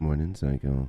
Morning, Psycho.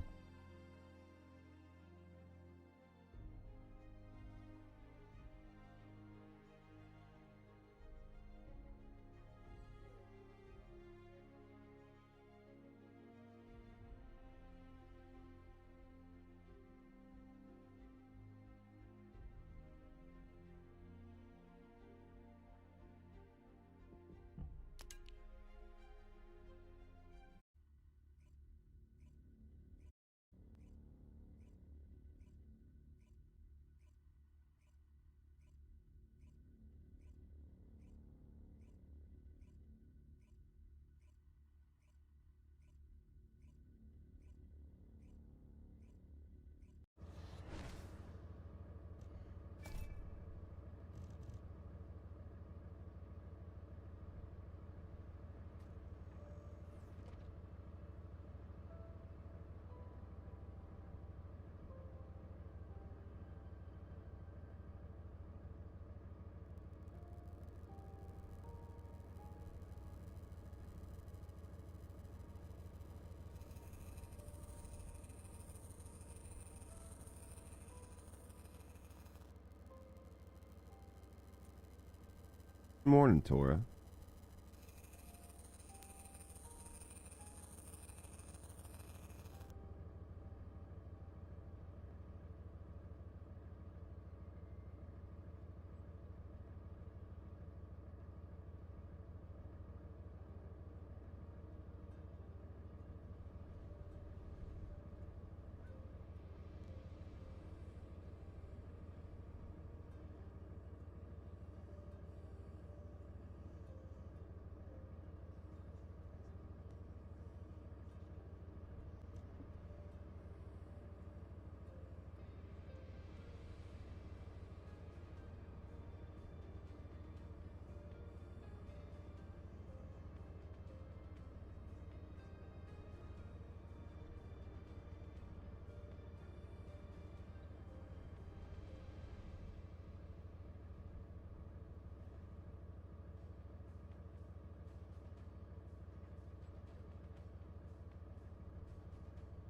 Morning, Tora.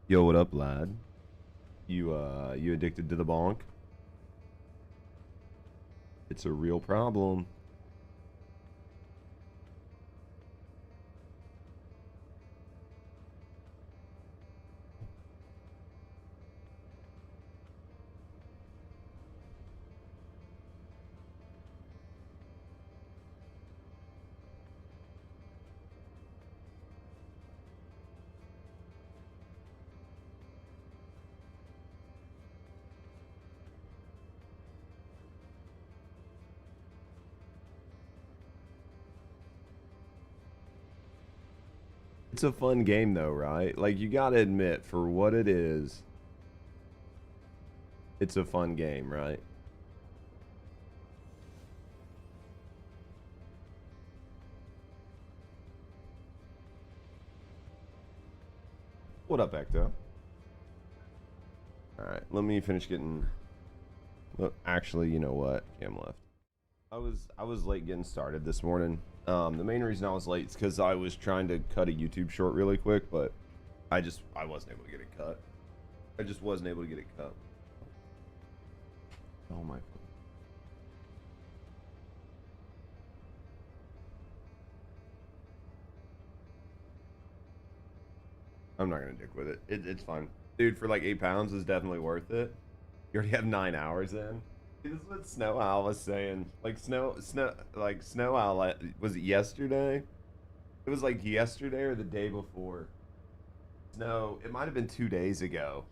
Yo, what up, lad? You addicted to the bonk? It's a real problem. It's a fun game though, right? Like, you gotta admit, for what it is, it's a fun game, right? What up, Ecto? Alright, let me finish getting... Look, actually, you know what? Cam left. I was late getting started this morning. The main reason I was late is because I was trying to cut a YouTube short really quick, but I wasn't able to get it cut. I just wasn't able to get it cut. Oh my. I'm not gonna dick with it. It's fine. Dude, for like 8 pounds is definitely worth it. You already have 9 hours in. This is what Snow Owl was saying. Like Snow Owl, was it yesterday? It was like yesterday or the day before. Snow, it might have been 2 days ago.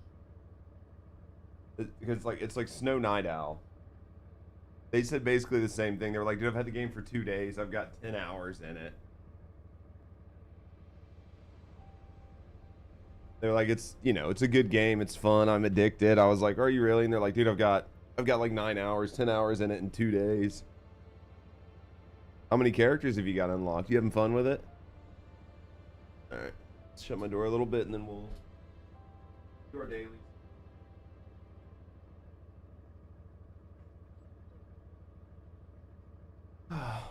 Because it's like Snow Night Owl. They said basically the same thing. They were like, dude, I've had the game for 2 days. I've got 10 hours in it. They're like, it's, you know, it's a good game. It's fun. I'm addicted. I was like, are you really? And they're like, dude, I've got like 9 hours, 10 hours in it in 2 days. How many characters have you got unlocked? You having fun with it? All right. Let's shut my door a little bit and then we'll do our dailies.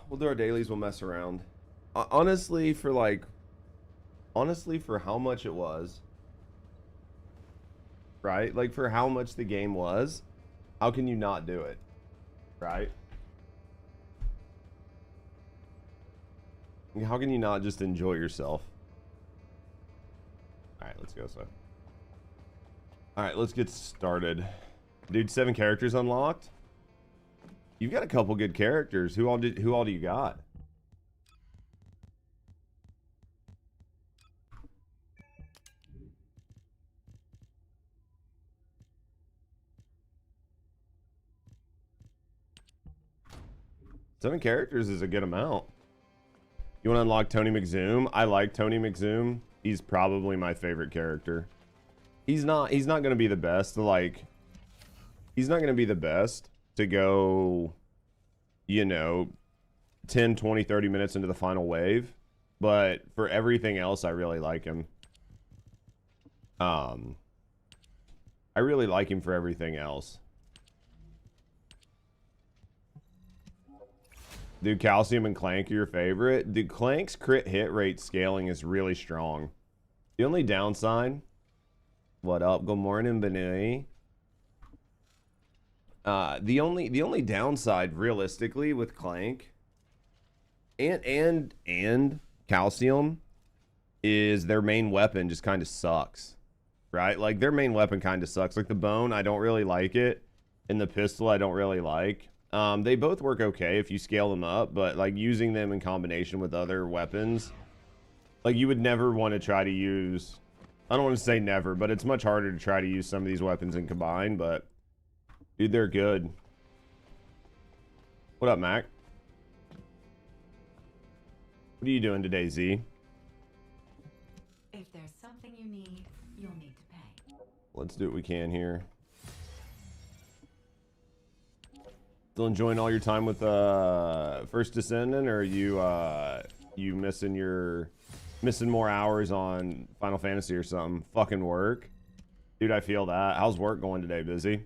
We'll do our dailies. We'll mess around. Honestly, for how much it was, right? Like, for how much the game was, how can you not do it, right? How can you not just enjoy yourself? All right, let's go. So, all right, let's get started. Dude, 7 characters unlocked. You've got a couple good characters. Who all do you got? Seven characters is a good amount. You want to unlock Tony McZoom? I like Tony McZoom. He's probably my favorite character. He's not going to be the best. Like, he's not going to be the best to go, you know, 10, 20, 30 minutes into the final wave. But for everything else, I really like him. I really like him for everything else. Dude, Calcium and Clank are your favorite? Dude, Clank's crit hit rate scaling is really strong. The only downside... What up? Good morning, Benay. The only downside, realistically, with Clank and Calcium is their main weapon just kind of sucks. Right? Like, their main weapon kind of sucks. Like, the bone, I don't really like it. And the pistol, I don't really like. They both work okay if you scale them up, but like using them in combination with other weapons, like you would never want to try to use, I don't want to say never, but it's much harder to try to use some of these weapons in combine, but dude, they're good. What up, Mac? What are you doing today, Z? If there's something you need, you'll need to pay. Let's do what we can here. Still enjoying all your time with First Descendant, or are you missing more hours on Final Fantasy or something? Fucking work. Dude, I feel that. How's work going today? Busy?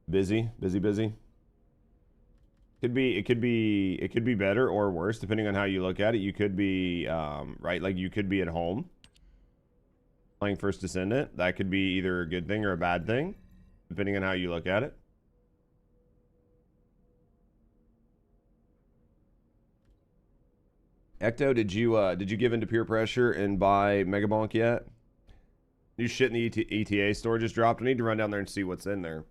Busy? It could be better or worse depending on how you look at it. You could be right, like you could be at home playing First Descendant. That could be either a good thing or a bad thing, depending on how you look at it. Ecto, did you give into peer pressure and buy Megabonk yet? New shit in the ETA store just dropped. I need to run down there and see what's in there.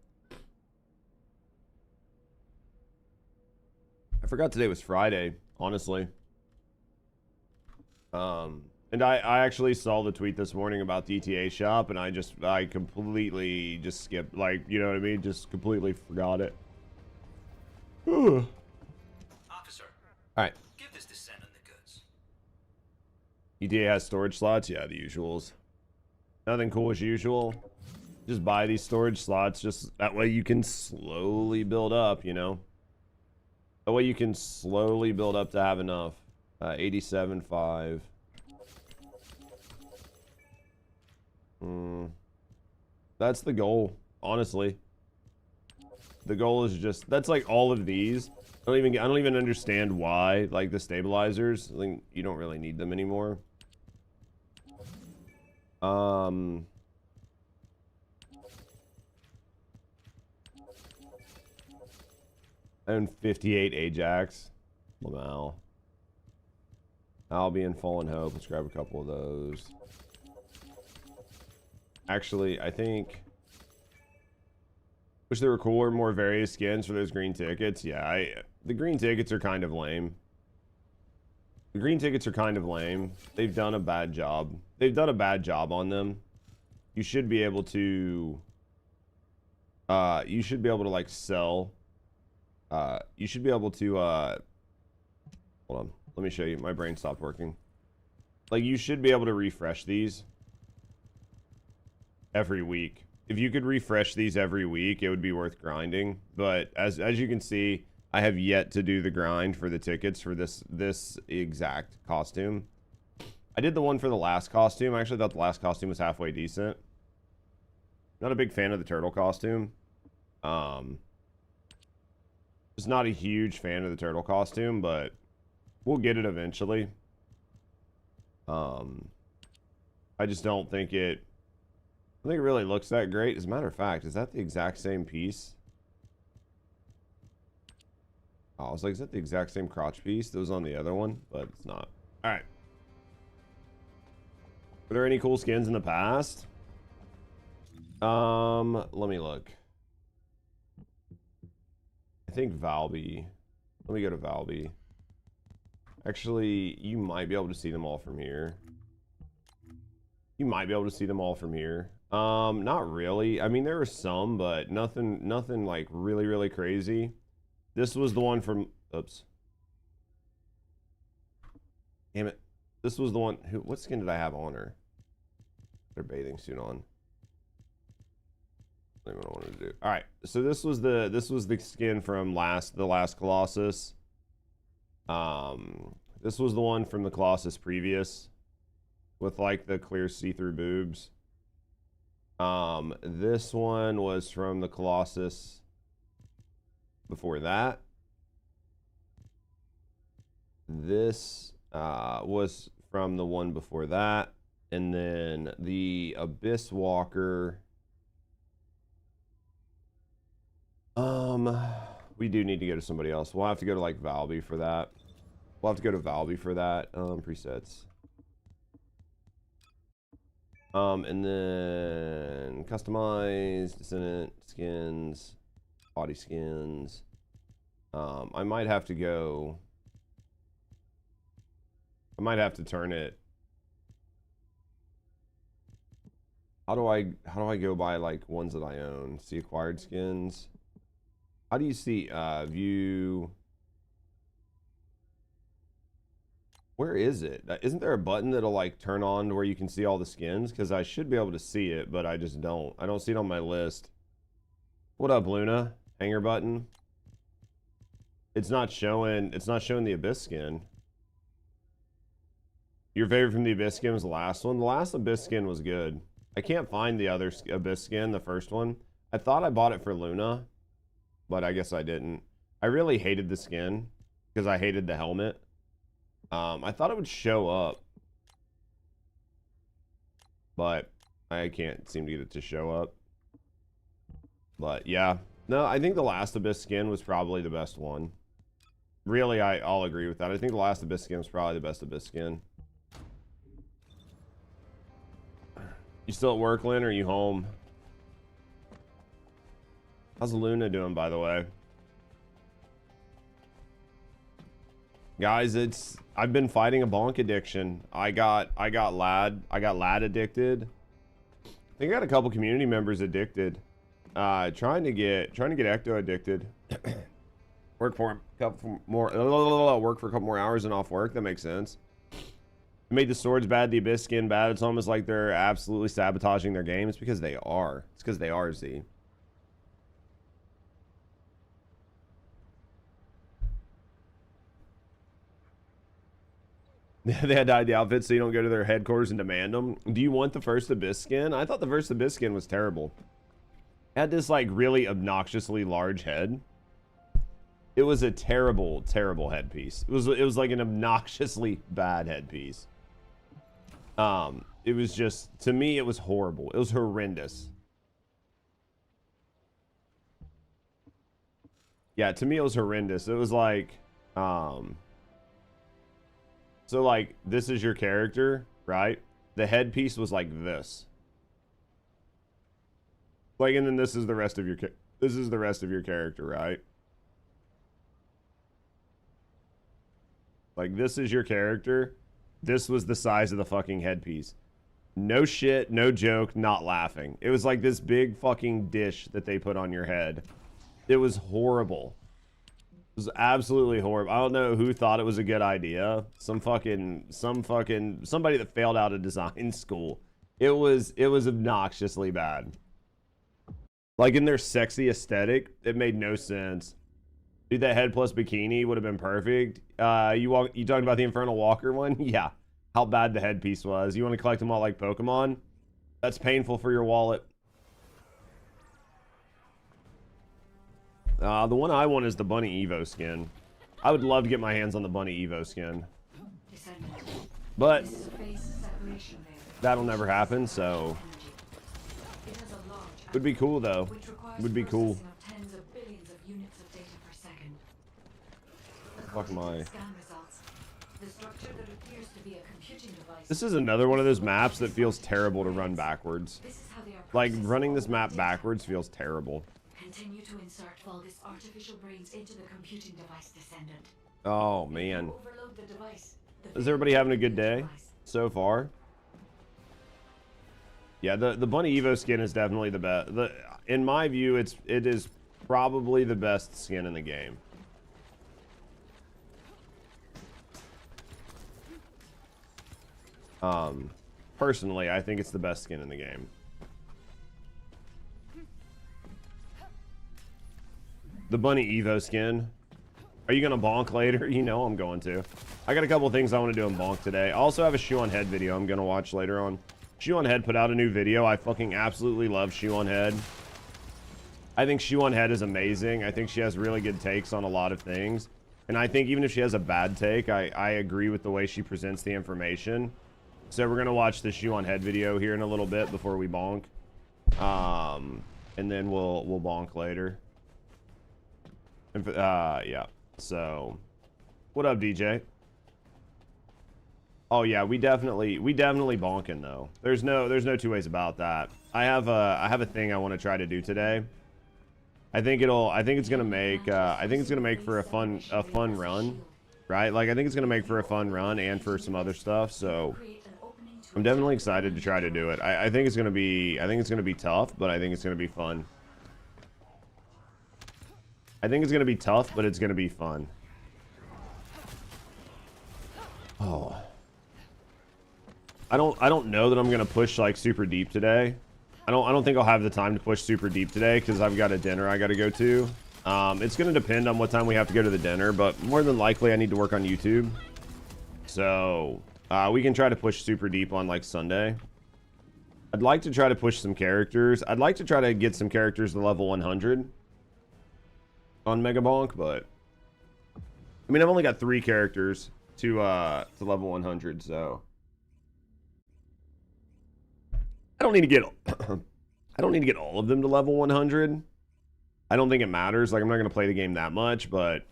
I forgot today was Friday, honestly. And I actually saw the tweet this morning about the ETA shop, and I completely just skipped, like, you know what I mean? Just completely forgot it. Officer. Alright. Give this Descendant the goods. ETA has storage slots? Yeah, the usuals. Nothing cool as usual. Just buy these storage slots, just that way you can slowly build up, you know? That way you can slowly build up to have enough. 87.5. That's the goal, honestly. The goal is just, that's like all of these. I don't even understand why, like the stabilizers. I think you don't really need them anymore. I own 58 Ajax. Wow. Albion, Fallen Hope. Let's grab a couple of those. Actually, I think... Wish there were cooler, more various skins for those green tickets. Yeah, the green tickets are kind of lame. The green tickets are kind of lame. They've done a bad job. They've done a bad job on them. You should be able to... you should be able to, like, sell... you should be able to, hold on. Let me show you. My brain stopped working. Like, you should be able to refresh these every week. If you could refresh these every week, it would be worth grinding. But as you can see, I have yet to do the grind for the tickets for this exact costume. I did the one for the last costume. I actually thought the last costume was halfway decent. Not a big fan of the turtle costume. Just not a huge fan of the turtle costume, but we'll get it eventually. I just don't think it... I think it really looks that great. As a matter of fact, is that the exact same piece? Oh, I was like, is that the exact same crotch piece that was on the other one? But it's not. Alright. Were there any cool skins in the past? Let me look. I think Valby. Let me go to Valby. Actually, you might be able to see them all from here. You might be able to see them all from here. Not really. I mean, there are some, but nothing like really crazy. This was the one from, oops. Damn it. This was the one who, what skin did I have on her? Their bathing suit on. I don't know what I wanted to do. All right. So this was the skin from the last Colossus. This was the one from the Colossus previous with like the clear see-through boobs. This one was from the Colossus before that. This was from the one before that. And then the Abyss Walker. We do need to go to somebody else. We'll have to go to like Valby for that. We'll have to go to Valby for that. Presets. And then customize, Descendant, skins, body skins. I might have to go. I might have to turn it. How do I go by like ones that I own? See acquired skins. How do you see view? Where is it? Isn't there a button that'll like turn on where you can see all the skins? Because I should be able to see it, but I just don't. I don't see it on my list. What up, Luna? Hanger button. It's not showing the Abyss skin. Your favorite from the Abyss skin was the last one. The last Abyss skin was good. I can't find the other Abyss skin, the first one. I thought I bought it for Luna, but I guess I didn't. I really hated the skin because I hated the helmet. I thought it would show up, but I can't seem to get it to show up. But yeah, no, I think the last Abyss skin was probably the best one. Really, I'll agree with that. I think the last Abyss skin was probably the best Abyss skin. You still at work, Lynn, or are you home? How's Luna doing, by the way? Guys, I've been fighting a bonk addiction. I got lad addicted. I think I got a couple community members addicted. Trying to get Ecto addicted. Work for a couple more hours and off work. That makes sense. It made the swords bad, the Abyss skin bad. It's almost like they're absolutely sabotaging their game. It's because they are. It's because they are, Z. They had to hide the outfits so you don't go to their headquarters and demand them. Do you want the first Abyss skin? I thought the first Abyss skin was terrible. It had this like really obnoxiously large head. It was a terrible headpiece. It was like an obnoxiously bad headpiece. It was just, to me, it was horrible. It was horrendous. Yeah, to me it was horrendous. It was like, so like, this is your character, right? The headpiece was like this. Like, and then this is the rest of your character, right? Like, this is your character. This was the size of the fucking headpiece. No shit, no joke, not laughing. It was like this big fucking dish that they put on your head. It was horrible. It was absolutely horrible. I don't know who thought it was a good idea. Somebody that failed out of design school. It was obnoxiously bad. Like, in their sexy aesthetic, it made no sense. Dude, that head plus bikini would have been perfect. You talking about the Infernal Walker one? Yeah. How bad the headpiece was. You want to collect them all like Pokemon? That's painful for your wallet. The one I want is the Bunny Evo skin. I would love to get my hands on the Bunny Evo skin. But that'll never happen, so It has a large would be cool though. which requires Would be cool. processing of tens of billions of units of data per second. Fuck my. Scan results. The structure that appears to be a computing device. This is another one of those maps that feels terrible to run backwards. This is how they are Like processing running all this that map data. backwards feels terrible. Continue to insert Vulgus artificial brains into the computing device Descendant. Oh man. Overload the device. Is everybody having a good day so far? Yeah, the Bunny Evo skin is definitely the best. In my view, it is probably the best skin in the game. Personally, I think it's the best skin in the game. The Bunny Evo skin. Are you gonna bonk later? You know I'm going to. I got a couple things I want to do in bonk today. I also have a ShoeOnHead video I'm gonna watch later on. ShoeOnHead put out a new video. I fucking absolutely love ShoeOnHead. I think ShoeOnHead is amazing. I think she has really good takes on a lot of things. And I think even if she has a bad take, I agree with the way she presents the information. So we're gonna watch the ShoeOnHead video here in a little bit before we bonk. And then we'll bonk later. Yeah. So, what up, DJ? Oh yeah, we definitely bonking though. There's no two ways about that. I have a thing I want to try to do today. I think it's gonna make for a fun run, right? Like I think it's gonna make for a fun run and for some other stuff. So I'm definitely excited to try to do it. I think it's gonna be tough, but I think it's gonna be fun. I think it's gonna be tough, but it's gonna be fun. Oh. I don't know that I'm gonna push like super deep today. I don't think I'll have the time to push super deep today because I've got a dinner I gotta go to. It's gonna depend on what time we have to go to the dinner, but more than likely I need to work on YouTube. So we can try to push super deep on like Sunday. I'd like to try to push some characters. I'd like to try to get some characters to level 100 on Megabonk, but I mean I've only got 3 characters to level 100, so I don't need to get all of them to level 100. I don't think it matters. Like I'm not going to play the game that much, but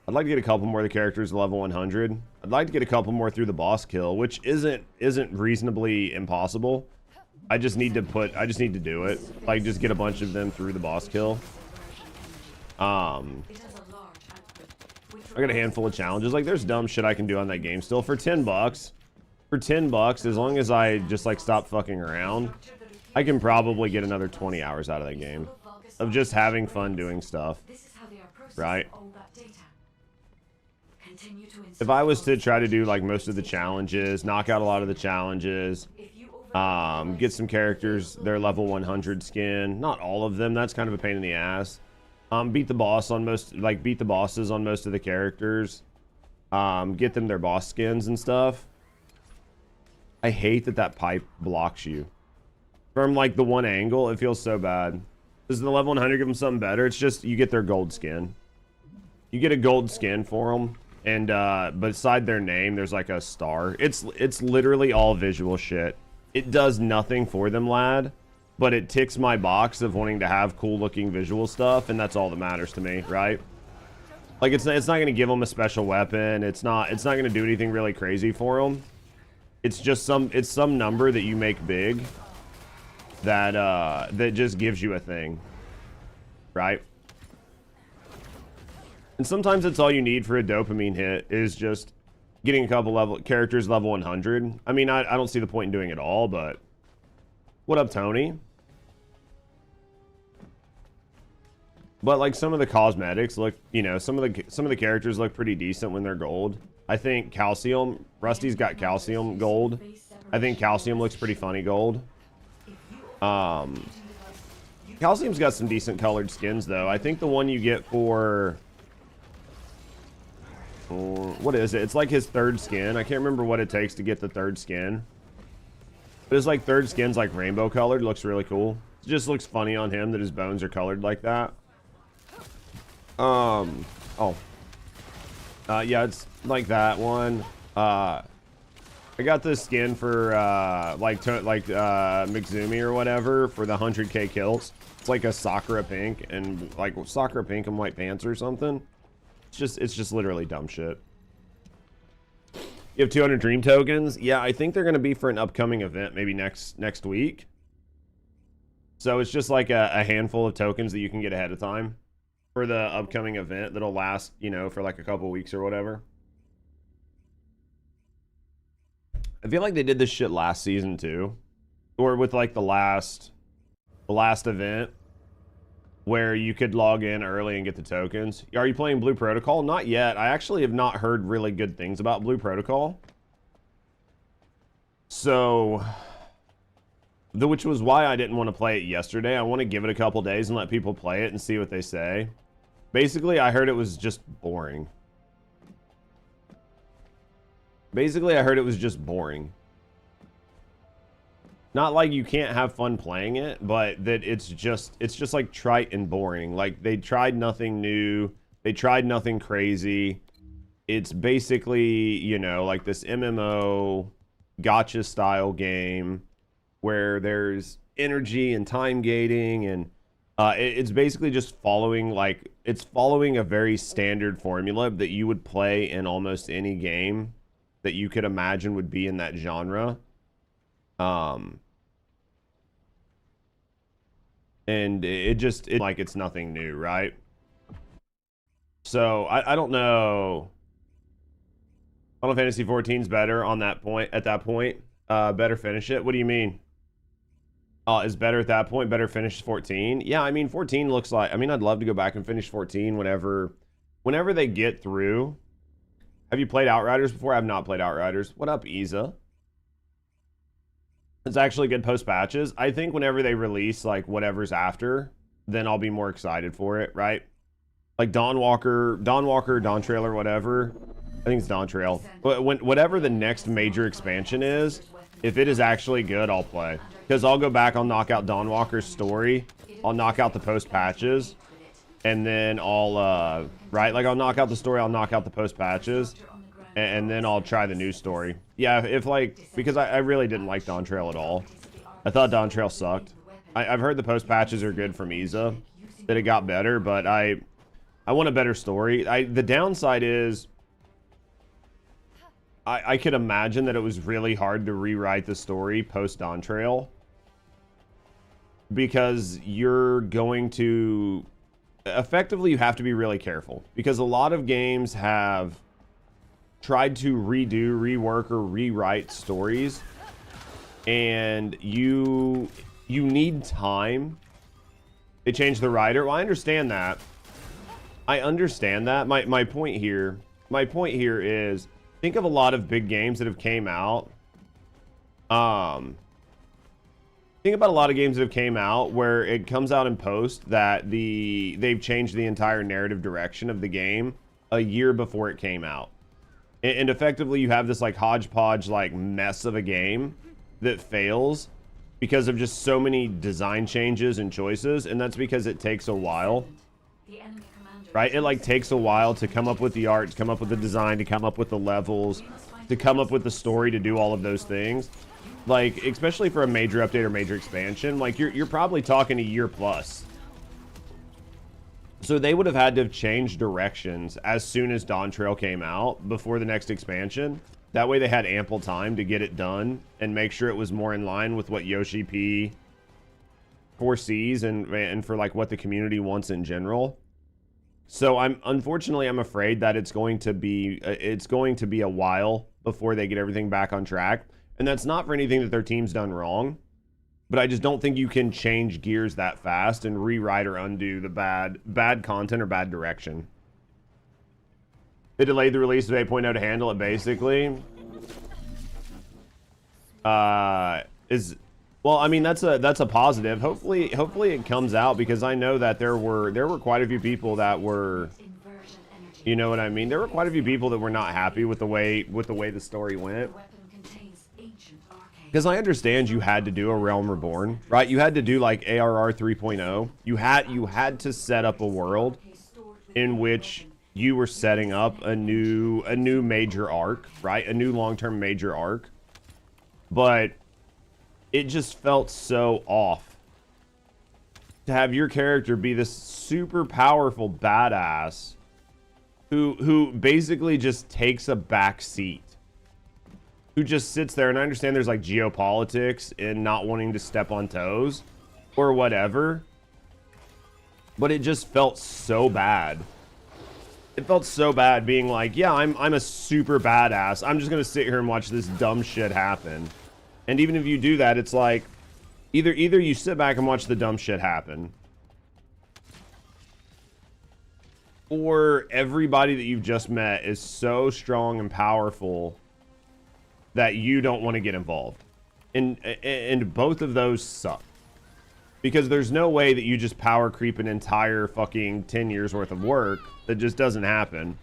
I'd like to get a couple more of the characters to level 100. I'd like to get a couple more through the boss kill, which isn't reasonably impossible. I just need to do it. Like just get a bunch of them through the boss kill. I got a handful of challenges. Like there's dumb shit I can do on that game still for 10 bucks. For 10 bucks, as long as I just like stop fucking around, I can probably get another 20 hours out of that game of just having fun doing stuff. Right? If I was to try to do like most of the challenges, knock out a lot of the challenges, get some characters their level 100 skin, not all of them, that's kind of a pain in the ass. Beat the bosses on most of the characters, get them their boss skins and stuff. I hate that pipe blocks you from like the one angle. It feels so bad. Does the level 100 give them something better? It's just you get their gold skin. You get a gold skin for them, and beside their name there's like a star. It's literally all visual shit. It does nothing for them, lad, but it ticks my box of wanting to have cool looking visual stuff, and that's all that matters to me, right? Like it's not going to give them a special weapon. It's not going to do anything really crazy for them. It's just some number that you make big that just gives you a thing, right? And sometimes it's all you need for a dopamine hit is just getting a couple characters level 100. I mean, I don't see the point in doing it all, but what up, Tony? But like some of the cosmetics look, you know, some of the characters look pretty decent when they're gold. I think Calcium, Rusty's got Calcium gold. I think Calcium looks pretty funny gold. Calcium's got some decent colored skins though. I think the one you get for what is it? It's like his 3rd skin. I can't remember what it takes to get the 3rd skin. But his like 3rd skin's like rainbow colored. Looks really cool. It just looks funny on him that his bones are colored like that. Yeah, it's like that one. I got this skin for Mixumi or whatever for the 100k kills. It's like a Sakura pink and like Sakura pink and white pants or something. It's just literally dumb shit. You have 200 dream tokens. Yeah, I think they're gonna be for an upcoming event, maybe next week. So it's just like a handful of tokens that you can get ahead of time for the upcoming event that'll last, you know, for like a couple weeks or whatever. I feel like they did this shit last season too, or with like the last event where you could log in early and get the tokens. Are you playing Blue Protocol? Not yet. I actually have not heard really good things about Blue Protocol. So, which was why I didn't want to play it yesterday. I want to give it a couple days and let people play it and see what they say. Basically, I heard it was just boring. Not like you can't have fun playing it, but that it's just like trite and boring. Like they tried nothing new, they tried nothing crazy. It's basically, you know, like this MMO gacha style game where there's energy and time gating, and it's basically just following a very standard formula that you would play in almost any game that you could imagine would be in that genre. And it's like it's nothing new, right? So I don't know. Final Fantasy 14's better on that point. At that point, better finish it. What do you mean? Is better at that point? Better finish 14? Yeah, I mean 14 looks like. I mean, I'd love to go back and finish 14 whenever they get through. Have you played Outriders before? I have not played Outriders. What up, Isa? It's actually good post patches. I think whenever they release like whatever's after, then I'll be more excited for it, right? Like Dawn Trail or whatever. I think it's Dawn Trail. But whatever the next major expansion is, if it is actually good, I'll play. Because I'll go back, I'll knock out Dawn Walker's story, I'll knock out the post patches, and then I'll right, like I'll knock out the story, I'll knock out the post patches, and then I'll try the new story. Yeah, if like, because I really didn't like Dawn Trail at all. I thought Dawn Trail sucked. I've heard the post patches are good from Isa, that it got better, but I want a better story. The downside is I could imagine that it was really hard to rewrite the story post Dawn Trail, because you're going to effectively, you have to be really careful, because a lot of games have tried to redo, rework, or rewrite stories, and you need time. They changed the writer. Well, I understand that. My point here is, think of a lot of big games that have came out. Think about a lot of games that have came out where it comes out in post that they've changed the entire narrative direction of the game a year before it came out. And effectively you have this like hodgepodge like mess of a game that fails because of just so many design changes and choices, and that's because it takes a while. Right? It like takes a while to come up with the art, to come up with the design, to come up with the levels, to come up with the story, to do all of those things. Like, especially for a major update or major expansion, like you're probably talking a year plus. So they would have had to have changed directions as soon as Dawn Trail came out before the next expansion. That way they had ample time to get it done and make sure it was more in line with what Yoshi P foresees and for like what the community wants in general. So unfortunately I'm afraid that it's going to be a while before they get everything back on track. And that's not for anything that their team's done wrong, but I just don't think you can change gears that fast and rewrite or undo the bad content or bad direction. They delayed the release of 8.0 to handle it, basically. Well, I mean, that's a positive. Hopefully it comes out, because I know that there were quite a few people that were, you know what I mean? There were quite a few people that were not happy with the way the story went. Because I understand you had to do a Realm Reborn, right? You had to do like ARR 3.0. You had to set up a world in which you were setting up a new major arc, right? A new long-term major arc. but it just felt so off to have your character be this super powerful badass who basically just takes a back seat, who just sits there. And I understand there's like geopolitics and not wanting to step on toes or whatever, but it just felt so bad. It felt so bad being like, yeah, I'm a super badass. I'm just gonna sit here and watch this dumb shit happen. And even if you do that, it's like either you sit back and watch the dumb shit happen, or everybody that you've just met is so strong and powerful that you don't want to get involved. And both of those suck. Because there's no way that you just power creep an entire fucking 10 years worth of work. That just doesn't happen.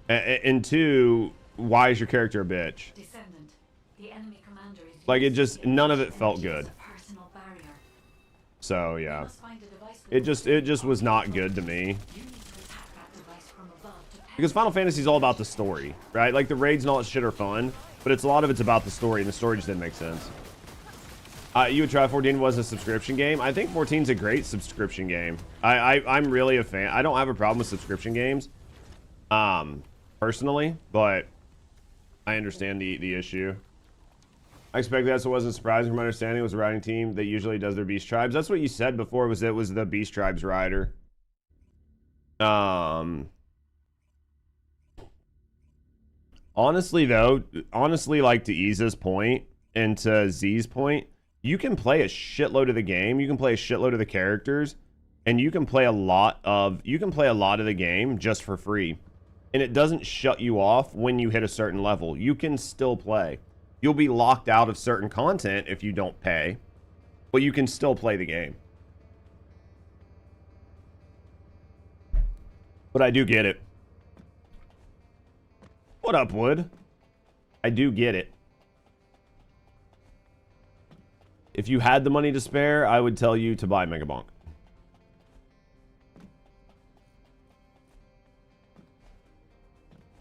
And two, why is your character a bitch? Descendant, the enemy commander is Like, it just, none of it felt good. So yeah, it just was not good to me. Because Final Fantasy is all about the story, right? Like the raids and all that shit are fun, but it's a lot of it's about the story, and the story just didn't make sense. You would try 14 was a subscription game. I think 14's a great subscription game. I'm really a fan. I don't have a problem with subscription games, personally, but I understand the issue. I expect that's what wasn't surprising from my understanding. It was a riding team that usually does their beast tribes. That's what you said before. Was it was the beast tribes rider? Honestly though, like to Iza's point and to Z's point, you can play a shitload of the game. You can play a shitload of the characters, and you can play a lot of the game just for free, and it doesn't shut you off when you hit a certain level. You can still play. You'll be locked out of certain content if you don't pay, but you can still play the game. But I do get it. What up, Wood? I do get it. If you had the money to spare, I would tell you to buy Megabonk.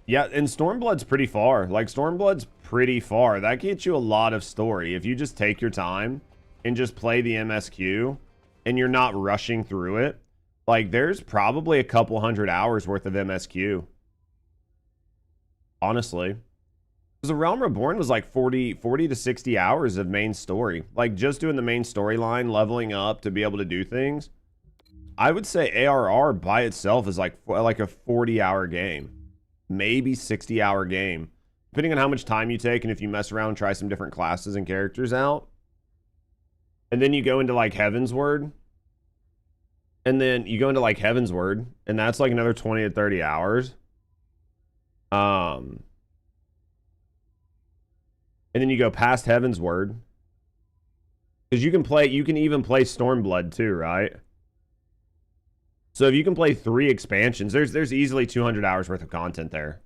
Yeah, and Stormblood's pretty far. Like, Stormblood's pretty far. That gets you a lot of story. If you just take your time and just play the MSQ and you're not rushing through it, like, there's probably a couple 100 hours worth of MSQ. Honestly. Because The Realm Reborn was like 40 to 60 hours of main story. Like, just doing the main storyline, leveling up to be able to do things. I would say ARR by itself is like a 40-hour game. Maybe 60-hour game. Depending on how much time you take and if you mess around and try some different classes and characters out. And then you go into like Heavensward. And then you go into like Heavensward. And that's like another 20 to 30 hours. And then you go past Heavensward. Because you can even play Stormblood too, right? So if you can play 3 expansions, there's easily 200 hours worth of content there.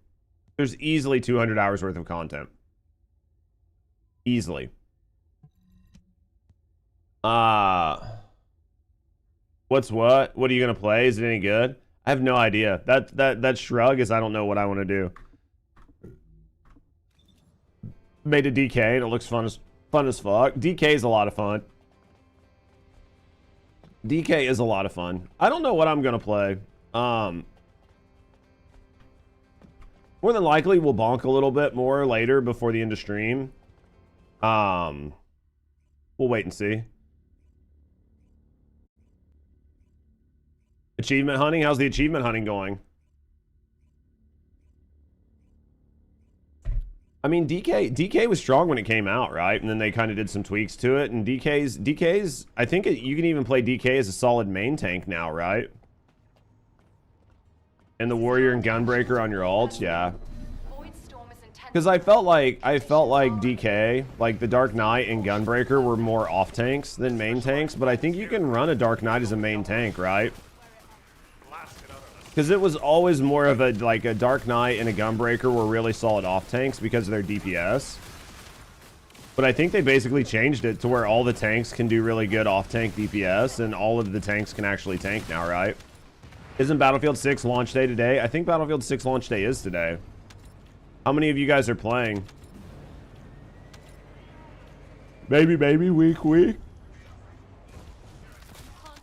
There's easily 200 hours worth of content. Easily. What's what? What are you gonna play? Is it any good? I have no idea. That shrug is I don't know what I want to do. Made a DK and it looks fun as fuck. DK is a lot of fun. DK is a lot of fun. I don't know what I'm gonna play. More than likely we'll bonk a little bit more later before the end of stream. We'll wait and see. Achievement hunting? How's the achievement hunting going? I mean, DK was strong when it came out, right? And then they kind of did some tweaks to it. And DK's I think you can even play DK as a solid main tank now, right? And the warrior and gunbreaker on your ults, yeah. Because I felt like DK, like the Dark Knight and gunbreaker were more off tanks than main tanks. But I think you can run a Dark Knight as a main tank, right? Because it was always more of a Dark Knight and a Gunbreaker were really solid off tanks because of their DPS. But I think they basically changed it to where all the tanks can do really good off tank DPS and all of the tanks can actually tank now, right? Isn't Battlefield 6 launch day today? I think Battlefield 6 launch day is today. How many of you guys are playing? Maybe, weak.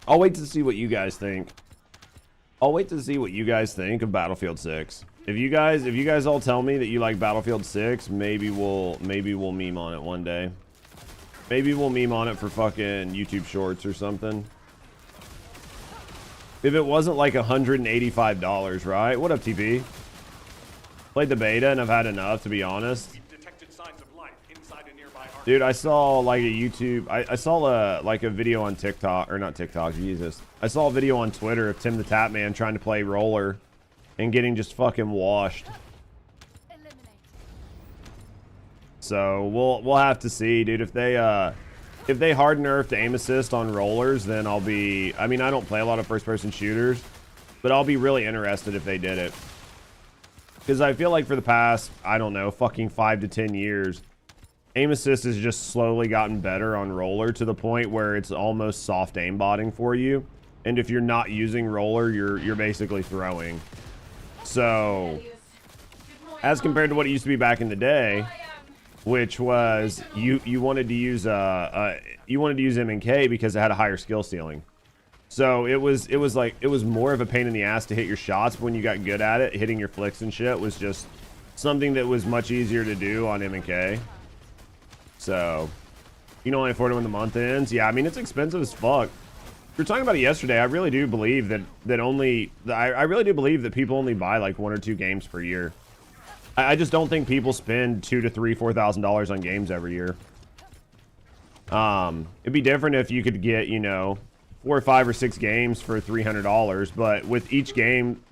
I'll wait to see what you guys think. I'll wait to see what you guys think of Battlefield 6. If you guys all tell me that you like Battlefield 6, maybe we'll meme on it one day. Maybe we'll meme on it for fucking YouTube Shorts or something. If it wasn't like $185, right? What up, TP? Played the beta and I've had enough, to be honest. Dude, I saw like a YouTube, I saw like a video on TikTok, or not TikTok, Jesus. I saw a video on Twitter of Tim the Tap Man trying to play roller and getting just fucking washed. So we'll have to see, dude. If they hard nerf the aim assist on rollers, then I'll be, I mean, I don't play a lot of first person shooters, but I'll be really interested if they did it. Because I feel like for the past, I don't know, fucking 5 to 10 years, aim assist has just slowly gotten better on roller to the point where it's almost soft aimbotting for you. And if you're not using roller, you're basically throwing. So, as compared to what it used to be back in the day, which was you wanted to use M&K because it had a higher skill ceiling. So it was more of a pain in the ass to hit your shots, but when you got good at it, hitting your flicks and shit was just something that was much easier to do on M&K. So, you know, only afford it when the month ends. Yeah, I mean, it's expensive as fuck. We were talking about it yesterday. I really do believe that I really do believe that people only buy like 1 or 2 games per year. I just don't think people spend $2,000 to $4,000 on games every year. It'd be different if you could get, you know, 4 or 5 or 6 games for $300, but with each game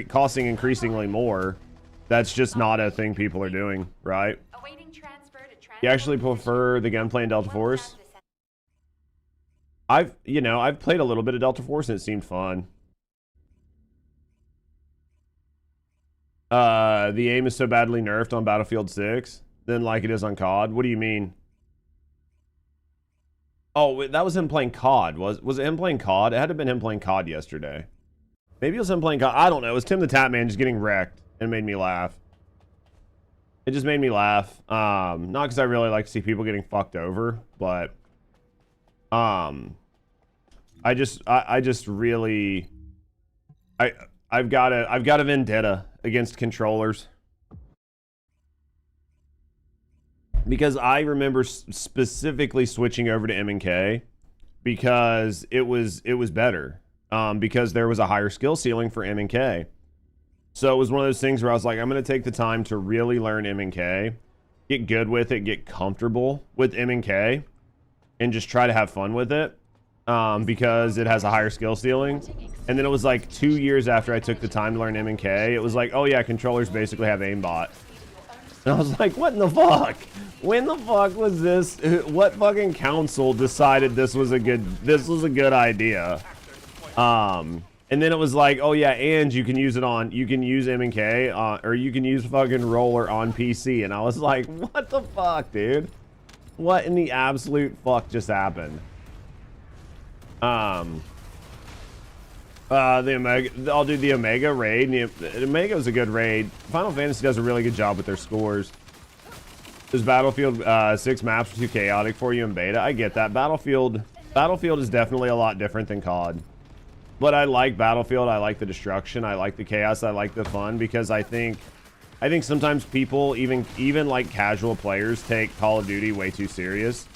costing increasingly more, that's just not a thing people are doing, right? You actually prefer the gunplay in Delta Force? I've played a little bit of Delta Force and it seemed fun. The aim is so badly nerfed on Battlefield 6 than like it is on COD. What do you mean? Oh, that was him playing COD. Was it him playing COD? It had to have been him playing COD yesterday. Maybe it was him playing COD. I don't know. It was Tim the Tap Man just getting wrecked and made me laugh. It just made me laugh. Not because I really like to see people getting fucked over, but I've got a vendetta against controllers. Because I remember specifically switching over to M&K because it was better. Because there was a higher skill ceiling for M&K. So it was one of those things where I was like, I'm going to take the time to really learn M&K, get good with it, get comfortable with M&K, and just try to have fun with it. Because it has a higher skill ceiling. And then it was like 2 years after I took the time to learn M&K, it was like, oh yeah, controllers basically have aimbot. And I was like, what in the fuck? When the fuck was this? What fucking council decided this was a good idea? And then it was like, oh yeah, and you can use M&K, or you can use fucking roller on PC. And I was like, what the fuck, dude? What in the absolute fuck just happened? The Omega, I'll do the Omega raid. The Omega is a good raid. Final Fantasy does a really good job with their scores. Does Battlefield 6 maps too chaotic for you in beta? I get that. Battlefield is definitely a lot different than COD. But I like Battlefield. I like the destruction. I like the chaos. I like the fun because I think sometimes people, even like casual players, take Call of Duty way too serious.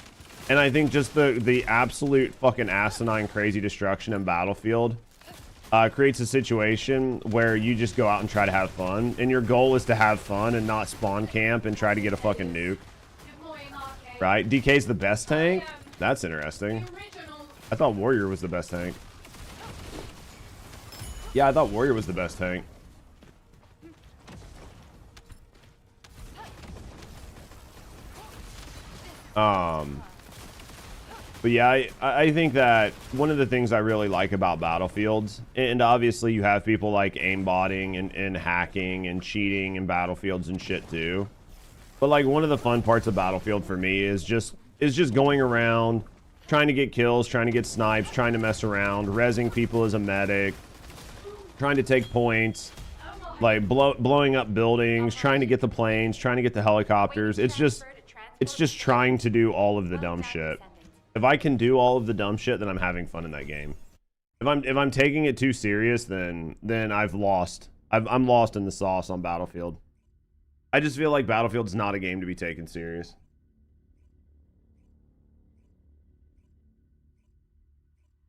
And I think just the absolute fucking asinine crazy destruction in Battlefield creates a situation where you just go out and try to have fun. And your goal is to have fun and not spawn camp and try to get a fucking nuke. Right? DK's the best tank? That's interesting. I thought Warrior was the best tank. Yeah, I thought Warrior was the best tank. But yeah, I think that one of the things I really like about Battlefields, and obviously you have people like aimbotting and hacking and cheating in Battlefields and shit too. But like one of the fun parts of Battlefield for me is just going around, trying to get kills, trying to get snipes, trying to mess around, rezzing people as a medic, trying to take points, like blowing up buildings, trying to get the planes, trying to get the helicopters. It's It's just trying to do all of the dumb shit. If I can do all of the dumb shit, then I'm having fun in that game. If I'm taking it too serious, then I've lost. I'm lost in the sauce on Battlefield. I just feel like Battlefield's not a game to be taken serious.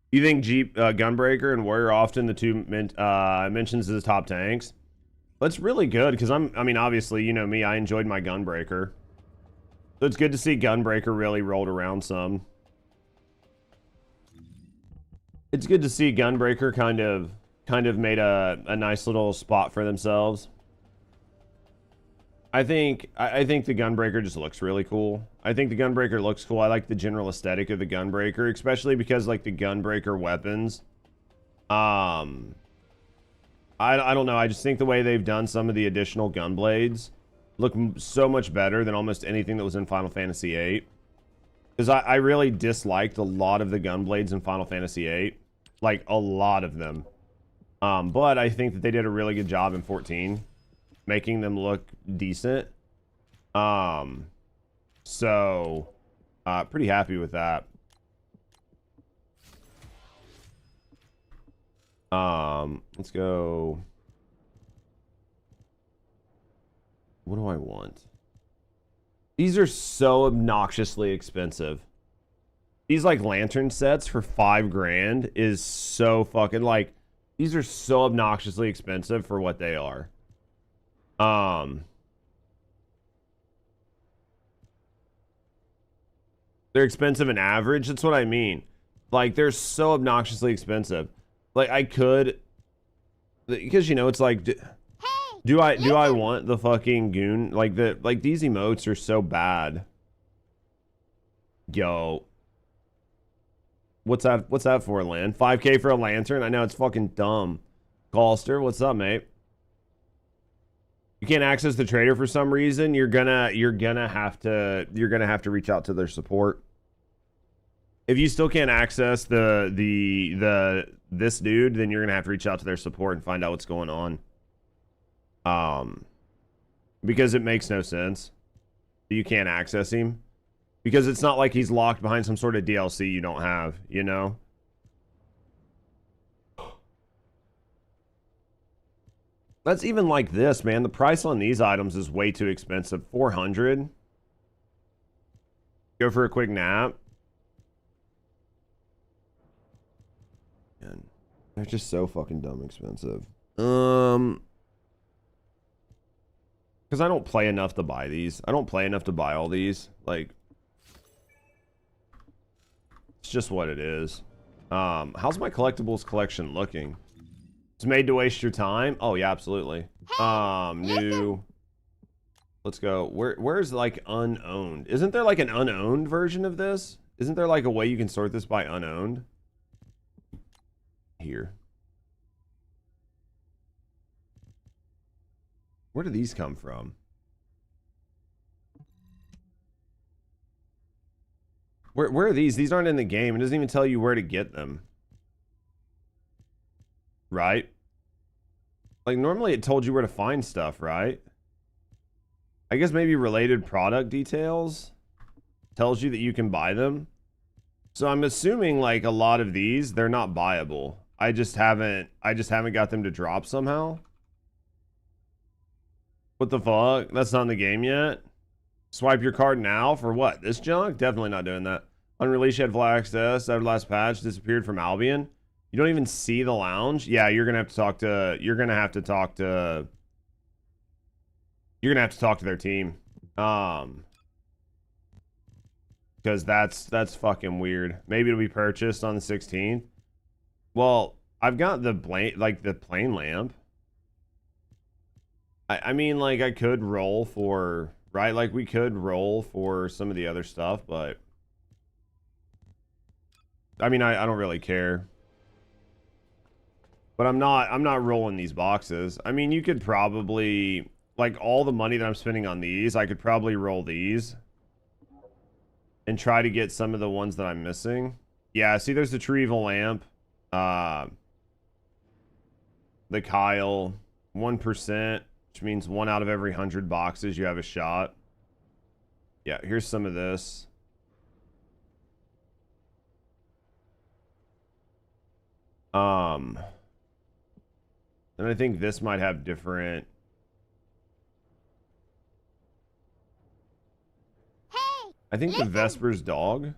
You think Jeep, Gunbreaker, and Warrior often the two mentions as top tanks? That's really good because I mean, obviously, you know me, I enjoyed my Gunbreaker. So it's good to see Gunbreaker really rolled around some. It's good to see Gunbreaker kind of made a nice little spot for themselves. I think the Gunbreaker just looks really cool. I think the Gunbreaker looks cool. I like the general aesthetic of the Gunbreaker, especially because like the Gunbreaker weapons. I don't know. I just think the way they've done some of the additional gun blades look so much better than almost anything that was in Final Fantasy VIII. Because I really disliked a lot of the gun blades in Final Fantasy VIII. Like, a lot of them. But I think that they did a really good job in 14. Making them look decent. So, pretty happy with that. Let's go. What do I want? These are so obnoxiously expensive. These like lantern sets for $5 grand is so fucking like, these are so obnoxiously expensive for what they are. They're expensive and average. That's what I mean. Like they're so obnoxiously expensive. Like I could, because you know it's like, do I want the fucking goon? Like these emotes are so bad. Yo, what's that for, Lan? 5K for a lantern? I know it's fucking dumb. Colster, what's up, mate? You can't access the trader for some reason. You're gonna have to reach out to their support. If you still can't access this dude, then you're gonna have to reach out to their support and find out what's going on. Because it makes no sense. You can't access him. Because it's not like he's locked behind some sort of DLC you don't have, you know? That's even like this, man. The price on these items is way too expensive. 400. Go for a quick nap. Man, they're just so fucking dumb expensive. Because I don't play enough to buy these. I don't play enough to buy all these. Like, it's just what it is. How's my collectibles collection looking? It's made to waste your time? Oh, yeah, absolutely. New. Let's go. Where's like unowned? Isn't there like an unowned version of this? Isn't there like a way you can sort this by unowned? Here. Where do these come from? Where are these? These aren't in the game. It doesn't even tell you where to get them. Right? Like normally it told you where to find stuff, right? I guess maybe related product details tells you that you can buy them. So I'm assuming like a lot of these, they're not buyable. I just haven't got them to drop somehow. What the fuck? That's not in the game yet. Swipe your card now for what? This junk? Definitely not doing that. Unreleased, you had full access after last patch, disappeared from Albion. You don't even see the lounge? Yeah, you're gonna have to talk to their team. Because that's fucking weird. Maybe it'll be purchased on the 16th. Well, I've got the plane lamp. I mean, like, I could roll for, right? Like, we could roll for some of the other stuff, but I mean, I don't really care. But I'm not rolling these boxes. I mean, you could probably, like, all the money that I'm spending on these, I could probably roll these and try to get some of the ones that I'm missing. Yeah, see, there's the True Evil lamp. The Kyle, 1%. Which means 1 out of every 100 boxes you have a shot. Yeah, here's some of this. And I think this might have different. Hey, I think the listen. Vesper's dog.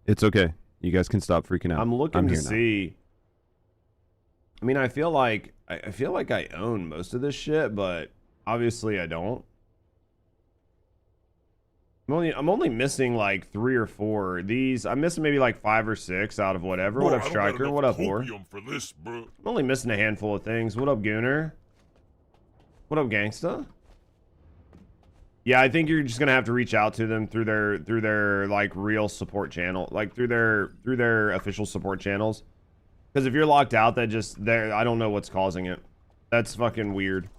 It's okay. You guys can stop freaking out. I'm looking to here now. see. I mean, I feel like I own most of this shit, but obviously I don't. I'm only missing like 3 or 4. These I'm missing maybe like 5 or 6 out of whatever. What up, Striker? What up, Lore? For this, bro. I'm only missing a handful of things. What up, Gooner? What up, Gangsta? Yeah, I think you're just gonna have to reach out to them through their like real support channel, like through their official support channels. Because if you're locked out, that just there, I don't know what's causing it. That's fucking weird.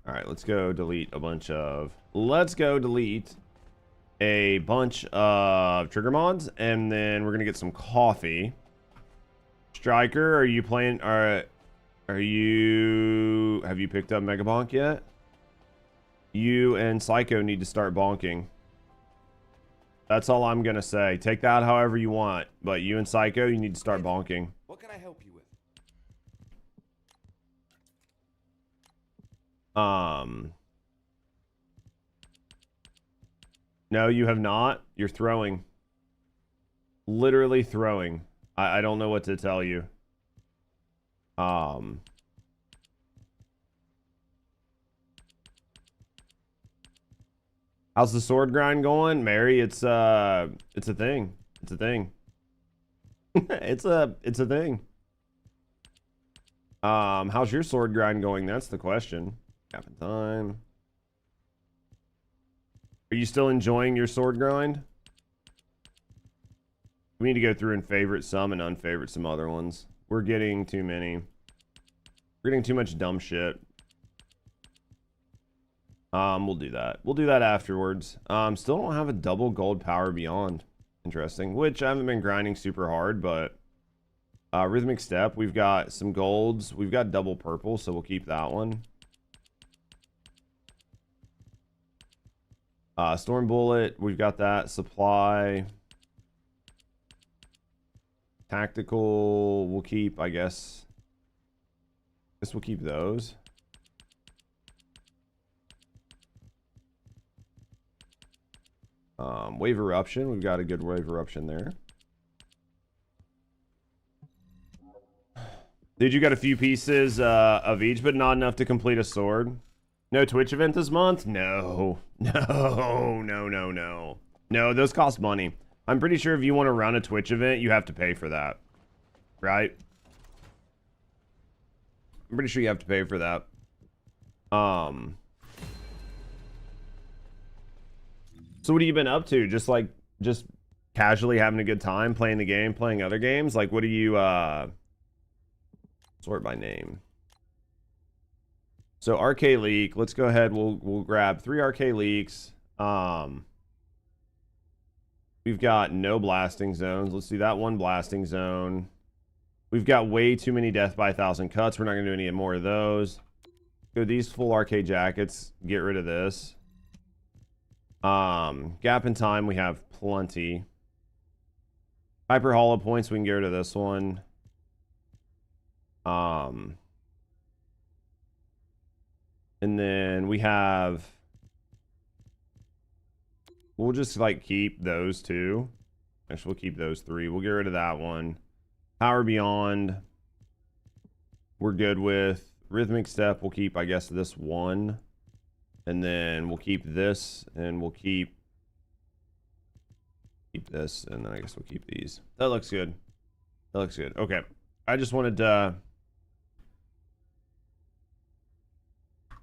All right, let's go delete a bunch of. Let's go delete a bunch of trigger mods, and then we're gonna get some coffee. Striker, are you playing? Have you picked up Megabonk yet? You and Psycho need to start bonking. That's all I'm gonna say. Take that however you want, but you and Psycho, you need to start bonking. What can I help you with? No, you have not. You're throwing. Literally throwing. I don't know what to tell you. How's the sword grind going, Mary? It's a thing. It's a thing. it's a thing. How's your sword grind going? That's the question. Half time. Are you still enjoying your sword grind? We need to go through and favorite some and unfavorite some other ones. We're getting too many. We're getting too much dumb shit. We'll do that. We'll do that afterwards. Still don't have a double gold power beyond. Interesting. Which I haven't been grinding super hard, but rhythmic step. We've got some golds. We've got double purple, so we'll keep that one. Storm bullet. We've got that. Supply. Tactical. We'll keep, I guess. We'll keep those. Wave eruption. We've got a good wave eruption there. Dude, you got a few pieces of each, but not enough to complete a sword. No Twitch event this month? No. No, those cost money. I'm pretty sure if you want to run a Twitch event, you have to pay for that. Right? I'm pretty sure you have to pay for that. So what have you been up to? Just casually having a good time, playing the game, playing other games? Like, what do you, sort by name. So, Arche leak. Let's go ahead. We'll grab 3 Arche leaks. We've got no blasting zones. Let's do that one blasting zone. We've got way too many death by 1,000 cuts. We're not going to do any more of those. Go these full Arche jackets. Get rid of this. Gap in time, we have plenty. Hyper hollow points, we can get rid of this one. And then we have, we'll just like keep those 2. Actually, we'll keep those 3. We'll get rid of that one. Power Beyond, we're good with. Rhythmic Step, we'll keep, I guess, this 1. And then we'll keep this, and we'll keep this, and then I guess we'll keep these. That looks good. That looks good. Okay. I just wanted to...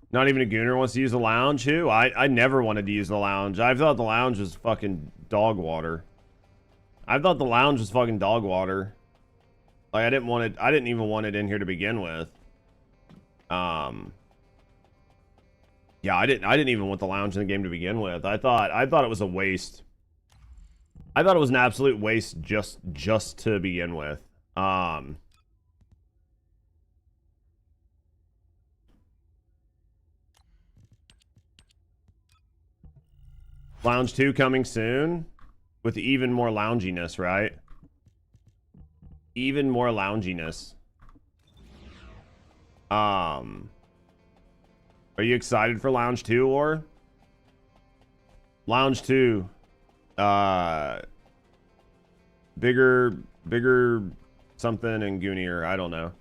Not even a gooner wants to use the lounge. Who? I never wanted to use the lounge. I thought the lounge was fucking dog water. I thought the lounge was fucking dog water. Like, I didn't want it. I didn't even want it in here to begin with. Yeah, I didn't even want the lounge in the game to begin with. I thought it was a waste. I thought it was an absolute waste just to begin with. Lounge 2 coming soon with even more lounginess, right? Even more lounginess. Are you excited for Lounge 2 or? Lounge 2. Bigger something and goonier. I don't know.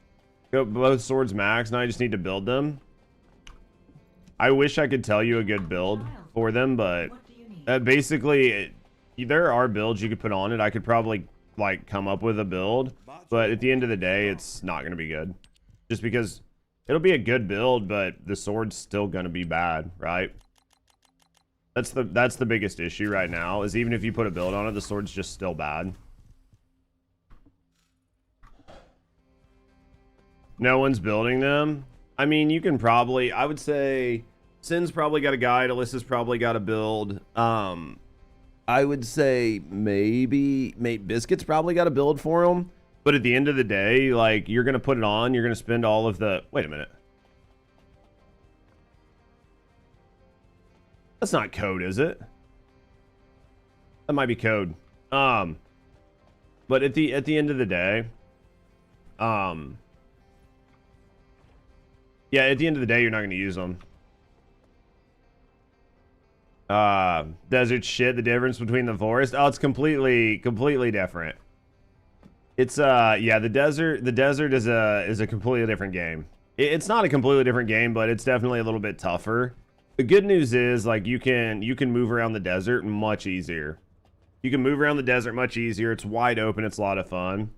Go both swords max. Now I just need to build them. I wish I could tell you a good build for them, but basically, there are builds you could put on it. I could probably like come up with a build, but at the end of the day, it's not going to be good. Just because it'll be a good build, but the sword's still going to be bad, right? That's the biggest issue right now, is even if you put a build on it, the sword's just still bad. No one's building them. I mean, you can probably, I would say Sin's probably got a guide, Alyssa's probably got a build. I would say maybe Biscuit's probably got a build for him. But at the end of the day, like, you're going to put it on, you're going to spend all of the... Wait a minute. That's not code, is it? That might be code. But at the end of the day, yeah, at the end of the day, you're not going to use them. Desert shit, the difference between the forest. Oh, it's completely different. It's yeah, the desert is a completely different game. It's not a completely different game, but it's definitely a little bit tougher. The good news is, like, you can move around the desert much easier. You can move around the desert much easier. It's wide open. It's a lot of fun.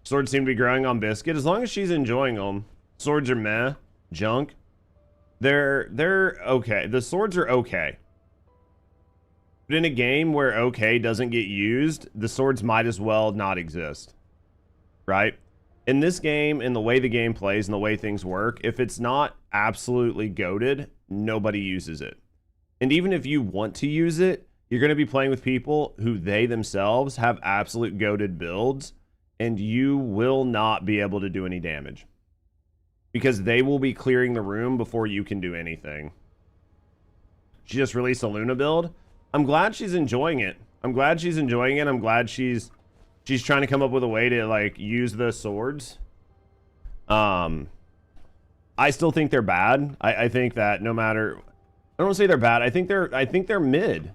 Swords seem to be growing on Biscuit as long as she's enjoying them. Swords are meh. Junk. They're okay. The swords are okay. But in a game where okay doesn't get used, the swords might as well not exist. Right? In this game, in the way the game plays and the way things work, if it's not absolutely goated, nobody uses it. And even if you want to use it, you're going to be playing with people who they themselves have absolute goated builds, and you will not be able to do any damage. Because they will be clearing the room before you can do anything. She just released a Luna build. I'm glad she's enjoying it. I'm glad she's enjoying it. I'm glad she's trying to come up with a way to, like, use the swords. I still think they're bad. I think that no matter, I don't want to say they're bad. I think they're mid.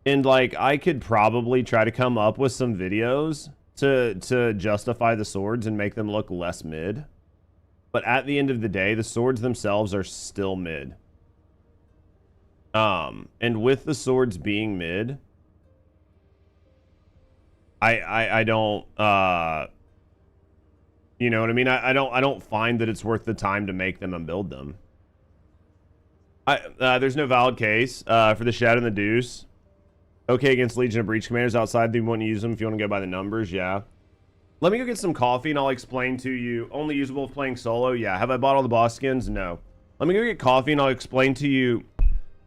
And, like, I could probably try to come up with some videos to justify the swords and make them look less mid. But at the end of the day, the swords themselves are still mid. And with the swords being mid, I don't, you know what I mean? I don't find that it's worth the time to make them and build them. There's no valid case, for the Shadow and the Deus. Okay against Legion of Breach Commanders outside, they wouldn't use them if you want to go by the numbers, yeah. Let me go get some coffee and I'll explain to you. Only usable if playing solo, yeah. Have I bought all the boss skins? No. Let me go get coffee and I'll explain to you.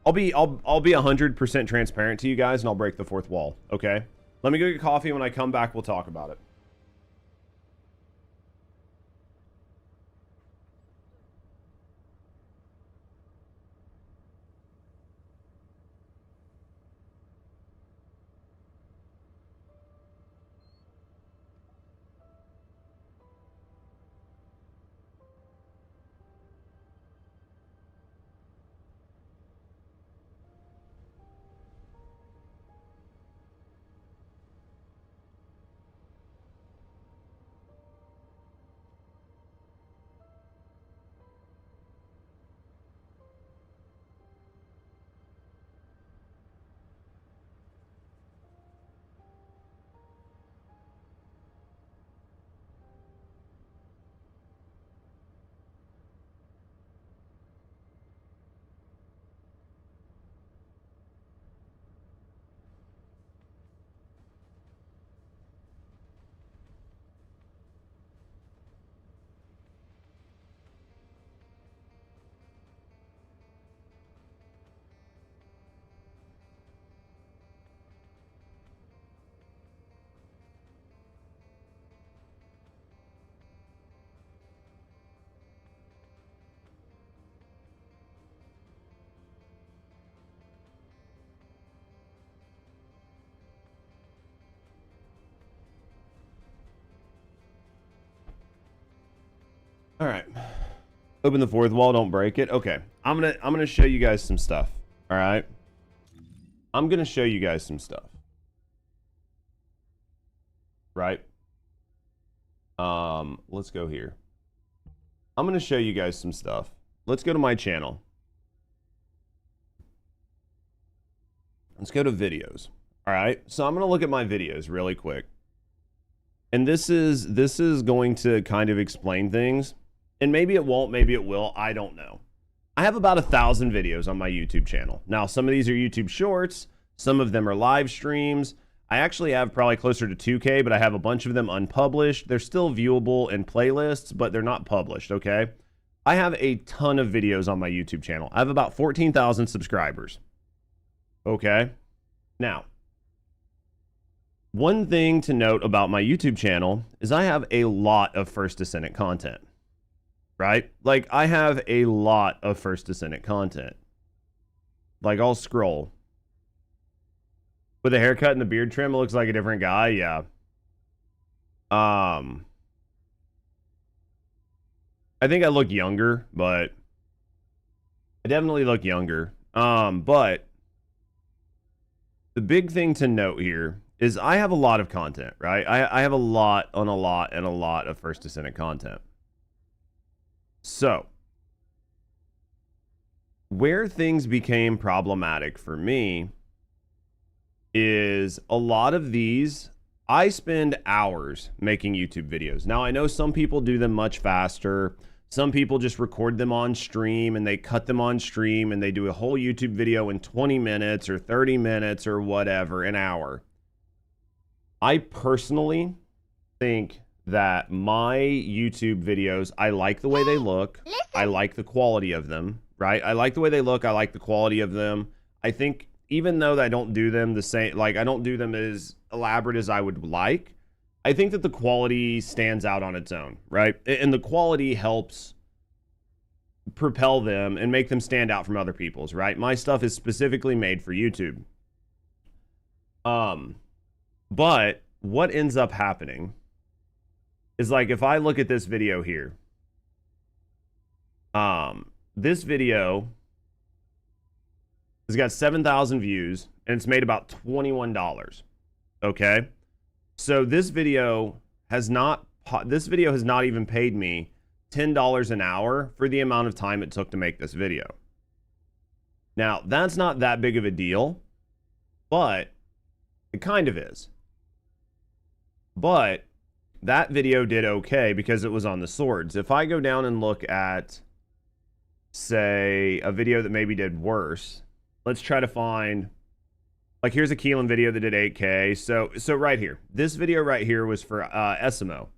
I'll be 100% transparent to you guys and I'll break the fourth wall, okay? Let me go get coffee. When I come back, we'll talk about it. All right. Open the fourth wall, don't break it. Okay. I'm gonna show you guys some stuff. All right. I'm gonna show you guys some stuff. Right? Let's go here. I'm gonna show you guys some stuff. Let's go to my channel. Let's go to videos. All right. So I'm gonna look at my videos really quick. And this is going to kind of explain things. And maybe it won't, maybe it will. I don't know. I have about 1,000 videos on my YouTube channel. Now, some of these are YouTube shorts. Some of them are live streams. I actually have probably closer to 2K, but I have a bunch of them unpublished. They're still viewable in playlists, but they're not published, okay? I have a ton of videos on my YouTube channel. I have about 14,000 subscribers. Okay? Now, one thing to note about my YouTube channel is I have a lot of First Descendant content. Right? Like, I have a lot of First Descendant content. Like, I'll scroll. With a haircut and the beard trim, it looks like a different guy. Yeah. I think I look younger, but I definitely look younger. But the big thing to note here is I have a lot of content, right? I have a lot of First Descendant content. So, where things became problematic for me is a lot of these, I spend hours making YouTube videos. Now, I know some people do them much faster. Some people just record them on stream and they cut them on stream and they do a whole YouTube video in 20 minutes or 30 minutes or whatever, an hour. I personally think that my YouTube videos, I like the way they look. I like the quality of them, right? I like the way they look. I like the quality of them. I think even though I don't do them the same, like I don't do them as elaborate as I would like, I think that the quality stands out on its own, right? And the quality helps propel them and make them stand out from other people's, right? My stuff is specifically made for YouTube. But what ends up happening is, like, if I look at this video here, this video has got 7,000 views and it's made about $21. Okay. So this video has not even paid me $10 an hour for the amount of time it took to make this video. Now, that's not that big of a deal, but it kind of is. But that video did okay because it was on the swords. If I go down and look at, say, a video that maybe did worse, let's try to find, like, here's a Keelan video that did 8K. So right here, this video right here was for SMO.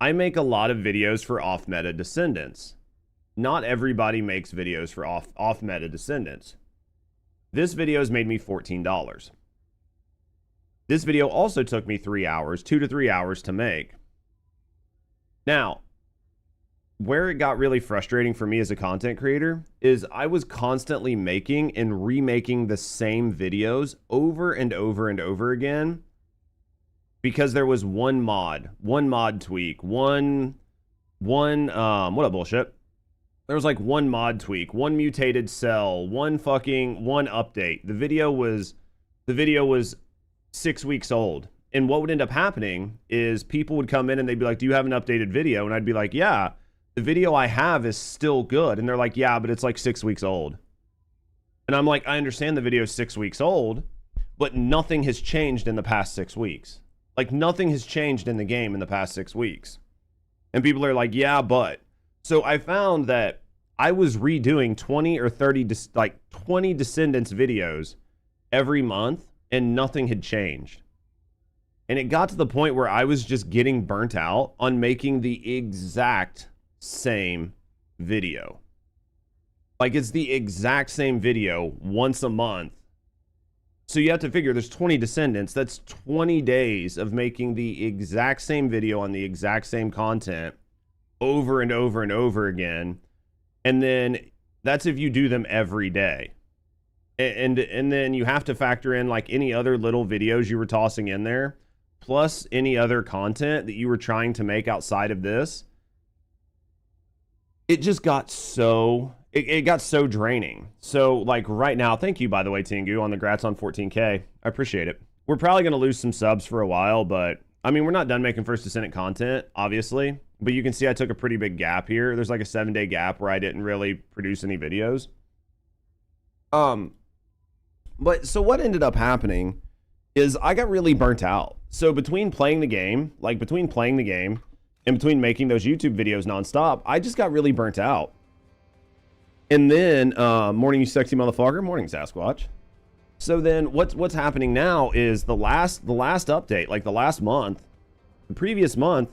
I make a lot of videos for off-meta Descendants. Not everybody makes videos for off-meta Descendants. This video has made me $14. This video also took me 3 hours, 2 to 3 hours to make. Now, where it got really frustrating for me as a content creator is I was constantly making and remaking the same videos over and over and over again because there was one mod tweak, what a bullshit. There was like one mod tweak, one mutated cell, one update. The video was 6 weeks old. And what would end up happening is people would come in and they'd be like, do you have an updated video? And I'd be like, yeah, the video I have is still good. And they're like, yeah, but it's like 6 weeks old. And I'm like, I understand the video is 6 weeks old, but nothing has changed in the past 6 weeks. Like, nothing has changed in the game in the past 6 weeks. And people are like, yeah, but. So I found that I was redoing 20 or 30, 20 Descendants videos every month, and nothing had changed. And it got to the point where I was just getting burnt out on making the exact same video. Like, it's the exact same video once a month. So you have to figure there's 20 Descendants. That's 20 days of making the exact same video on the exact same content over and over and over again. And then that's if you do them every day. And then you have to factor in like any other little videos you were tossing in there, plus any other content that you were trying to make outside of this. it just got so it got so draining. So like right now, thank you by the way, Tingu, on the grats on 14K. I appreciate it. We're probably gonna lose some subs for a while, but I mean we're not done making First Descendant content, obviously. But you can see I took a pretty big gap here. There's like a 7-day gap where I didn't really produce any videos. But so what ended up happening is I got really burnt out. So between playing the game and between making those YouTube videos nonstop, I just got really burnt out. And then, morning, you sexy motherfucker. Morning, Sasquatch. So then what's happening now is the last update, like the last month, the previous month,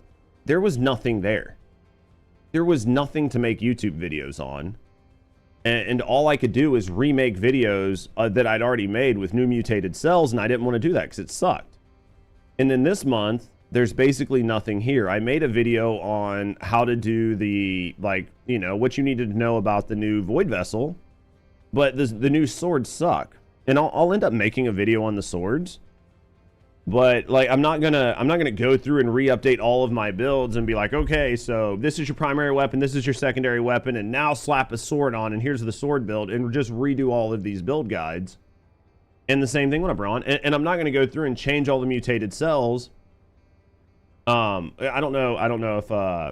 there was nothing there. There was nothing to make YouTube videos on. And all I could do is remake videos that I'd already made with new mutated cells, and I didn't want to do that because it sucked. And then this month, there's basically nothing here. I made a video on how to do the, like, you know, what you needed to know about the new Void Vessel, but the new swords suck. And I'll end up making a video on the swords, but like I'm not gonna go through and re-update all of my builds and be like, okay, so this is your primary weapon, this is your secondary weapon, and now slap a sword on, and here's the sword build, and just redo all of these build guides. And the same thing when I brought on, and I'm not gonna go through and change all the mutated cells. I don't know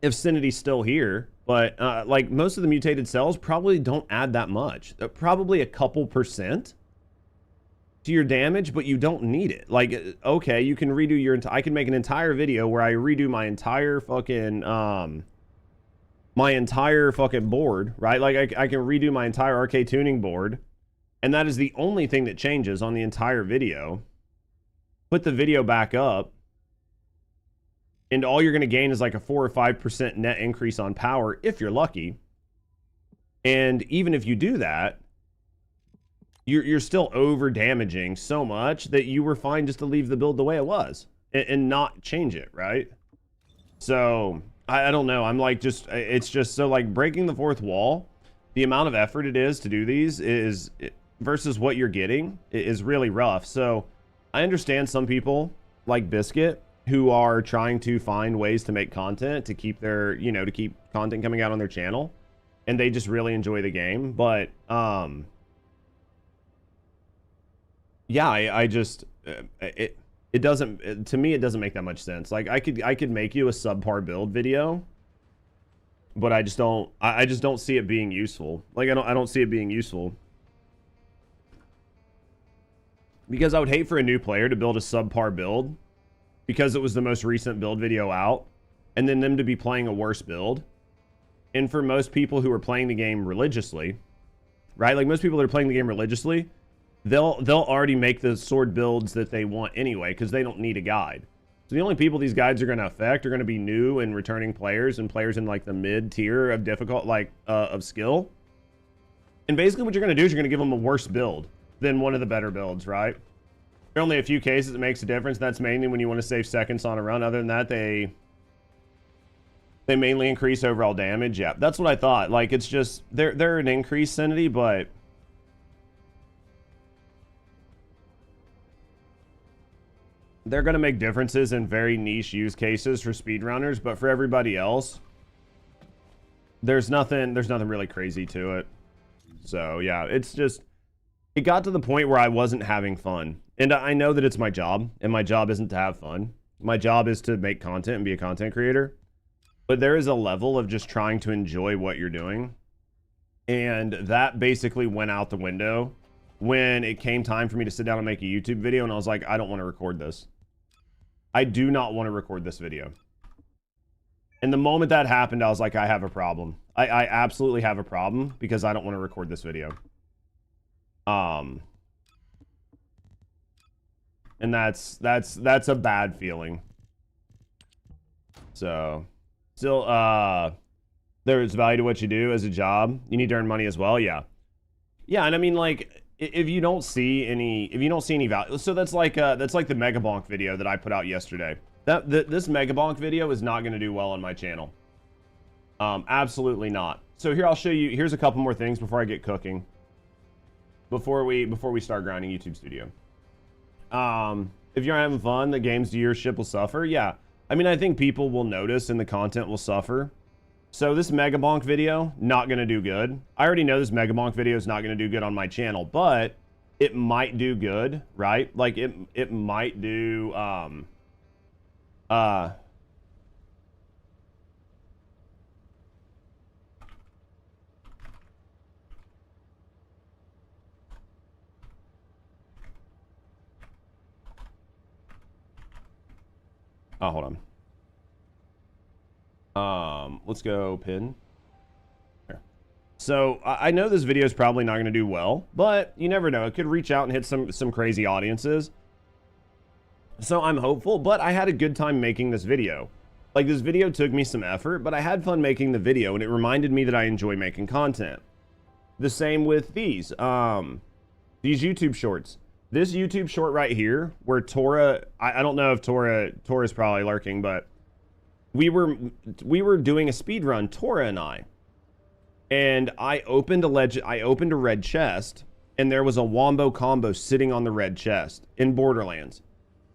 if Sinity's still here, but like most of the mutated cells probably don't add that much. Probably a couple % to your damage, but you don't need it. Like, okay, you can redo your I can make an entire video where I redo my entire fucking board, right? Like I can redo my entire Arche Tuning board, and that is the only thing that changes on the entire video. Put the video back up, and all you're going to gain is like a 4 or 5% net increase on power if you're lucky. And even if you do that, you're still over damaging so much that you were fine just to leave the build the way it was and not change it, right? So I don't know. I'm like, it's just so like breaking the fourth wall, the amount of effort it is to do these is versus what you're getting is really rough. So I understand some people like Biscuit who are trying to find ways to make content to keep their, you know, to keep content coming out on their channel, and they just really enjoy the game. But yeah, I just it doesn't, to me it doesn't make that much sense. Like I could make you a subpar build video, but I just don't see it being useful. Like I don't see it being useful, because I would hate for a new player to build a subpar build because it was the most recent build video out, and then them to be playing a worse build. And for most people who are playing the game religiously, right? Like most people that are playing the game religiously, they'll already make the sword builds that they want anyway, because they don't need a guide. So the only people these guides are going to affect are going to be new and returning players, and players in like the mid tier of difficult, like of skill. And basically what you're going to do is you're going to give them a worse build than one of the better builds, right? There are only a few cases it makes a difference. That's mainly when you want to save seconds on a run. Other than that, they mainly increase overall damage. Yeah, that's what I thought. Like, it's just they're an increased sanity, but they're going to make differences in very niche use cases for speedrunners. But for everybody else, there's nothing really crazy to it. So yeah, it's just, it got to the point where I wasn't having fun. And I know that it's my job, and my job isn't to have fun. My job is to make content and be a content creator. But there is a level of just trying to enjoy what you're doing. And that basically went out the window when it came time for me to sit down and make a YouTube video, and I was like, I don't want to record this. I do not want to record this video. And the moment that happened, I was like, I have a problem. I absolutely have a problem, because I don't want to record this video. And that's a bad feeling. So still, there's value to what you do as a job. You need to earn money as well. Yeah. Yeah. And I mean, like, if you don't see any value, so that's like the Megabonk video that I put out yesterday. This Megabonk video is not going to do well on my channel. Absolutely not. So here, I'll show you, here's a couple more things before I get cooking. Before we start grinding YouTube Studio. If you're having fun, the game's viewership will suffer. Yeah. I mean, I think people will notice and the content will suffer. So this Megabonk video, not going to do good. I already know this Megabonk video is not going to do good on my channel, but it might do good, right? Like it might do, oh, hold on. Let's go pin. There. So I know this video is probably not going to do well, but you never know. It could reach out and hit some crazy audiences. So I'm hopeful, but I had a good time making this video. Like, this video took me some effort, but I had fun making the video, and it reminded me that I enjoy making content. The same with these YouTube shorts. This YouTube short right here, where Tora, I don't know if Tora's probably lurking, but we were doing a speed run, Tora and I opened a red chest, and there was a wombo combo sitting on the red chest in Borderlands.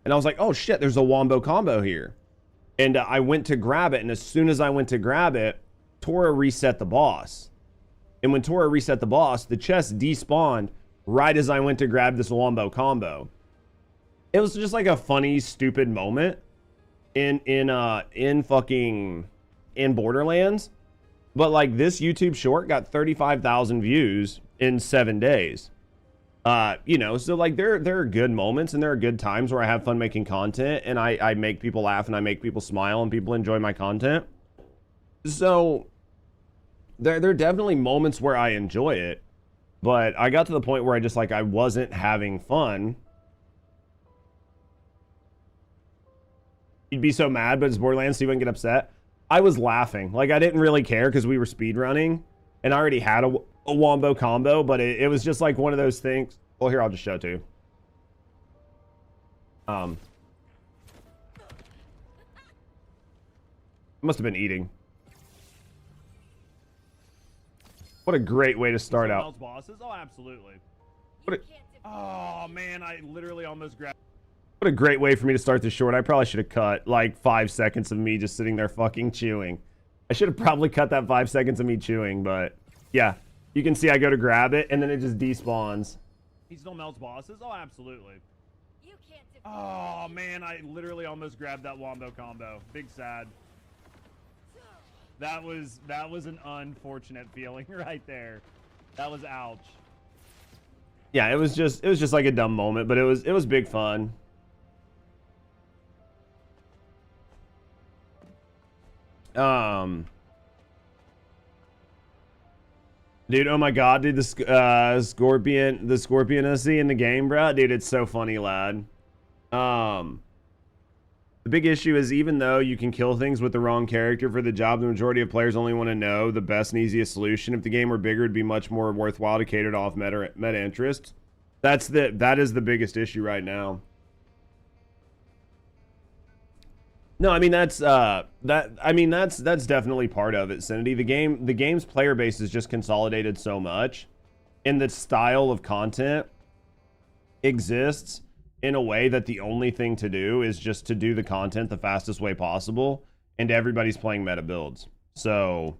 And I was like, oh shit, there's a wombo combo here. And I went to grab it, and as soon as I went to grab it, Tora reset the boss. And when Tora reset the boss, the chest despawned right as I went to grab this wombo combo. It was just like a funny, stupid moment in Borderlands. But like, this YouTube short got 35,000 views in 7 days. You know, so like there are good moments and there are good times where I have fun making content, and I make people laugh and I make people smile and people enjoy my content. So there are definitely moments where I enjoy it, but I got to the point where I wasn't having fun. You'd be so mad, but it's Borderlands, so you wouldn't get upset. I was laughing. Like, I didn't really care because we were speedrunning, and I already had a wombo combo, but it was just like one of those things. Well, here, I'll just show it to you. I must have been eating. What a great way to start out. Bosses? Oh, absolutely. Oh, man, I literally almost grabbed. What a great way for me to start this short. I probably should have cut like 5 seconds of me just sitting there fucking chewing. I should have probably cut that 5 seconds of me chewing, but yeah. You can see I go to grab it, and then it just despawns. He still melts bosses? Oh, absolutely. Oh, man, I literally almost grabbed that wombo combo. Big sad. That was an unfortunate feeling right there. That was ouch. Yeah, it was just like a dumb moment, but it was big fun. Dude, oh my god, dude, the Scorpionacy in the game, bro. Dude, it's so funny, lad. The big issue is, even though you can kill things with the wrong character for the job, the majority of players only want to know the best and easiest solution. If the game were bigger, it'd be much more worthwhile to cater to off meta interests. That is the biggest issue right now. No, I mean that's definitely part of it, Cindy. The game's player base is just consolidated so much, and the style of content exists in a way that the only thing to do is just to do the content the fastest way possible, and everybody's playing meta builds. So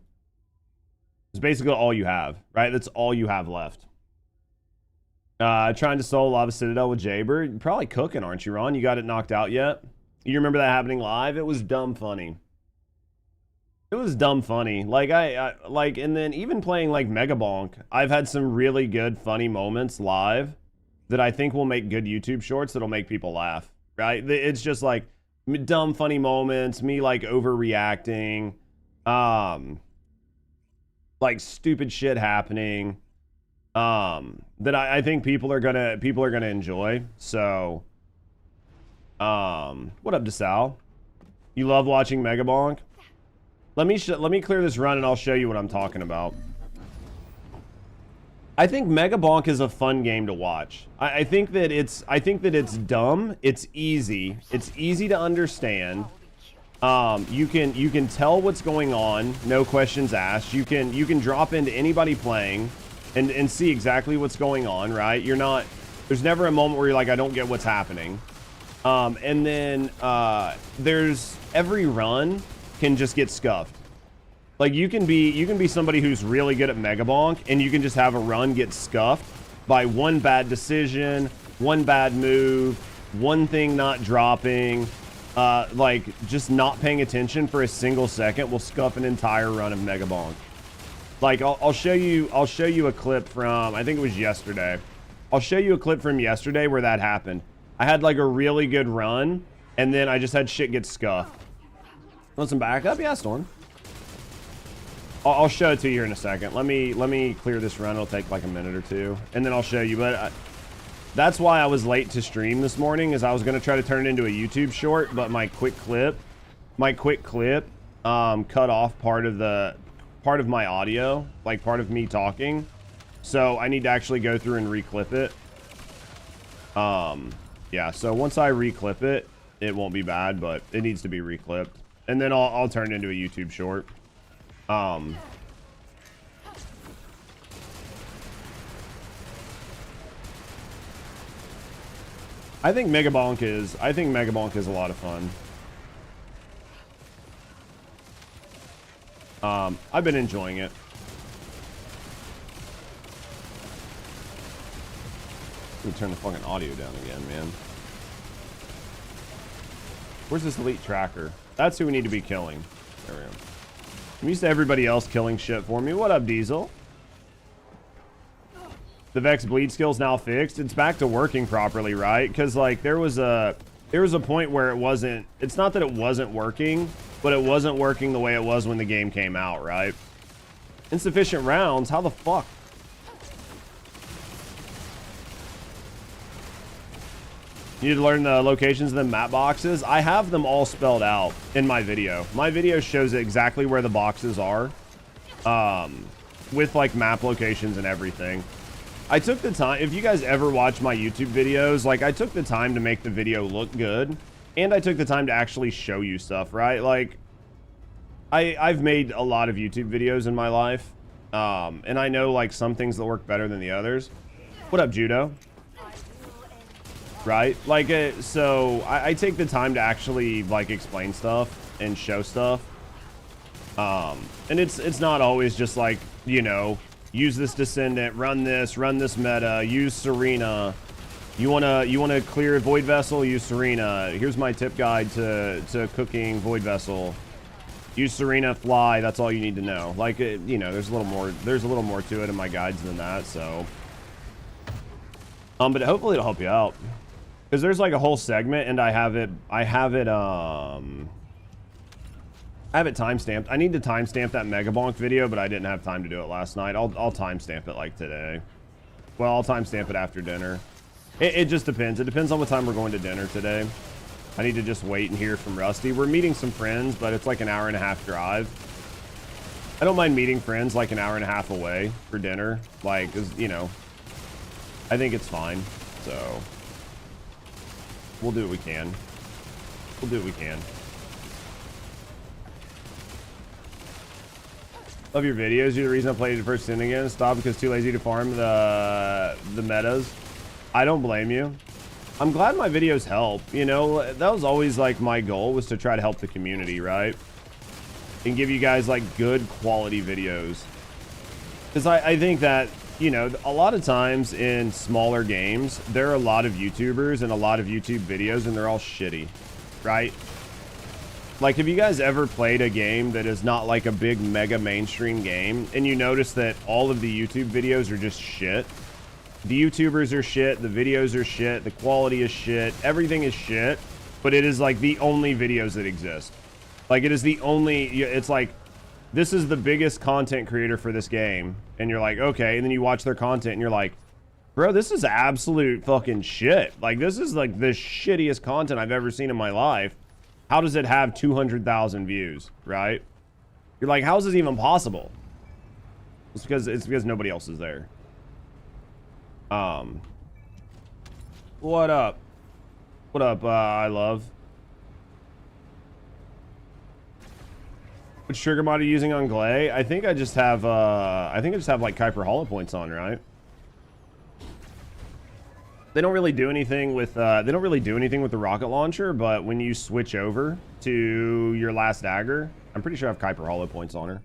it's basically all you have, right? That's all you have left. Trying to solo Lava Citadel with Jaybird. You're probably cooking, aren't you, Ron? You got it knocked out yet? You remember that happening live? It was dumb funny. It was dumb funny. Like, and then even playing like Megabonk, I've had some really good funny moments live that I think will make good YouTube shorts that'll make people laugh, right? It's just like dumb funny moments, me like overreacting, like stupid shit happening, that I think people are gonna enjoy. So what up, DeSal? You love watching Megabonk? Let me clear this run and I'll show you what I'm talking about. I think Megabonk is a fun game to watch. I think that it's dumb. It's easy to understand. You can tell what's going on, no questions asked. You can drop into anybody playing and see exactly what's going on, right? There's never a moment where you're like, I don't get what's happening. And then there's every run can just get scuffed. Like you can be somebody who's really good at Megabonk, and you can just have a run get scuffed by one bad decision, one bad move, one thing not dropping, like just not paying attention for a single second will scuff an entire run of Megabonk. Like I'll show you a clip from, I think it was yesterday. I'll show you a clip from yesterday where that happened. I had like a really good run, and then I just had shit get scuffed. Want some backup? Yeah, Storm. I'll show it to you here in a second. Let me clear this run. It'll take like a minute or two, and then I'll show you. But that's why I was late to stream this morning, is I was gonna try to turn it into a YouTube short, but my quick clip cut off part of my audio, like part of me talking. So I need to actually go through and reclip it. Yeah. So once I reclip it, it won't be bad, but it needs to be reclipped, and then I'll turn it into a YouTube short. I think Megabonk is a lot of fun. I've been enjoying it. Let me turn the fucking audio down again, man. Where's this elite tracker? That's who we need to be killing. There we go. I'm used to everybody else killing shit for me. What up, Diesel? The Vex bleed skill's now fixed. It's back to working properly, right? Because like there was a point where it wasn't. It's not that it wasn't working, but it wasn't working the way it was when the game came out, right? Insufficient rounds. How the fuck? You need to learn the locations of the map boxes. I have them all spelled out in my video. My video shows exactly where the boxes are, with like map locations and everything. I took the time, if you guys ever watch my YouTube videos, like I took the time to make the video look good, and I took the time to actually show you stuff, right? Like I've made a lot of YouTube videos in my life, and I know like some things that work better than the others. What up, Judo? Right? Like, so I take the time to actually like explain stuff and show stuff. And it's not always just like, you know, use this Descendant, run this meta, use Serena. You wanna clear Void Vessel, use Serena. Here's my tip guide to cooking Void Vessel. Use Serena, fly. That's all you need to know. Like, you know, there's a little more to it in my guides than that. So, but hopefully it'll help you out. Because there's like a whole segment, and I have it timestamped. I need to timestamp that Megabonk video, but I didn't have time to do it last night. I'll timestamp it like today. Well, I'll timestamp it after dinner. It just depends. It depends on what time we're going to dinner today. I need to just wait and hear from Rusty. We're meeting some friends, but it's like an hour-and-a-half drive. I don't mind meeting friends like an hour-and-a-half away for dinner. Like, 'cause, you know, I think it's fine. So we'll do what we can. We'll do what we can. Love your videos. You're the reason I played First Descendant again. Stop because too lazy to farm the metas. I don't blame you. I'm glad my videos help. You know, that was always like my goal, was to try to help the community, right? And give you guys like good quality videos. Because I think that, you know, a lot of times in smaller games, there are a lot of YouTubers and a lot of YouTube videos, and they're all shitty, right? Like, have you guys ever played a game that is not like a big mega mainstream game, and you notice that all of the YouTube videos are just shit? The YouTubers are shit, the videos are shit, the quality is shit, everything is shit, but it is like the only videos that exist. Like, it is the only, it's like, this is the biggest content creator for this game, and you're like, okay, and then you watch their content and you're like, bro, this is absolute fucking shit. Like, this is like the shittiest content I've ever seen in my life. How does it have 200,000 views, right? You're like, how is this even possible? It's because nobody else is there. What up? What up, I love? Which trigger mod are you using on Glay? I think I just have like Kuiper Hollow Points on, right? They don't really do anything with the rocket launcher, but when you switch over to your last dagger, I'm pretty sure I have Kuiper Hollow Points on her.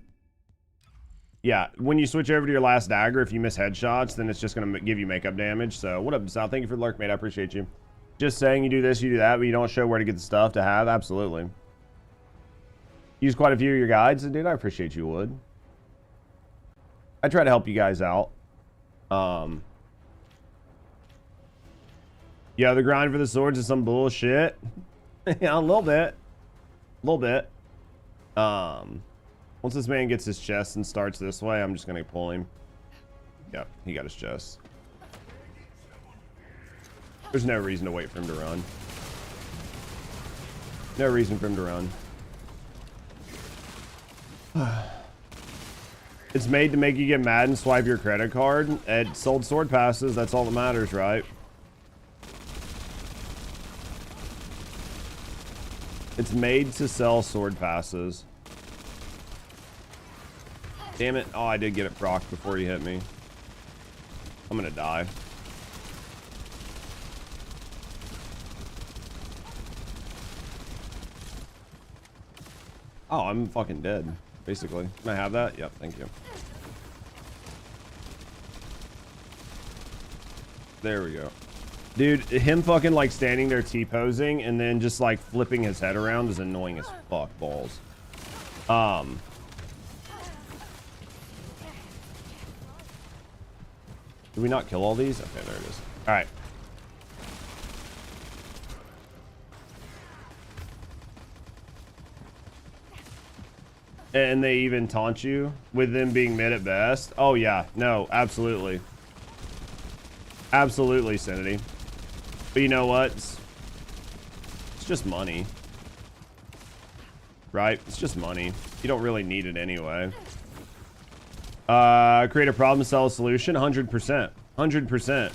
Yeah, when you switch over to your last dagger, if you miss headshots, then it's just going to give you makeup damage. So, what up, Sal? Thank you for the lurk, mate. I appreciate you. Just saying you do this, you do that, but you don't show where to get the stuff to have? Absolutely. Use quite a few of your guides, and dude, I appreciate you would. I try to help you guys out. Yeah, the grind for the swords is some bullshit. Yeah, a little bit. A little bit. Once this man gets his chest and starts this way, I'm just gonna pull him. Yep, he got his chest. There's no reason to wait for him to run. No reason for him to run. It's made to make you get mad and swipe your credit card. It sold sword passes, that's all that matters, right? It's made to sell sword passes. Damn it. Oh, I did get it procced before he hit me. I'm gonna die. Oh, I'm fucking dead, basically. Can I have that? Yep, thank you. There we go. Dude, him fucking like standing there T-posing and then just like flipping his head around is annoying as fuck balls. Did we not kill all these? Okay, there it is. All right. And they even taunt you with them being mid at best. Oh yeah, no, absolutely. Absolutely, Sanity. But you know what? It's just money. Right? It's just money. You don't really need it anyway. Create a problem, sell a solution. 100%. 100%.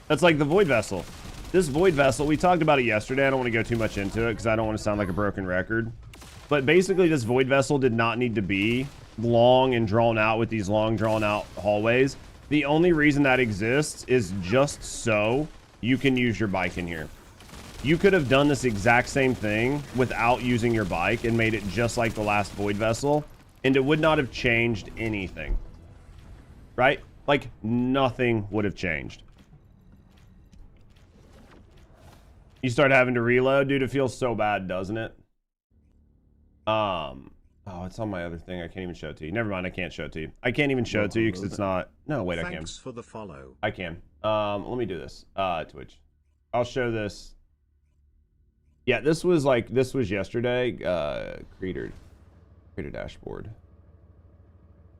That's like the Void Vessel. This Void Vessel, we talked about it yesterday. I don't want to go too much into it because I don't want to sound like a broken record. But basically, this Void Vessel did not need to be long and drawn out with these long drawn out hallways. The only reason that exists is just so you can use your bike in here. You could have done this exact same thing without using your bike and made it just like the last Void Vessel, and it would not have changed anything. Right? Like, nothing would have changed. You start having to reload. Dude, it feels so bad, doesn't it? Oh, it's on my other thing. I can't even show it to you. Never mind, I can't show it to you. I can't even show it to you because it's not... No, wait, I can. Thanks for the follow. I can. Let me do this. Twitch. I'll show this. Yeah, this was yesterday. Creator dashboard.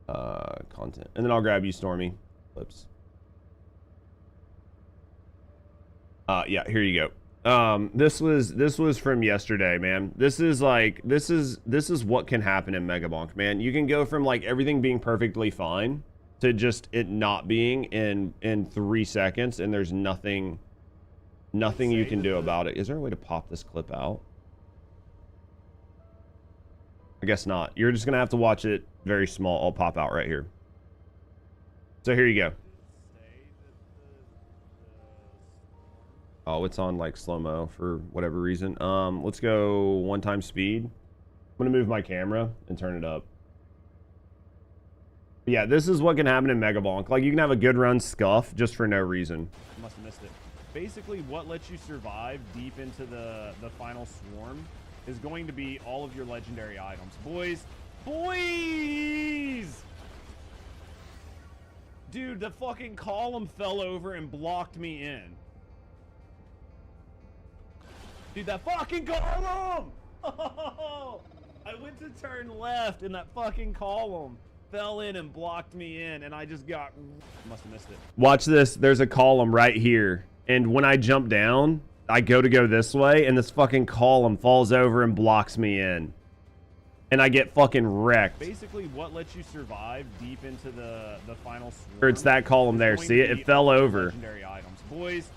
Content. And then I'll grab you, Stormy. Clips. Yeah, here you go. This was from yesterday, man. This is what can happen in Megabonk, man. You can go from like everything being perfectly fine to just it not being in 3 seconds, and there's nothing you can do about it. Is there a way to pop this clip out? I guess not. You're just gonna have to watch it very small. I'll pop out right here. So here you go. Oh, it's on like slow-mo for whatever reason. Let's go 1 time speed. I'm gonna move my camera and turn it up. But yeah, this is what can happen in Megabonk. Like, you can have a good run scuff just for no reason. Must have missed it. Basically, what lets you survive deep into the final swarm is going to be all of your legendary items. Boys! Dude, the fucking column fell over and blocked me in. Dude, that fucking column! Oh, I went to turn left and that fucking column fell in and blocked me in, and I just got... Must have missed it. Watch this. There's a column right here. And when I jump down, I go this way, and this fucking column falls over and blocks me in. And I get fucking wrecked. Basically, what lets you survive deep into the final swarm... It's that column there. See it? It fell over. Legendary items. Boys...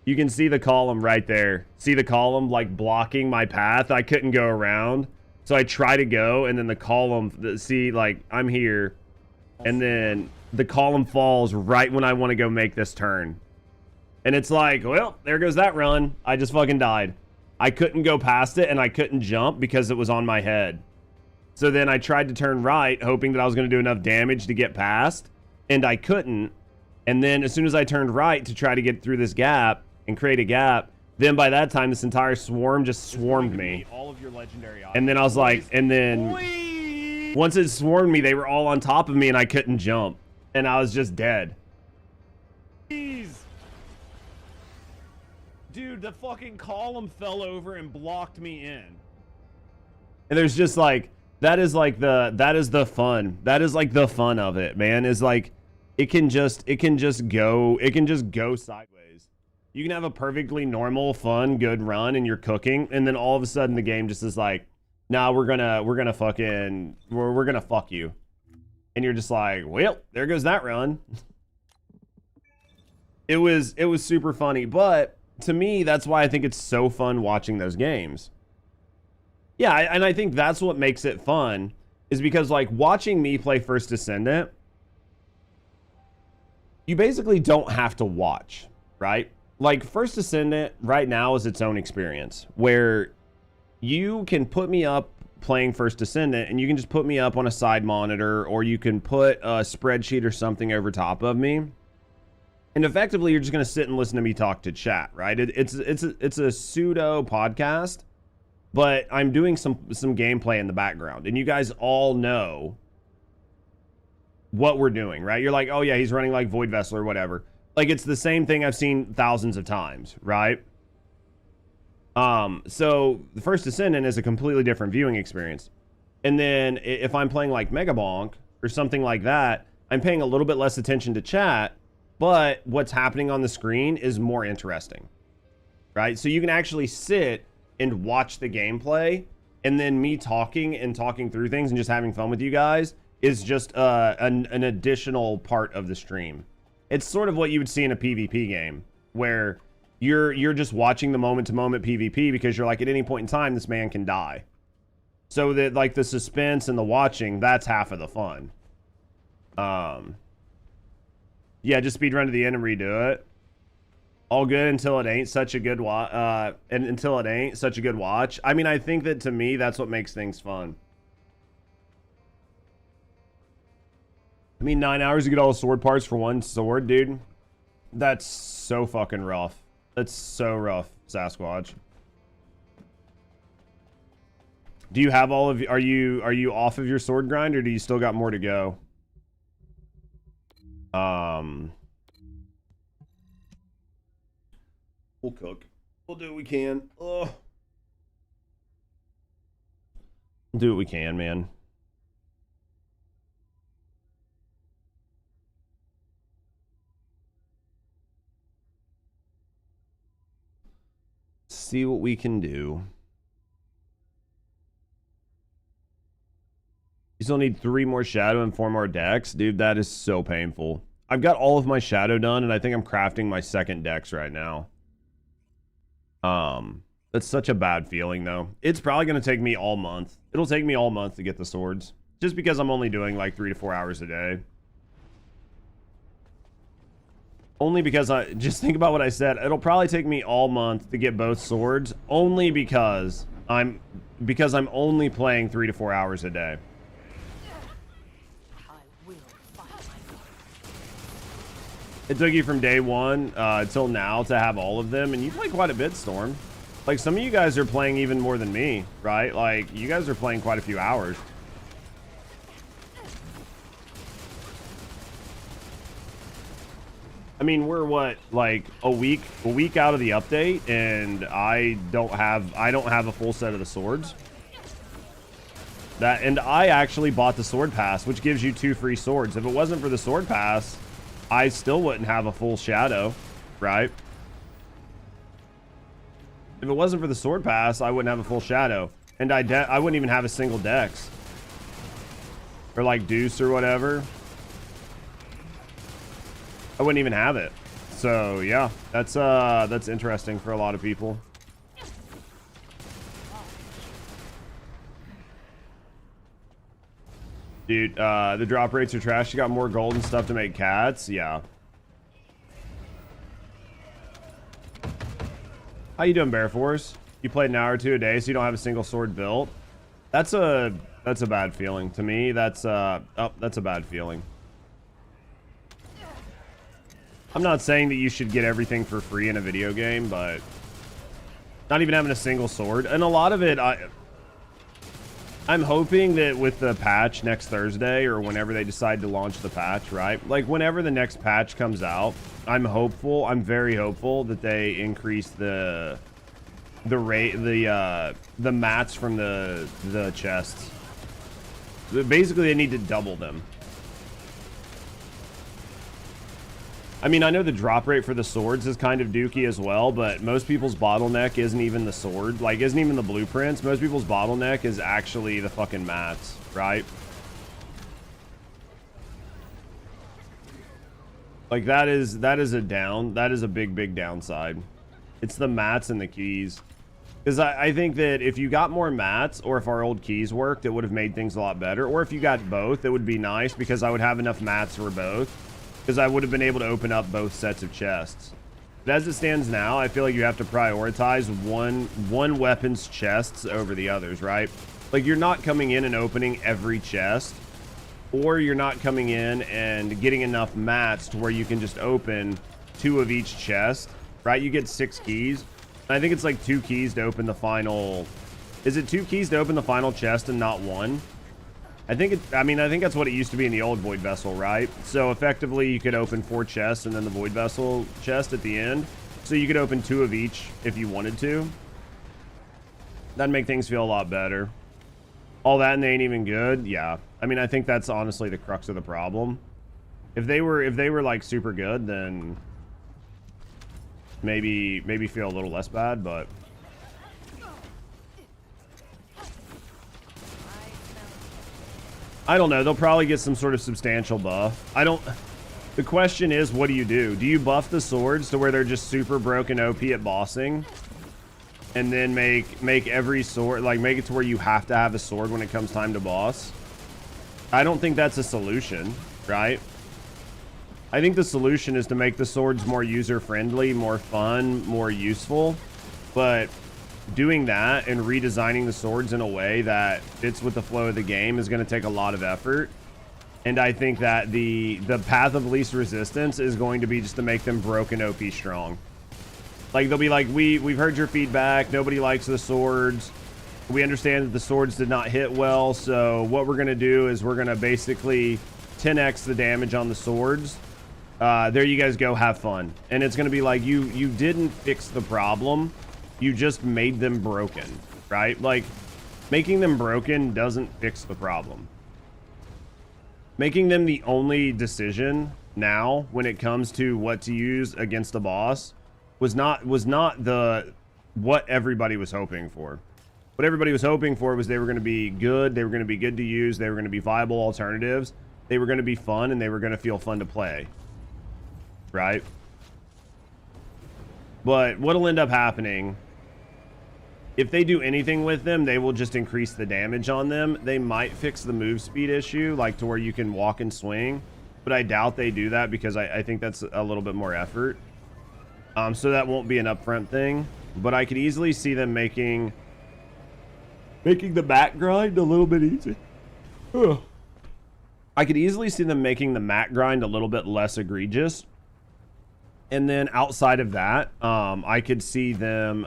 You can see the column right there. See the column like blocking my path? I couldn't go around. So I try to go, and then the column, see, like, I'm here. And then the column falls right when I want to go make this turn. And it's like, well, there goes that run. I just fucking died. I couldn't go past it, and I couldn't jump because it was on my head. So then I tried to turn right, hoping that I was going to do enough damage to get past, and I couldn't. And then as soon as I turned right to try to get through this gap and create a gap, then by that time, this entire swarm just swarmed me. All of your legendary items. And then I was like, and then once it swarmed me, they were all on top of me and I couldn't jump. And I was just dead. Jeez. Dude, the fucking column fell over and blocked me in. And there's just like, that is the fun. That is like the fun of it, man. Is like, it can just go sideways. You can have a perfectly normal, fun, good run and you're cooking, and then all of a sudden the game just is like, nah, we're gonna fuck you. And you're just like, well, there goes that run. It was super funny, but to me, that's why I think it's so fun watching those games. Yeah, and I think that's what makes it fun, is because like watching me play First Descendant, you basically don't have to watch, right? Like First Descendant right now is its own experience where you can put me up playing First Descendant and you can just put me up on a side monitor, or you can put a spreadsheet or something over top of me. And effectively, you're just going to sit and listen to me talk to chat, right? It's a pseudo podcast, but I'm doing some gameplay in the background, and you guys all know what we're doing, right? You're like, oh yeah, he's running like Void Vessel or whatever. Like, it's the same thing I've seen thousands of times, right? So the First Descendant is a completely different viewing experience. And then if I'm playing like Megabonk or something like that, I'm paying a little bit less attention to chat, but what's happening on the screen is more interesting, right? So you can actually sit and watch the gameplay, and then me talking through things and just having fun with you guys is just an additional part of the stream. It's sort of what you would see in a PvP game, where you're just watching the moment-to-moment PvP because you're like, at any point in time, this man can die. So that like the suspense and the watching, that's half of the fun. Yeah, just speedrun to the end and redo it. All good until it ain't such a good watch. Until it ain't such a good watch. I mean, I think that to me, that's what makes things fun. I mean, 9 hours to get all the sword parts for one sword, dude. That's so fucking rough. That's so rough, Sasquatch. Do you have all of? Are you off of your sword grind, or do you still got more to go? We'll cook. We'll do what we can. Ugh. We'll do what we can, man. See what we can do. You still need 3 more shadow and 4 more decks? Dude, that is so painful. I've got all of my shadow done, and I think I'm crafting my second decks right now. That's such a bad feeling, though. It's probably going to take me all month. It'll take me all month to get the swords. Just because I'm only doing like 3 to 4 hours a day. Only because just think about what I said. It'll probably take me all month to get both swords. Only because I'm only playing 3 to 4 hours a day. It took you from day one till now to have all of them, and you play quite a bit, Storm. Like, some of you guys are playing even more than me, right? Like, you guys are playing quite a few hours. I mean, we're what, like a week out of the update, and I don't have a full set of the swords. And I actually bought the sword pass, which gives you 2 free swords. If it wasn't for the sword pass, I still wouldn't have a full shadow, right? If it wasn't for the sword pass, I wouldn't have a full shadow, and I wouldn't even have a single dex, or like Deus or whatever. I wouldn't even have it. So yeah, that's interesting for a lot of people. Dude, the drop rates are trash. You got more gold and stuff to make cats. Yeah. How you doing, Bear Force? You played an hour or 2 a day, so you don't have a single sword built. That's a That's a bad feeling. To me, that's a bad feeling. I'm not saying that you should get everything for free in a video game, but not even having a single sword. And a lot of it, I'm hoping that with the patch next Thursday or whenever they decide to launch the patch, right? Like whenever the next patch comes out, I'm very hopeful that they increase the mats from the chests. Basically, they need to double them. I mean, I know the drop rate for the swords is kind of dookie as well, but most people's bottleneck isn't even the sword, like isn't even the blueprints. Most people's bottleneck is actually the fucking mats, right? Like that is a big downside. It's the mats and the keys. Because I think that if you got more mats, or if our old keys worked, it would have made things a lot better. Or if you got both, it would be nice because I would have enough mats for both. Because I would have been able to open up both sets of chests. But as it stands now, I feel like you have to prioritize one weapon's chests over the others, right? Like you're not coming in and opening every chest, or you're not coming in and getting enough mats to where you can just open 2 of each chest, right? You get 6 keys. I think it's like 2 keys to open the final. Is it 2 keys to open the final chest and not 1? I think that's what it used to be in the old Void Vessel, right? So effectively you could open 4 chests and then the Void Vessel chest at the end. So you could open 2 of each if you wanted to. That'd make things feel a lot better. All that and they ain't even good. Yeah. I mean, I think that's honestly the crux of the problem. If they were like super good, then maybe feel a little less bad, but I don't know. They'll probably get some sort of substantial buff. The question is, what do? Do you buff the swords to where they're just super broken OP at bossing? And then make every sword, like make it to where you have to have a sword when it comes time to boss? I don't think that's a solution, right? I think the solution is to make the swords more user-friendly, more fun, more useful. But doing that and redesigning the swords in a way that fits with the flow of the game is going to take a lot of effort. And I think that the path of least resistance is going to be just to make them broken OP strong. Like they'll be like, we've heard your feedback. Nobody likes the swords. We understand that the swords did not hit well. So what we're going to do is we're going to basically 10x the damage on the swords. There you guys go, have fun. And it's going to be like, you didn't fix the problem. You just made them broken, right? Like, making them broken doesn't fix the problem. Making them the only decision now when it comes to what to use against a boss was not what everybody was hoping for. What everybody was hoping for was they were going to be good, they were going to be good to use, they were going to be viable alternatives, they were going to be fun, and they were going to feel fun to play. Right? But what'll end up happening, if they do anything with them, they will just increase the damage on them. They might fix the move speed issue, like to where you can walk and swing, but I doubt they do that because I think that's a little bit more effort. So that won't be an upfront thing, but I could easily see them making the back grind a little bit easier. I could easily see them making the mat grind a little bit less egregious. And then outside of that, I could see them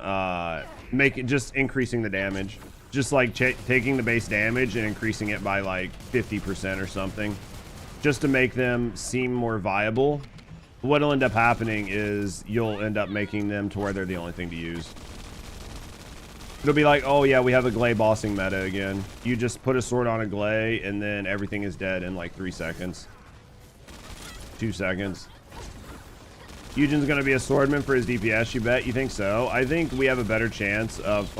just increasing the damage. Just like taking the base damage and increasing it by like 50% or something. Just to make them seem more viable. What'll end up happening is you'll end up making them to where they're the only thing to use. It'll be like, oh yeah, we have a Glay bossing meta again. You just put a sword on a Glay and then everything is dead in like 3 seconds. 2 seconds. Eugen's gonna be a swordman for his DPS, you bet? You think so? I think we have a better chance of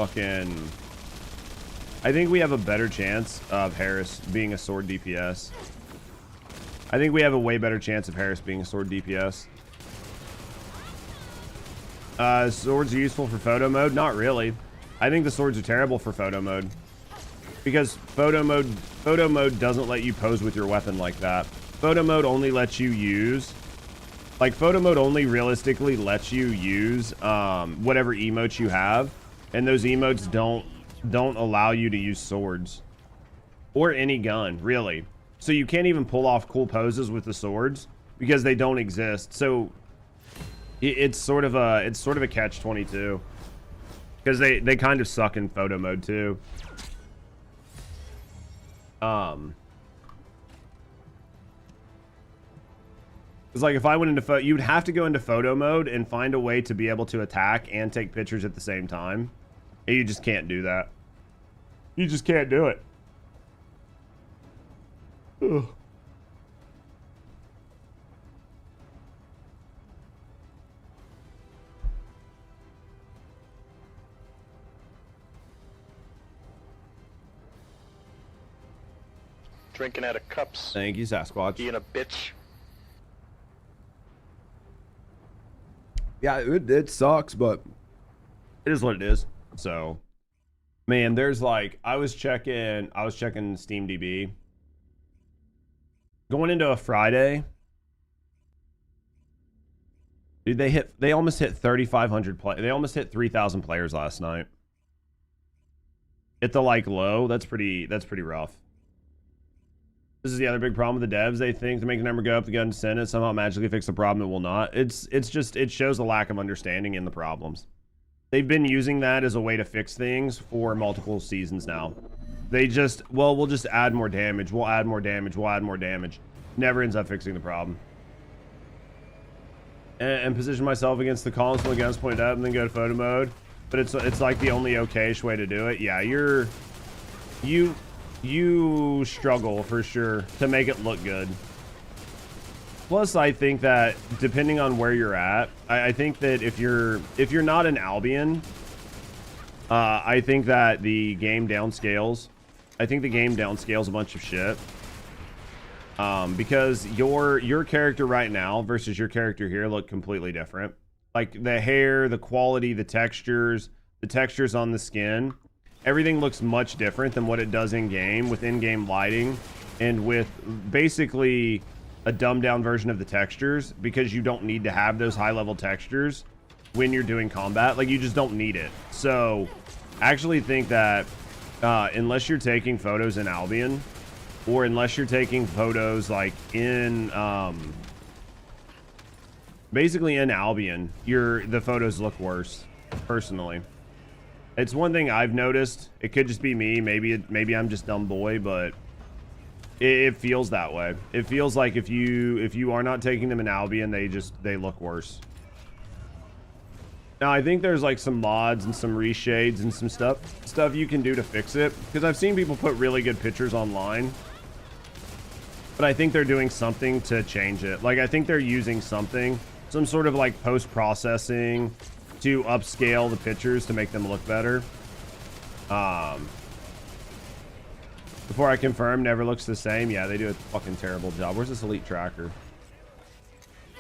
Harris being a sword DPS. I think we have a way better chance of Harris being a sword DPS. Swords are useful for photo mode? Not really. I think the swords are terrible for photo mode. Because photo mode doesn't let you pose with your weapon like that. Photo mode only lets you use... Like, photo mode only realistically lets you use whatever emotes you have. And those emotes don't allow you to use swords. or any gun, really. So you can't even pull off cool poses with the swords because they don't exist. So it's sort of a catch-22 because they kind of suck in photo mode too. It's like if I went into you'd have to go into photo mode and find a way to be able to attack and take pictures at the same time. And you just can't do that. You just can't do it. Ugh. Drinking out of cups. Thank you, Sasquatch. Being a bitch. Yeah, it sucks, but it is what it is. So, man, there's like I was checking SteamDB. Going into a Friday, dude, they almost hit 3,500 play. They almost hit 3,000 players last night. At the like low, that's pretty rough. This is the other big problem with the devs. They think to make the number go up, the gun send it somehow magically fix the problem. It will not. It's just it shows a lack of understanding in the problems. They've been using that as a way to fix things for multiple seasons now. They just, well, we'll just add more damage. We'll add more damage. We'll add more damage. Never ends up fixing the problem. And position myself against the columns when the gun's pointed up and then go to photo mode. But it's like the only okay-ish way to do it. Yeah, you struggle for sure to make it look good. Plus, I think that depending on where you're at, I think that if you're not an Albion, I think that the game downscales. I think the game downscales a bunch of shit. Because your character right now versus your character here look completely different. Like the hair, the quality, the textures on the skin. Everything looks much different than what it does in game with in-game lighting and with basically a dumbed down version of the textures, because you don't need to have those high level textures when you're doing combat. Like you just don't need it. So I actually think that unless you're taking photos in Albion, or unless you're taking photos like in basically in Albion, the photos look worse, personally. It's one thing I've noticed. It could just be me. Maybe I'm just dumb boy, but it feels that way. It feels like if you are not taking them in Albion, they look worse. Now I think there's like some mods and some reshades and some stuff you can do to fix it, because I've seen people put really good pictures online, but I think they're doing something to change it. Like I think they're using some sort of like post-processing to upscale the pictures to make them look better. Before I confirm, never looks the same. Yeah, they do a fucking terrible job. Where's this elite tracker?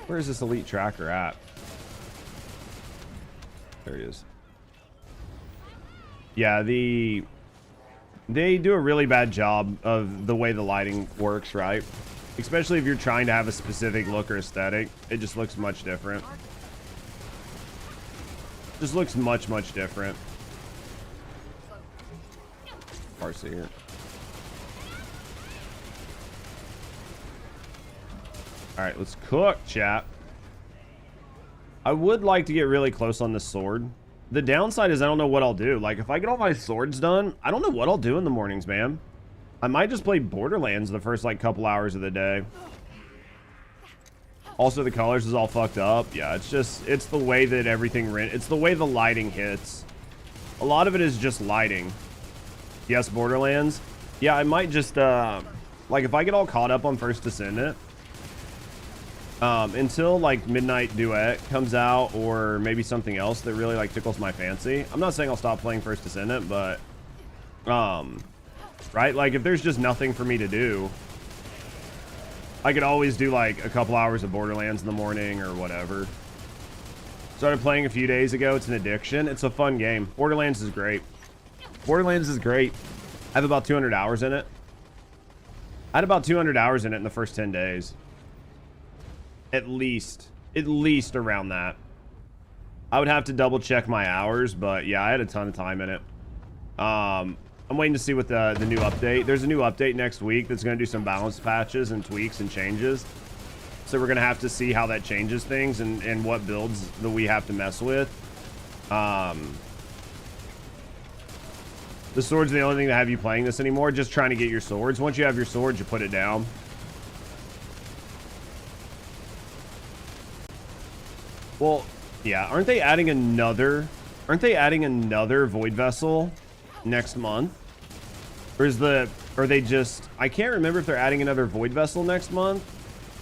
Where is this elite tracker at? There he is. Yeah, they do a really bad job of the way the lighting works, right? Especially if you're trying to have a specific look or aesthetic. It just looks much different. Just looks much different. Arce here. Alright, let's cook, chat. I would like to get really close on the sword. The downside is I don't know what I'll do. Like, if I get all my swords done, I don't know what I'll do in the mornings, man. I might just play Borderlands the first, like, couple hours of the day. Also, the colors is all fucked up. Yeah, it's the way that everything it's the way the lighting hits. A lot of it is just lighting. Yes, Borderlands. Yeah, I might just, like, if I get all caught up on First Descendant, until, like, Midnight Duet comes out, or maybe something else that really, like, tickles my fancy. I'm not saying I'll stop playing First Descendant, but, right? Like, if there's just nothing for me to do, I could always do like a couple hours of Borderlands in the morning or whatever. Started playing a few days ago. It's an addiction. It's a fun game. Borderlands is great. Borderlands is great. I have about 200 hours in it. I had about 200 hours in it in the first 10 days. At least around that. I would have to double check my hours, but yeah, I had a ton of time in it. I'm waiting to see what the new update. There's a new update next week that's going to do some balance patches and tweaks and changes. So we're going to have to see how that changes things and what builds that we have to mess with. The sword's the only thing that have you playing this anymore. Just trying to get your swords. Once you have your swords, you put it down. Well, yeah. Aren't they adding another Void Vessel next month? Or are they just, I can't remember if they're adding another Void Vessel next month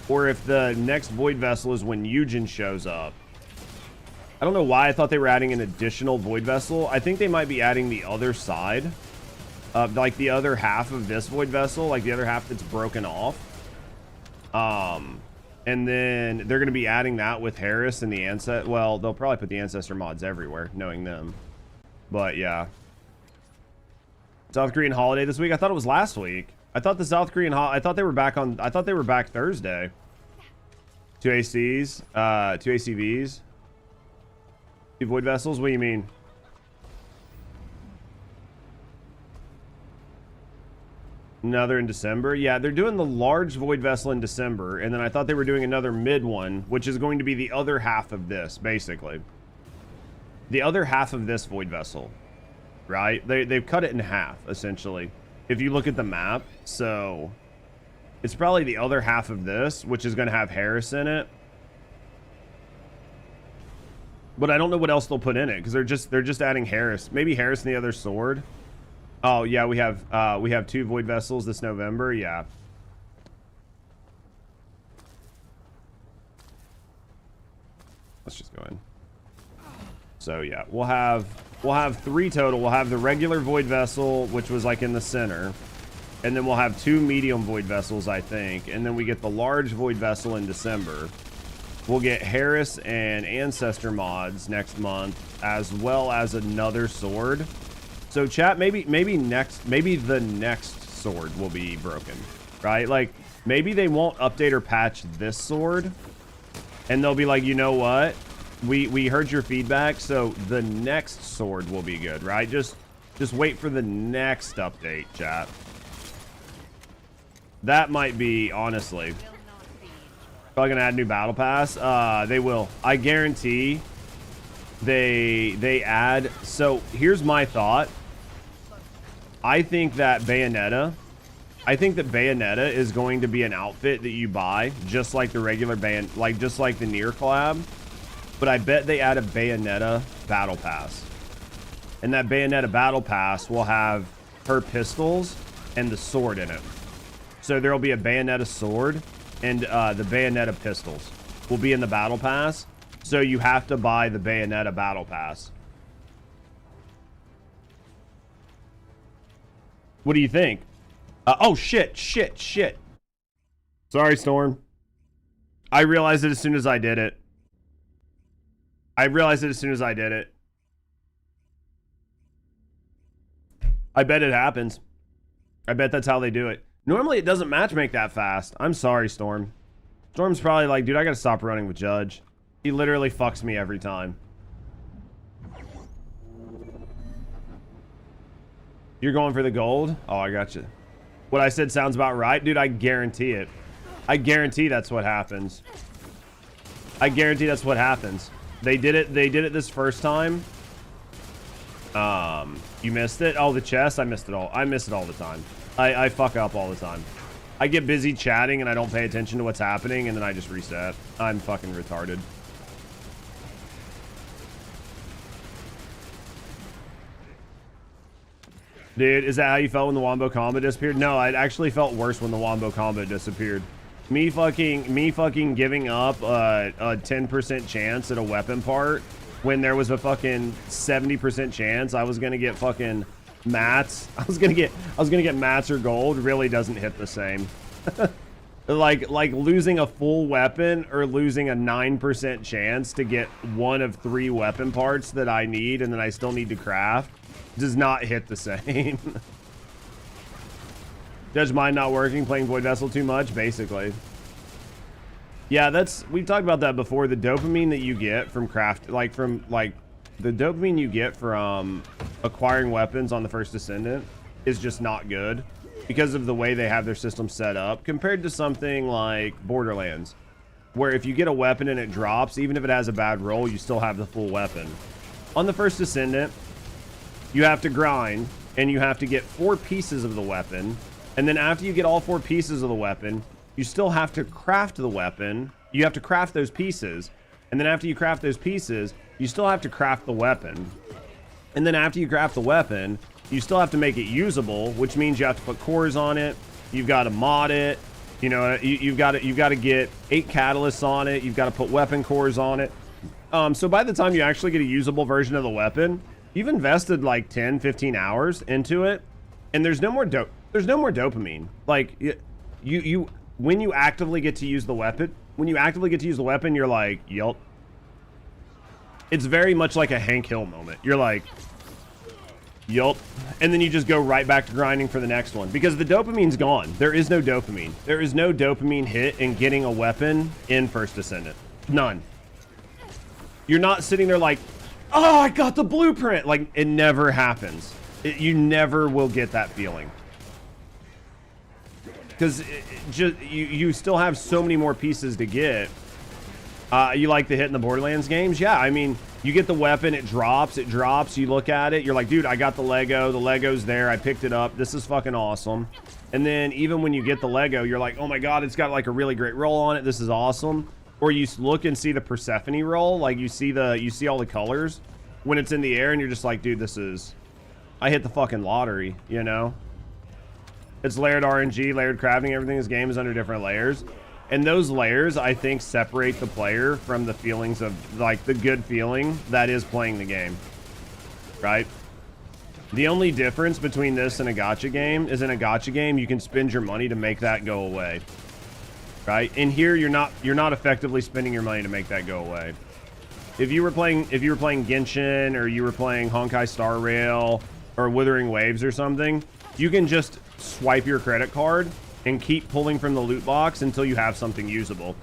or if the next Void Vessel is when Eugen shows up. I don't know why I thought they were adding an additional Void Vessel. I think they might be adding the other side, like the other half of this Void Vessel, like the other half that's broken off. And then they're going to be adding that with Harris and the Ancestor. Well, they'll probably put the Ancestor mods everywhere, knowing them. But yeah. South Korean holiday this week? I thought it was last week. I thought the South Korean I thought they were back on, I thought they were back Thursday. 2 ACs, 2 ACVs. 2 Void Vessels? What do you mean? Another in December? Yeah, they're doing the large Void Vessel in December, and then I thought they were doing another mid one, which is going to be the other half of this, basically. The other half of this Void Vessel, right? They've cut it in half, essentially, if you look at the map. So it's probably the other half of this, which is going to have Harris in it. But I don't know what else they'll put in it, because they're just adding Harris. Maybe Harris and the other sword. Oh yeah, we have 2 Void Vessels this November. Yeah. Let's just go in. So yeah, we'll have 3 total. We'll have the regular Void Vessel, which was like in the center, and then we'll have 2 medium Void Vessels, I think, and then we get the large Void Vessel in December. We'll get Harris and Ancestor mods next month, as well as another sword. So chat, maybe the next sword will be broken, right? Like maybe they won't update or patch this sword, and they'll be like, you know what? We heard your feedback, so the next sword will be good, right? Just wait for the next update, chat. That might be, honestly. Probably gonna add new battle pass. They will. I guarantee they add. So here's my thought. I think that Bayonetta is going to be an outfit that you buy just like the regular just like the Nier collab. But I bet they add a Bayonetta battle pass, and that Bayonetta battle pass will have her pistols and the sword in it. So there'll be a Bayonetta sword, and the Bayonetta pistols will be in the battle pass. So you have to buy the Bayonetta battle pass. What do you think? Oh shit. Sorry, Storm. I realized it as soon as I did it. I bet it happens. I bet that's how they do it. Normally it doesn't matchmake that fast. I'm sorry, Storm. Storm's probably like, dude, I gotta stop running with Judge. He literally fucks me every time. You're going for the gold? Oh, I got you. What I said sounds about right. Dude, I guarantee it. I guarantee that's what happens. I guarantee that's what happens. They did it this first time. You missed it? Oh, the chest? I missed it all. I miss it all the time. I fuck up all the time. I get busy chatting and I don't pay attention to what's happening, and then I just reset. I'm fucking retarded. Dude, is that how you felt when the Wombo combo disappeared? No, I actually felt worse when the Wombo combo disappeared. Me fucking giving up a 10% chance at a weapon part when there was a fucking 70% chance I was gonna get fucking mats. I was gonna get mats or gold really doesn't hit the same. like losing a full weapon or losing a 9% chance to get one of 3 weapon parts that I need and then I still need to craft does not hit the same. Judge mind not working, playing Void Vessel too much, basically. Yeah, we've talked about that before. The dopamine that you get from the dopamine you get from acquiring weapons on the First Descendant is just not good because of the way they have their system set up compared to something like Borderlands, where if you get a weapon and it drops, even if it has a bad roll, you still have the full weapon. On the First Descendant, you have to grind and you have to get 4 pieces of the weapon. And then after you get all 4 pieces of the weapon, you still have to craft the weapon. You have to craft those pieces. And then after you craft those pieces, you still have to craft the weapon. And then after you craft the weapon, you still have to make it usable, which means you have to put cores on it. You've got to mod it. You know, you've got to get 8 catalysts on it. You've got to put weapon cores on it. So by the time you actually get a usable version of the weapon, you've invested like 10, 15 hours into it, and there's no more dopamine. Like you when you actively get to use the weapon, you're like, yelp. It's very much like a Hank Hill moment. You're like, yup. And then you just go right back to grinding for the next one because the dopamine's gone. There is no dopamine. There is no dopamine hit in getting a weapon in First Descendant. None. You're not sitting there like, oh, I got the blueprint. Like, it never happens. You never will get that feeling. Because you still have so many more pieces to get. You like the hit in the Borderlands games? Yeah, I mean, you get the weapon, it drops, you look at it, you're like, dude, I got the Lego's there, I picked it up, this is fucking awesome. And then even when you get the Lego, you're like, oh my god, it's got like a really great roll on it, this is awesome. Or you look and see the Persephone roll, like you see all the colors when it's in the air, and you're just like, dude, I hit the fucking lottery, you know? It's layered RNG, layered crafting, everything. This game is under different layers. And those layers, I think, separate the player from the feelings of, like, the good feeling that is playing the game. Right? The only difference between this and a gacha game is in a gacha game, you can spend your money to make that go away. Right? In here, you're not effectively spending your money to make that go away. If you were playing Genshin, or you were playing Honkai Star Rail, or Wuthering Waves or something, you can just swipe your credit card and keep pulling from the loot box until you have something usable.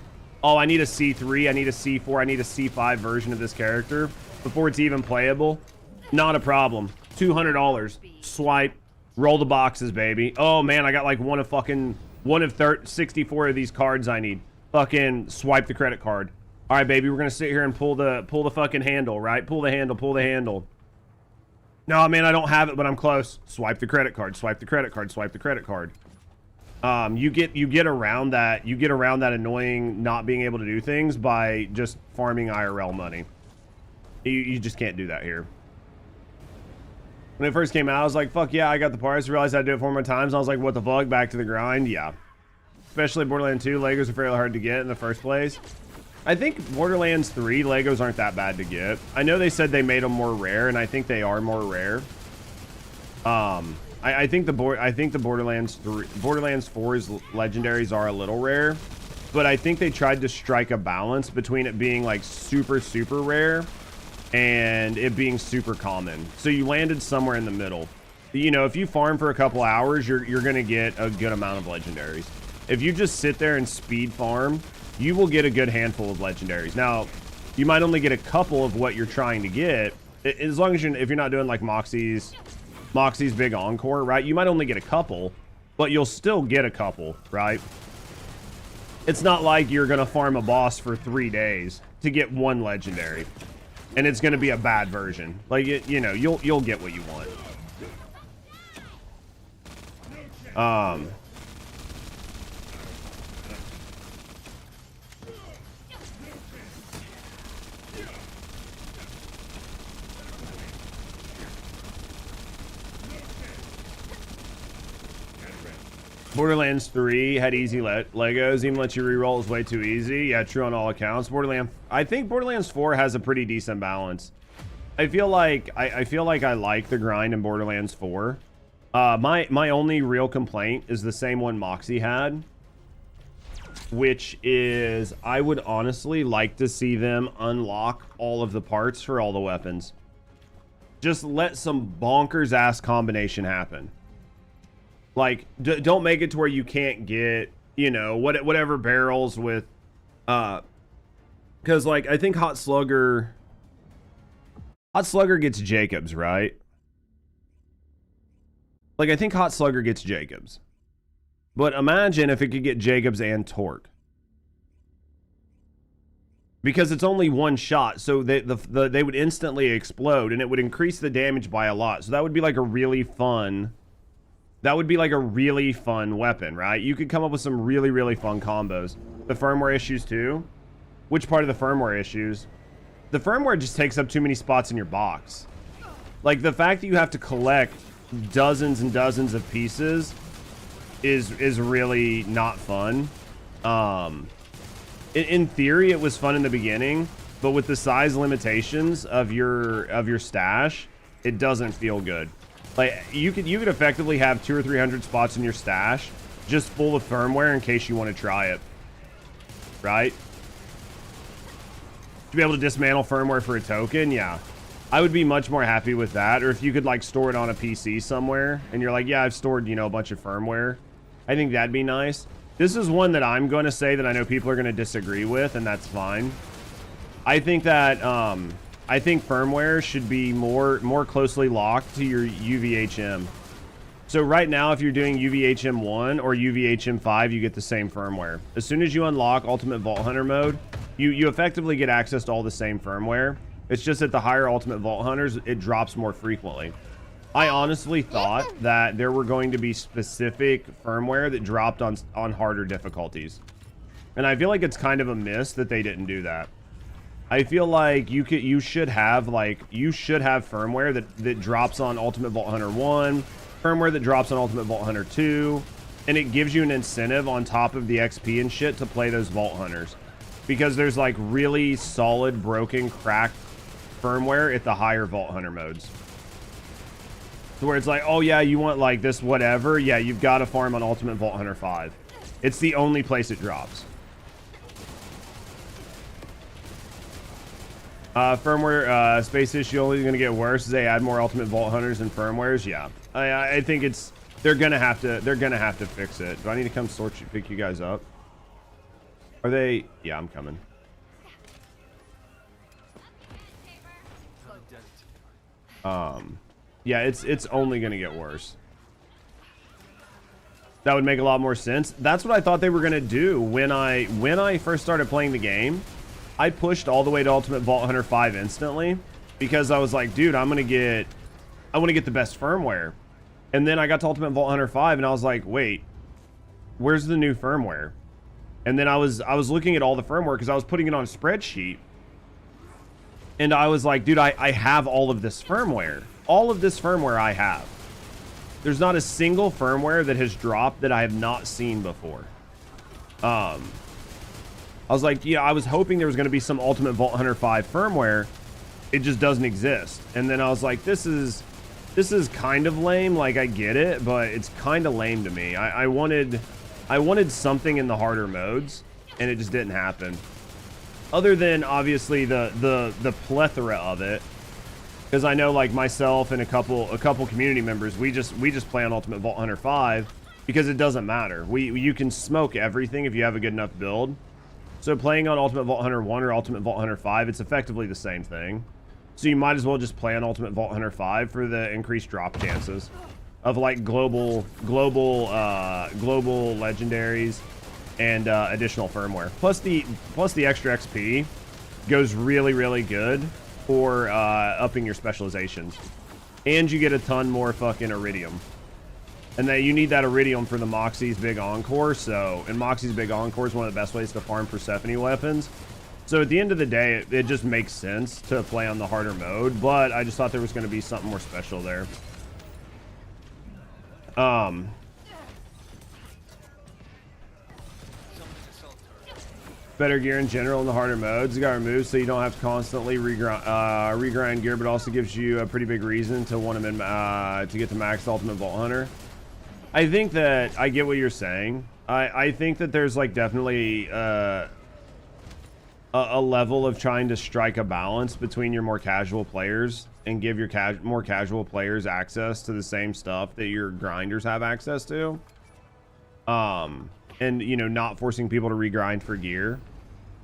Oh, I need a C3, I need a C4, I need a C5 version of this character before it's even playable. Not a problem. $200. Swipe. Roll the boxes, baby. Oh man, I got like one of 64 of these cards I need. Fucking swipe the credit card. All right, baby, we're gonna sit here and pull the fucking handle, right? Pull the handle. No, man, I don't have it, but I'm close. Swipe the credit card. Swipe the credit card. Swipe the credit card. You get around that annoying not being able to do things by just farming IRL money. You just can't do that here. When it first came out, I was like, fuck yeah, I got the parts. Realized I'd do it 4 more times. And I was like, what the fuck? Back to the grind? Yeah. Especially Borderlands 2, Legos are fairly hard to get in the first place. I think Borderlands 3 Legos aren't that bad to get. I know they said they made them more rare, and I think they are more rare. I think the Borderlands 4's legendaries are a little rare, but I think they tried to strike a balance between it being like super rare and it being super common. So you landed somewhere in the middle. You know, if you farm for a couple hours, you're gonna get a good amount of legendaries. If you just sit there and speed farm, you will get a good handful of legendaries. Now, you might only get a couple of what you're trying to get, as long as if you're not doing like Moxie's big encore, right? You might only get a couple, but you'll still get a couple, right? It's not like you're gonna farm a boss for 3 days to get one legendary, and it's gonna be a bad version. Like, you know, you'll get what you want. Borderlands 3 had easy Legos, even let you reroll is way too easy. Yeah, true on all accounts. I think Borderlands 4 has a pretty decent balance. I feel like I like the grind in Borderlands 4. My only real complaint is the same one Moxie had, which is I would honestly like to see them unlock all of the parts for all the weapons. Just let some bonkers ass combination happen. Like, don't make it to where you can't get, you know, whatever barrels with, because like I think Hot Slugger gets Jacobs, right? Like, I think Hot Slugger gets Jacobs. But imagine if it could get Jacobs and Torque. Because it's only one shot, so they would instantly explode, and it would increase the damage by a lot. So that would be like a really fun... That would be like a really fun weapon, right? You could come up with some really, really fun combos. The firmware issues, too. Which part of the firmware issues? The firmware just takes up too many spots in your box. Like, the fact that you have to collect dozens and dozens of pieces is really not fun. In theory, it was fun in the beginning, but with the size limitations of your stash, it doesn't feel good. Like, you could effectively have 200 or 300 spots in your stash just full of firmware in case you want to try it, right? To be able to dismantle firmware for a token, yeah, I would be much more happy with that. Or if you could like store it on a PC somewhere, and you're like, yeah, I've stored, you know, a bunch of firmware. I think that'd be nice. This is one that I'm going to say that I know people are going to disagree with, and that's fine. I think that I think firmware should be more closely locked to your UVHM. So right now, if you're doing UVHM1 or UVHM5, you get the same firmware. As soon as you unlock Ultimate Vault Hunter mode, you effectively get access to all the same firmware. It's just that the higher Ultimate Vault Hunters, it drops more frequently. I honestly thought that there were going to be specific firmware that dropped on harder difficulties. And I feel like it's kind of a miss that they didn't do that. I feel like you should have firmware that drops on Ultimate Vault Hunter 1, firmware that drops on Ultimate Vault Hunter 2, and it gives you an incentive on top of the XP and shit to play those Vault Hunters. Because there's like really solid, broken, cracked firmware at the higher Vault Hunter modes. So where it's like, oh yeah, you want like this whatever, yeah, you've got to farm on Ultimate Vault Hunter 5. It's the only place it drops. Firmware space issue only going to get worse as they add more Ultimate Vault Hunters and firmwares. Yeah, I think they're gonna have to fix it. Do I need to come pick you guys up? Are they? Yeah, I'm coming. Yeah, it's only gonna get worse. That would make a lot more sense. That's what I thought they were gonna do when I first started playing the game. I pushed all the way to Ultimate Vault Hunter 5 instantly because I was like, dude, I want to get the best firmware. And then I got to Ultimate Vault Hunter 5 and I was like, wait, where's the new firmware? And then I was looking at all the firmware because I was putting it on a spreadsheet. And I was like, dude, I have all of this firmware. All of this firmware I have. There's not a single firmware that has dropped that I have not seen before. I was like, yeah, I was hoping there was going to be some Ultimate Vault Hunter 5 firmware. It just doesn't exist. And then I was like, this is kind of lame. Like, I get it, but it's kind of lame to me. I wanted something in the harder modes, and it just didn't happen. Other than obviously the plethora of it, because I know like myself and a couple community members, we just play on Ultimate Vault Hunter 5 because it doesn't matter. You can smoke everything if you have a good enough build. So playing on Ultimate Vault Hunter 1 or Ultimate Vault Hunter 5, it's effectively the same thing. So you might as well just play on Ultimate Vault Hunter 5 for the increased drop chances of like global legendaries and additional firmware. Plus the extra XP goes really, really good for upping your specializations. And you get a ton more fucking Iridium. And that you need that Iridium for the Moxie's Big Encore. So, and Moxie's Big Encore is one of the best ways to farm Persephone weapons. So at the end of the day, it just makes sense to play on the harder mode. But I just thought there was going to be something more special there. Better gear in general in the harder modes. You got removed so you don't have to constantly regrind gear, but also gives you a pretty big reason to want to get to max Ultimate Vault Hunter. I think that I get what you're saying. I think that there's like definitely a level of trying to strike a balance between your more casual players and give your more casual players access to the same stuff that your grinders have access to. And you know, not forcing people to regrind for gear.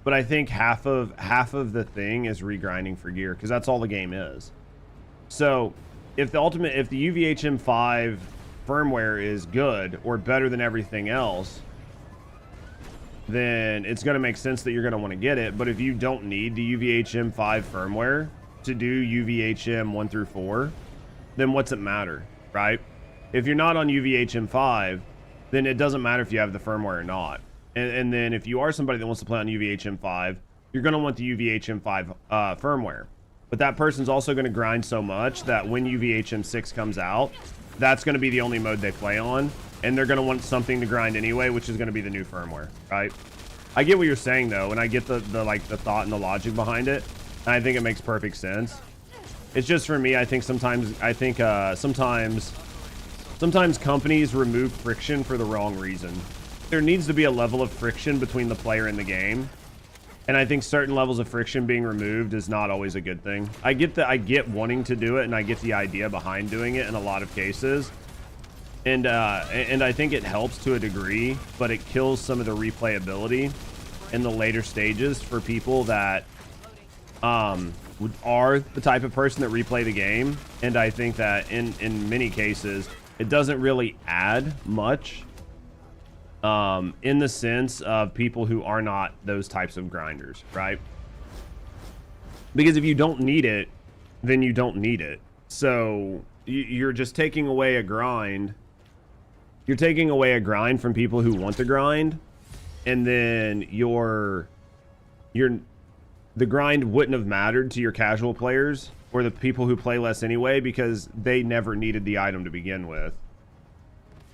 But I think half of the thing is regrinding for gear because that's all the game is. So if the UVHM5 firmware is good or better than everything else, then it's going to make sense that you're going to want to get it. But if you don't need the UVHM 5 firmware to do UVHM 1 through 4, then what's it matter, right? If you're not on UVHM 5, then it doesn't matter if you have the firmware or not. And then if you are somebody that wants to play on UVHM 5, you're going to want the UVHM 5 firmware. But that person's also going to grind so much that when UVHM 6 comes out, that's going to be the only mode they play on. And they're going to want something to grind anyway, which is going to be the new firmware, right? I get what you're saying, though, and I get the thought and the logic behind it. And I think it makes perfect sense. It's just for me, I think sometimes companies remove friction for the wrong reason. There needs to be a level of friction between the player and the game. And I think certain levels of friction being removed is not always a good thing. I get wanting to do it, and I get the idea behind doing it in a lot of cases. And I think it helps to a degree, but it kills some of the replayability in the later stages for people that are the type of person that replay the game. And I think that in many cases, it doesn't really add much in the sense of people who are not those types of grinders, right? Because if you don't need it, then you don't need it. So you're just taking away a grind. You're taking away a grind from people who want to grind, and then the grind wouldn't have mattered to your casual players or the people who play less anyway, because they never needed the item to begin with,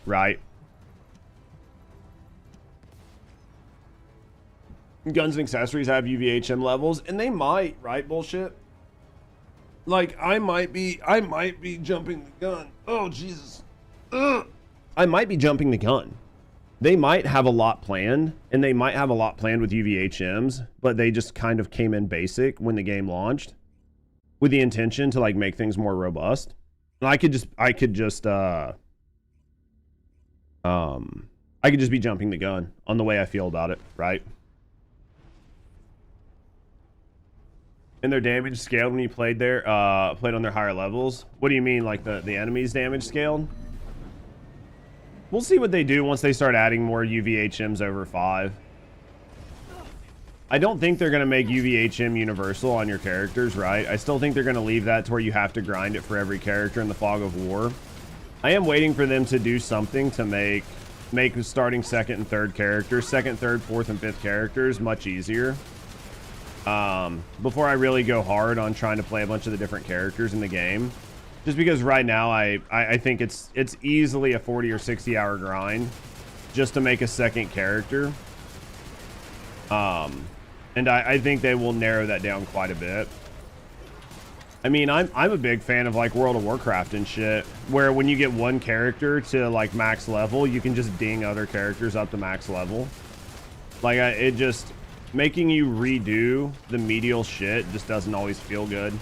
right? Guns and accessories have UVHM levels, and they might, right? Bullshit. Like, I might be jumping the gun. Oh, Jesus. Ugh. I might be jumping the gun. They might have a lot planned, and they might have a lot planned with UVHMs, but they just kind of came in basic when the game launched with the intention to like make things more robust. And I could just be jumping the gun on the way I feel about it, right? And their damage scaled when you played on their higher levels. What do you mean, like the enemy's damage scaled? We'll see what they do once they start adding more UVHMs over 5. I don't think they're going to make UVHM universal on your characters, right? I still think they're going to leave that to where you have to grind it for every character in the Fog of War. I am waiting for them to do something to make starting second and third characters, second, third, fourth, and fifth characters much easier. Before I really go hard on trying to play a bunch of the different characters in the game. Just because right now I think it's easily a 40 or 60 hour grind just to make a second character. And I think they will narrow that down quite a bit. I mean, I'm a big fan of like World of Warcraft and shit, where when you get one character to like max level, you can just ding other characters up to max level. Like it just making you redo the medial shit just doesn't always feel good.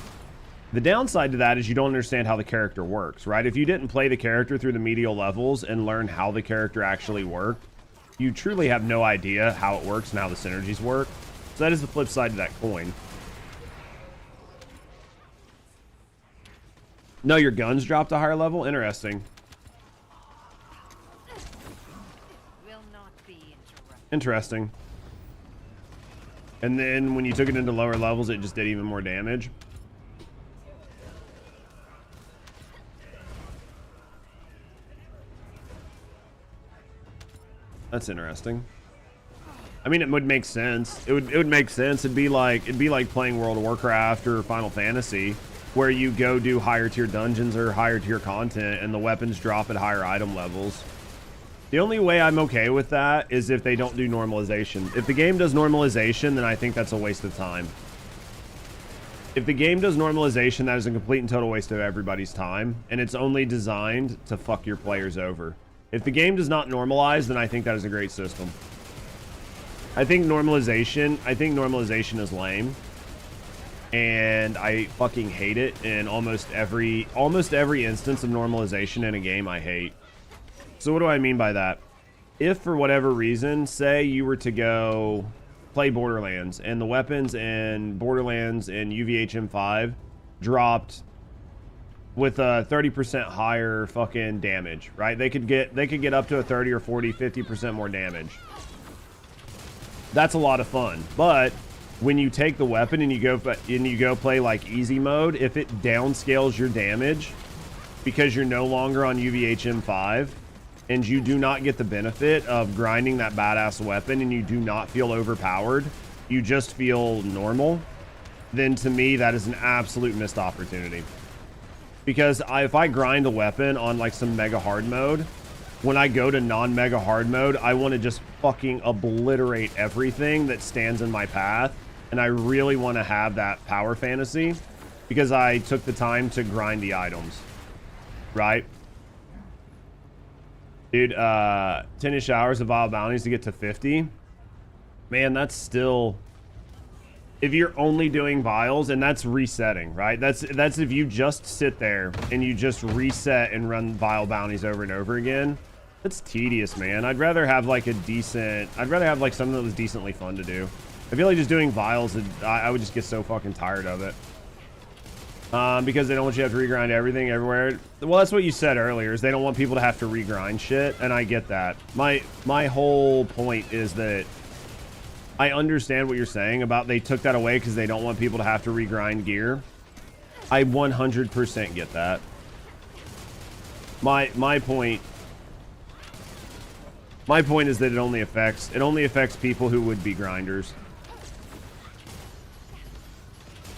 The downside to that is you don't understand how the character works, right? If you didn't play the character through the medial levels and learn how the character actually worked, you truly have no idea how it works and how the synergies work. So that is the flip side to that coin. No, your guns dropped a higher level? Interesting. Will not be interrupted. Interesting. And then when you took it into lower levels, it just did even more damage. That's interesting. I mean, it would make sense. It would make sense. It'd be like playing World of Warcraft or Final Fantasy, where you go do higher tier dungeons or higher tier content, and the weapons drop at higher item levels. The only way I'm okay with that is if they don't do normalization. If the game does normalization, then I think that's a waste of time. If the game does normalization, that is a complete and total waste of everybody's time, and it's only designed to fuck your players over. If the game does not normalize, then I think that is a great system. I think normalization is lame, and I fucking hate it. In almost every instance of normalization in a game, I hate. So what do I mean by that? If for whatever reason, say you were to go play Borderlands, and the weapons in Borderlands and UVHM 5 dropped with a 30% higher fucking damage, right? They could get up to a 30 or 40, 50% more damage. That's a lot of fun. But when you take the weapon and you go play like easy mode, if it downscales your damage because you're no longer on UVHM5 and you do not get the benefit of grinding that badass weapon and you do not feel overpowered, you just feel normal, then to me that is an absolute missed opportunity. Because if I grind a weapon on like some mega hard mode, when I go to non-mega hard mode, I want to just fucking obliterate everything that stands in my path. And I really want to have that power fantasy because I took the time to grind the items, right? Dude, 10-ish hours of vial bounties to get to 50. Man, that's still... If you're only doing vials, and that's resetting, right? That's if you just sit there and you just reset and run vial bounties over and over again. That's tedious, man. I'd rather have like something that was decently fun to do. I feel like just doing vials, I would just get so fucking tired of it. Because they don't want you to have to regrind everything everywhere. Well, that's what you said earlier, is they don't want people to have to regrind shit, and I get that. My whole point is that I understand what you're saying about they took that away because they don't want people to have to regrind gear. I 100% get that. My point is that it only affects people who would be grinders.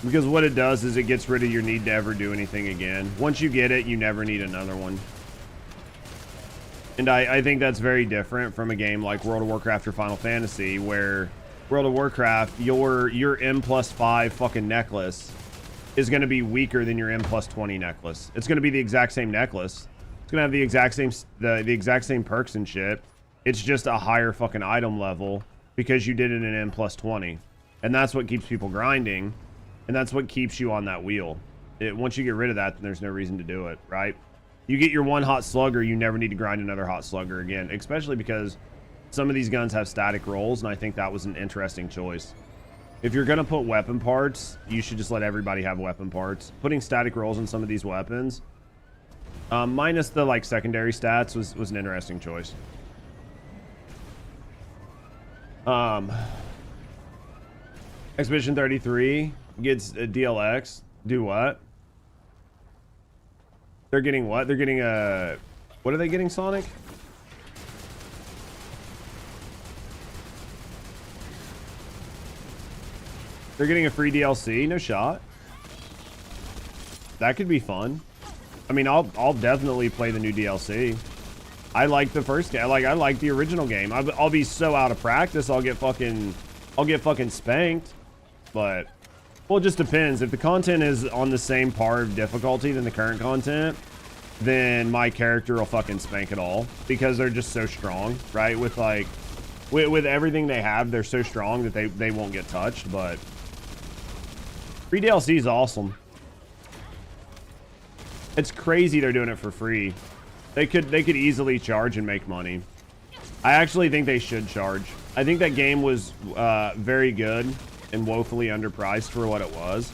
Because what it does is it gets rid of your need to ever do anything again. Once you get it, you never need another one. And I think that's very different from a game like World of Warcraft or Final Fantasy, where World of Warcraft, your M+5 fucking necklace is going to be weaker than your M+20 necklace. It's going to be the exact same necklace. It's going to have the exact same perks and shit. It's just a higher fucking item level because you did it in M+20. And that's what keeps people grinding. And that's what keeps you on that wheel. Once you get rid of that, then there's no reason to do it, right? You get your one hot slugger, you never need to grind another hot slugger again, especially because some of these guns have static rolls, and I think that was an interesting choice. If you're going to put weapon parts, you should just let everybody have weapon parts. Putting static rolls on some of these weapons, minus the like secondary stats, was an interesting choice. Expedition 33 gets a DLX. Do what? They're getting what? They're getting a... What are they getting, Sonic? They're getting a free DLC? No shot. That could be fun. I mean, I'll definitely play the new DLC. I like the first game. I like the original game. I'll be so out of practice, I'll get fucking spanked. But, well, it just depends. If the content is on the same par of difficulty than the current content, then my character will fucking spank it all because they're just so strong, right? With like, with everything they have, they're so strong that they won't get touched. But free DLC is awesome. It's crazy they're doing it for free. They could easily charge and make money. I actually think they should charge. I think that game was very good and woefully underpriced for what it was.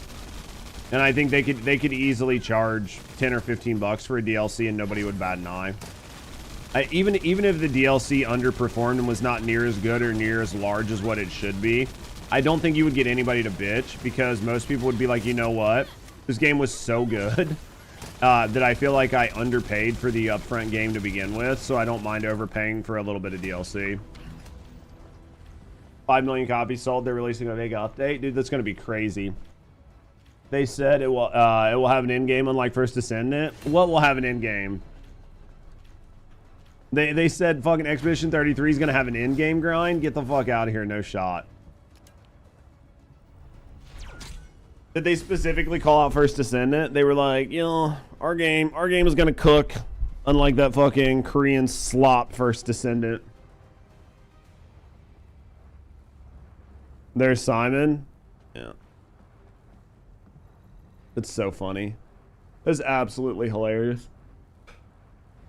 And I think they could easily charge 10 or 15 bucks for a DLC and nobody would bat an eye. Even if the DLC underperformed and was not near as good or near as large as what it should be, I don't think you would get anybody to bitch because most people would be like, you know what? This game was so good that I feel like I underpaid for the upfront game to begin with, so I don't mind overpaying for a little bit of DLC. 5 million copies sold. They're releasing a Vega update. Dude, that's going to be crazy. They said it will have an end game unlike First Descendant. What will have an end game? They said fucking Expedition 33 is going to have an end game grind. Get the fuck out of here. No shot. Did they specifically call out First Descendant? They were like, you know, our game is going to cook unlike that fucking Korean slop First Descendant. There's Simon. Yeah. It's so funny. It's absolutely hilarious.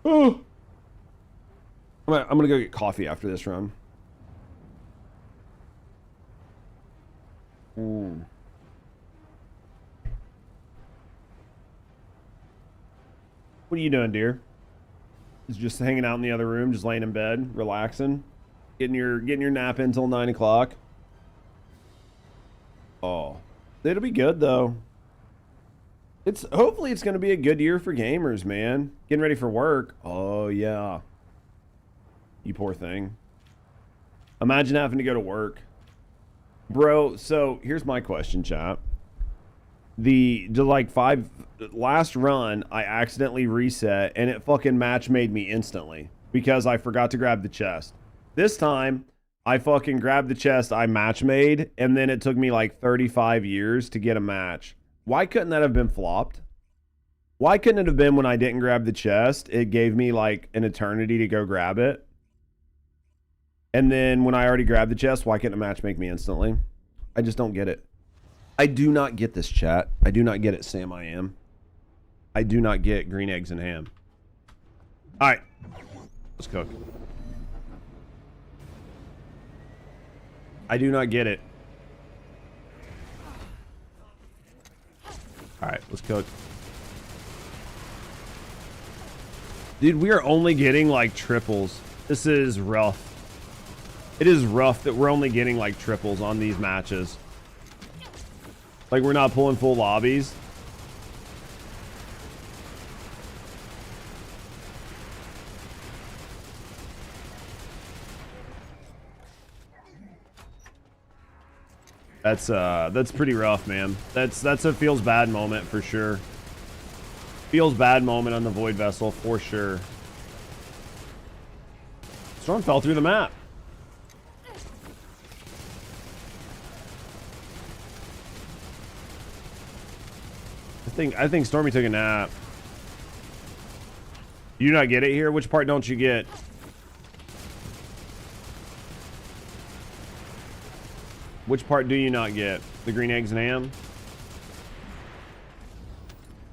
Oh. I'm gonna go get coffee after this run. What are you doing, dear? Just hanging out in the other room, just laying in bed, relaxing, getting your nap in until 9 o'clock. Oh, it'll be good though. Hopefully it's going to be a good year for gamers, man. Getting ready for work. Oh yeah. You poor thing. Imagine having to go to work. Bro, so here's my question, chat. Last run, I accidentally reset and it fucking match made me instantly because I forgot to grab the chest. This time, I fucking grabbed the chest I match made and then it took me like 35 years to get a match. Why couldn't that have been flopped? Why couldn't it have been when I didn't grab the chest, it gave me like an eternity to go grab it? And then when I already grabbed the chest, why couldn't a match make me instantly? I just don't get it. I do not get this, chat. I do not get it, Sam I am. I do not get green eggs and ham. Alright. Let's cook. I do not get it. Alright, let's cook. Dude, we are only getting like triples. This is rough. It is rough that we're only getting like triples on these matches. Like we're not pulling full lobbies. That's pretty rough, man. That's a feels bad moment for sure. Feels bad moment on the Void Vessel for sure. Storm fell through the map. I think Stormy took a nap. You do not get it here? Which part don't you get? Which part do you not get? The green eggs and ham?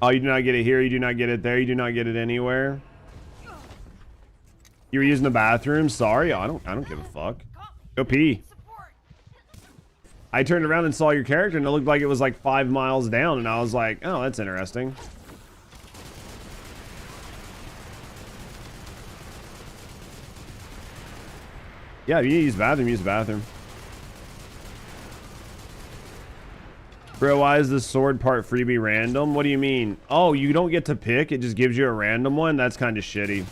Oh, you do not get it here. You do not get it there. You do not get it anywhere. You were using the bathroom. Sorry, I don't give a fuck. Go pee. I turned around and saw your character, and it looked like it was like 5 miles down, and I was like, oh, that's interesting. Yeah, if you need to use the bathroom, use the bathroom. Bro, why is the sword part freebie random? What do you mean? Oh, you don't get to pick? It just gives you a random one? That's kind of shitty.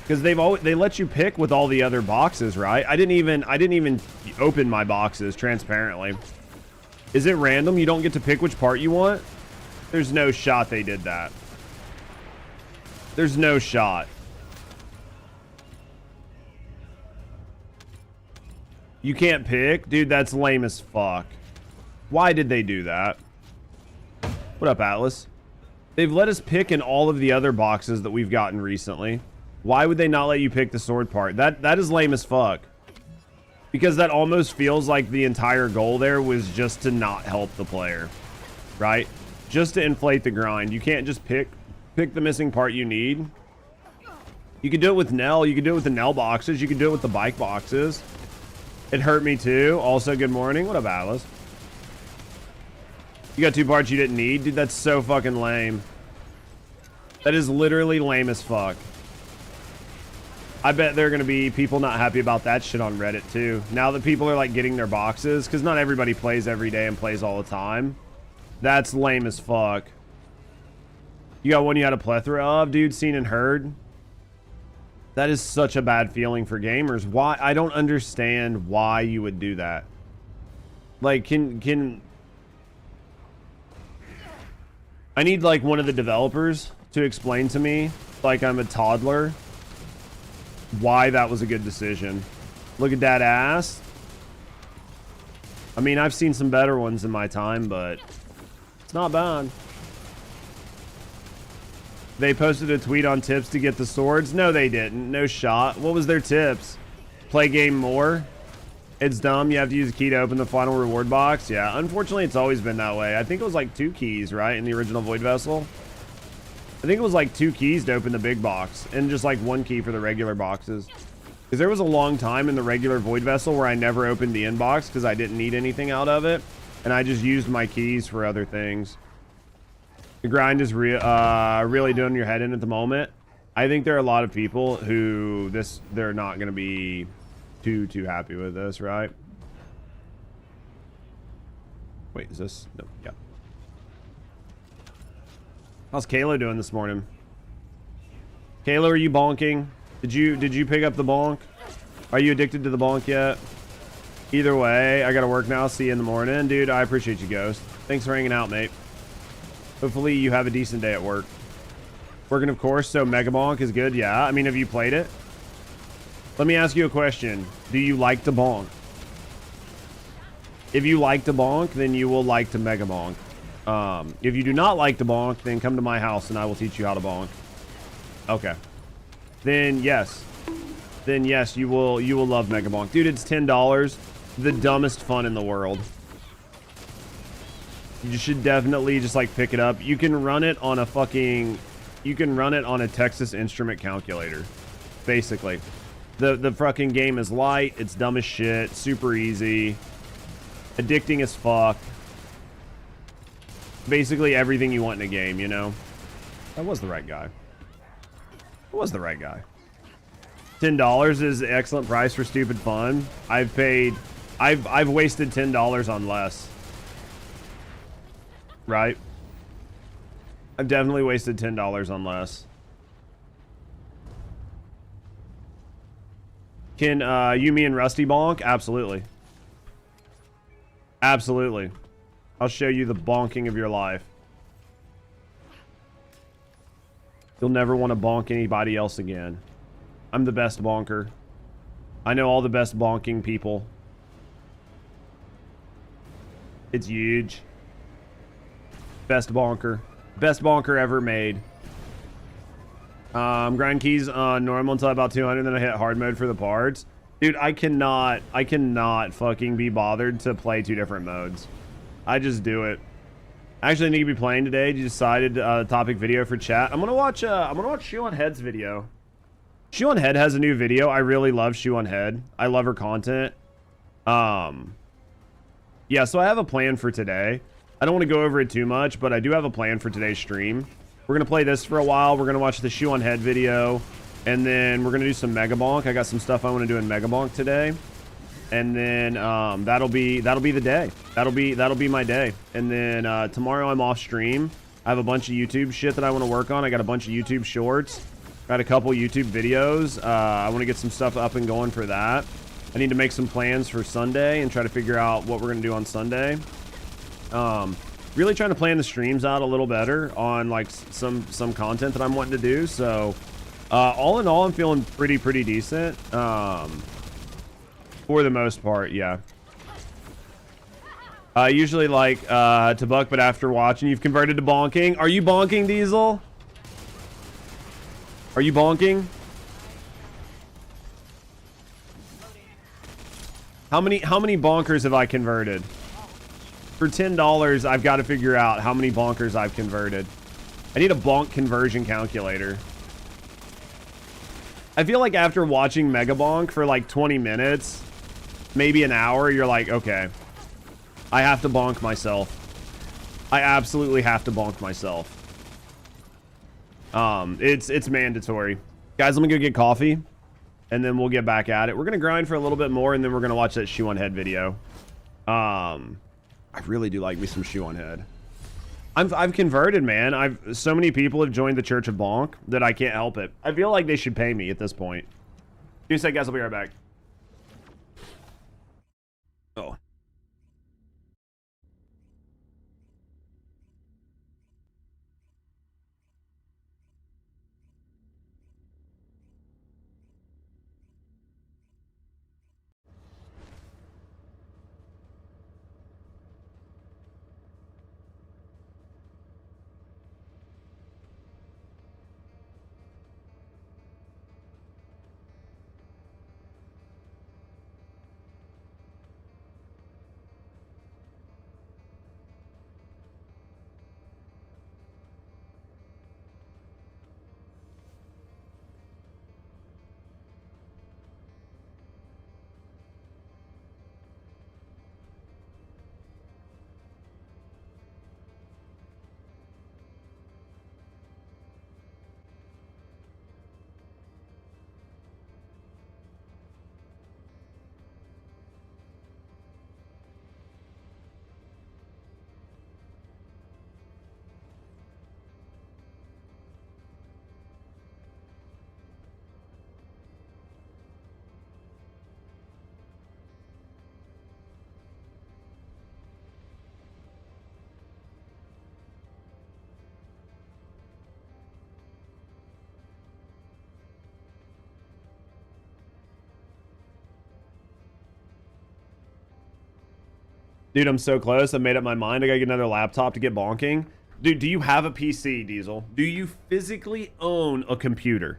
Because they let you pick with all the other boxes, right? I didn't even open my boxes transparently. Is it random? You don't get to pick which part you want? There's no shot they did that. There's no shot. You can't pick? Dude, that's lame as fuck. Why did they do that? What up, Atlas? They've let us pick in all of the other boxes that we've gotten recently. Why would they not let you pick the sword part? That is lame as fuck. Because that almost feels like the entire goal there was just to not help the player. Right? Just to inflate the grind. You can't just pick the missing part you need. You can do it with Nell. You can do it with the Nell boxes. You can do it with the bike boxes. It hurt me too. Also, good morning. What up, Atlas? You got 2 parts you didn't need? Dude, that's so fucking lame. That is literally lame as fuck. I bet there are going to be people not happy about that shit on Reddit too. Now that people are like getting their boxes, because not everybody plays every day and plays all the time. That's lame as fuck. You got one you had a plethora of, dude, seen and heard? That is such a bad feeling for gamers. Why? I don't understand why you would do that. Like, can... I need like one of the developers to explain to me, like I'm a toddler, why that was a good decision. Look at that ass. I mean, I've seen some better ones in my time, but it's not bad. They posted a tweet on tips to get the swords. No, they didn't. No shot. What was their tips? Play game more? It's dumb. You have to use a key to open the final reward box. Yeah, unfortunately, it's always been that way. I think it was like 2 keys, right, in the original Void Vessel? I think it was like 2 keys to open the big box and just like 1 key for the regular boxes. Because there was a long time in the regular Void Vessel where I never opened the inbox because I didn't need anything out of it. And I just used my keys for other things. The grind is really doing your head in at the moment. I think there are a lot of people who they're not going to be too happy with this, right? Wait, is this? No, yeah. How's Kayla doing this morning? Kayla, are you bonking? Did you pick up the bonk? Are you addicted to the bonk yet? Either way, I gotta work now. See you in the morning. Dude, I appreciate you, Ghost. Thanks for hanging out, mate. Hopefully you have a decent day at work. Working, of course, so Megabonk is good. Yeah, I mean, have you played it? Let me ask you a question. Do you like to bonk? If you like to bonk, then you will like to Megabonk. If you do not like to bonk, then come to my house and I will teach you how to bonk. Okay. Then yes. Then yes, you will love Megabonk. Dude, it's $10. The dumbest fun in the world. You should definitely just like pick it up. You can run it on a Texas Instrument calculator. Basically. The fucking game is light, it's dumb as shit, super easy, addicting as fuck. Basically everything you want in a game, you know? That was the right guy. That was the right guy. $10 is an excellent price for stupid fun. I've wasted $10 on less. Right? I've definitely wasted $10 on less. Can you, me, and Rusty bonk? Absolutely. Absolutely. I'll show you the bonking of your life. You'll never want to bonk anybody else again. I'm the best bonker. I know all the best bonking people. It's huge. Best bonker. Best bonker ever made. Grind keys on normal until about 200, then I hit hard mode for the parts. Dude, I cannot fucking be bothered to play two different modes. I just do it. Actually, I need to be playing today. You decided topic video for chat. I'm gonna watch ShoeOnHead's video. ShoeOnHead has a new video. I really love ShoeOnHead. I love her content. Yeah, so I have a plan for today. I don't want to go over it too much, but I do have a plan for today's stream. We're going to play this for a while. We're going to watch the ShoeOnHead video. And then we're going to do some Megabonk. I got some stuff I want to do in Megabonk today. And then that'll be the day. That'll be my day. And then tomorrow I'm off stream. I have a bunch of YouTube shit that I want to work on. I got a bunch of YouTube shorts. Got a couple YouTube videos. I want to get some stuff up and going for that. I need to make some plans for Sunday and try to figure out what we're going to do on Sunday. Really trying to plan the streams out a little better on like some content that I'm wanting to do. So all in all, I'm feeling pretty decent. For the most part, yeah. I usually like to buck, but after watching, you've converted to bonking. Are you bonking, Diesel? Are you bonking? How many bonkers have I converted? For $10, I've got to figure out how many bonkers I've converted. I need a bonk conversion calculator. I feel like after watching Megabonk for like 20 minutes, maybe an hour, you're like, okay, I have to bonk myself. I absolutely have to bonk myself. It's mandatory. Guys, let me go get coffee, and then we'll get back at it. We're gonna grind for a little bit more, and then we're gonna watch that ShoeOnHead video. I really do like me some ShoeOnHead. I've converted, man. So many people have joined the Church of Bonk that I can't help it. I feel like they should pay me at this point. You said, guys, I'll be right back. Oh. Dude, I'm so close. I made up my mind. I gotta get another laptop to get bonking. Dude, do you have a PC, Diesel? Do you physically own a computer?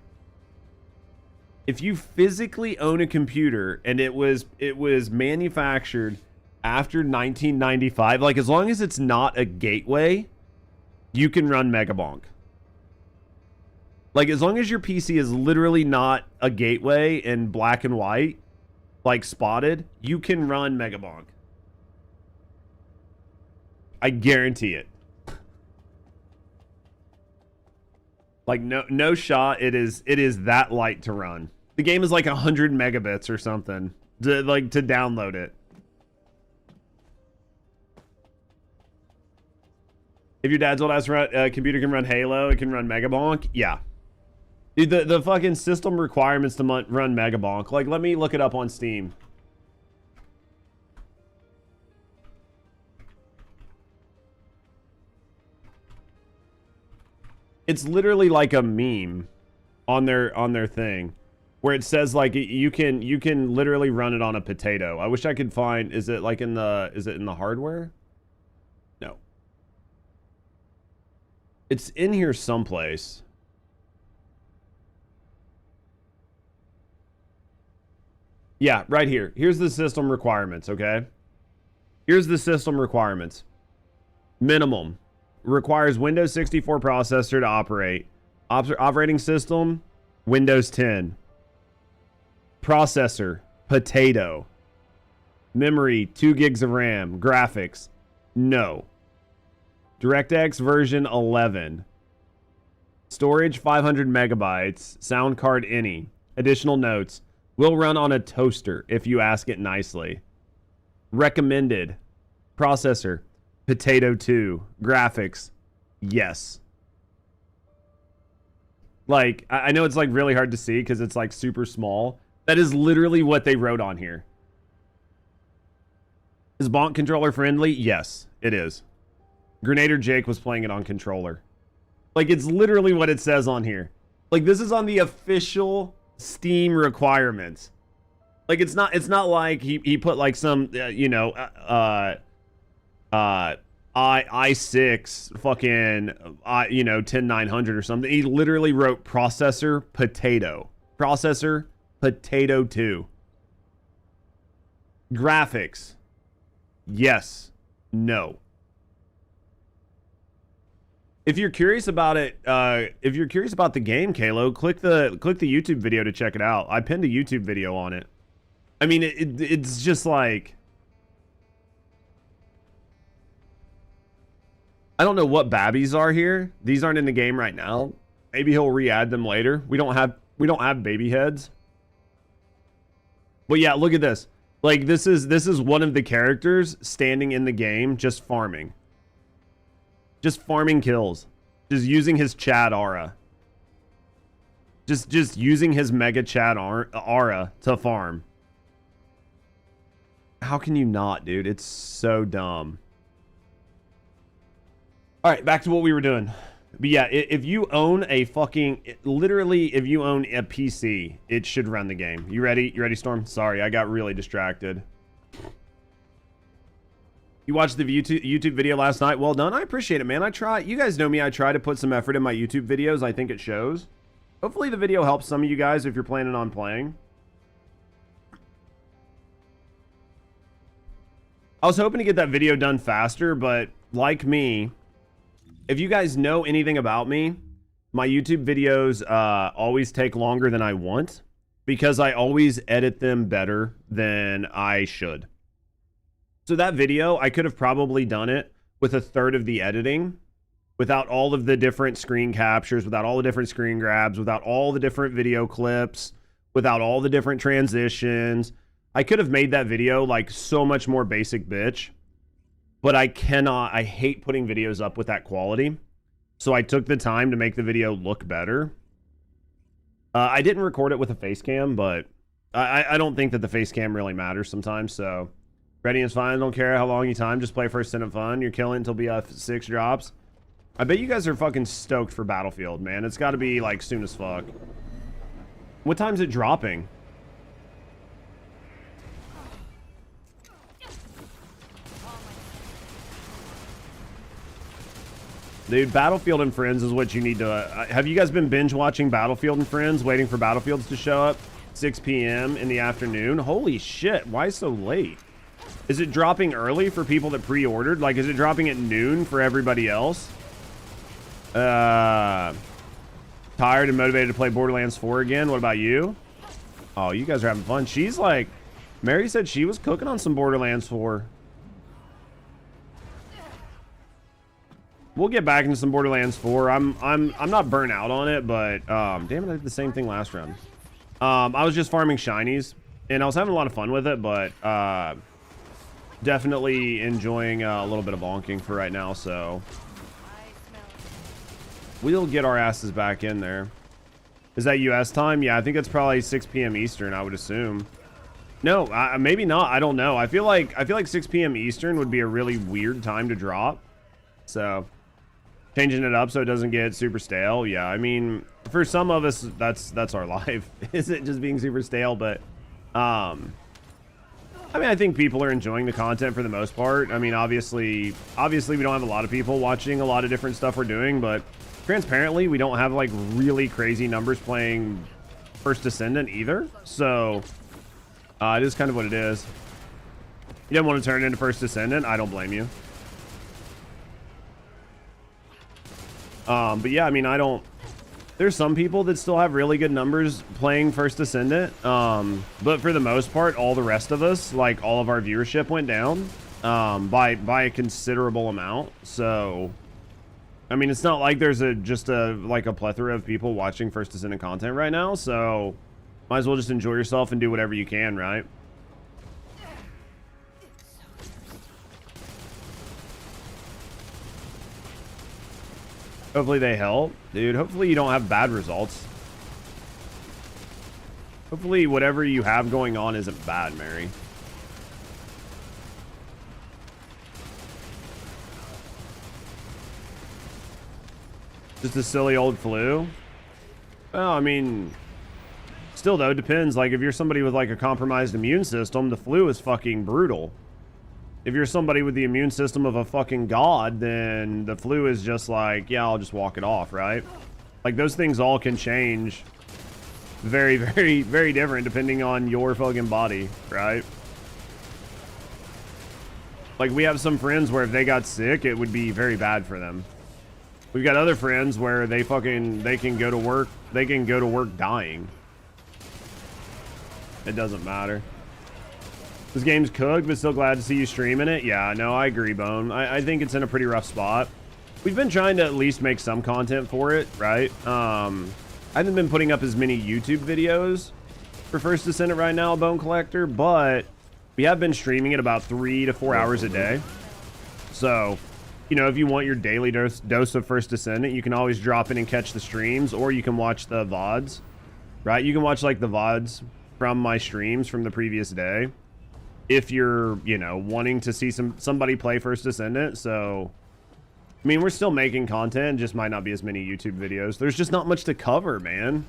If you physically own a computer and it was manufactured after 1995, like as long as it's not a gateway, you can run Megabonk. Like as long as your PC is literally not a gateway in black and white, like spotted, you can run Megabonk. I guarantee it. Like no shot. It is that light to run. The game is like 100 megabits or something to download it. If your dad's old ass computer can run Halo, it can run Megabonk. Yeah. Dude, the fucking system requirements to run Megabonk. Like, let me look it up on Steam. It's literally like a meme on their thing where it says like you can literally run it on a potato. I wish I could find, is it in the hardware? No. It's in here someplace. Yeah, right here. Here's the system requirements, okay? Here's the system requirements. Minimum. Requires Windows 64 processor to operate. Operating system, Windows 10. Processor, potato. Memory, 2 gigs of RAM. Graphics, no. DirectX version 11. Storage, 500 megabytes. Sound card, any. Additional notes. Will run on a toaster if you ask it nicely. Recommended. Processor, Potato 2. Graphics, yes. Like, I know it's like really hard to see because it's like super small. That is literally what they wrote on here. Is Bonk controller friendly? Yes, it is. Grenader Jake was playing it on controller. Like, it's literally what it says on here. Like, this is on the official Steam requirements. Like, it's not like he put like some i6 fucking 10900 or something. He literally wrote processor potato 2. Graphics, yes, no. If you're curious about it, if you're curious about the game, Kalo, click the YouTube video to check it out. I pinned a YouTube video on it. I mean, it's just like, I don't know what babbies are here. These aren't in the game right now. Maybe he'll re-add them later. We don't have baby heads. But yeah, look at this. Like, this is one of the characters standing in the game just farming. Just farming kills. Just using his Chad aura. Just using his mega Chad aura to farm. How can you not, dude? It's so dumb. All right, back to what we were doing. But yeah, if you own a fucking, literally, if you own a PC, it should run the game. You ready? You ready, Storm? Sorry, I got really distracted. You watched the YouTube video last night? Well done. I appreciate it, man. I try. You guys know me. I try to put some effort in my YouTube videos. I think it shows. Hopefully the video helps some of you guys if you're planning on playing. I was hoping to get that video done faster, but like me, if you guys know anything about me, my YouTube videos always take longer than I want because I always edit them better than I should. So that video, I could have probably done it with a third of the editing, without all of the different screen captures, without all the different screen grabs, without all the different video clips, without all the different transitions. I could have made that video like so much more basic bitch, but I cannot. I hate putting videos up with that quality. So I took the time to make the video look better. I didn't record it with a face cam, but I don't think that the face cam really matters sometimes, so... Ready is fine. Don't care how long you time. Just play First Descendant fun. You're killing until BF6 drops. I bet you guys are fucking stoked for Battlefield, man. It's got to be like soon as fuck. What time's it dropping? Dude, Battlefield and Friends is what you need to... have you guys been binge watching Battlefield and Friends, waiting for Battlefields to show up? 6 p.m. in the afternoon? Holy shit, why so late? Is it dropping early for people that pre-ordered? Like, is it dropping at noon for everybody else? Tired and motivated to play Borderlands 4 again? What about you? Oh, you guys are having fun. She's like... Mary said she was cooking on some Borderlands 4. We'll get back into some Borderlands 4. I'm not burnt out on it, but damn it, I did the same thing last round. I was just farming shinies, and I was having a lot of fun with it, but definitely enjoying a little bit of bonking for right now. So we'll get our asses back in there. Is that U.S. time? Yeah, I think it's probably 6 p.m. Eastern, I would assume. No, maybe not. I don't know. I feel like 6 p.m. Eastern would be a really weird time to drop. So changing it up so it doesn't get super stale. Yeah, I mean, for some of us, that's our life. Is it just being super stale? But I mean, I think people are enjoying the content for the most part. I mean, obviously we don't have a lot of people watching a lot of different stuff we're doing, but transparently, we don't have like really crazy numbers playing First Descendant either. So it is kind of what it is. You didn't want to turn it into First Descendant. I don't blame you. But yeah, I mean, there's some people that still have really good numbers playing First Descendant. But for the most part, all the rest of us, like all of our viewership went down, by a considerable amount. So, I mean, it's not like there's just a plethora of people watching First Descendant content right now. So might as well just enjoy yourself and do whatever you can, right? Hopefully they help. Dude, hopefully you don't have bad results. Hopefully whatever you have going on isn't bad, Mary. Just a silly old flu? Well, I mean, still though, it depends. Like, if you're somebody with like a compromised immune system, the flu is fucking brutal. If you're somebody with the immune system of a fucking god, then the flu is just like, yeah, I'll just walk it off, right? Like, those things all can change very, very, very different depending on your fucking body, right? Like, we have some friends where if they got sick, it would be very bad for them. We've got other friends where they can go to work dying. It doesn't matter. This game's cooked, but still glad to see you streaming it. Yeah, no, I agree, Bone. I think it's in a pretty rough spot. We've been trying to at least make some content for it, right? I haven't been putting up as many YouTube videos for First Descendant right now, Bone Collector, but we have been streaming it about 3 to 4 hours a day. So, you know, if you want your daily dose of First Descendant, you can always drop in and catch the streams, or you can watch the VODs, right? You can watch, like, the VODs from my streams from the previous day, if you're, you know, wanting to see somebody play First Descendant. So, I mean, we're still making content, just might not be as many YouTube videos. There's just not much to cover, man.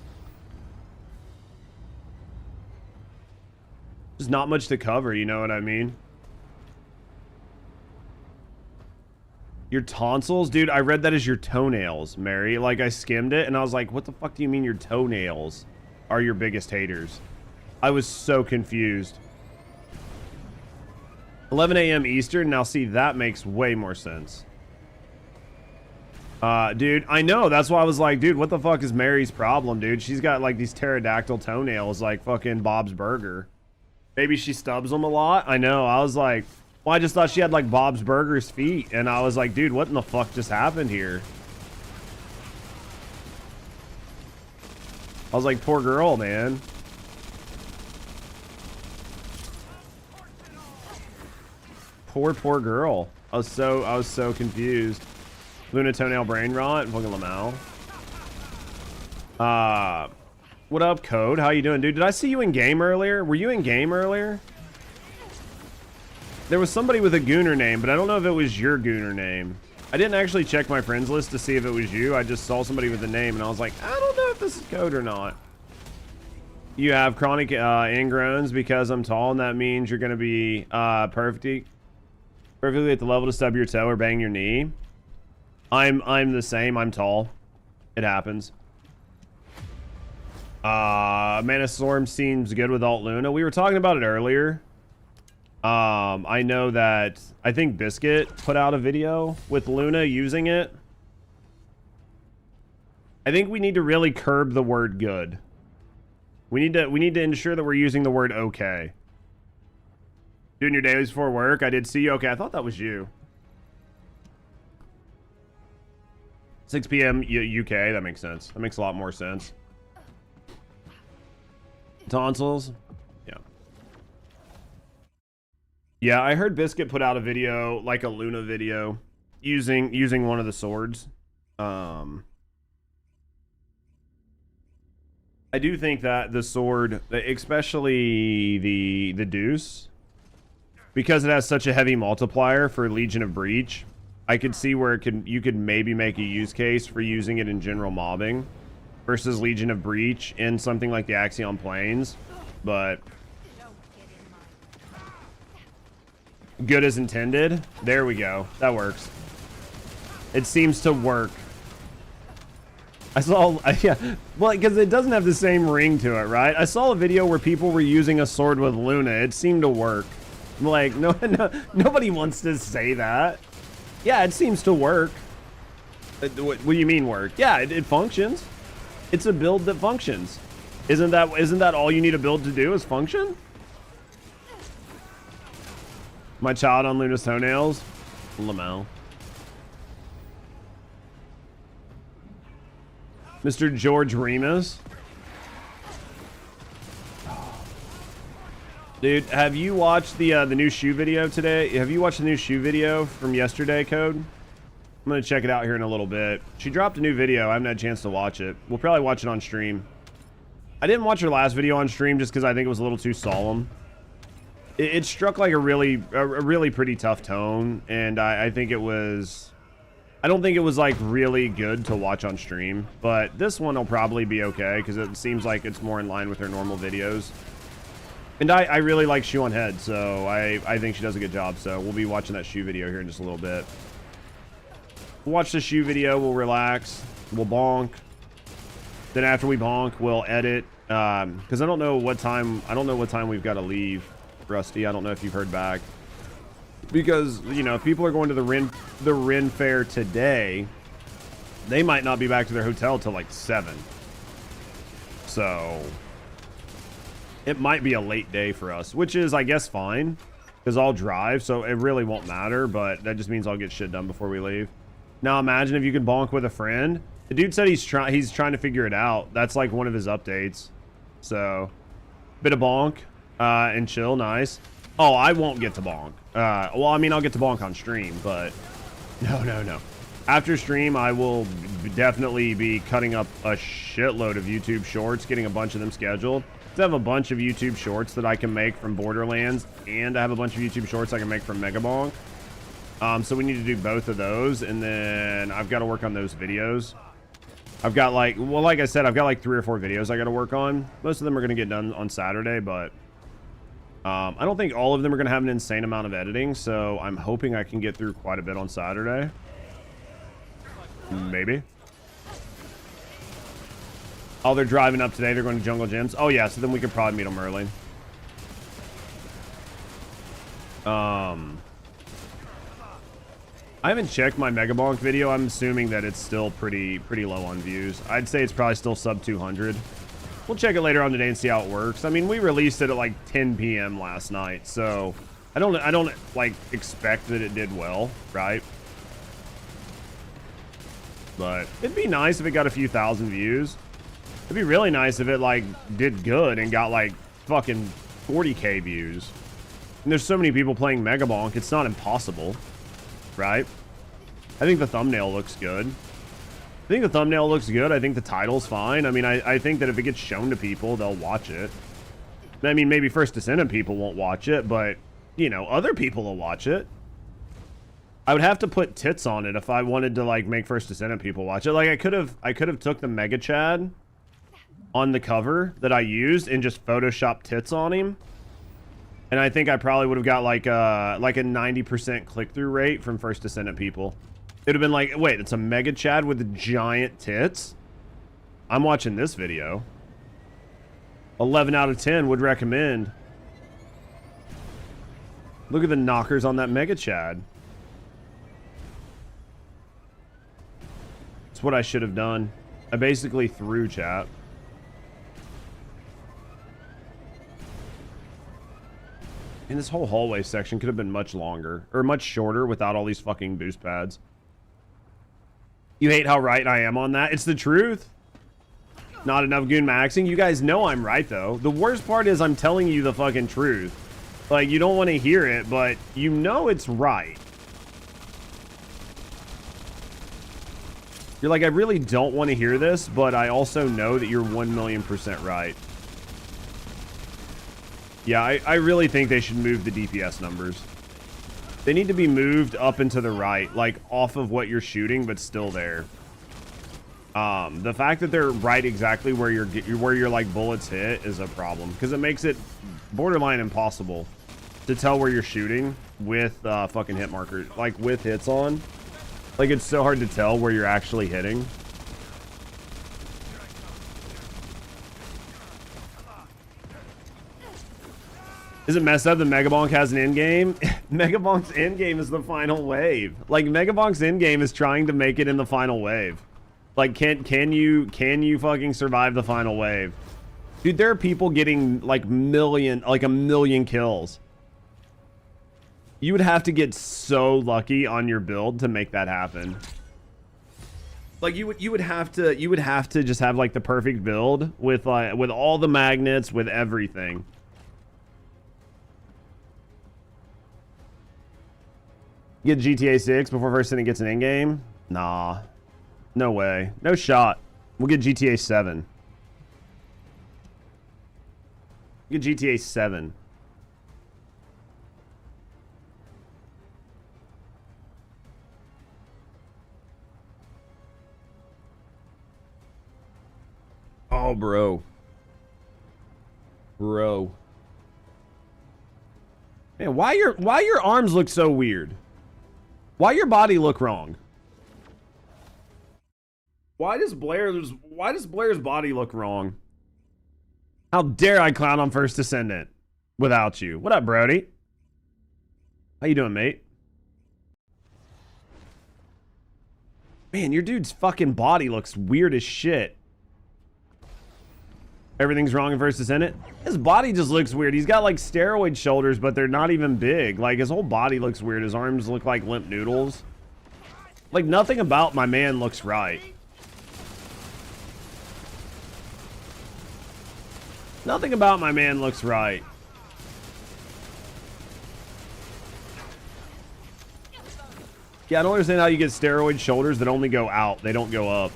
There's not much to cover, you know what I mean? Your tonsils? Dude, I read that as your toenails, Mary. Like, I skimmed it, and I was like, what the fuck do you mean your toenails are your biggest haters? I was so confused. 11 a.m. Eastern. Now, see, that makes way more sense. Dude, I know. That's why I was like, dude, what the fuck is Mary's problem, dude? She's got, like, these pterodactyl toenails like fucking Bob's Burger. Maybe she stubs them a lot. I know. I was like, well, I just thought she had, like, Bob's Burger's feet. And I was like, dude, what in the fuck just happened here? I was like, poor girl, man. Poor girl. I was so confused. Luna toenail brain rot. Fucking Lamau. What up, Code? How you doing, dude? Did I see you in game earlier? Were you in game earlier? There was somebody with a Gooner name, but I don't know if it was your Gooner name. I didn't actually check my friends list to see if it was you. I just saw somebody with a name, and I was like, I don't know if this is Code or not. You have chronic ingrowns because I'm tall, and that means you're going to be perfectly at the level to stub your toe or bang your knee. I'm the same. I'm tall. It happens. Mana Storm seems good with Alt Luna. We were talking about it earlier. I know that I think Biscuit put out a video with Luna using it. I think we need to really curb the word good. We need to ensure that we're using the word okay. Doing your dailies before work. I did see you. Okay, I thought that was you. 6 p.m. UK. That makes sense. That makes a lot more sense. Tonsils. Yeah. Yeah, I heard Biscuit put out a video, like a Luna video, using one of the swords. I do think that the sword, especially the Deus, because it has such a heavy multiplier for Legion of Breach, I could see where you could maybe make a use case for using it in general mobbing versus Legion of Breach in something like the Axiom Plains, but good as intended. There we go. That works. It seems to work. I saw, yeah, well, because it doesn't have the same ring to it, right? I saw a video where people were using a sword with Luna. It seemed to work. I'm like, no, nobody wants to say that. Yeah, it seems to work. What do you mean work? Yeah, it functions. It's a build that functions. Isn't that all you need a build to do is function? My child on Luna's toenails? Lamel. Mr. George Remus. Dude, have you watched the new shoe video today? Have you watched the new shoe video from yesterday, Code? I'm gonna check it out here in a little bit. She dropped a new video. I haven't had a chance to watch it. We'll probably watch it on stream. I didn't watch her last video on stream just because I think it was a little too solemn. It struck like a really pretty tough tone, and I think it was... I don't think it was like really good to watch on stream, but this one will probably be okay because it seems like it's more in line with her normal videos. And I really like ShoeOnHead, so I think she does a good job. So we'll be watching that shoe video here in just a little bit. We'll watch the shoe video, we'll relax, we'll bonk. Then after we bonk, we'll edit. Because I don't know what time we've got to leave, Rusty. I don't know if you've heard back. Because, you know, if people are going to the Ren Fair today, they might not be back to their hotel till like 7. So it might be a late day for us, which is, I guess, fine. Because I'll drive, so it really won't matter. But that just means I'll get shit done before we leave. Now imagine if you could bonk with a friend. The dude said he's trying to figure it out. That's like one of his updates. So, bit of bonk and chill, nice. Oh, I won't get to bonk. Well, I mean, I'll get to bonk on stream, but no. After stream, I will definitely be cutting up a shitload of YouTube shorts, getting a bunch of them scheduled. I have a bunch of YouTube shorts that I can make from Borderlands, and I have a bunch of YouTube shorts I can make from Megabonk. So we need to do both of those, and then I've got to work on those videos. I've got like, well, like I said, I've got like 3 or 4 videos I got to work on. Most of them are going to get done on Saturday, but I don't think all of them are going to have an insane amount of editing, so I'm hoping I can get through quite a bit on Saturday. Maybe. Oh, they're driving up today. They're going to Jungle Gyms. Oh, yeah, so then we could probably meet them early. I haven't checked my Megabonk video. I'm assuming that it's still pretty low on views. I'd say it's probably still sub 200. We'll check it later on today and see how it works. I mean, we released it at like 10 p.m. last night, so I don't like expect that it did well, right? But it'd be nice if it got a few thousand views. It'd be really nice if it like did good and got like fucking 40k views. And there's so many people playing Megabonk, it's not impossible, right? I think the thumbnail looks good. I think the thumbnail looks good. I think the title's fine. I mean, I think that if it gets shown to people, they'll watch it. I mean, maybe First Descendant people won't watch it, but, you know, other people will watch it. I would have to put tits on it if I wanted to, like, make First Descendant people watch it. Like, I could have took the Mega Chad on the cover that I used and just photoshopped tits on him. And I think I probably would have got, like a 90% click-through rate from First Descendant people. It'd have been like, wait, it's a mega chad with giant tits? I'm watching this video. 11 out of 10 would recommend. Look at the knockers on that mega chad. That's what I should have done. I basically threw chat. And this whole hallway section could have been much longer. Or much shorter without all these fucking boost pads. You hate how right I am on that? It's the truth. Not enough goon maxing. You guys know I'm right, though. The worst part is I'm telling you the fucking truth. Like, you don't want to hear it, but you know it's right. You're like, I really don't want to hear this, but I also know that you're 1,000,000% right. Yeah, I really think they should move the DPS numbers. They need to be moved up and to the right, like off of what you're shooting, but still there. The fact that they're right exactly where your like bullets hit is a problem, because it makes it borderline impossible to tell where you're shooting with fucking hit markers, like with hits on. Like, it's so hard to tell where you're actually hitting. Is it messed up that Megabonk has an endgame? Megabonk's endgame is the final wave. Like, Megabonk's endgame is trying to make it in the final wave. Like, can you fucking survive the final wave? Dude, there are people getting like a million kills. You would have to get so lucky on your build to make that happen. Like, you would have to just have like the perfect build with all the magnets, with everything. Get GTA 6 before First Descendant gets an endgame? Nah. No way. No shot. We'll get GTA 7. We'll get GTA 7. Oh, bro. Bro. Man, why your arms look so weird? Why your body look wrong? Why does Blair's body look wrong? How dare I clown on First Descendant without you? What up, Brody? How you doing, mate? Man, your dude's fucking body looks weird as shit. Everything's wrong in First Descendant? His body just looks weird. He's got like steroid shoulders, but they're not even big. Like, his whole body looks weird. His arms look like limp noodles. Like, nothing about my man looks right. Nothing about my man looks right. Yeah, I don't understand how you get steroid shoulders that only go out. They don't go up.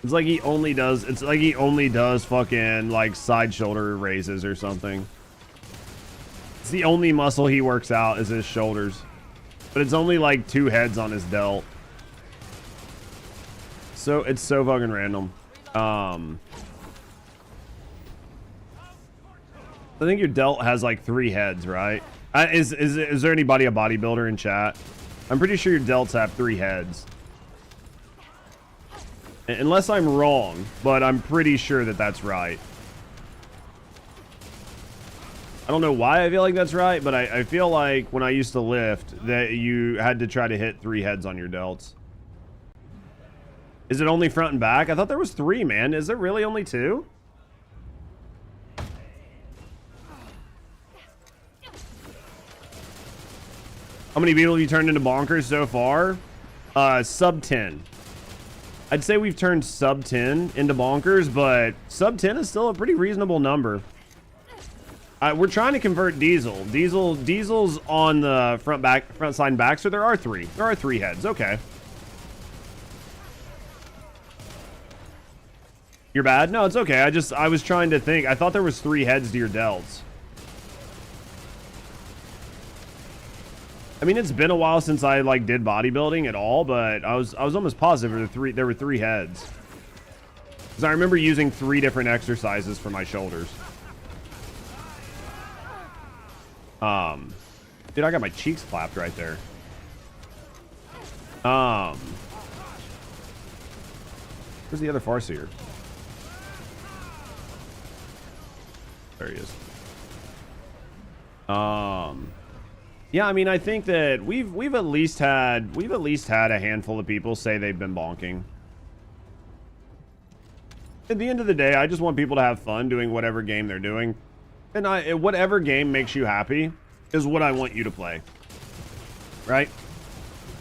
It's like he only does fucking like side shoulder raises or something. It's the only muscle he works out is his shoulders. But it's only like 2 heads on his delt. So it's so fucking random. I think your delt has like 3 heads, right? Is there anybody a bodybuilder in chat? I'm pretty sure your delts have 3 heads. Unless I'm wrong, but I'm pretty sure that that's right. I don't know why I feel like that's right, but I feel like when I used to lift that you had to try to hit 3 heads on your delts. Is it only front and back? I thought there was 3, man. Is there really only 2? How many people have you turned into bonkers so far? Sub 10. I'd say we've turned sub 10 into bonkers, but sub 10 is still a pretty reasonable number. We're trying to convert Diesel. Diesel's on the front side and back, so there are 3. There are 3 heads. Okay. You're bad? No, it's okay. I was trying to think. I thought there was 3 heads to your delts. I mean, it's been a while since I like did bodybuilding at all, but I was almost positive there were 3 heads. Because I remember using 3 different exercises for my shoulders. Dude, I got my cheeks clapped right there. Where's the other Farseer? There he is. Yeah, I mean, I think that we've at least had a handful of people say they've been bonking. At the end of the day, I just want people to have fun doing whatever game they're doing, and whatever game makes you happy is what I want you to play. Right?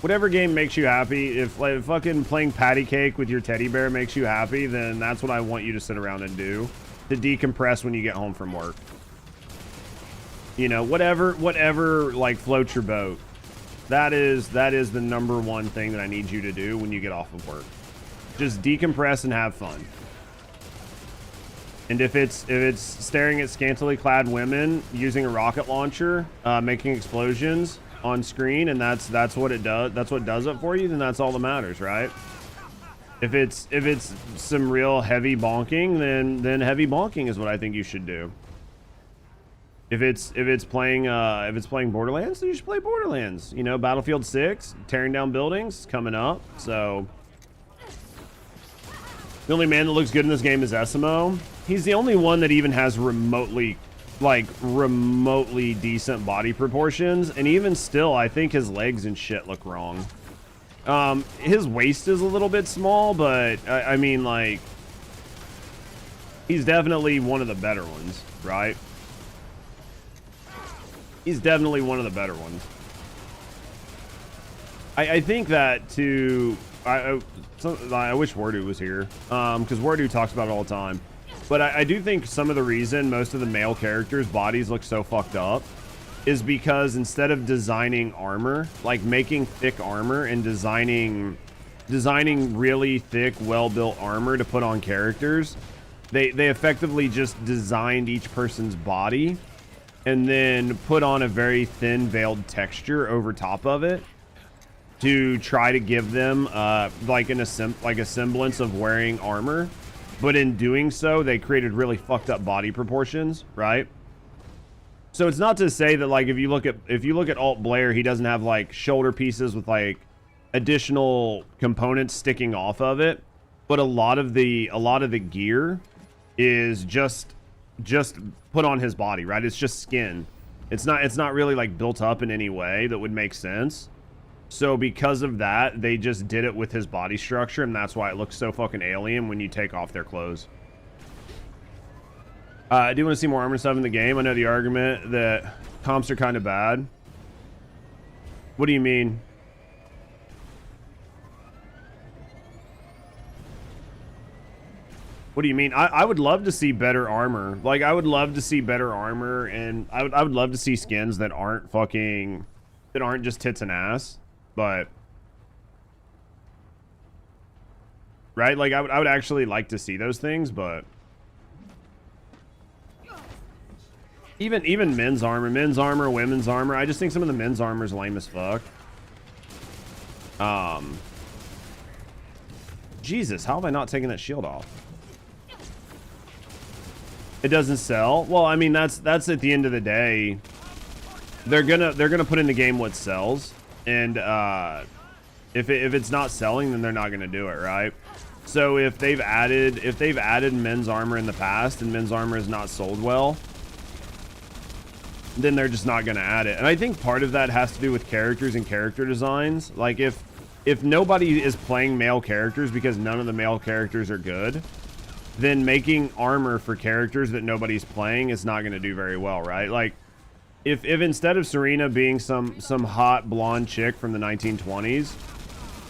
Whatever game makes you happy. If like fucking playing patty cake with your teddy bear makes you happy, then that's what I want you to sit around and do to decompress when you get home from work. You know, whatever like floats your boat. That is the number one thing that I need you to do when you get off of work. Just decompress and have fun. And if it's staring at scantily clad women using a rocket launcher, making explosions on screen, and that's what it does. That's what does it for you. Then that's all that matters, right? If it's some real heavy bonking, then heavy bonking is what I think you should do. If it's playing Borderlands, then you should play Borderlands. You know, Battlefield 6, tearing down buildings, coming up. So the only man that looks good in this game is Esimo. He's the only one that even has remotely decent body proportions, and even still, I think his legs and shit look wrong. His waist is a little bit small, but I mean, like, he's definitely one of the better ones, right? He's definitely one of the better ones. I think that I wish Wardu was here, because Wardu talks about it all the time. But I do think some of the reason most of the male characters' bodies look so fucked up is because instead of designing armor, like making thick armor and designing really thick, well-built armor to put on characters, they effectively just designed each person's body and then put on a very thin veiled texture over top of it to try to give them like a semblance of wearing armor. But in doing so, they created really fucked up body proportions, right? So it's not to say that, like, if you look at Alt Blair, he doesn't have like shoulder pieces with like additional components sticking off of it, but a lot of the gear is just put on his body, right? It's just skin. It's not really like built up in any way that would make sense. So because of that, they just did it with his body structure, and that's why it looks so fucking alien when you take off their clothes. I do want to see more armor stuff in the game. I know the argument that comps are kind of bad. What do you mean? What do you mean? I would love to see better armor. Like, I would love to see better armor, and I would love to see skins that aren't just tits and ass. But right, like I would actually like to see those things, but even men's armor, women's armor, I just think some of the men's armor is lame as fuck. Jesus, how have I not taken that shield off? It doesn't sell. Well, I mean, that's at the end of the day, they're gonna put in the game what sells. And if it's not selling, then they're not going to do it, right? So if they've added men's armor in the past and men's armor is not sold well, then they're just not going to add it. And I think part of that has to do with characters and character designs. Like if nobody is playing male characters because none of the male characters are good, then making armor for characters that nobody's playing is not going to do very well, right? Like, If instead of Serena being some hot blonde chick from the 1920s,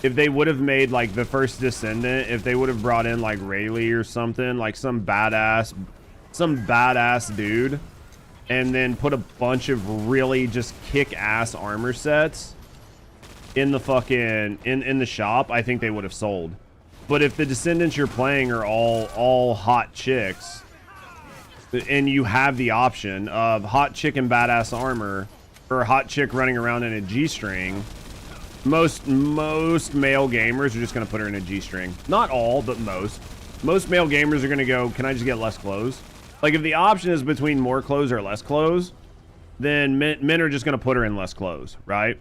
if they would have made like the First Descendant, if they would have brought in like Rayleigh or something, like some badass dude, and then put a bunch of really just kick-ass armor sets in the fucking in the shop, I think they would have sold. But if the Descendants you're playing are all hot chicks, and you have the option of hot chick and badass armor or a hot chick running around in a G-string, most male gamers are just going to put her in a G-string. Not all, but most male gamers are going to go, can I just get less clothes? Like, if the option is between more clothes or less clothes, then men are just going to put her in less clothes, right?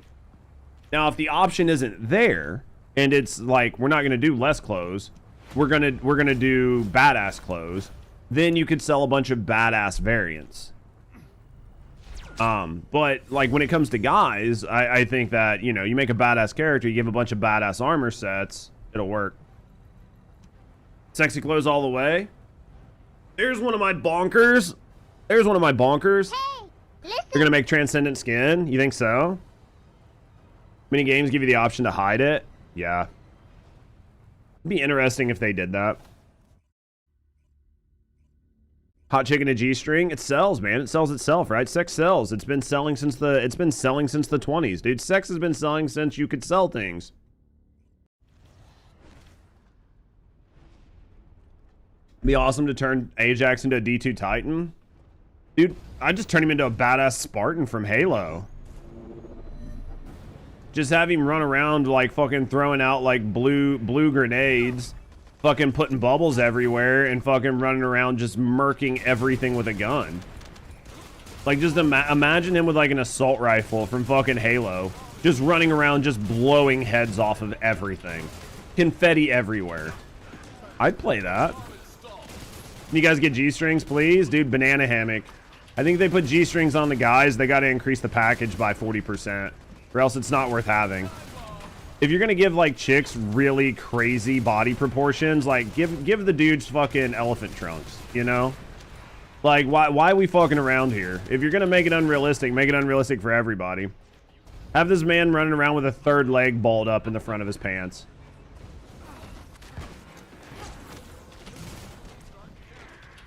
Now, if the option isn't there, and it's like, we're not going to do less clothes, we're gonna do badass clothes, then you could sell a bunch of badass variants. But like when it comes to guys, I think that, you know, you make a badass character, you give a bunch of badass armor sets, it'll work. Sexy clothes all the way. There's one of my bonkers. There's one of my bonkers. Hey, listen. They're gonna make transcendent skin. You think so? Mini games give you the option to hide it. Yeah. It'd be interesting if they did that. Hot chicken to G-string. It sells, man. It sells itself, right? Sex sells. It's been selling since the 20s, dude. Sex has been selling since you could sell things. Be awesome to turn Ajax into a D2 Titan. Dude, I'd just turn him into a badass Spartan from Halo. Just have him run around like fucking throwing out like blue grenades, fucking putting bubbles everywhere, and fucking running around just murking everything with a gun. Like, just imagine him with like an assault rifle from fucking Halo, just running around just blowing heads off of everything. Confetti everywhere. I'd play that. You guys get G-strings, please? Dude, banana hammock. I think they put G-strings on the guys. They got to increase the package by 40%, or else it's not worth having. If you're going to give, like, chicks really crazy body proportions, like, give the dudes fucking elephant trunks, you know? Like, why are we fucking around here? If you're going to make it unrealistic for everybody. Have this man running around with a third leg balled up in the front of his pants.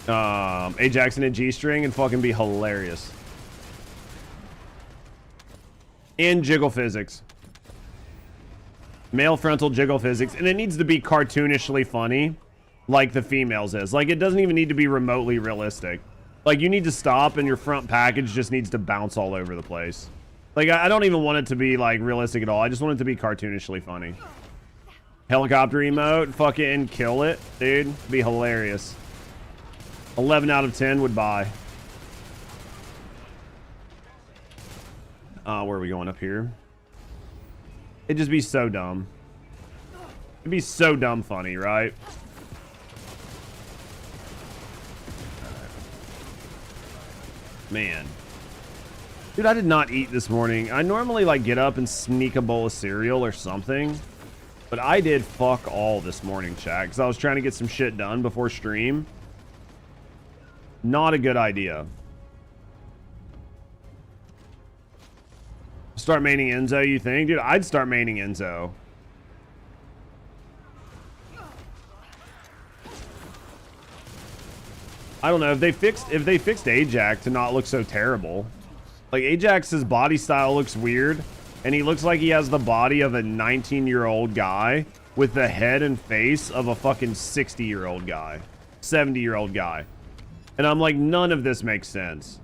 Ajax in a G-string and fucking be hilarious. And jiggle physics. Male frontal jiggle physics. And it needs to be cartoonishly funny, like the females is. Like, it doesn't even need to be remotely realistic. Like, you need to stop and your front package just needs to bounce all over the place. Like, I don't even want it to be, like, realistic at all. I just want it to be cartoonishly funny. Helicopter emote, fucking kill it, dude. Be hilarious. 11 out of 10 would buy. Where are we going up here? It'd just be so dumb. It'd be so dumb funny, right? Man. Dude, I did not eat this morning. I normally, like, get up and sneak a bowl of cereal or something. But I did fuck all this morning, chat. Because I was trying to get some shit done before stream. Not a good idea. Start maining Enzo, you think? Dude, I'd start maining Enzo. I don't know if they fixed Ajax to not look so terrible. Like, Ajax's body style looks weird, and he looks like he has the body of a 19-year-old guy with the head and face of a fucking 60-year-old guy, 70-year-old guy. And I'm like, none of this makes sense.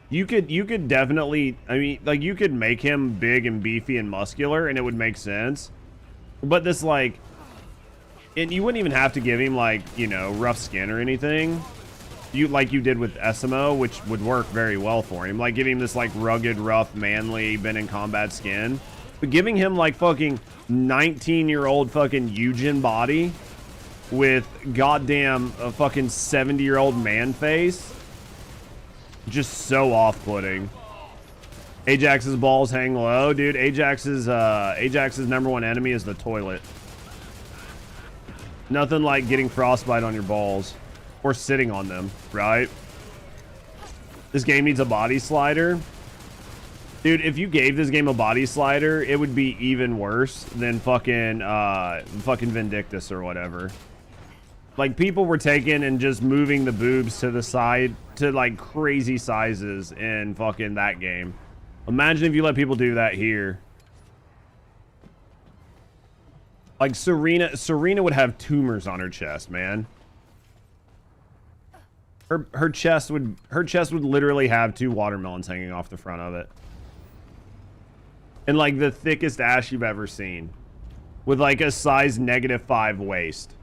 You could definitely, I mean, like, you could make him big and beefy and muscular and it would make sense. But this, like, and you wouldn't even have to give him, like, you know, rough skin or anything. Like you did with Esimo, which would work very well for him. Like, giving him this, like, rugged, rough, manly, been in combat skin. But giving him, like, fucking 19-year-old fucking Eugen body with goddamn a fucking 70-year-old man face, just so off-putting. Ajax's balls hang low, dude. Ajax's number one enemy is the toilet. Nothing like getting frostbite on your balls or sitting on them, right? This game needs a body slider. Dude, if you gave this game a body slider, it would be even worse than fucking Vindictus or whatever. Like, people were taking and just moving the boobs to the side to, like, crazy sizes in fucking that game. Imagine if you let people do that here. Like, Serena would have tumors on her chest, man. Her chest would literally have 2 watermelons hanging off the front of it. And, like, the thickest ass you've ever seen. With, like, a size -5 waist.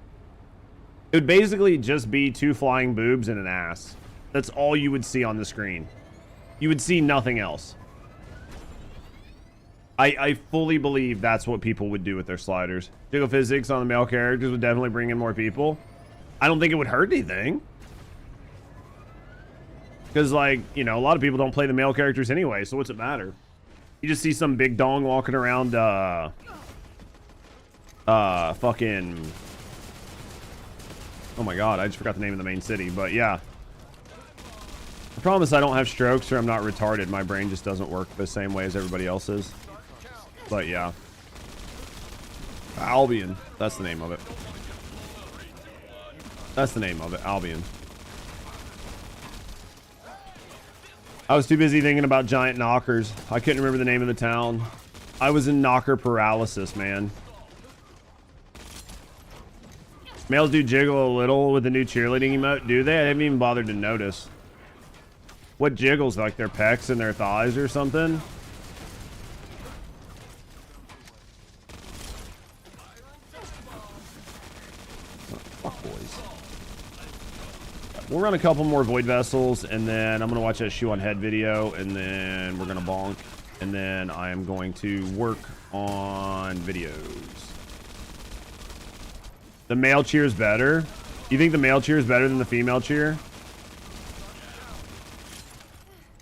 It would basically just be 2 flying boobs and an ass. That's all you would see on the screen. You would see nothing else. I fully believe that's what people would do with their sliders. Jiggle physics on the male characters would definitely bring in more people. I don't think it would hurt anything. Because, like, you know, a lot of people don't play the male characters anyway, so what's it matter? You just see some big dong walking around, fucking... Oh my god, I just forgot the name of the main city, but yeah. I promise I don't have strokes or I'm not retarded. My brain just doesn't work the same way as everybody else's. But yeah. Albion. That's the name of it. That's the name of it. Albion. I was too busy thinking about giant knockers. I couldn't remember the name of the town. I was in knocker paralysis, man. Males do jiggle a little with the new cheerleading emote, do they? I haven't even bothered to notice. What jiggles? Like their pecs and their thighs or something? Oh, fuck boys. We'll run a couple more Void Vessels, and then I'm going to watch that ShoeOnHead video, and then we're going to bonk, and then I am going to work on videos. The male cheer is better? You think the male cheer is better than the female cheer?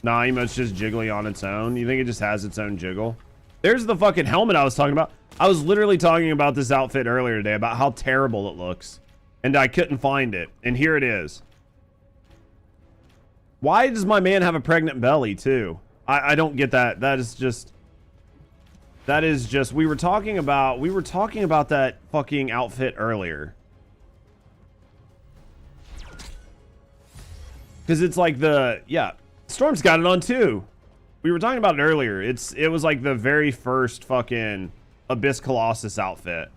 Nah, emote's just jiggly on its own. You think it just has its own jiggle? There's the fucking helmet I was talking about. I was literally talking about this outfit earlier today, about how terrible it looks. And I couldn't find it. And here it is. Why does my man have a pregnant belly, too? I don't get that. That is just... we were talking about that fucking outfit earlier. Because it's like yeah, Storm's got it on too. We were talking about it earlier. It was like the very first fucking Abyss Colossus outfit.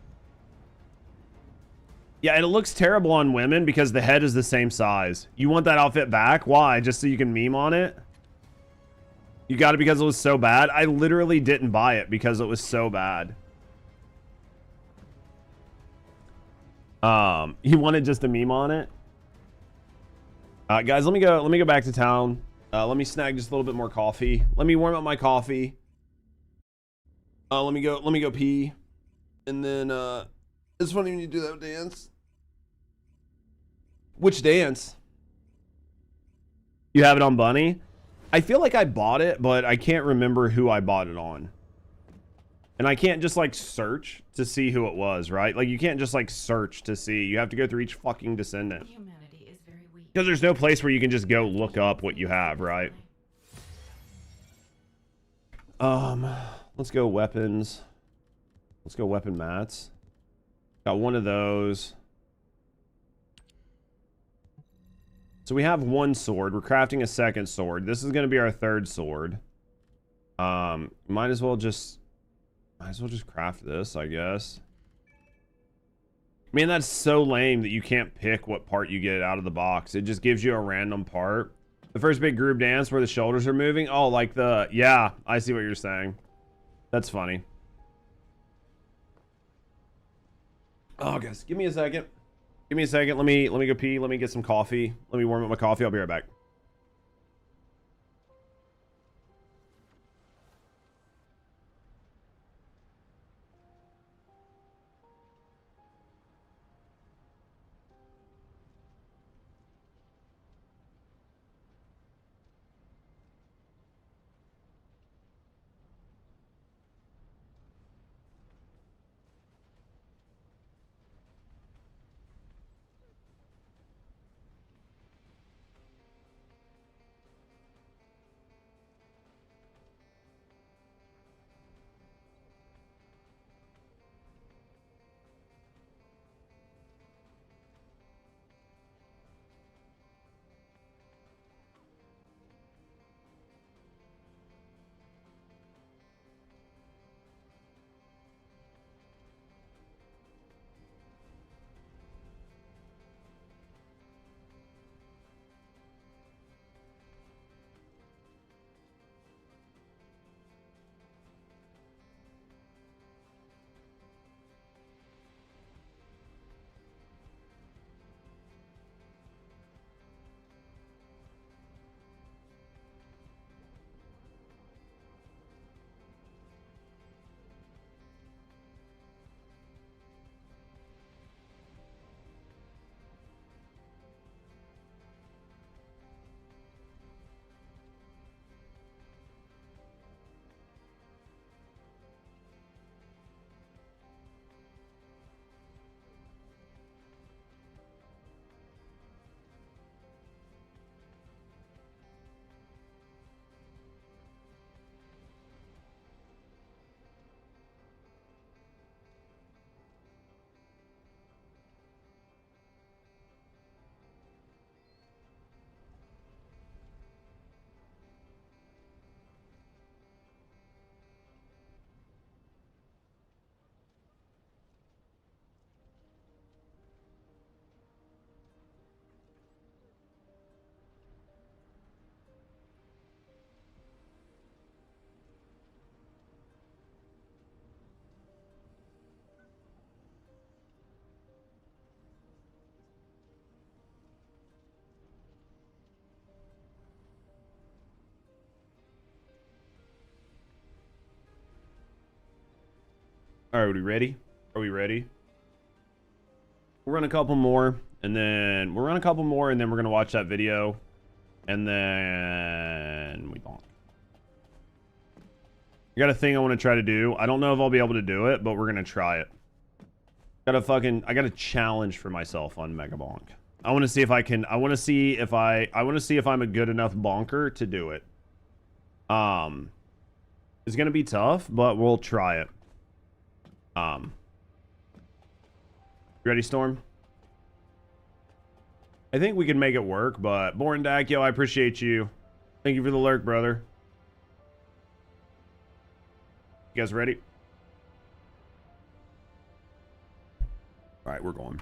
Yeah, and it looks terrible on women because the head is the same size. You want that outfit back? Why? Just so you can meme on it? You got it because it was so bad? I literally didn't buy it because it was so bad. You wanted just a meme on it? Guys, let me go back to town. Let me snag just a little bit more coffee. Let me warm up my coffee. Let me go pee. And then it's funny when you do that dance. Which dance? You have it on Bunny? I feel like I bought it, but I can't remember who I bought it on. And I can't just like search to see who it was, right? Like you can't just like search to see. You have to go through each fucking descendant. Humanity is very weak. Because there's no place where you can just go look up what you have, right? Let's go weapons. Let's go weapon mats. Got one of those. So we have one sword. We're crafting a second sword. This is going to be our third sword. Might as well just craft this, I guess. Man, that's so lame that you can't pick what part you get out of the box. It just gives you a random part. The first big group dance where the shoulders are moving. Oh, like the... Yeah, I see what you're saying. That's funny. Oh, guys, give me a second. Give me a second. Let me go pee. Let me get some coffee. Let me warm up my coffee. I'll be right back. All right, are we ready? Are we ready? We'll run a couple more, and then we're gonna watch that video, and then we bonk. I got a thing I want to try to do. I don't know if I'll be able to do it, but we're gonna try it. I got a challenge for myself on Megabonk. I want to see if I can. I want to see if I'm a good enough bonker to do it. It's gonna be tough, but we'll try it. Ready, Storm? I think we can make it work, but Born Dak, yo, I appreciate you. Thank you for the lurk, brother. You guys ready? All right, we're going.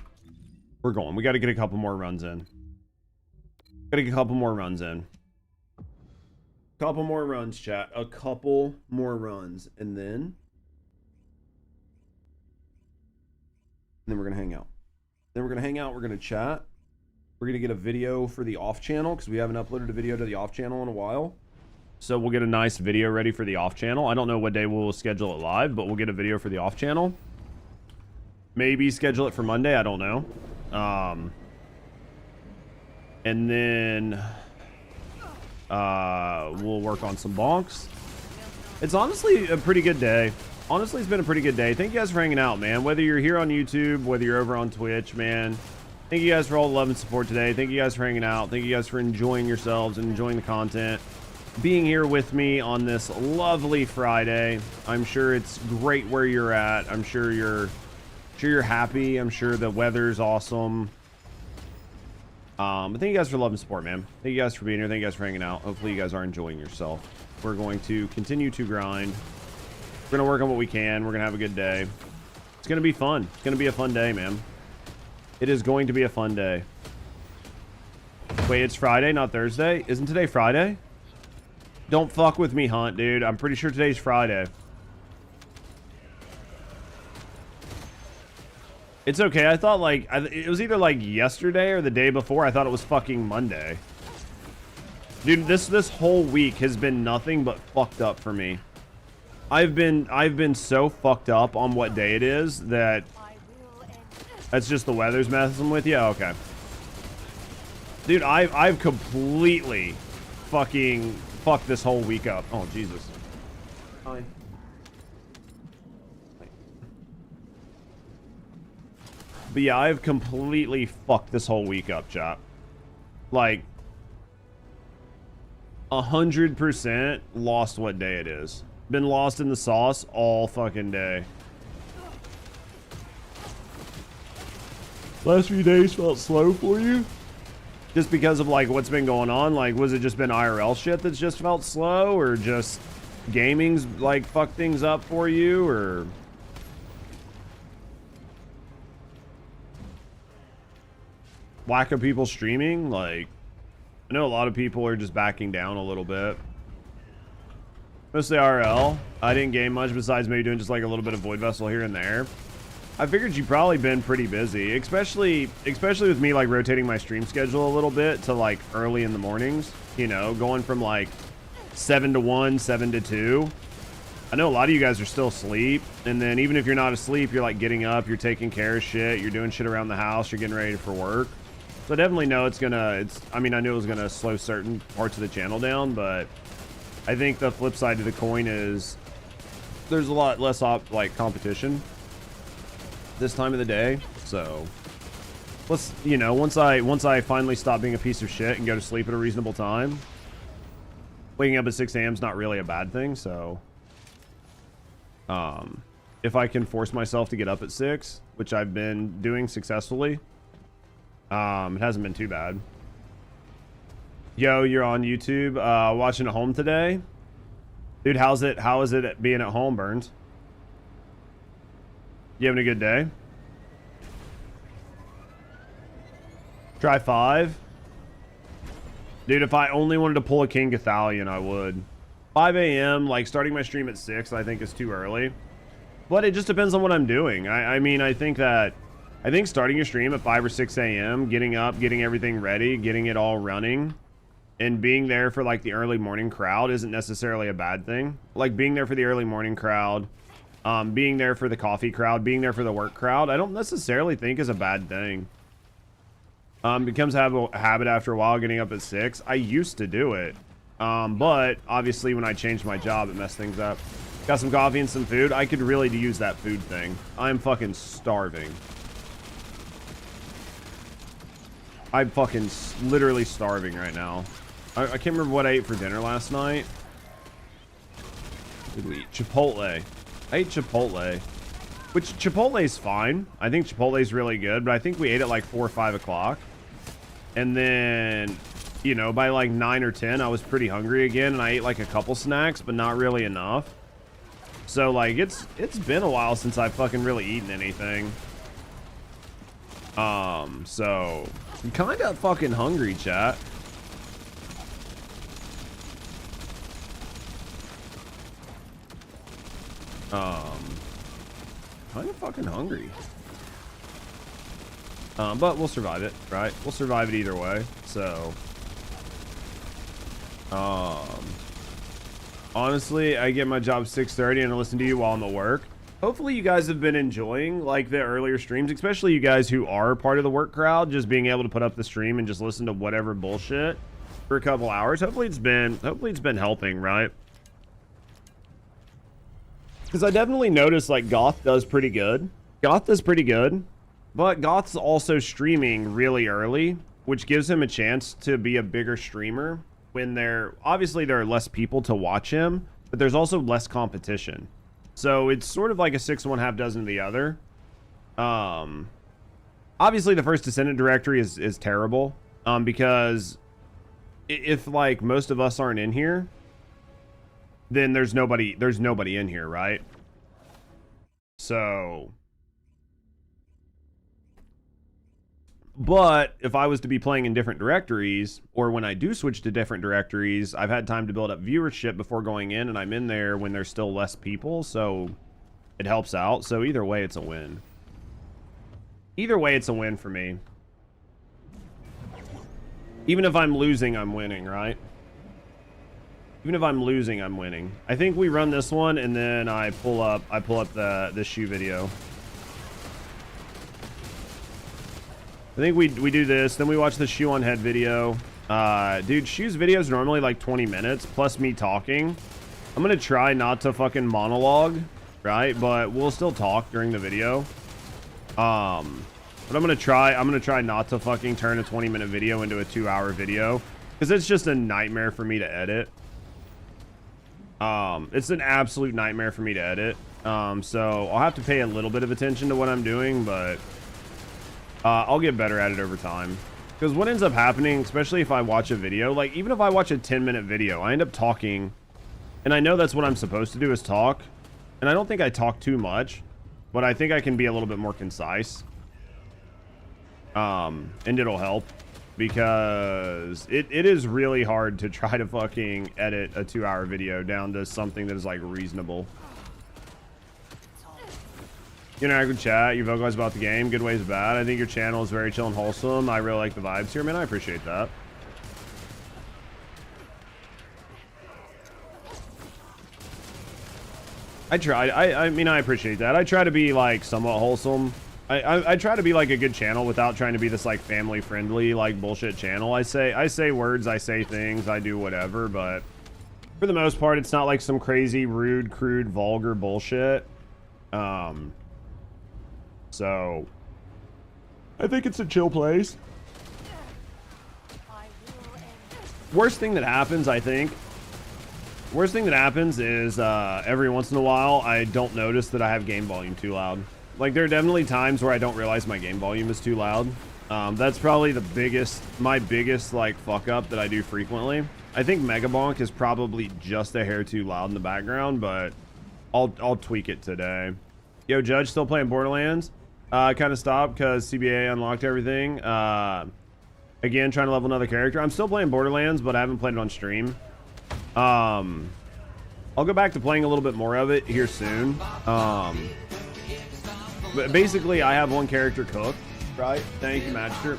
We're going. We got to get a couple more runs in. Couple more runs, chat. A couple more runs, and then we're gonna hang out. We're gonna chat. We're gonna get a video for the off channel because we haven't uploaded a video to the off channel in a while. So we'll get a nice video ready for the off channel. I don't know what day we'll schedule it live, but we'll get a video for the off channel. Maybe schedule it for Monday. I don't know. And then we'll work on some bonks. It's honestly a pretty good day. Honestly, it's been a pretty good day. Thank you guys for hanging out, man. Whether you're here on YouTube, whether you're over on Twitch, man. Thank you guys for all the love and support today. Thank you guys for hanging out. Thank you guys for enjoying yourselves and enjoying the content. Being here with me on this lovely Friday. I'm sure it's great where you're at. I'm sure you're happy. I'm sure the weather's awesome. But thank you guys for love and support, man. Thank you guys for being here. Thank you guys for hanging out. Hopefully you guys are enjoying yourself. We're going to continue to grind. We're going to work on what we can. We're going to have a good day. It's going to be fun. It's going to be a fun day, man. It is going to be a fun day. Wait, it's Friday, not Thursday? Isn't today Friday? Don't fuck with me, Hunt, dude. I'm pretty sure today's Friday. It's okay. I thought, like, it was either, like, yesterday or the day before. I thought it was fucking Monday. Dude, this whole week has been nothing but fucked up for me. I've been so fucked up on what day it is that that's just the weather's messing with you. Okay. Dude, I've completely fucking fucked this whole week up. Oh, Jesus. Fine. But yeah, I've completely fucked this whole week up, chat. Like, 100% lost what day it is. Been lost in the sauce all fucking day. Last few days felt slow for you? Just because of, like, what's been going on? Like, was it just been IRL shit that's just felt slow? Or just gaming's, like, fucked things up for you? Or... lack of people streaming? Like, I know a lot of people are just backing down a little bit. Mostly RL. I didn't game much besides maybe doing just like a little bit of Void Vessel here and there. I figured you've probably been pretty busy, especially with me like rotating my stream schedule a little bit to like early in the mornings, you know, going from like 7 to 1, 7 to 2. I know a lot of you guys are still asleep, and then even if you're not asleep, you're like getting up, you're taking care of shit, you're doing shit around the house, you're getting ready for work. So I definitely know I mean, I knew it was gonna slow certain parts of the channel down, but I think the flip side of the coin is there's a lot less like competition this time of the day. So let's, you know, once I finally stop being a piece of shit and go to sleep at a reasonable time, waking up at 6 a.m. is not really a bad thing. So if I can force myself to get up at 6, which I've been doing successfully, it hasn't been too bad. Yo, you're on YouTube, watching at home today? Dude, how is it being at home, Burns? You having a good day? Try 5? Dude, if I only wanted to pull a King Gathalion, I would. 5 a.m., like, starting my stream at 6, I think is too early. But it just depends on what I'm doing. I mean, I think starting your stream at 5 or 6 a.m., getting up, getting everything ready, getting it all running, and being there for, like, the early morning crowd isn't necessarily a bad thing. Like, being there for the early morning crowd, Being there for the coffee crowd, being there for the work crowd, I don't necessarily think is a bad thing. Becomes a habit after a while, getting up at 6. I used to do it. But obviously when I changed my job, it messed things up. Got some coffee and some food. I could really use that food thing. I'm fucking starving. I'm fucking literally starving right now. I can't remember what I ate for dinner last night. What did we eat? Chipotle. I ate Chipotle. Which Chipotle's fine. I think Chipotle's really good, but I think we ate at like 4 or 5 o'clock. And then, you know, by like 9 or 10, I was pretty hungry again, and I ate like a couple snacks, but not really enough. So like it's been a while since I've fucking really eaten anything. So I'm kind of fucking hungry, chat. Kind of fucking hungry. But we'll survive it, right? We'll survive it either way. So, honestly, I get my job 6:30 and I listen to you while I'm at work. Hopefully you guys have been enjoying like the earlier streams, especially you guys who are part of the work crowd, just being able to put up the stream and just listen to whatever bullshit for a couple hours. Hopefully it's been helping, right? Because I definitely noticed like Goth does pretty good. Goth does pretty good, but Goth's also streaming really early, which gives him a chance to be a bigger streamer when obviously there are less people to watch him, but there's also less competition. So it's sort of like a 6 1/2 dozen of the other. Obviously the First Descendant directory is terrible, because if like most of us aren't in here, then there's nobody in here, right? So, but if I was to be playing in different directories, or when I do switch to different directories, I've had time to build up viewership before going in, and I'm in there when there's still less people, so it helps out. So either way, it's a win. Either way, it's a win for me. Even if I'm losing, I'm winning, right? Even if I'm losing, I'm winning. I think we run this one, and then I pull up the shoe video. I think we do this, then we watch the ShoeOnHead video. Dude, Shoe's videos normally like 20 minutes, plus me talking. I'm gonna try not to fucking monologue, right? But we'll still talk during the video. But I'm gonna try not to fucking turn a 20-minute video into a 2-hour video, because it's just a nightmare for me to edit. It's an absolute nightmare for me to edit. So I'll have to pay a little bit of attention to what I'm doing, but I'll get better at it over time. Because what ends up happening, especially if I watch a video, like even if I watch a 10-minute video, I end up talking, and I know that's what I'm supposed to do is talk, and I don't think I talk too much, but I think I can be a little bit more concise. And it'll help, because it is really hard to try to fucking edit a 2-hour video down to something that is like reasonable. You interact with chat, you vocalize about the game, good ways, bad. I think your channel is very chill and wholesome. I really like the vibes here, man. I appreciate that. I mean, I appreciate that. I try to be like somewhat wholesome. I try to be like a good channel without trying to be this like family friendly like bullshit channel. I say words, I say things, I do whatever, but for the most part it's not like some crazy rude, crude, vulgar bullshit. So I think it's a chill place. Worst thing that happens, I think, is every once in a while I don't notice that I have game volume too loud. Like, there are definitely times where I don't realize my game volume is too loud. That's probably my biggest, like, fuck up that I do frequently. I think Megabonk is probably just a hair too loud in the background, but I'll tweak it today. Yo, Judge, still playing Borderlands? Kind of stopped because CBA unlocked everything. Again, trying to level another character. I'm still playing Borderlands, but I haven't played it on stream. I'll go back to playing a little bit more of it here soon. But basically, I have one character cooked, right? Thank you, Magister.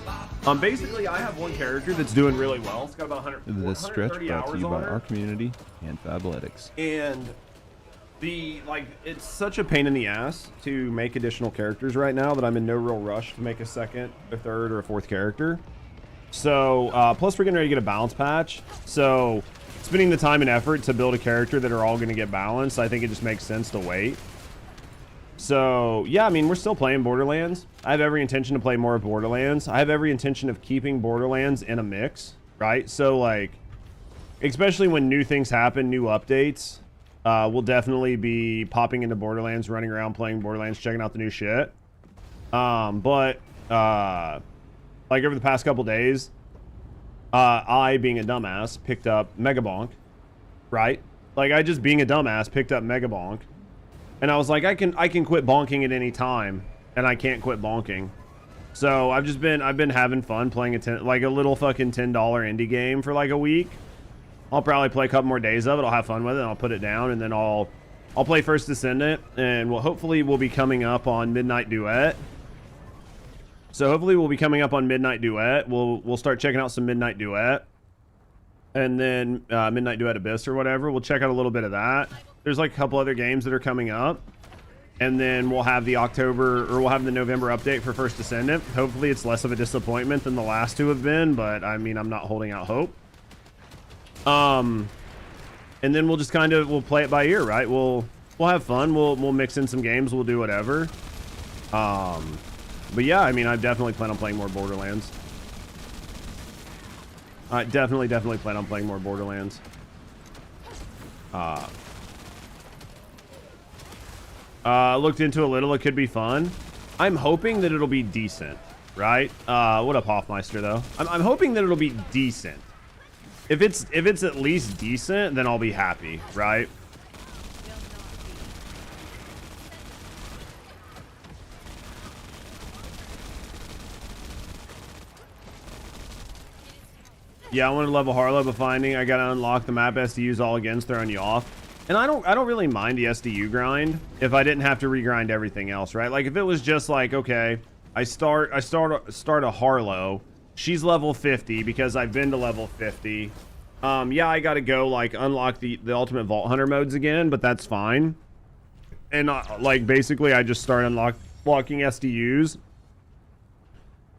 Basically, I have one character that's doing really well. It's got about 130 This stretch brought to you by on her. our community and Fabletics. And It's such a pain in the ass to make additional characters right now that I'm in no real rush to make a second, a third, or a fourth character. So, plus we're getting ready to get a balance patch. So, spending the time and effort to build a character that are all going to get balanced, I think it just makes sense to wait. So, yeah, I mean, we're still playing Borderlands. I have every intention to play more of Borderlands. I have every intention of keeping Borderlands in a mix, right? So, like, especially when new things happen, new updates, we'll definitely be popping into Borderlands, running around playing Borderlands, checking out the new shit. Like over the past couple days, I, being a dumbass, picked up Megabonk, right? Like, I just being a dumbass picked up Megabonk, and I was like, I can quit bonking at any time, and I can't quit bonking. So I've been having fun playing a little fucking $10 indie game for like a week. I'll probably play a couple more days of it. I'll have fun with it, and I'll put it down, and then I'll play First Descendant, and hopefully we'll be coming up on Midnight Duet. So hopefully we'll be coming up on Midnight Duet. We'll start checking out some Midnight Duet, and then Midnight Duet Abyss or whatever. We'll check out a little bit of that. There's like a couple other games that are coming up, and then we'll have the November update for First Descendant. Hopefully it's less of a disappointment than the last two have been, but I mean, I'm not holding out hope. And then we'll just we'll play it by ear, right? We'll have fun. We'll mix in some games. We'll do whatever. But yeah, I mean, I definitely plan on playing more Borderlands. I definitely plan on playing more Borderlands. Looked into a little. It could be fun. I'm hoping that it'll be decent, right? What up, Hoffmeister, though? I'm hoping that it'll be decent. If it's at least decent, then I'll be happy, right? Yeah, I want to level Harlow, but finding I gotta unlock the map SDUs all against throwing you off. And I don't really mind the SDU grind if I didn't have to regrind everything else, right? Like if it was just like, okay, I start a Harlow, she's level 50 because I've been to level 50. Yeah, I gotta go like unlock the ultimate Vault Hunter modes again, but that's fine. And like basically I just start unlocking SDUs.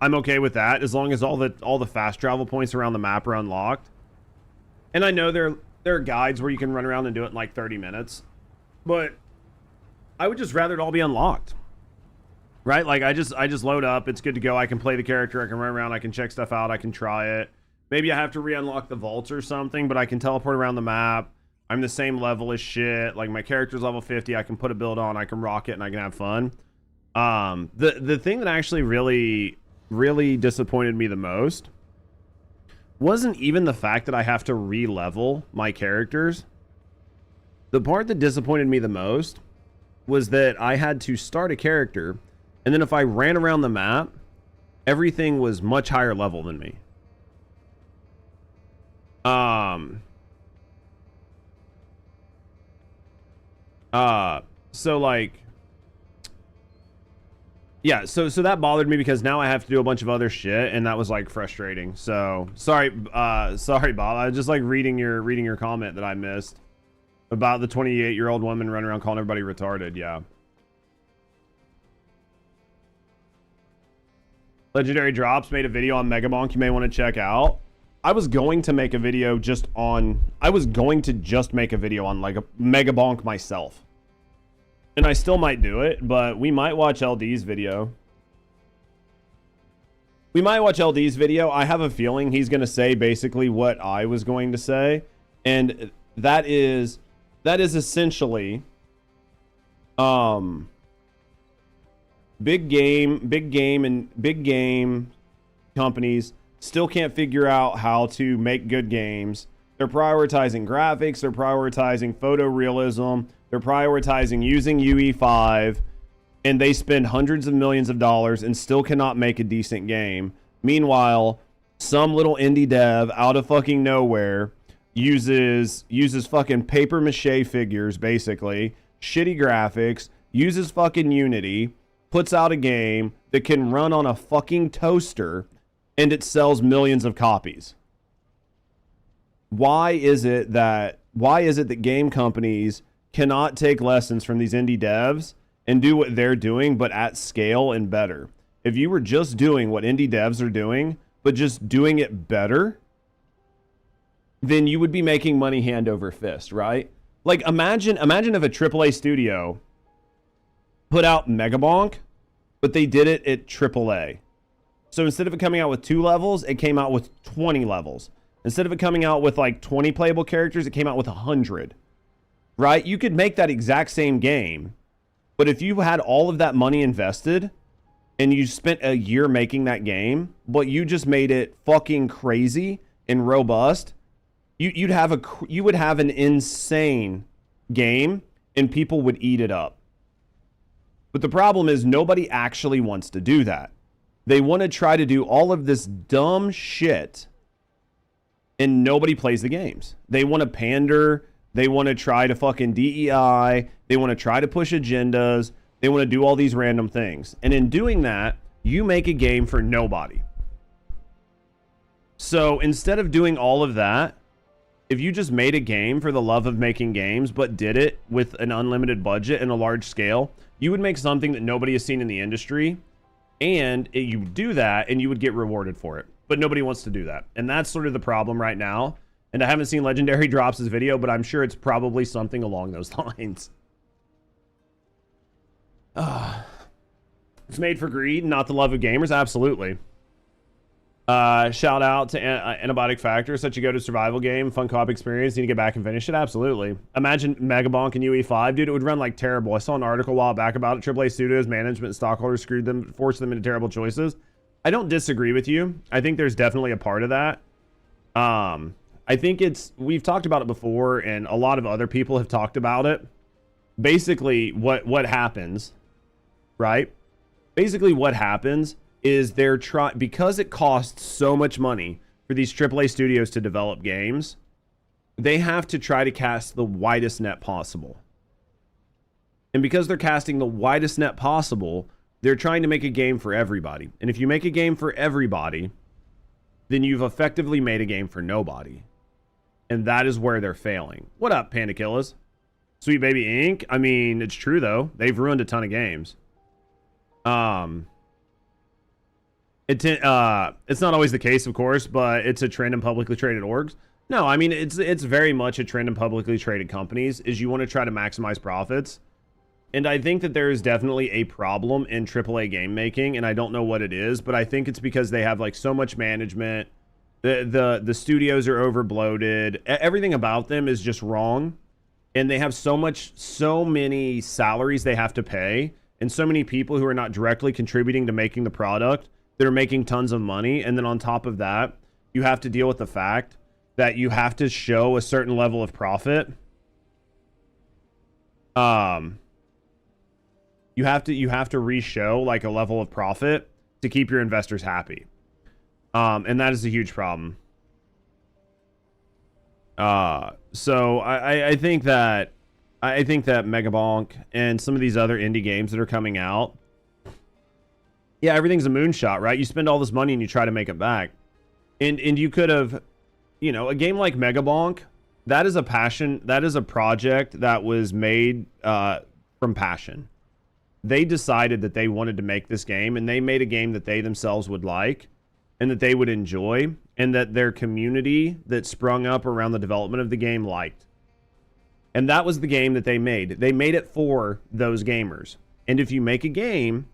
I'm okay with that as long as all the fast travel points around the map are unlocked. And I know there are guides where you can run around and do it in like 30 minutes, but I would just rather it all be unlocked, right? Like I just load up, it's good to go. I can play the character, I can run around, I can check stuff out, I can try it. Maybe I have to re-unlock the vaults or something, but I can teleport around the map. I'm the same level as shit. Like my character's level 50, I can put a build on, I can rock it, and I can have fun. The thing that actually really disappointed me the most wasn't even the fact that I have to re-level my characters. The part that disappointed me the most was that I had to start a character, and then if I ran around the map, everything was much higher level than me. So like, yeah, so that bothered me because now I have to do a bunch of other shit, and that was like frustrating. So sorry Bob. I was just like reading your comment that I missed about the 28-year-old woman running around calling everybody retarded. Yeah. Legendary Drops made a video on Megabonk you may want to check out. I was going to make a video just make a video on like a Megabonk myself. And I still might do it, but we might watch LD's video. I have a feeling he's going to say basically what I was going to say. And that is essentially big game companies still can't figure out how to make good games. They're prioritizing graphics, they're prioritizing photorealism, they're prioritizing using UE5, and they spend hundreds of millions of dollars and still cannot make a decent game. Meanwhile, some little indie dev out of fucking nowhere uses fucking paper mache figures, basically, shitty graphics, uses fucking Unity, puts out a game that can run on a fucking toaster, and it sells millions of copies. Why is it that game companies cannot take lessons from these indie devs and do what they're doing, but at scale and better. If you were just doing what indie devs are doing, but just doing it better, then you would be making money hand over fist, right? Like, imagine if a AAA studio put out Megabonk, but they did it at AAA. So instead of it coming out with 2 levels, it came out with 20 levels. Instead of it coming out with like 20 playable characters, it came out with 100. Right? You could make that exact same game, but if you had all of that money invested and you spent a year making that game, but you just made it fucking crazy and robust, you would have an insane game and people would eat it up. But the problem is nobody actually wants to do that. They want to try to do all of this dumb shit and nobody plays the games. They want to pander. They want to try to fucking DEI. They want to try to push agendas. They want to do all these random things. And in doing that, you make a game for nobody. So instead of doing all of that, if you just made a game for the love of making games, but did it with an unlimited budget and a large scale, you would make something that nobody has seen in the industry. And you do that and you would get rewarded for it. But nobody wants to do that. And that's sort of the problem right now. And I haven't seen Legendary Drops' video, but I'm sure it's probably something along those lines. It's made for greed, not the love of gamers. Absolutely. Shout out to Antibiotic Factor. Such a go-to survival game. Fun co-op experience. Need to get back and finish it. Absolutely. Imagine Megabonk and UE5. Dude, it would run like terrible. I saw an article a while back about it. AAA studios, management, and stockholders screwed them, forced them into terrible choices. I don't disagree with you. I think there's definitely a part of that. I think we've talked about it before, and a lot of other people have talked about it. Basically, what happens, right? Basically, what happens is because it costs so much money for these AAA studios to develop games, they have to try to cast the widest net possible. And because they're casting the widest net possible, they're trying to make a game for everybody. And if you make a game for everybody, then you've effectively made a game for nobody. And that is where they're failing. What up, Panda Killas? Sweet Baby Inc. I mean, it's true though. They've ruined a ton of games. It's not always the case, of course, but it's a trend in publicly traded orgs. No, I mean, it's very much a trend in publicly traded companies is you want to try to maximize profits. And I think that there is definitely a problem in AAA game making, and I don't know what it is, but I think it's because they have like so much management. The studios are over bloated. Everything about them is just wrong. And they have so many salaries they have to pay, and so many people who are not directly contributing to making the product that are making tons of money. And then on top of that, you have to deal with the fact that you have to show a certain level of profit. You have to re-show like a level of profit to keep your investors happy. And that is a huge problem. So I think that Megabonk and some of these other indie games that are coming out, yeah, everything's a moonshot, right? You spend all this money and you try to make it back. And you could have, you know, a game like Megabonk, that is a passion, that is a project that was made from passion. They decided that they wanted to make this game, and they made a game that they themselves would like and that they would enjoy, and that their community that sprung up around the development of the game liked. And that was the game that they made. They made it for those gamers. And if you make a game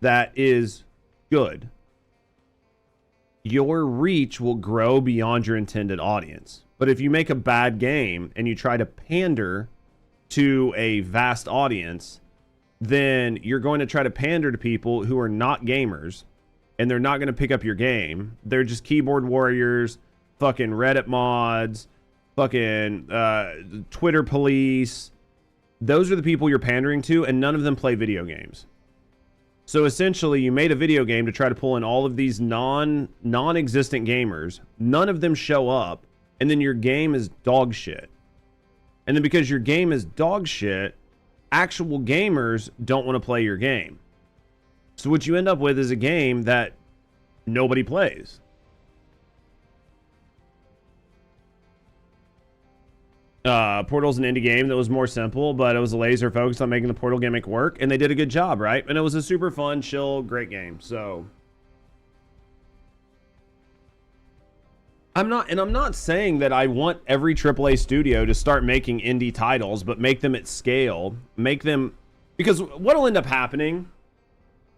that is good, your reach will grow beyond your intended audience. But if you make a bad game and you try to pander to a vast audience, then you're going to try to pander to people who are not gamers, and they're not going to pick up your game. They're just keyboard warriors, fucking Reddit mods, fucking Twitter police. Those are the people you're pandering to, and none of them play video games. So essentially, you made a video game to try to pull in all of these non-existent gamers. None of them show up, and then your game is dog shit. And then because your game is dog shit, actual gamers don't want to play your game. So what you end up with is a game that nobody plays. Portal's an indie game that was more simple, but it was laser focused on making the Portal gimmick work, and they did a good job, right? And it was a super fun, chill, great game. So I'm not saying that I want every AAA studio to start making indie titles, but make them at scale, make them, because what'll end up happening,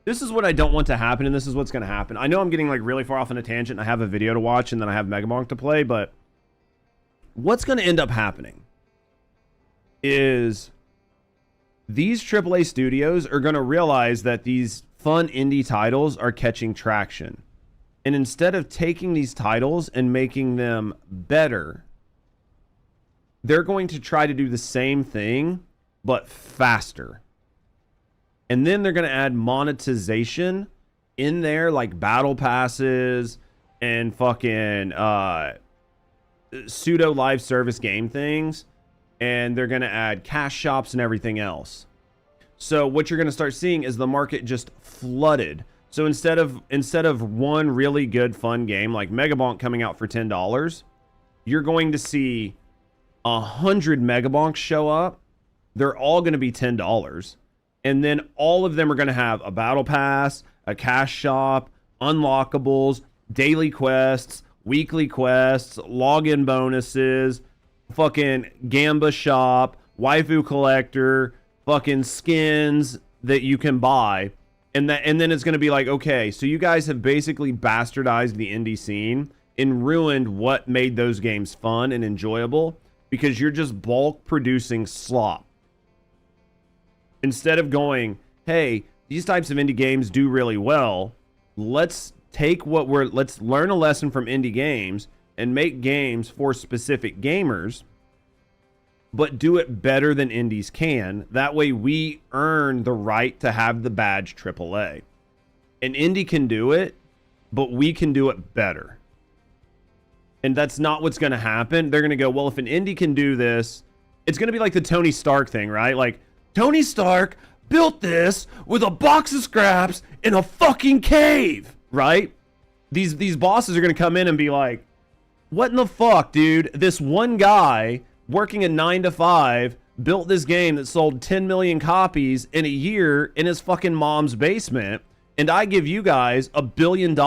this is what I don't want to happen, and this is what's going to happen. I know I'm getting like really far off on a tangent, and I have a video to watch, and then I have Megabonk to play, but what's going to end up happening is these AAA studios are going to realize that these fun indie titles are catching traction. And instead of taking these titles and making them better, they're going to try to do the same thing, but faster. And then they're going to add monetization in there, like battle passes and fucking pseudo live service game things. And they're going to add cash shops and everything else. So what you're going to start seeing is the market just flooded. So instead of one really good fun game like Megabonk coming out for $10, you're going to see 100 Megabonks show up. They're all going to be $10. And then all of them are going to have a battle pass, a cash shop, unlockables, daily quests, weekly quests, login bonuses, fucking Gamba shop, waifu collector, fucking skins that you can buy. And then it's going to be like, okay, so you guys have basically bastardized the indie scene and ruined what made those games fun and enjoyable because you're just bulk producing slop. Instead of going, hey, these types of indie games do really well, let's learn a lesson from indie games and make games for specific gamers, but do it better than indies can. That way we earn the right to have the badge AAA. An indie can do it, but we can do it better. And that's not what's going to happen. They're going to go, well, if an indie can do this, it's going to be like the Tony Stark thing, right? Like, Tony Stark built this with a box of scraps in a fucking cave, right? These bosses are going to come in and be like, what in the fuck, dude? This one guy working a 9-to-5 built this game that sold 10 million copies in a year in his fucking mom's basement, and I give you guys $1 billion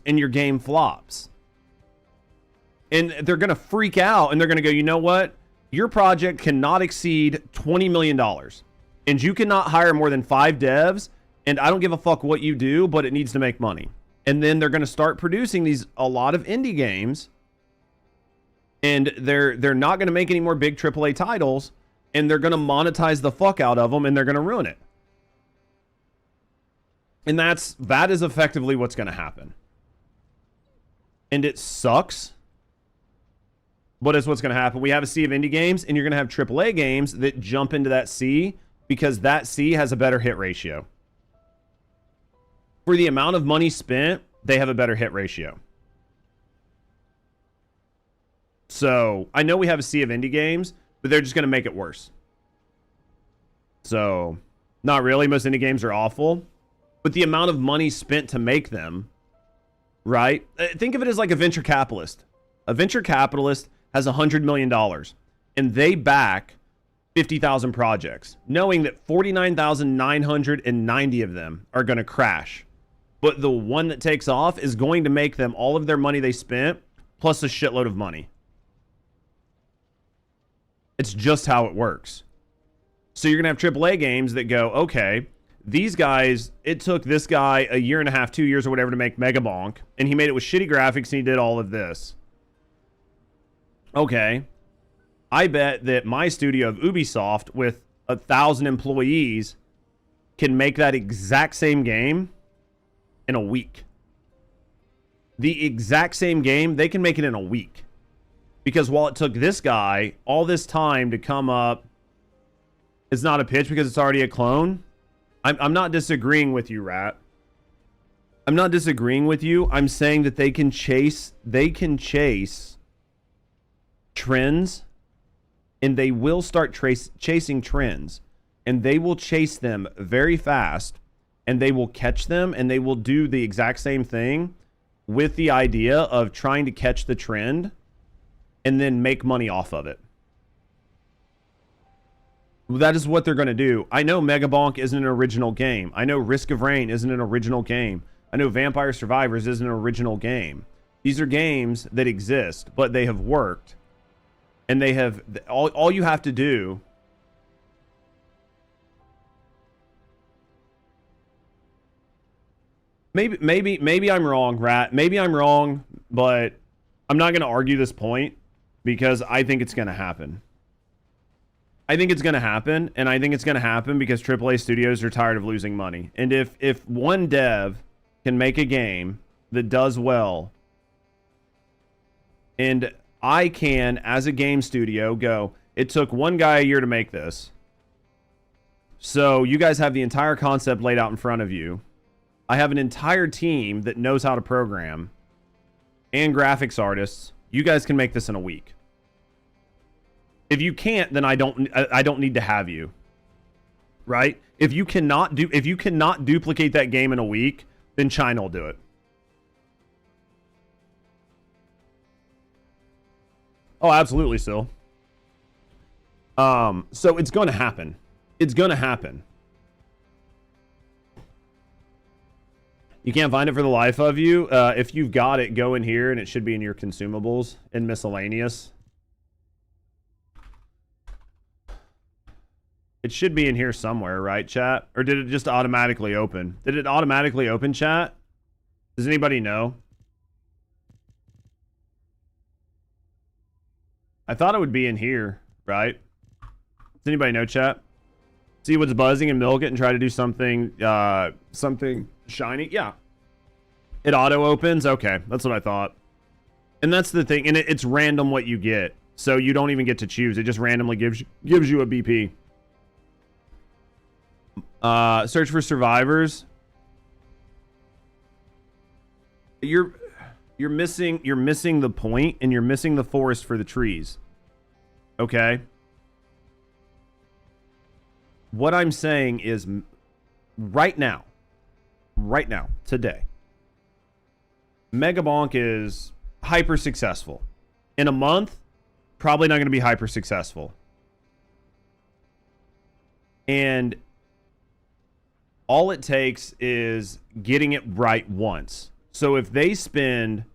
and your game flops. And they're going to freak out, and they're going to go, you know what? Your project cannot exceed $20 million, and you cannot hire more than 5 devs, and I don't give a fuck what you do, but it needs to make money. And then they're going to start producing a lot of indie games, and they're not going to make any more big AAA titles, and they're going to monetize the fuck out of them, and they're going to ruin it. And that is effectively what's going to happen. And it sucks, but it's what's going to happen. We have a sea of indie games, and you're going to have AAA games that jump into that sea because that sea has a better hit ratio. For the amount of money spent, they have a better hit ratio. So I know we have a sea of indie games, but they're just going to make it worse. So not really. Most indie games are awful, but the amount of money spent to make them, right? Think of it as like a venture capitalist. A venture capitalist has $100 million and they back 50,000 projects, knowing that 49,990 of them are going to crash. But the one that takes off is going to make them all of their money they spent plus a shitload of money. It's just how it works. So you're going to have AAA games that go, okay, these guys, it took this guy 1.5 years, 2 years or whatever to make Megabonk, and he made it with shitty graphics and he did all of this. Okay, I bet that my studio of Ubisoft with 1,000 employees can make that exact same game in a week. The exact same game, they can make it in a week. Because while it took this guy all this time to come up, it's not a pitch because it's already a clone. I'm not disagreeing with you, Rat. I'm not disagreeing with you. I'm saying that they can chase trends, and they will start chasing trends, and they will chase them very fast, and they will catch them, and they will do the exact same thing with the idea of trying to catch the trend and then make money off of it. That is what they're going to do. I know Megabonk isn't an original game. I know Risk of Rain isn't an original game. I know Vampire Survivors isn't an original game. These are games that exist, but they have worked. And they have... All you have to do... Maybe I'm wrong, Rat. Maybe I'm wrong, but I'm not going to argue this point because I think it's going to happen. I think it's going to happen, and I think it's going to happen because AAA studios are tired of losing money. And if one dev can make a game that does well, and I can, as a game studio, go, it took one guy a year to make this. So you guys have the entire concept laid out in front of you. I have an entire team that knows how to program and graphics artists. You guys can make this in a week. If you can't, then I don't need to have you. Right? If you cannot duplicate that game in a week, then China will do it. Oh, absolutely, still. So it's going to happen. It's going to happen. You can't find it for the life of you. If you've got it, go in here, and it should be in your consumables and miscellaneous. It should be in here somewhere, right, chat? Or did it just automatically open? Did it automatically open, chat? Does anybody know? I thought it would be in here, right? Does anybody know, chat? See what's buzzing and milk it and try to do something, something shiny? Yeah. It auto opens? Okay, that's what I thought. And that's the thing, and it's random what you get. So you don't even get to choose. It just randomly gives you a BP. Search for survivors. You're missing the point, and you're missing the forest for the trees. Okay? What I'm saying is right now, today, Megabonk is hyper successful. In a month, probably not going to be hyper successful. And all it takes is getting it right once. So if they spend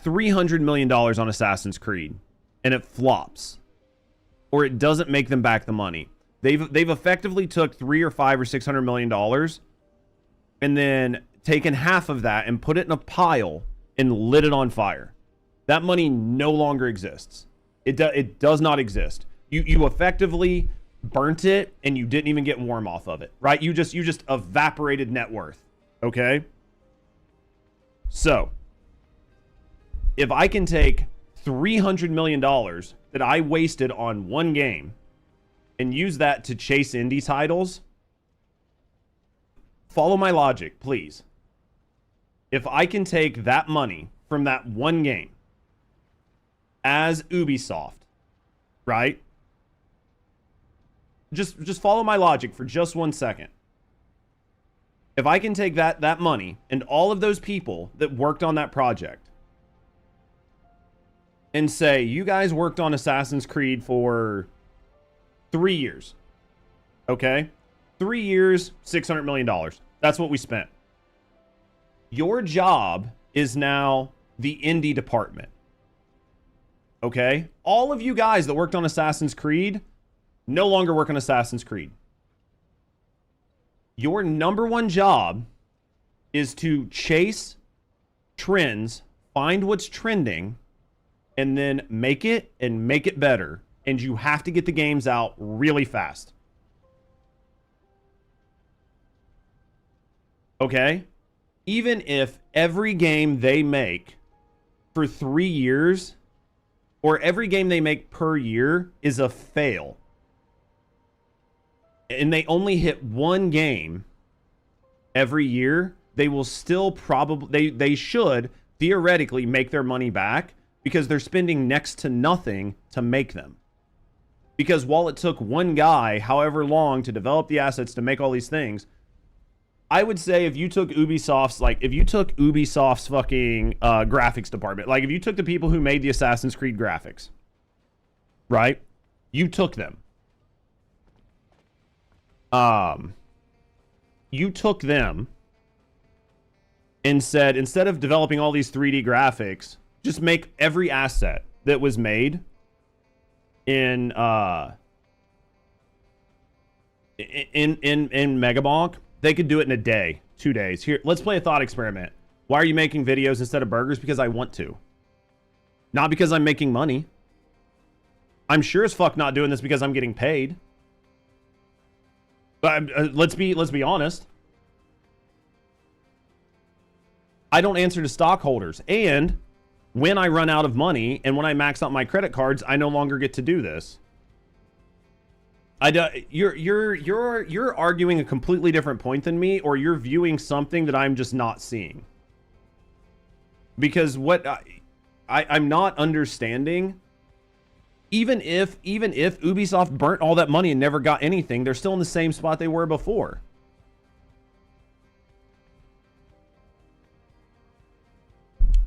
$300 million on Assassin's Creed and it flops, or it doesn't make them back the money, they've effectively took $300 or $500 or $600 million and then taken half of that and put it in a pile and lit it on fire. That money no longer exists. It does not exist. You effectively burnt it and you didn't even get warm off of it, right? You just evaporated net worth. Okay? So, if I can take $300 million that I wasted on one game and use that to chase indie titles, follow my logic, please. If I can take that money from that one game as Ubisoft, right? Just follow my logic for just 1 second. If I can take that money and all of those people that worked on that project and say, you guys worked on Assassin's Creed for 3 years. Okay? 3 years, $600 million. That's what we spent. Your job is now the indie department. Okay? All of you guys that worked on Assassin's Creed no longer work on Assassin's Creed. Your number one job is to chase trends, find what's trending, and then make it and make it better. And you have to get the games out really fast. Okay? Even if every game they make for 3 years, or every game they make per year is a fail, and they only hit one game every year, they will still probably, they should theoretically make their money back because they're spending next to nothing to make them. Because while it took one guy however long to develop the assets to make all these things, I would say if you took Ubisoft's fucking graphics department, like if you took the people who made the Assassin's Creed graphics, right? You took them. You took them and said, instead of developing all these 3D graphics, just make every asset that was made in Megabonk, they could do it in a day, 2 days. Here, let's play a thought experiment. Why are you making videos instead of burgers? Because I want to. Not because I'm making money. I'm sure as fuck not doing this because I'm getting paid. But let's be honest. I don't answer to stockholders, and when I run out of money and when I max out my credit cards, I no longer get to do this. You're arguing a completely different point than me, or you're viewing something that I'm just not seeing. Because what I'm not understanding, even if Ubisoft burnt all that money and never got anything, they're still in the same spot they were before.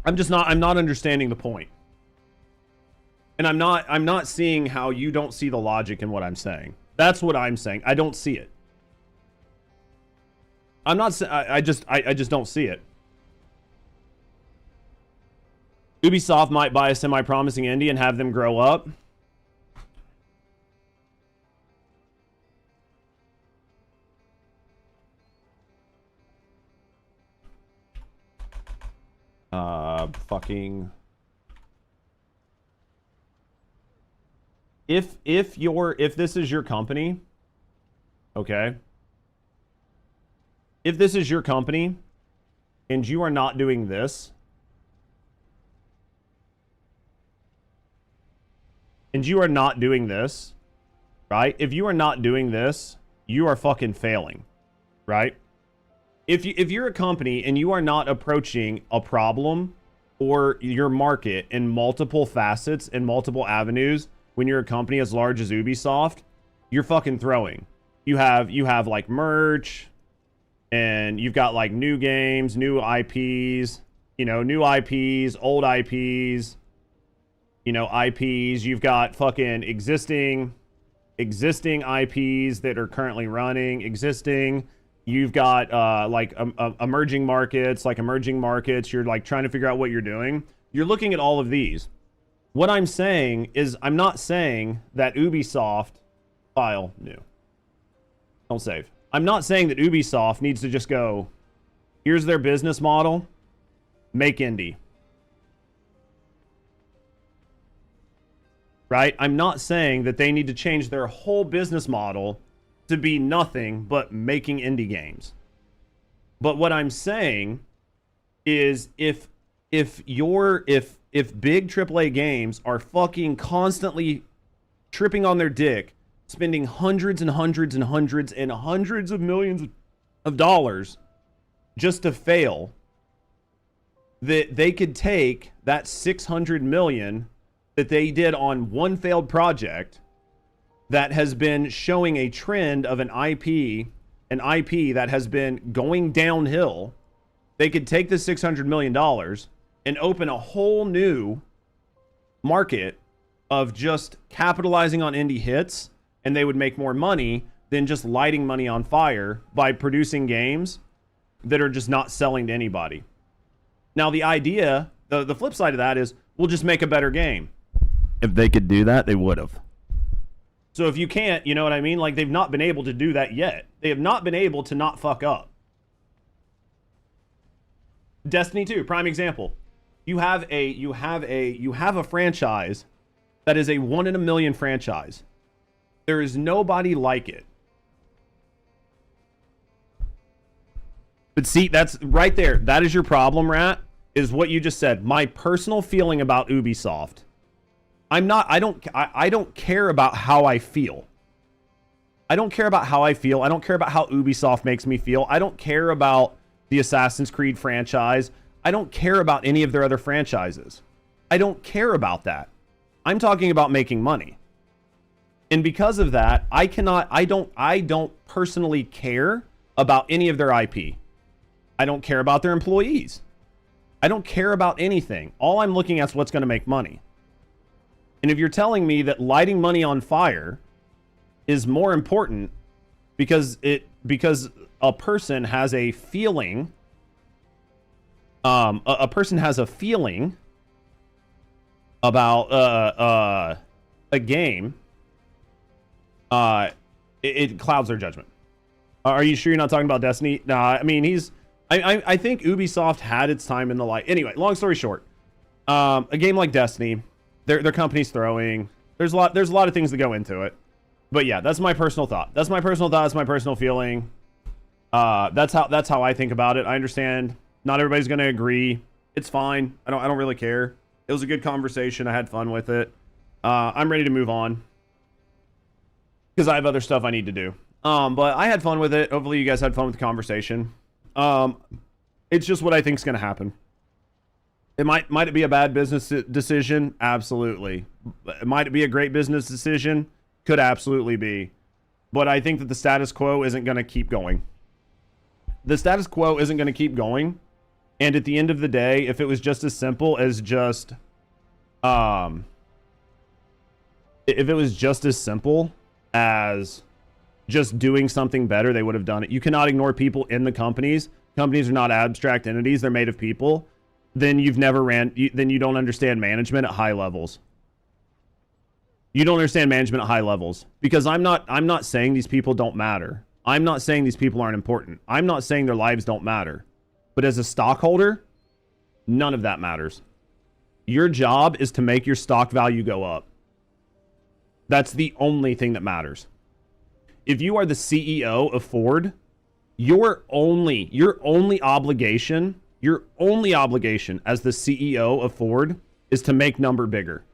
I'm not understanding the point. And I'm not seeing how you don't see the logic in what I'm saying. That's what I'm saying. I don't see it. I'm not saying, I just don't see it. Ubisoft might buy a semi-promising indie and have them grow up. Fucking. If this is your company, okay? If this is your company and you are not doing this, and you are not doing this, right? If you are not doing this, you are fucking failing, right? If you're a company and you are not approaching a problem or your market in multiple facets and multiple avenues, when you're a company as large as Ubisoft, you're fucking throwing. You have like merch, and you've got like new games, new IPs, new IPs, old IPs, IPs. You've got fucking existing IPs that are currently running, existing. You've got like emerging markets, You're like trying to figure out what you're doing. You're looking at all of these. What I'm saying is, I'm not saying that Ubisoft file new. Don't save. I'm not saying that Ubisoft needs to just go, here's their business model, make indie. Right? I'm not saying that they need to change their whole business model to be nothing but making indie games. But what I'm saying is, if big AAA games are fucking constantly tripping on their dick, spending hundreds and hundreds and hundreds and hundreds of millions of dollars just to fail, that they could take that 600 million that they did on one failed project that has been showing a trend of an IP that has been going downhill. They could take the $600 million and open a whole new market of just capitalizing on indie hits, and they would make more money than just lighting money on fire by producing games that are just not selling to anybody. Now, the idea, the flip side of that is, we'll just make a better game. If they could do that, they would have. So if you can't, you know what I mean? Like, they've not been able to do that yet. They have not been able to not fuck up. Destiny 2, prime example. You have a franchise that is a 1 in a million franchise. There is nobody like it. But see, that's right there. That is your problem, Rat, is what you just said. My personal feeling about Ubisoft. I don't care about how I feel. I don't care about how I feel. I don't care about how Ubisoft makes me feel. I don't care about the Assassin's Creed franchise. I don't care about any of their other franchises. I don't care about that. I'm talking about making money. And because of that, I don't personally care about any of their IP. I don't care about their employees. I don't care about anything. All I'm looking at is what's going to make money. And if you're telling me that lighting money on fire is more important because a person has a feeling. A person has a feeling about a game. It clouds their judgment. Are you sure you're not talking about Destiny? No, I mean I think Ubisoft had its time in the light. Anyway, long story short, a game like Destiny, their company's throwing. There's a lot of things that go into it. But yeah, that's my personal thought. That's my personal feeling. That's how I think about it. I understand not everybody's gonna agree. It's fine. I don't really care. It was a good conversation. I had fun with it. I'm ready to move on because I have other stuff I need to do. But I had fun with it. Hopefully you guys had fun with the conversation. It's just what I think is going to happen. It might it be a bad business decision? Absolutely. Might it be a great business decision? Could absolutely be. But I think that the status quo isn't going to keep going. The status quo isn't going to keep going. And at the end of the day, if it was just as simple as just, if it was just as simple as just doing something better, they would have done it. You cannot ignore people in the companies. Companies are not abstract entities. They're made of people. Then you've never then you don't understand management at high levels. You don't understand management at high levels because I'm not saying these people don't matter. I'm not saying these people aren't important. I'm not saying their lives don't matter. But as a stockholder, none of that matters. Your job is to make your stock value go up. That's the only thing that matters. If you are the CEO of Ford, your only obligation as the CEO of Ford is to make number bigger.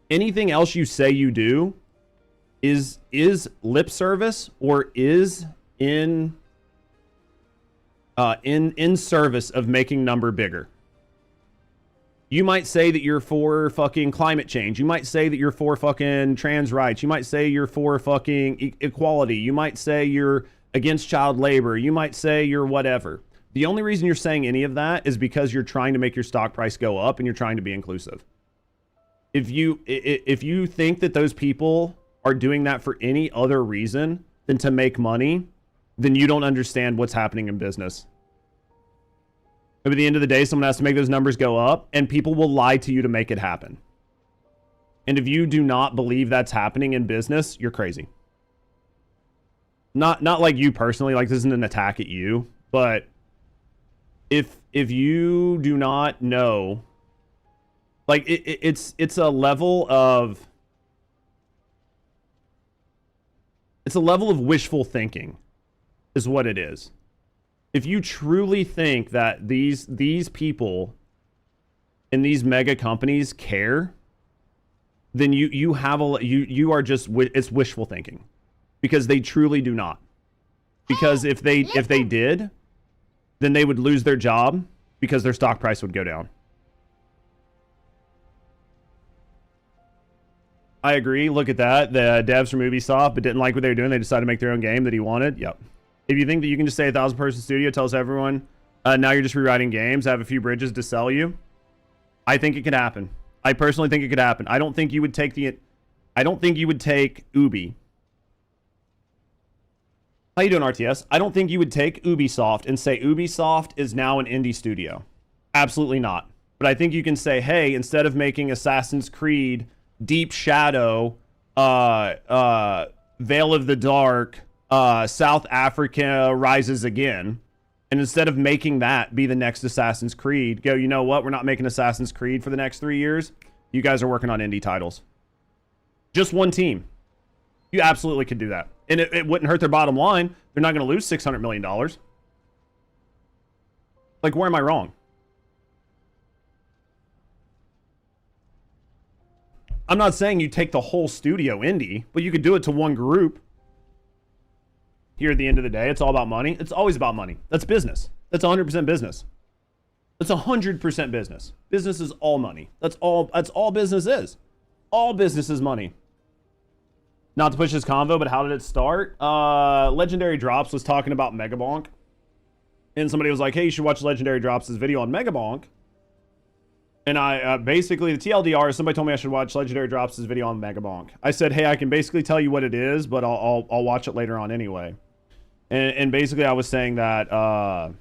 Anything else you say you do is lip service or is in service of making number bigger. You might say that you're for fucking climate change. You might say that you're for fucking trans rights. You might say you're for fucking equality. You might say you're against child labor. You might say you're whatever. The only reason you're saying any of that is because you're trying to make your stock price go up and you're trying to be inclusive. If you think that those people are doing that for any other reason than to make money, then you don't understand what's happening in business. At the end of the day, someone has to make those numbers go up, and people will lie to you to make it happen. And if you do not believe that's happening in business, you're crazy. Not like you personally, like this isn't an attack at you, but if you do not know, like it's a level of wishful thinking is what it is. If you truly think that these people in these mega companies care, then you are just, it's wishful thinking, because they truly do not. Because if they did, then they would lose their job because their stock price would go down. I agree. Look at that. The devs from Ubisoft but didn't like what they were doing. They decided to make their own game that he wanted. Yep. If you think that you can just say 1,000-person studio tells everyone, now you're just rewriting games, have a few bridges to sell you, I think it could happen. I personally think it could happen. I don't think you would take Ubi. How you doing, RTS? I don't think you would take Ubisoft and say Ubisoft is now an indie studio. Absolutely not. But I think you can say, hey, instead of making Assassin's Creed, Deep Shadow, Veil of the Dark, South Africa Rises Again, and instead of making that be the next Assassin's Creed, go, you know what? We're not making Assassin's Creed for the next 3 years. You guys are working on indie titles. Just one team. You absolutely could do that. And it wouldn't hurt their bottom line. They're not going to lose $600 million. Like, where am I wrong? I'm not saying you take the whole studio indie, but you could do it to one group. Here at the end of the day, it's all about money. It's always about money. That's business. That's 100% business. That's 100% business. Business is all money. That's all business is. All business is money. Not to push this convo, but how did it start? Legendary Drops was talking about Megabonk. And somebody was like, hey, you should watch Legendary Drops' video on Megabonk. And I basically, the TLDR is somebody told me I should watch Legendary Drops' video on Megabonk. I said, hey, I can basically tell you what it is, but I'll watch it later on anyway. And basically I was saying that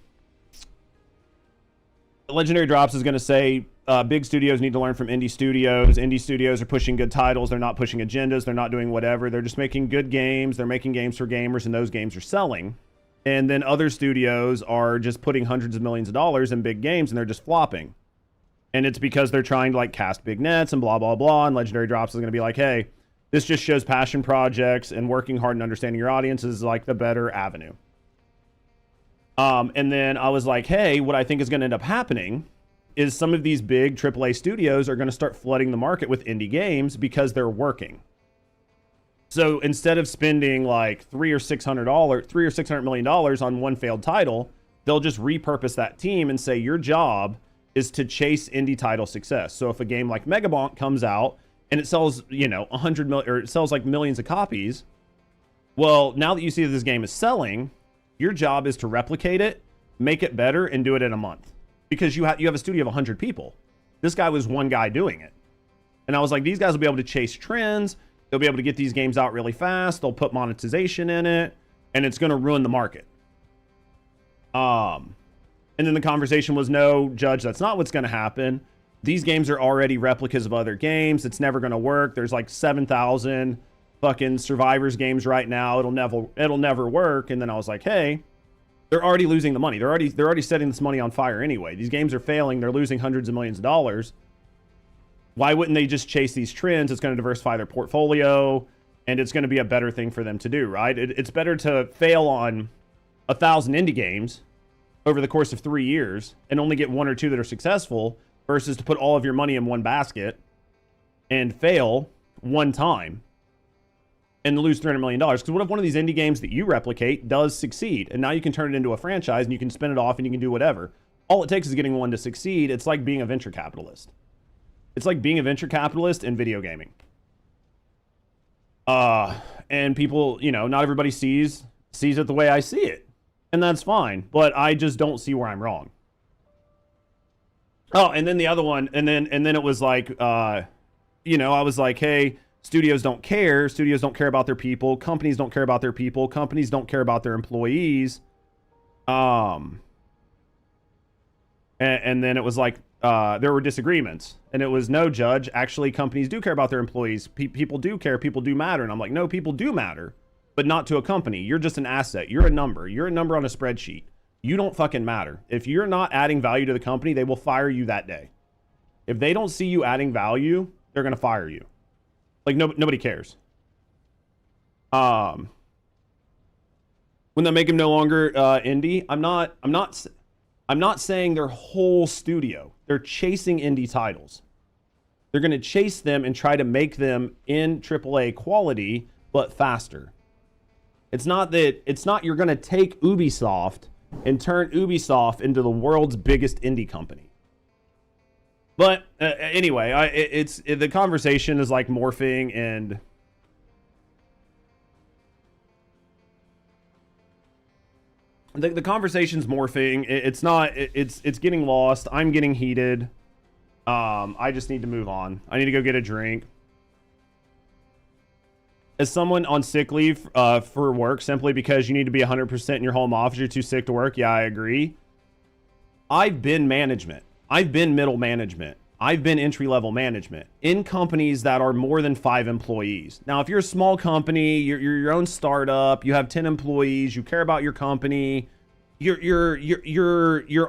Legendary Drops is going to say big studios need to learn from indie studios. Indie studios are pushing good titles. They're not pushing agendas. They're not doing whatever. They're just making good games. They're making games for gamers, and those games are selling. And then other studios are just putting hundreds of millions of dollars in big games, and they're just flopping. And it's because they're trying to like cast big nets and blah, blah, blah. And Legendary Drops is going to be like, hey, this just shows passion projects and working hard and understanding your audience is like the better avenue. And then I was like, hey, what I think is going to end up happening is some of these big AAA studios are going to start flooding the market with indie games because they're working. So instead of spending like $300 or $600 million on one failed title, they'll just repurpose that team and say your job is to chase indie title success. So if a game like Megabonk comes out and it sells, you know, 100 million, or it sells like millions of copies, well, now that you see that this game is selling, your job is to replicate it, make it better, and do it in a month. Because you have a studio of 100 people. This guy was one guy doing it. And I was like, these guys will be able to chase trends. They'll be able to get these games out really fast. They'll put monetization in it. And it's going to ruin the market. And then the conversation was, no, Judge, that's not what's going to happen. These games are already replicas of other games. It's never going to work. There's like 7,000 fucking Survivors games right now. It'll never work. And then I was like, hey, they're already losing the money. They're already setting this money on fire anyway. These games are failing. They're losing hundreds of millions of dollars. Why wouldn't they just chase these trends? It's going to diversify their portfolio, and it's going to be a better thing for them to do, right? It's better to fail on 1,000 indie games over the course of 3 years and only get 1 or 2 that are successful versus to put all of your money in one basket and fail one time and lose $300 million. Because what if one of these indie games that you replicate does succeed? And now you can turn it into a franchise and you can spin it off and you can do whatever. All it takes is getting one to succeed. It's like being a venture capitalist. It's like being a venture capitalist in video gaming. And people, you know, not everybody sees it the way I see it. And that's fine. But I just don't see where I'm wrong. Oh, and then the other one, and then it was like, you know, I was like, hey, studios don't care. Studios don't care about their people. Companies don't care about their people. Companies don't care about their employees. And then it was like, there were disagreements. And it was, no, Judge, actually companies do care about their employees. People do care. People do matter. And I'm like, no, people do matter, but not to a company. You're just an asset. You're a number. You're a number on a spreadsheet. You don't fucking matter. If you're not adding value to the company, they will fire you that day. If they don't see you adding value, they're going to fire you. Like, nobody cares. When they make him no longer indie, I'm not saying their whole studio. They're chasing indie titles. They're going to chase them and try to make them in AAA quality, but faster. It's not you're going to take Ubisoft and turn Ubisoft into the world's biggest indie company. But anyway, the conversation is like morphing, and the conversation's morphing. It's getting lost. I'm getting heated. I just need to move on. I need to go get a drink. As someone on sick leave for work, simply because you need to be 100% in your home office, you're too sick to work. Yeah, I agree. I've been management. I've been middle management. I've been entry-level management in companies that are more than 5 employees. Now, if you're a small company, you're your own startup, you have 10 employees, you care about your company, you're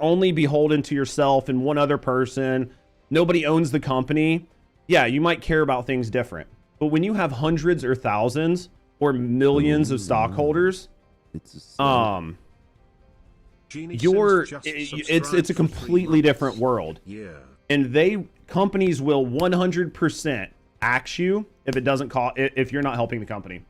only beholden to yourself and one other person. Nobody owns the company. Yeah, you might care about things different. But when you have hundreds or thousands or millions of stockholders, it's a completely different world. Yeah. And companies will 100% axe you if it doesn't if you're not helping the company.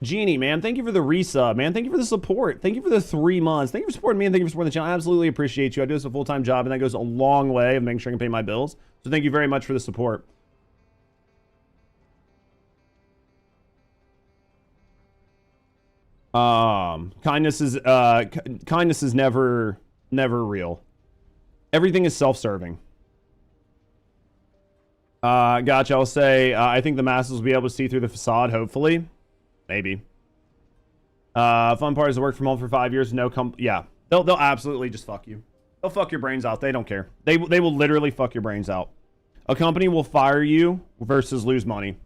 Genie, man, thank you for the resub, man. Thank you for the support. Thank you for the 3 months. Thank you for supporting me, and thank you for supporting the channel. I absolutely appreciate you. I do this a full-time job, and that goes a long way of making sure I can pay my bills. So thank you very much for the support. Kindness is never real. Everything is self-serving. Gotcha. I'll say I think the masses will be able to see through the facade. Hopefully, maybe. Fun part is I worked from home for 5 years. Yeah, they'll absolutely just fuck you. They'll fuck your brains out. They don't care. They will literally fuck your brains out. A company will fire you versus lose money.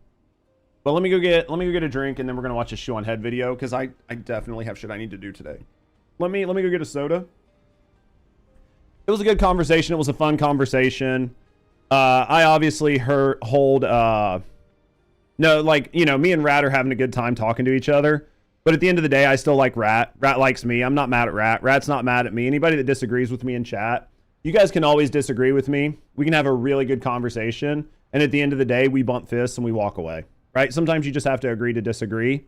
But let me go get a drink, and then we're gonna watch a ShoeOnHead video because I definitely have shit I need to do today. Let me go get a soda. It was a good conversation. It was a fun conversation. I obviously hold no, like, you know, me and Rat are having a good time talking to each other. But at the end of the day, I still like Rat. Rat likes me. I'm not mad at Rat. Rat's not mad at me. Anybody that disagrees with me in chat, you guys can always disagree with me. We can have a really good conversation. And at the end of the day, we bump fists and we walk away. Right? Sometimes you just have to agree to disagree.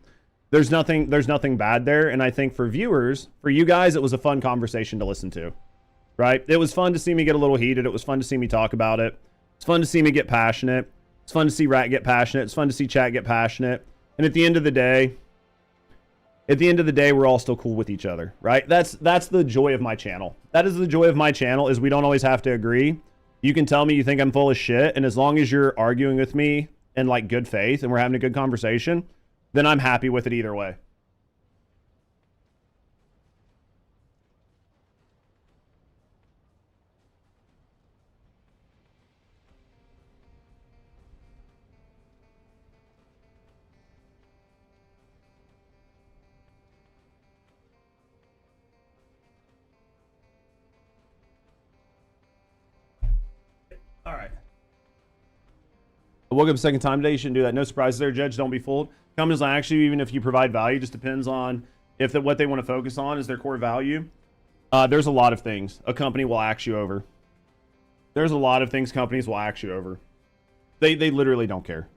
There's nothing bad there. And I think for viewers, for you guys, it was a fun conversation to listen to. Right? It was fun to see me get a little heated. It was fun to see me talk about it. It's fun to see me get passionate. It's fun to see Rat get passionate. It's fun to see chat get passionate. And at the end of the day, we're all still cool with each other, right? That's the joy of my channel. That is the joy of my channel, is we don't always have to agree. You can tell me you think I'm full of shit, and as long as you're arguing with me in like good faith and we're having a good conversation, then I'm happy with it either way. All right. I woke up a second time today. You shouldn't do that. No surprises there, Judge. Don't be fooled. Companies will ask you even if you provide value. Just depends on if what they want to focus on is their core value. There's a lot of things a company will ask you over. There's a lot of things companies will ask you over. They literally don't care.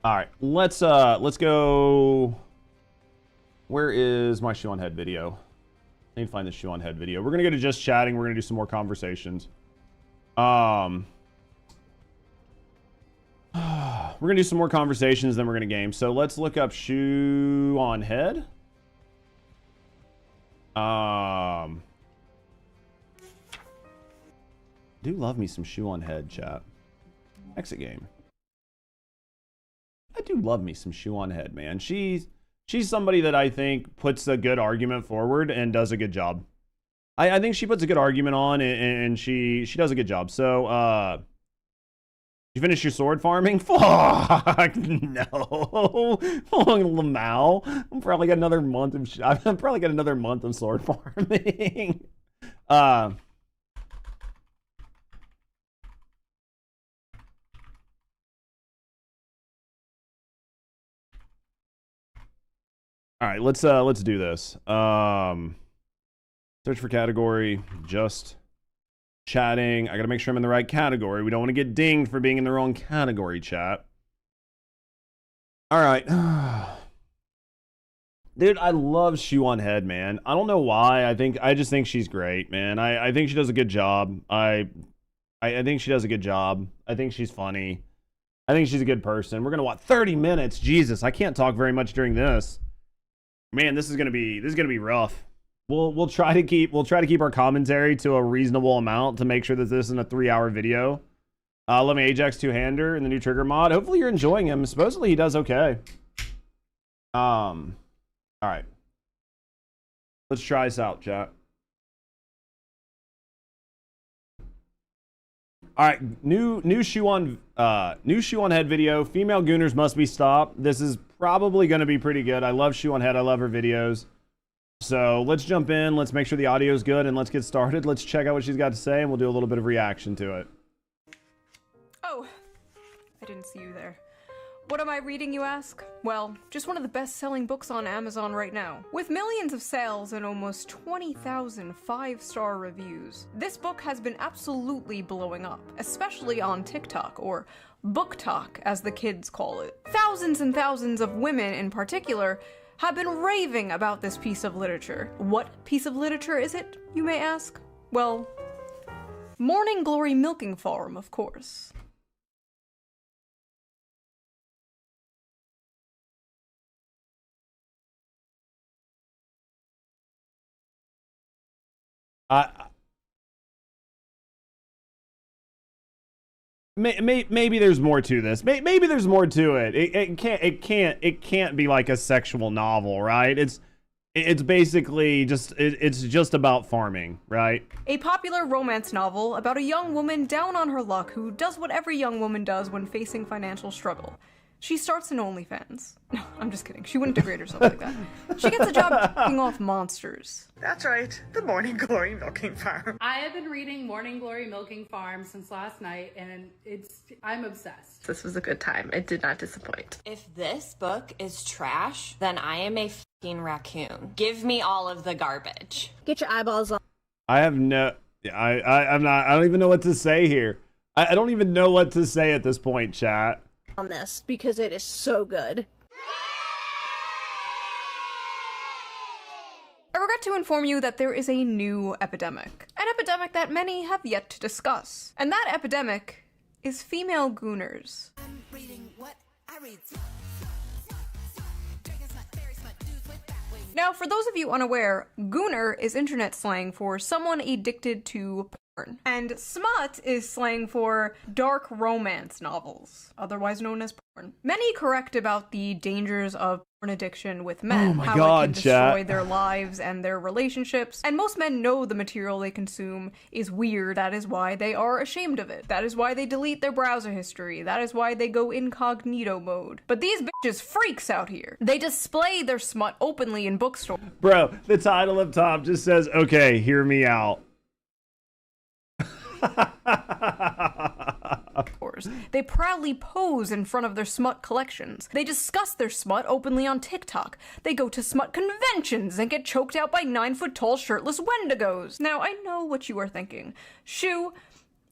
All right, let's go. Where is my ShoeOnHead video? I need to find the ShoeOnHead video. We're gonna go to just chatting. We're gonna do some more conversations. We're gonna do some more conversations, then we're gonna game. So let's look up ShoeOnHead. I do love me some ShoeOnHead, chat. Exit game. I do love me some ShoeOnHead, man. She's somebody that I think puts a good argument forward and does a good job. I think she puts a good argument on, and she does a good job. So, you finished your sword farming? Fuck no, Lamau. I'm probably got another month of. I've probably got another month of sword farming. All right, let's do this. Search for category, just chatting. I gotta make sure I'm in the right category. We don't want to get dinged for being in the wrong category, chat. All right. Dude, I love ShoeOnHead, man. I don't know why. I just think she's great, man. I think she does a good job. I think she does a good job. I think she's funny. I think she's a good person. We're gonna watch 30 minutes. Jesus, I can't talk very much during this. Man, this is gonna be rough. We'll try to keep our commentary to a reasonable amount to make sure that this isn't a 3-hour video. Let me Ajax two-hander in the new trigger mod. Hopefully you're enjoying him. Supposedly he does okay. All right. Let's try this out, chat. All right, new ShoeOnHead video. Female gooners must be stopped. This is probably going to be pretty good. I love ShoeOnHead. I love her videos. So let's jump in. Let's make sure the audio is good, and let's get started. Let's check out what she's got to say, and we'll do a little bit of reaction to it. Oh, I didn't see you there. What am I reading, you ask? Well, just one of the best-selling books on Amazon right now. With millions of sales and almost 20,000 5-star reviews, this book has been absolutely blowing up, especially on TikTok, or BookTok, as the kids call it. Thousands and thousands of women, in particular, have been raving about this piece of literature. What piece of literature is it, you may ask? Well, Morning Glory Milking Farm, of course. maybe there's more to this. Maybe there's more to it. It can't be like a sexual novel, right? It's basically it's just about farming, right? A popular romance novel about a young woman down on her luck who does what every young woman does when facing financial struggle. She starts an OnlyFans. No, I'm just kidding. She wouldn't degrade herself like that. She gets a job picking off monsters. That's right, the Morning Glory Milking Farm. I have been reading Morning Glory Milking Farm since last night, and I'm obsessed. This was a good time. It did not disappoint. If this book is trash, then I am a fucking raccoon. Give me all of the garbage. Get your eyeballs on. I have no... I'm not... I don't even know what to say here. I don't even know what to say at this point, chat. On this because it is so good. I regret to inform you that there is a new epidemic. An epidemic that many have yet to discuss. And that epidemic is female gooners. I'm reading what I read. Now, for those of you unaware, gooner is internet slang for someone addicted to porn. And smut is slang for dark romance novels, otherwise known as porn. Many correct about the dangers of porn addiction with men, how it can destroy their lives and their relationships, and most men know the material they consume is weird. That is why they are ashamed of it. That is why they delete their browser history. That is why they go incognito mode. But these bitches freaks out here. They display their smut openly in bookstores. Bro, the title up top just says, okay, hear me out. They proudly pose in front of their smut collections. They discuss their smut openly on TikTok. They go to smut conventions and get choked out by 9-foot-tall shirtless wendigos. Now, I know what you are thinking. Shoo,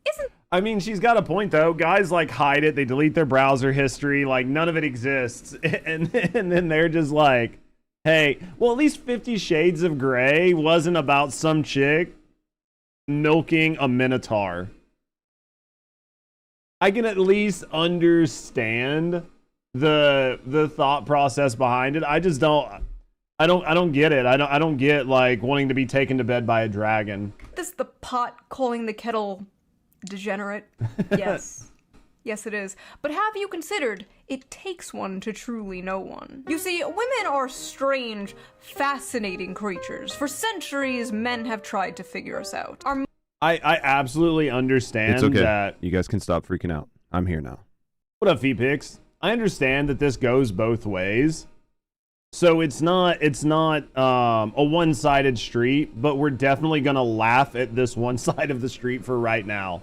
isn't... I mean, she's got a point, though. Guys, like, hide it. They delete their browser history. Like, none of it exists. And then they're just like, hey, well, at least 50 Shades of Grey wasn't about some chick milking a minotaur. I can at least understand the thought process behind it. I just don't get it. I don't get like wanting to be taken to bed by a dragon. This is the pot calling the kettle degenerate. Yes. Yes, it is. But have you considered it takes one to truly know one? You see, women are strange, fascinating creatures. For centuries, men have tried to figure us out. I absolutely understand that. You guys can stop freaking out. I'm here now. What up, VPix? I understand that this goes both ways. So it's not a one-sided street, but we're definitely gonna laugh at this one side of the street for right now.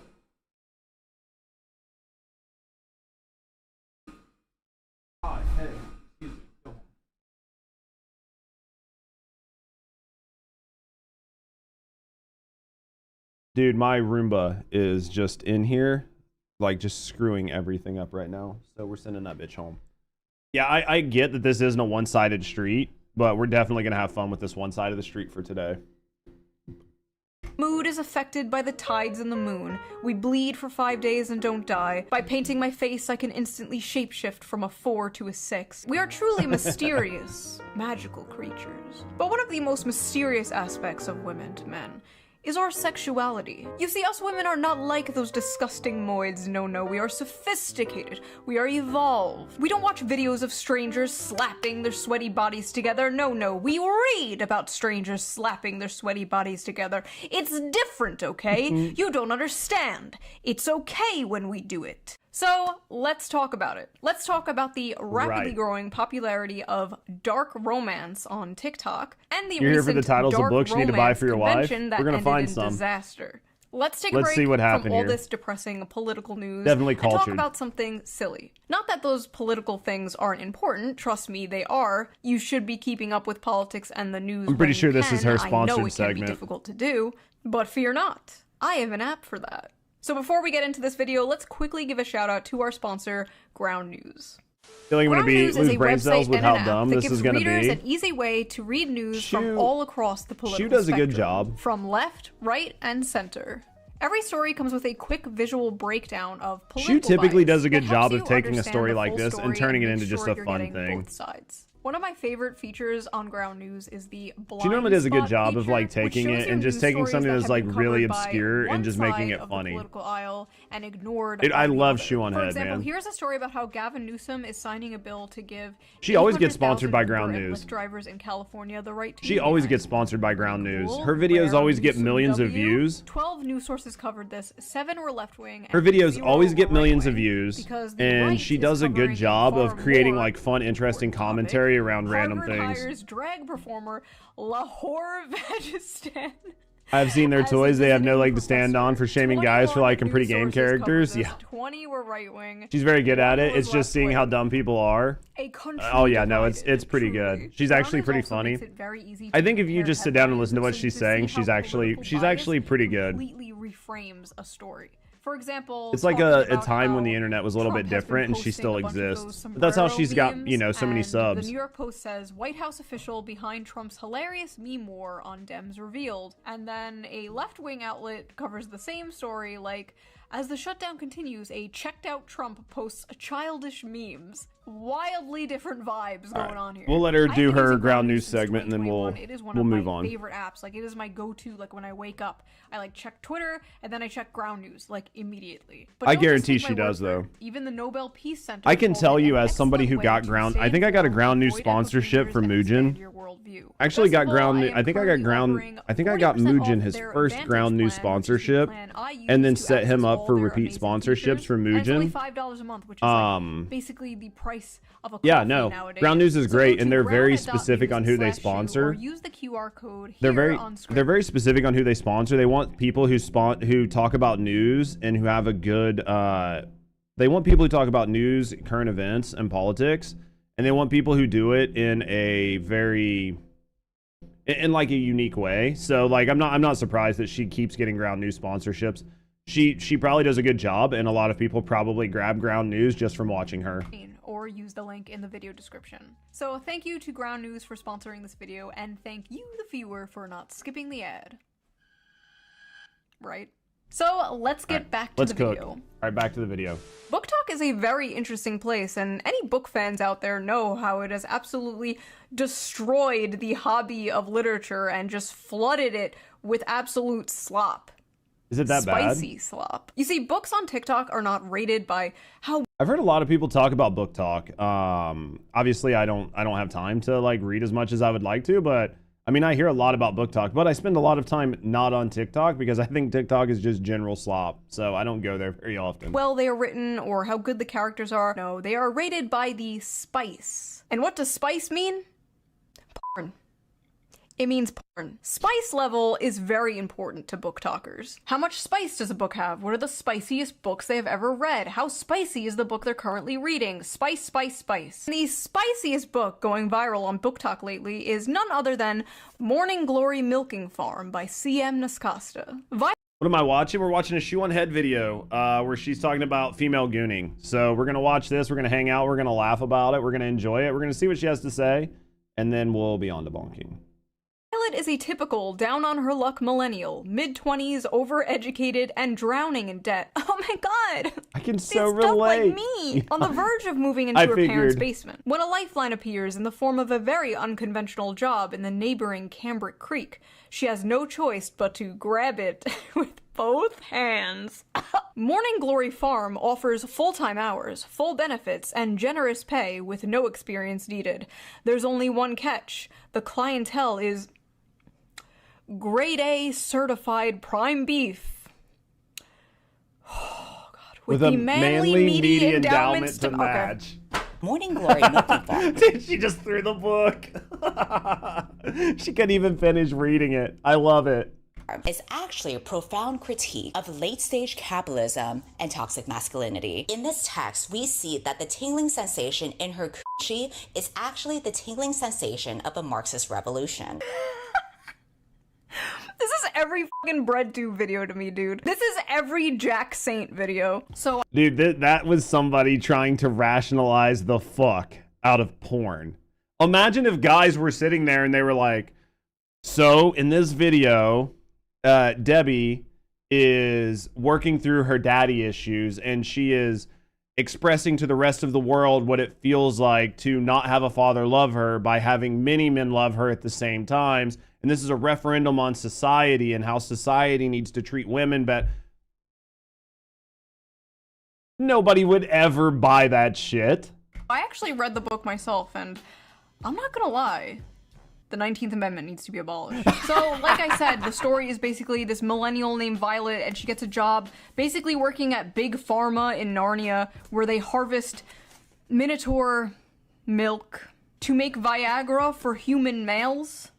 Dude, my Roomba is just in here, like just screwing everything up right now. So we're sending that bitch home. Yeah, I get that this isn't a one-sided street, but we're definitely gonna have fun with this one side of the street for today. Mood is affected by the tides and the moon. We bleed for 5 days and don't die. By painting my face, I can instantly shapeshift from a 4 to a 6. We are truly mysterious, magical creatures. But one of the most mysterious aspects of women to men is our sexuality. You see, us women are not like those disgusting moids. No, we are sophisticated. We are evolved. We don't watch videos of strangers slapping their sweaty bodies together. No, we read about strangers slapping their sweaty bodies together. It's different, okay? You don't understand. It's okay when we do it. So, let's talk about it. Let's talk about the rapidly growing popularity of dark romance on TikTok and the You're here for the titles of books you need to buy for your wife? We're gonna find some. Disaster. Let's take a break see what from happened all here. this depressing political news Definitely and talk cultured. about something silly. Not that those political things aren't important. Trust me, they are. You should be keeping up with politics and the news. I'm pretty when sure you this is can. her I know sponsored it can segment. be difficult to do, but fear not. I have an app for that. So before we get into this video, let's quickly give a shout out to our sponsor, Ground News. Feeling Ground News is lose a brain cells website with and how an app dumb that this gives is going to readers be. an easy way to read news Shoe- from all across the political Shoe does a good spectrum, job. from left, right, and center. Every story comes with a quick visual breakdown of political Shoe typically bias does a good that job helps of you taking a understand story the like full this and story turning it make into just sure a you're fun getting thing. both sides. One of my favorite features on Ground News is the blind She normally does a good spot job of feature, like which taking shows it you and just news taking stories something that that's have like been really covered by obscure one and just making side it of the funny. political aisle and ignored Dude, by I the love other. ShoeOnHead, For example, man. here's a story about how Gavin Newsom is signing a bill to give She always gets sponsored by 800,000 Ground Uber and News. Lyft drivers in California the right to She always unionize. gets sponsored by Ground News. Cool. Her videos Rare always get Newsom millions of W. views. 12 news sources covered this. 7 were left-wing. Her and videos 0 always get were millions of right-wing, views, because the and right she is does a good covering job far of creating more like fun, interesting important commentary around topic. random Harvard things. hires drag performer Lahore Vagistan. I've seen their as a toys. They have no visiting leg to stand on for shaming guys for 21 liking pretty news game sources covered characters. this. Yeah, 20 were right-wing. she's very good at 1 it. was It's just seeing how left-wing. dumb people are. A country Oh yeah, no, it's divided, pretty truly. good. She's Ground actually News pretty also funny. makes it very easy I to think if you compare just sit down and headlines, listen to what so she's to saying, see how political she's bias actually pretty good. completely reframes a story. For example, It's like talking a about time when how the internet was a little Trump bit has been different and she posting still a bunch of those exists. But that's how sombrero she's got, you know, memes, so many and subs. The New York Post says White House official behind Trump's hilarious meme war on Dems revealed. And then a left-wing outlet covers the same story like, as the shutdown continues, a checked-out Trump posts childish memes. Wildly different vibes going on here. We'll let her I've do been her using Ground News since segment, and then 2021. It is one we'll of move my on. favorite apps. Like, it is my go-to. Like, when I wake up, I like check Twitter and then I check Ground News like immediately. But I don't just guarantee take she my word does, for it. though. Even the Nobel Peace Center. I can called tell it you an as somebody who excellent got way to ground, stay I think I got a informed, Ground News avoid echo sponsorship for chambers, and expand Mugen. your worldview. I actually got First of all, Ground. am I think I got currently Ground. offering I think I got 40% off Mugen his their first Advantage Ground News plan, which is the sponsorship, plan I use and then to set him access up all for their repeat amazing sponsorships features. for And it's only Mugen. $5 a month, which is like basically the price of a Yeah, coffee no. nowadays. Ground News is So go great, to and they're very ground.news specific on who they /shoe sponsor. or use the QR code They're here on screen. very specific on who they sponsor. They want people who talk about news and who have a good. They want people who talk about news, current events, and politics, and they want people who do it in a very in like a unique way. So like I'm not surprised that she keeps getting Ground News sponsorships. She probably does a good job, and a lot of people probably grab Ground News just from watching her. Or use the link in the video description. So thank you to Ground News for sponsoring this video, and thank you, the viewer, for not skipping the ad. Right? So let's get back to the video. All right, back to the video. Book Talk is a very interesting place, and any book fans out there know how it has absolutely destroyed the hobby of literature and just flooded it with absolute slop. Is it that bad? Spicy slop. You see, books on TikTok are not rated by how. I've heard a lot of people talk about Book Talk. Obviously, I don't have time to like read as much as I would like to, but I mean, I hear a lot about Book Talk, but I spend a lot of time not on TikTok because I think TikTok is just general slop, so I don't go there very often. Well, they are written or how good the characters are. No, they are rated by the spice. And what does spice mean? Porn. It means porn. Spice level is very important to book talkers. How much spice does a book have? What are the spiciest books they have ever read? How spicy is the book they're currently reading? Spice, spice, spice. The spiciest book going viral on Book Talk lately is none other than Morning Glory Milking Farm by C.M. Nascosta. What am I watching? We're watching a ShoeOnHead video where she's talking about female gooning. So we're going to watch this. We're going to hang out. We're going to laugh about it. We're going to enjoy it. We're going to see what she has to say. And then we'll be on to bonking. Violet is a typical down-on-her-luck millennial, mid-20s, overeducated, and drowning in debt. Oh my god! I can so it's stuff relate. like me! On the verge of moving into I her parents' figured. basement, when a lifeline appears in the form of a very unconventional job in the neighboring Cambric Creek. She has no choice but to grab it with both hands. Morning Glory Farm offers full-time hours, full benefits, and generous pay with no experience needed. There's only one catch. The clientele is grade A certified prime beef. Oh god. With the manly meaty endowments to match. Morning Glory Milking Farm. She just threw the book. She couldn't even finish reading it. I love it. Is actually a profound critique of late-stage capitalism and toxic masculinity. In this text, we see that the tingling sensation in her coochie is actually the tingling sensation of a Marxist revolution. This is every fucking BreadTube video to me, dude. This is every Jack Saint video. So, Dude, that was somebody trying to rationalize the fuck out of porn. Imagine if guys were sitting there and they were like, so in this video, Debbie is working through her daddy issues and she is expressing to the rest of the world what it feels like to not have a father love her by having many men love her at the same times. And this is a referendum on society and how society needs to treat women, but nobody would ever buy that shit. I actually read the book myself, and I'm not gonna lie, the 19th Amendment needs to be abolished. So, like I said, the story is basically this millennial named Violet, and she gets a job basically working at Big Pharma in Narnia, where they harvest Minotaur milk to make Viagra for human males.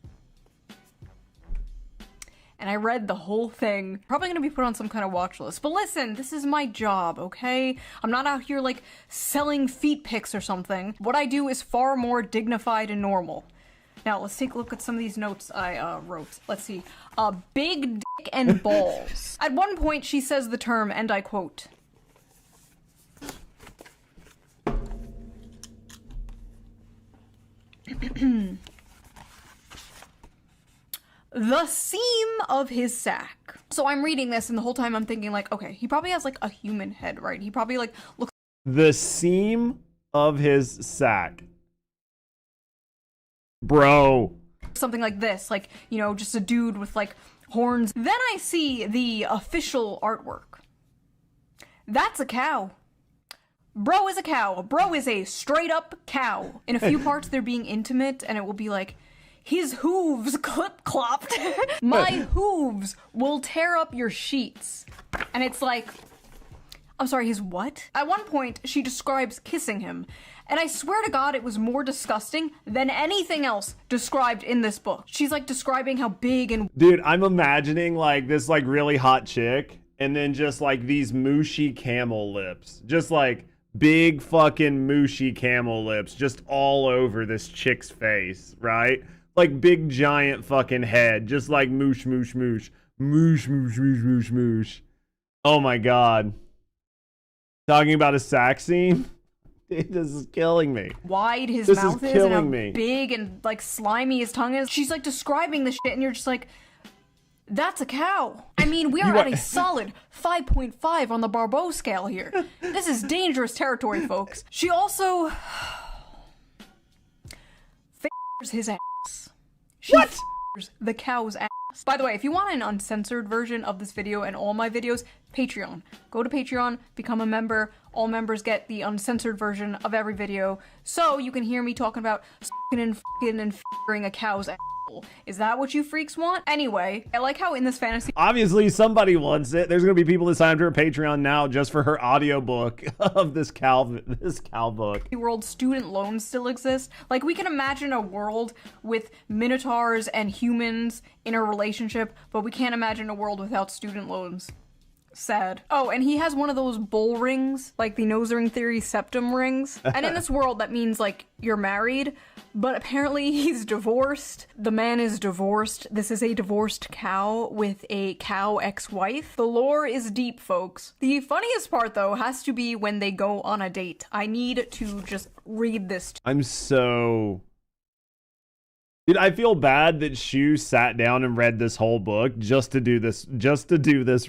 And I read the whole thing. Probably gonna be put on some kind of watch list. But listen, this is my job, okay? I'm not out here like selling feet pics or something. What I do is far more dignified and normal. Now, let's take a look at some of these notes I wrote. Let's see. Big dick and balls. At one point, she says the term, and I quote, the seam of his sack. So I'm reading this, and the whole time I'm thinking like, okay, he probably has like a human head, right? He probably like looks... The seam of his sack. Bro. Something like this, like, you know, just a dude with like horns. Then I see the official artwork. That's a cow. Bro is a cow. Bro is a straight up cow. In a few parts they're being intimate, and it will be like, his hooves clip-clopped. My hooves will tear up your sheets. And it's like, I'm sorry, his what? At one point, she describes kissing him. And I swear to God, it was more disgusting than anything else described in this book. She's like describing how big and... Dude, I'm imagining like this like really hot chick and then just like these mooshy camel lips. Just like big fucking mooshy camel lips just all over this chick's face, right? Like big giant fucking head. Just like moosh, moosh, moosh. Moosh, moosh, moosh, moosh, moosh. Oh my God. Talking about a sack scene? This is killing me. Wide his this mouth is killing and how me. big and like slimy his tongue is. She's like describing the shit and you're just like, that's a cow. I mean, we are at a solid 5.5 on the Barbeau scale here. This is dangerous territory, folks. She also f***ers his ass. She what? F***ers the cow's ass. By the way, if you want an uncensored version of this video and all my videos, Patreon. Go to Patreon, become a member. All members get the uncensored version of every video, so you can hear me talking about s***ing and f***ing and f***ing a cow's asshole. Is that what you freaks want? Anyway, I like how in this fantasy... Obviously, somebody wants it. There's gonna be people that sign up to her Patreon now just for her audiobook of this cow book. World student loans still exist. Like, we can imagine a world with minotaurs and humans in a relationship, but we can't imagine a world without student loans. Sad. Oh, and he has one of those bull rings, like the nose ring theory septum rings. And in this world, that means, like, you're married, but apparently he's divorced. The man is divorced. This is a divorced cow with a cow ex-wife. The lore is deep, folks. The funniest part, though, has to be when they go on a date. I need to just read this. I'm so... Dude, I feel bad that Shue sat down and read this whole book just to do this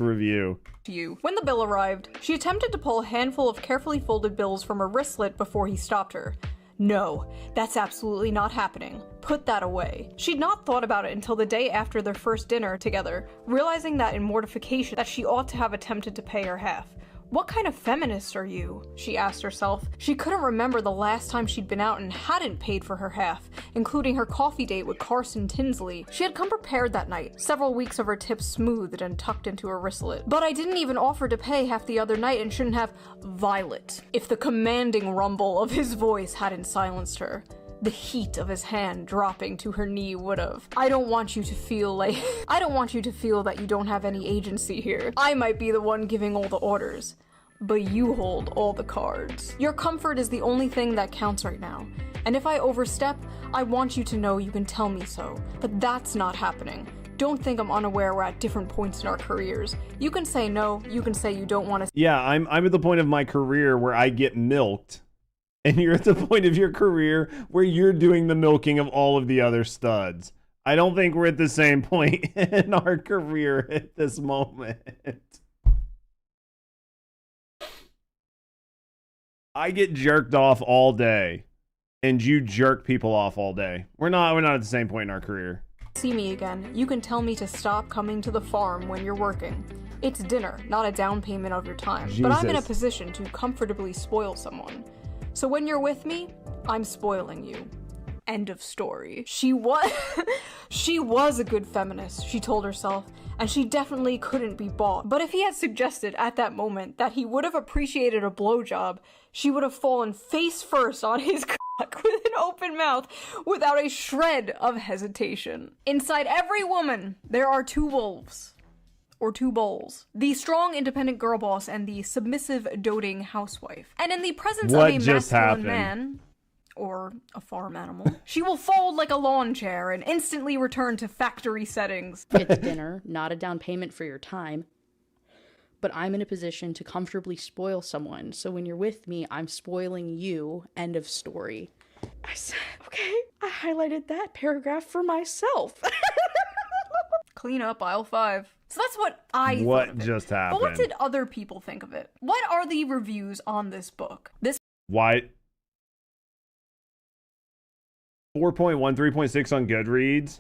review. To you. When the bill arrived, she attempted to pull a handful of carefully folded bills from her wristlet before he stopped her. No, that's absolutely not happening. Put that away. She'd not thought about it until the day after their first dinner together, realizing that in mortification that she ought to have attempted to pay her half. What kind of feminist are you? She asked herself. She couldn't remember the last time she'd been out and hadn't paid for her half, including her coffee date with Carson Tinsley. She had come prepared that night, several weeks of her tips smoothed and tucked into her wristlet. But I didn't even offer to pay half the other night and shouldn't have. Violet. If the commanding rumble of his voice hadn't silenced her. The heat of his hand dropping to her knee would've. I don't want you to feel that you don't have any agency here. I might be the one giving all the orders, but you hold all the cards. Your comfort is the only thing that counts right now. And if I overstep, I want you to know you can tell me so. But that's not happening. Don't think I'm unaware we're at different points in our careers. You can say no, you can say you don't want to. Yeah, I'm at the point of my career where I get milked. And you're at the point of your career where you're doing the milking of all of the other studs. I don't think we're at the same point in our career at this moment. I get jerked off all day, and you jerk people off all day. We're not at the same point in our career. See me again, you can tell me to stop coming to the farm when you're working. It's dinner, not a down payment of your time. But I'm in a position to comfortably spoil someone. So when you're with me, I'm spoiling you. End of story. She was a good feminist, she told herself, and she definitely couldn't be bought. But if he had suggested at that moment that he would have appreciated a blowjob, she would have fallen face first on his cock with an open mouth without a shred of hesitation. Inside every woman, there are two wolves. Or two bulls. The strong, independent girl boss and the submissive, doting housewife. And in the presence of a masculine man, or a farm animal, she will fold like a lawn chair and instantly return to factory settings. It's dinner, not a down payment for your time. But I'm in a position to comfortably spoil someone, so when you're with me, I'm spoiling you. End of story. I said, okay, I highlighted that paragraph for myself. Clean up aisle 5. So that's what I thought of it. What just happened? But what did other people think of it? What are the reviews on this book? This Why? 4.1, 3.6 on Goodreads.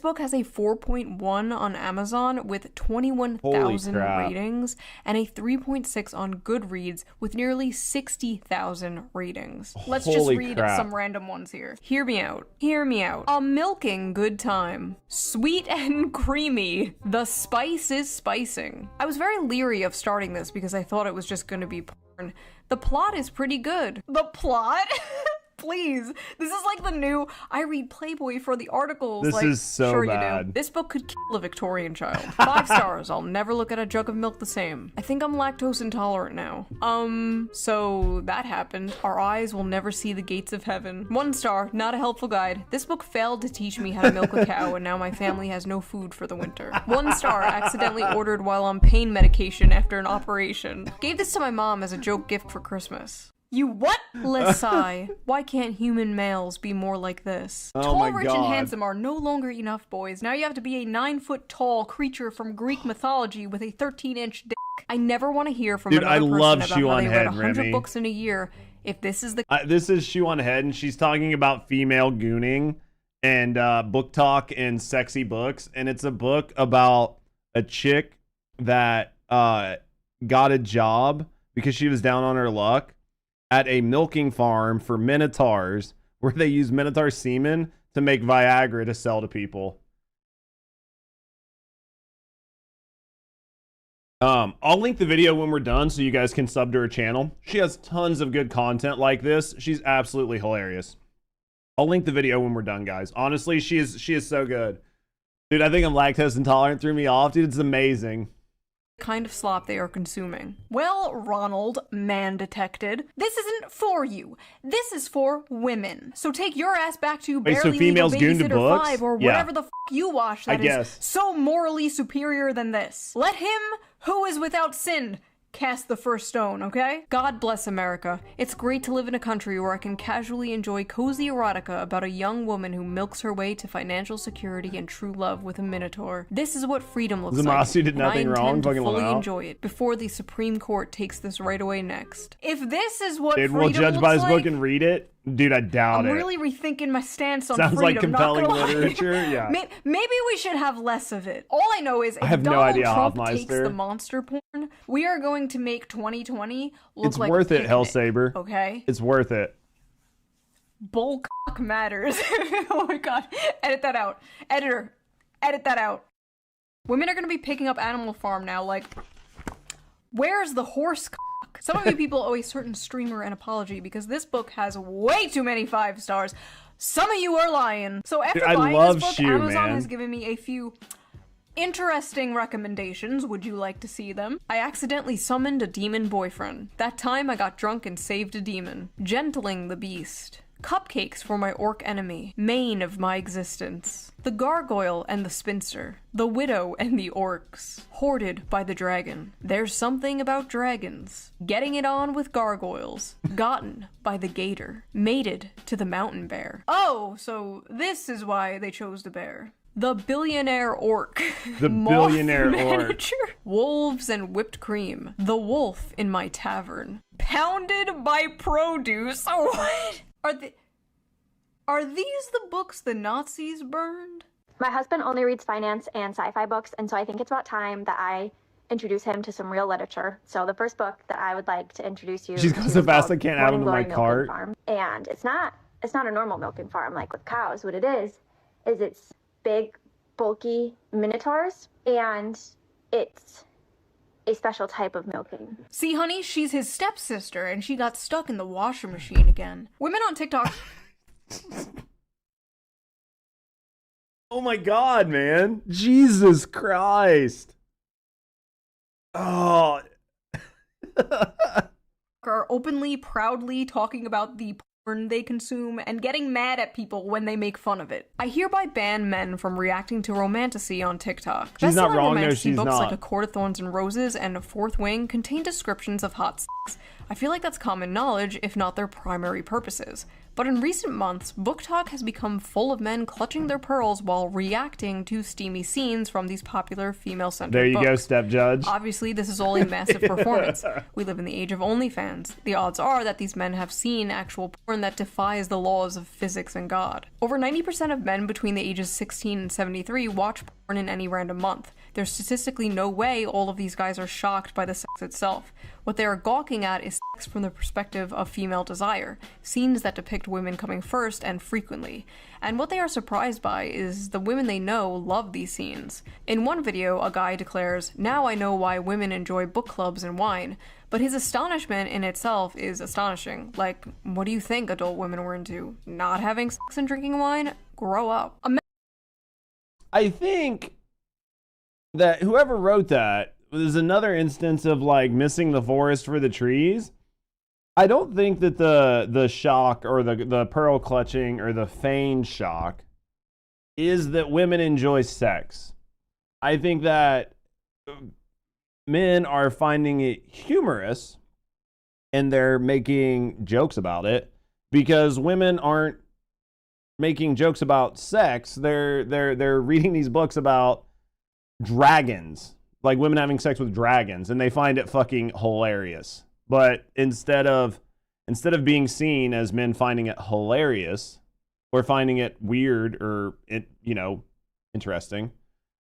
book has a 4.1 on Amazon with 21,000 ratings and a 3.6 on Goodreads with nearly 60,000 ratings. Let's just read some random ones here. Hear me out. Hear me out. A milking good time. Sweet and creamy. The spice is spicing. I was very leery of starting this because I thought it was just gonna be porn. The plot is pretty good. The plot? Please. This is like the new, I read Playboy for the articles. This is so sure bad. You do. This book could kill a Victorian child. 5 stars. I'll never look at a jug of milk the same. I think I'm lactose intolerant now. So that happened. Our eyes will never see the gates of heaven. 1 star. Not a helpful guide. This book failed to teach me how to milk a cow, and now my family has no food for the winter. 1 star. Accidentally ordered while on pain medication after an operation. Gave this to my mom as a joke gift for Christmas. You what? Let's sigh. Why can't human males be more like this? Tall, rich, and handsome are no longer enough, boys. Now you have to be a 9-foot-tall creature from Greek mythology with a 13-inch dick. I never want to hear from another person about how they read 100 books in a year. If this is the this is ShoeOnHead, and she's talking about female gooning and book talk and sexy books, and it's a book about a chick that got a job because she was down on her luck at a milking farm for minotaurs, where they use minotaur semen to make Viagra to sell to people. I'll link the video when we're done so you guys can sub to her channel. She has tons of good content like this. She's absolutely hilarious. I'll link the video when we're done, guys. Honestly, she is so good. Dude, I think I'm lactose intolerant. Threw me off. Dude, it's amazing. Kind of slop they are consuming. Well, Ronald, man detected, this isn't for you. This is for women. So take your ass back to Barely Legal Babysitter 5 or whatever the f you watch that is so morally superior than this. Let him who is without sin cast the first stone, okay? God bless America. It's great to live in a country where I can casually enjoy cozy erotica about a young woman who milks her way to financial security and true love with a minotaur. This is what freedom looks like. Did nothing wrong. To fully enjoy it before the Supreme Court takes this right away next. If this is what freedom we'll judge by his like, book and read it. Dude, I doubt it. I'm really rethinking my stance on Sounds freedom. like compelling literature. Yeah. Maybe we should have less of it. All I know is if Donald Trump takes the monster porn, we are going to make 2020 look like worth it, Hellsaber. Okay? It's worth it. Bull cock matters. Oh my god. Edit that out. Editor. Edit that out. Women are going to be picking up Animal Farm now, like, where's the horse cock? Some of you people owe a certain streamer an apology because this book has way too many 5 stars. Some of you are lying. So after buying this book, Amazon has given me a few interesting recommendations. Would you like to see them? I accidentally summoned a demon boyfriend. That time I got drunk and saved a demon. Gentling the beast. Cupcakes for my orc enemy, main of my existence. The gargoyle and the spinster. The widow and the orcs. Hoarded by the dragon. There's something about dragons. Getting it on with gargoyles. Gotten by the gator. Mated to the mountain bear. Oh, so this is why they chose the bear. The billionaire orc. The Moth billionaire orc. manager. Wolves and whipped cream. The wolf in my tavern. Pounded by produce. What? Are these the books the Nazis burned? My husband only reads finance and sci-fi books, and so I think it's about time that I introduce him to some real literature. So the first book that I would like to introduce you She's to going so is fast I called can't add them to my Morning Glory cart. Milking Farm. And it's not a normal milking farm like with cows. What it is it's big, bulky minotaurs, and it's a special type of milking. See, honey, she's his stepsister, and she got stuck in the washer machine again. Women on TikTok... Oh my god, man. Jesus Christ. Oh. are openly, proudly talking about the porn they consume and getting mad at people when they make fun of it. I hereby ban men from reacting to romantasy on TikTok. She's not wrong, no, romantasy she's books not. like A Court of Thorns and Roses and A Fourth Wing contain descriptions of hot sex. I feel like that's common knowledge, if not their primary purposes. But in recent months, book talk has become full of men clutching their pearls while reacting to steamy scenes from these popular female-centered books. There you go, step judge. Obviously, this is all a massive performance. We live in the age of OnlyFans. The odds are that these men have seen actual porn that defies the laws of physics and God. Over 90% of men between the ages 16 and 73 watch porn in any random month. There's statistically no way all of these guys are shocked by the sex itself. What they are gawking at is sex from the perspective of female desire, scenes that depict women coming first and frequently. And what they are surprised by is the women they know love these scenes. In one video, a guy declares, "Now I know why women enjoy book clubs and wine," but his astonishment in itself is astonishing. Like, what do you think adult women were into? Not having sex and drinking wine? Grow up. I think that whoever wrote that was another instance of like missing the forest for the trees. I don't think that the shock or the pearl clutching or the feigned shock is that women enjoy sex. I think that men are finding it humorous and they're making jokes about it because women aren't making jokes about sex. They're reading these books about dragons, like women having sex with dragons, and they find it fucking hilarious. But instead of being seen as men finding it hilarious or finding it weird or interesting,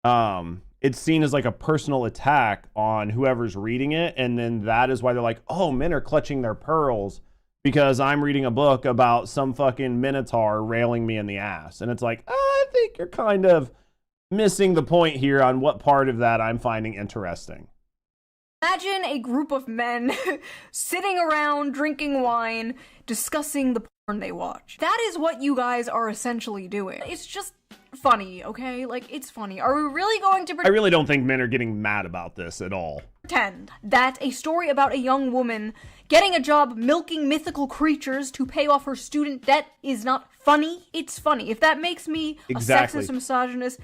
it's seen as like a personal attack on whoever's reading it, and then that is why they're like, oh, men are clutching their pearls because I'm reading a book about some fucking minotaur railing me in the ass. And it's like, I think you're kind of missing the point here on what part of that I'm finding interesting. Imagine a group of men sitting around drinking wine, discussing the porn they watch. That is what you guys are essentially doing. It's just funny, okay? Like, it's funny. Are we really going to I really don't think men are getting mad about this at all. Pretend that a story about a young woman getting a job milking mythical creatures to pay off her student debt is not funny? It's funny. If that makes me Exactly. a sexist, misogynist,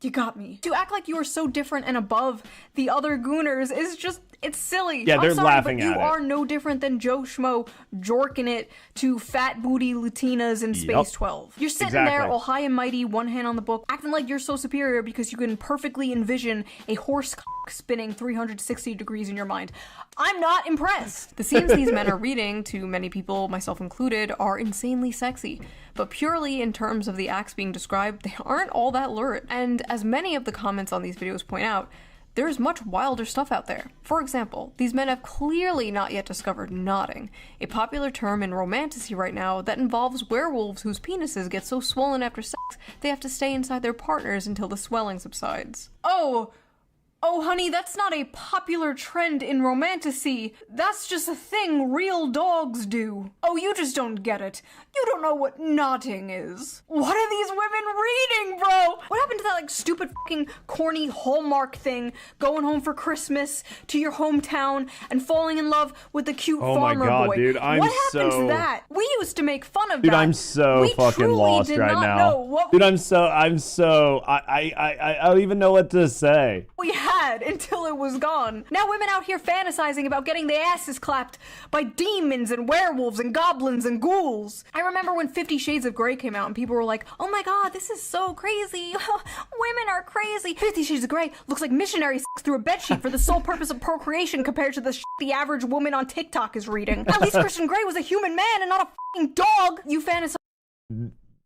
you got me. To act like you are so different and above the other gooners is just, it's silly. Yeah, they're I'm sorry, laughing but you at it. are no different than Joe Schmo jorking it to fat booty Latinas in Space 12. You're sitting there Exactly. all high and mighty, one hand on the book, acting like you're so superior because you can perfectly envision a horse cock spinning 360 degrees in your mind. I'm not impressed. The scenes these men are reading, to many people, myself included, are insanely sexy. But purely in terms of the acts being described, they aren't all that lurid. And as many of the comments on these videos point out, there is much wilder stuff out there. For example, these men have clearly not yet discovered knotting, a popular term in romantasy right now that involves werewolves whose penises get so swollen after sex they have to stay inside their partners until the swelling subsides. Oh, honey, that's not a popular trend in romantasy. That's just a thing real dogs do. Oh, you just don't get it. You don't know what knotting is. What are these women reading, bro? What happened to that, like, stupid fucking corny Hallmark thing, going home for Christmas to your hometown and falling in love with the cute Oh my farmer God, boy? dude, What happened to that? We used to make fun of Dude, that. I'm so We fucking truly lost did right not now. know what Dude, I don't even know what to say. we had until it was gone. Now women out here fantasizing about getting their asses clapped by demons and werewolves and goblins and ghouls. I remember when 50 Shades of Grey came out and people were like, oh my god, this is so crazy. Women are crazy. 50 Shades of Grey looks like missionary sex through a bedsheet for the sole purpose of procreation compared to the shit the average woman on TikTok is reading. At least Christian Grey was a human man and not a fucking dog. You fantasize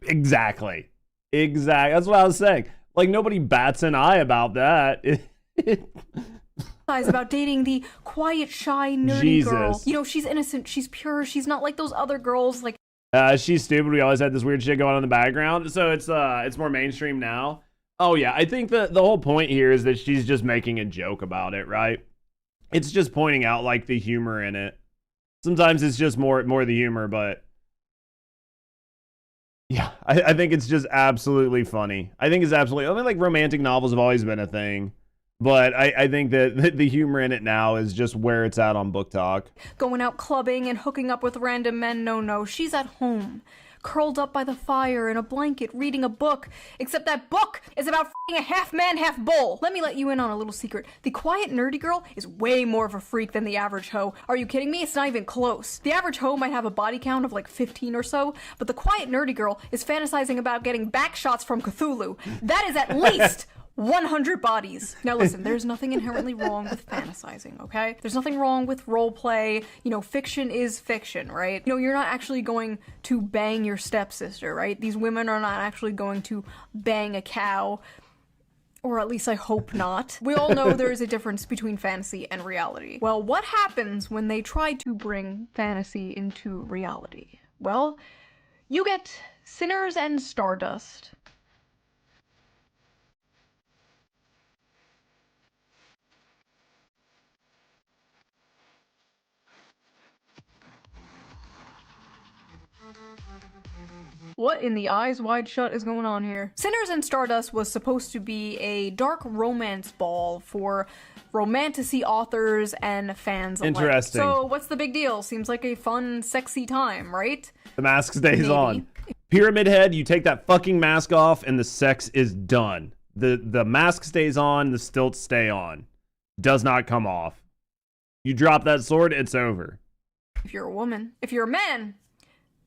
Exactly. That's what I was saying. Like, nobody bats an eye about that. about dating the quiet, shy, nerdy girl. You know, she's innocent, she's pure, she's not like those other girls like She's stupid. We always had this weird shit going on in the background. So it's more mainstream now. Oh yeah, I think the whole point here is that she's just making a joke about it, right? It's just pointing out like the humor in it. Sometimes it's just more the humor, but yeah, I think it's just absolutely funny. I mean, like romantic novels have always been a thing, but I think that the humor in it now is just where it's at on Book Talk. going out clubbing and hooking up with random men. No, she's at home, curled up by the fire in a blanket, reading a book, except that book is about f***ing a half man, half bull. Let me let you in on a little secret. The quiet, nerdy girl is way more of a freak than the average hoe. Are you kidding me? It's not even close. The average hoe might have a body count of like 15 or so, but the quiet, nerdy girl is fantasizing about getting back shots from Cthulhu. That is at least 100 bodies. Now listen, there's nothing inherently wrong with fantasizing, okay? There's nothing wrong with role play. You know, fiction is fiction, right? You know, you're not actually going to bang your stepsister, right? These women are not actually going to bang a cow. Or at least I hope not. We all know there is a difference between fantasy and reality. Well, what happens when they try to bring fantasy into reality? Well, you get Sinners and Stardust. What in the eyes wide shut is going on here? Sinners and Stardust was supposed to be a dark romance ball for romantasy authors and fans alike. Interesting. So what's the big deal? Seems like a fun, sexy time, right? The mask stays Maybe. on. Pyramid Head, you take that fucking mask off and the sex is done. The mask stays on, the stilts stay on. Does not come off. You drop that sword, it's over. If you're a woman. If you're a man,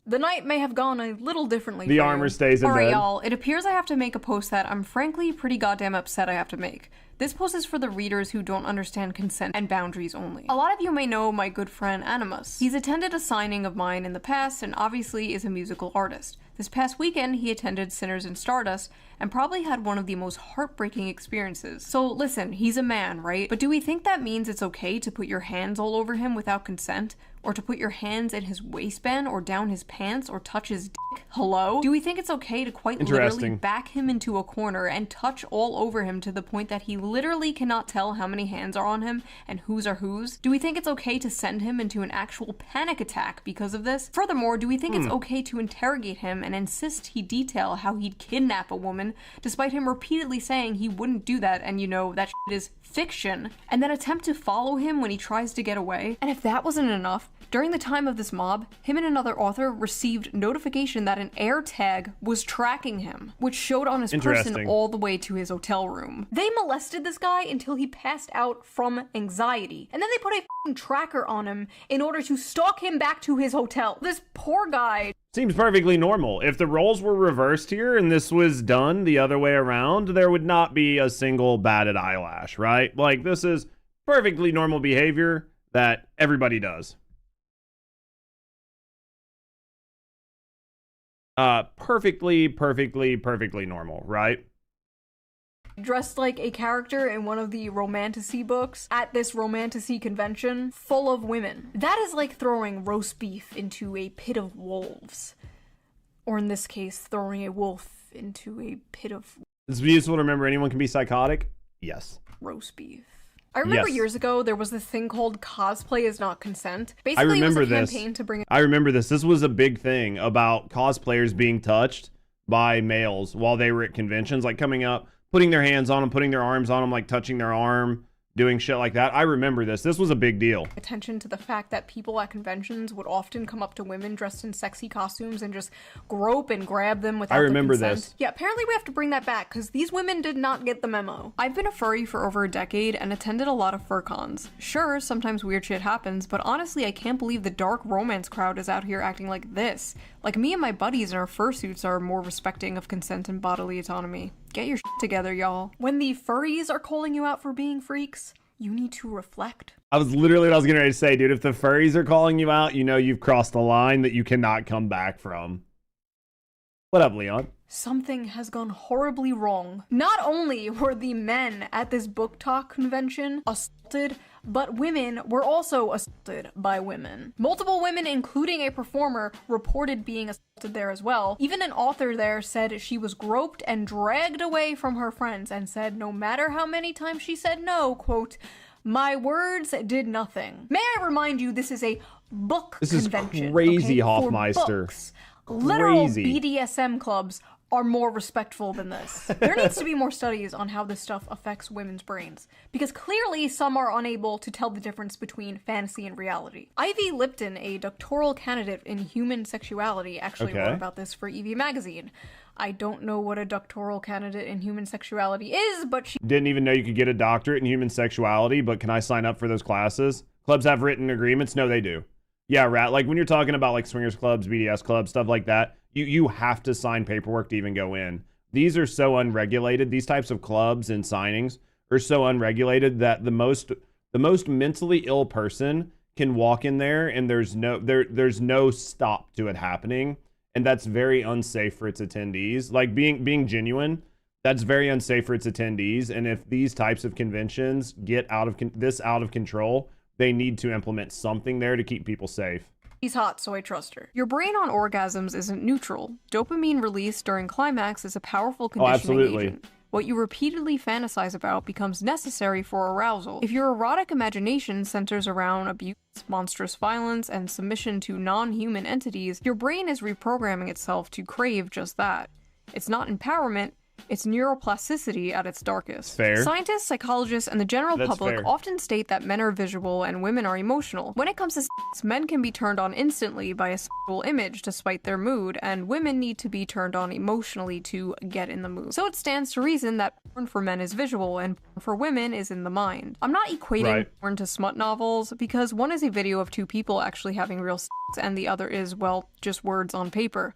the night may have gone a little differently. The armor stays in bed. Alright, y'all, it appears I have to make a post that I'm frankly pretty goddamn upset I have to make. This post is for the readers who don't understand consent and boundaries only. A lot of you may know my good friend Animus. He's attended a signing of mine in the past and obviously is a musical artist. This past weekend, he attended Sinners and Stardust and probably had one of the most heartbreaking experiences. So listen, he's a man, right? But do we think that means it's okay to put your hands all over him without consent? Or to put your hands in his waistband or down his pants or touch his dick? Hello? Do we think it's okay to quite literally back him into a corner and touch all over him to the point that he literally cannot tell how many hands are on him and whose are whose? Do we think it's okay to send him into an actual panic attack because of this? Furthermore, do we think it's okay to interrogate him and insist he detail how he'd kidnap a woman despite him repeatedly saying he wouldn't do that and you know that shit is fiction, and then attempt to follow him when he tries to get away? And if that wasn't enough, during the time of this mob, him and another author received notification that an air tag was tracking him, which showed on his person all the way to his hotel room. They molested this guy until he passed out from anxiety, and then they put a f***ing tracker on him in order to stalk him back to his hotel. This poor guy. Seems perfectly normal. If the roles were reversed here and this was done the other way around, there would not be a single batted eyelash, right? Like, this is perfectly normal behavior that everybody does. Perfectly normal, right? Dressed like a character in one of the romantasy books at this romantasy convention full of women. That is like throwing roast beef into a pit of wolves. Or in this case, throwing a wolf into a pit of... It's useful to remember anyone can be psychotic. Yes. Roast beef. I remember years ago, there was this thing called cosplay is not consent. Basically, I remember it was a campaign to bring... I remember this. This was a big thing about cosplayers being touched by males while they were at conventions, like coming up, putting their hands on them, putting their arms on them, like touching their arm, doing shit like that. I remember this. This was a big deal. Attention to the fact that people at conventions would often come up to women dressed in sexy costumes and just grope and grab them without I remember their consent. this. Yeah, apparently we have to bring that back because these women did not get the memo. I've been a furry for over a decade and attended a lot of fur cons. Sure, sometimes weird shit happens, but honestly I can't believe the dark romance crowd is out here acting like this. Like me and my buddies in our fursuits are more respecting of consent and bodily autonomy. Get your shit together, y'all. When the furries are calling you out for being freaks, you need to reflect. I was literally what I was getting ready to say, dude. If the furries are calling you out, you know you've crossed a line that you cannot come back from. What up, Leon? Something has gone horribly wrong. Not only were the men at this book talk convention assaulted, but women were also assaulted by women. Multiple women, including a performer, reported being assaulted there as well. Even an author there said she was groped and dragged away from her friends and said no matter how many times she said no, quote, "My words did nothing." May I remind you, this is a book convention. This is crazy, okay? Hoffmeister. Books. Literal Crazy. BDSM clubs are more respectful than this. There needs to be more studies on how this stuff affects women's brains, because clearly some are unable to tell the difference between fantasy and reality. Ivy Lipton, a doctoral candidate in human sexuality, actually wrote about this for EV Magazine. I don't know what a doctoral candidate in human sexuality is, but she Didn't even know you could get a doctorate in human sexuality, but can I sign up for those classes? Clubs have written agreements? No, they do. Yeah, Rat, like when you're talking about like swingers clubs, BDS clubs, stuff like that, you have to sign paperwork to even go in. These are so unregulated. These types of clubs and signings are so unregulated that the most mentally ill person can walk in there and there's no stop to it happening, and that's very unsafe for its attendees. Like being genuine, that's very unsafe for its attendees. And if these types of conventions get out of control, they need to implement something there to keep people safe. He's hot, so I trust her. Your brain on orgasms isn't neutral. Dopamine release during climax is a powerful conditioning agent. What you repeatedly fantasize about becomes necessary for arousal. If your erotic imagination centers around abuse, monstrous violence, and submission to non-human entities, your brain is reprogramming itself to crave just that. It's not empowerment, it's neuroplasticity at its darkest. Fair. Scientists, psychologists, and the general That's public fair. often state that men are visual and women are emotional. When it comes to sex, men can be turned on instantly by a sexual image to spite their mood, and women need to be turned on emotionally to get in the mood. So it stands to reason that porn for men is visual and porn for women is in the mind. I'm not equating porn to smut novels, because one is a video of two people actually having real sex, and the other is, well, just words on paper.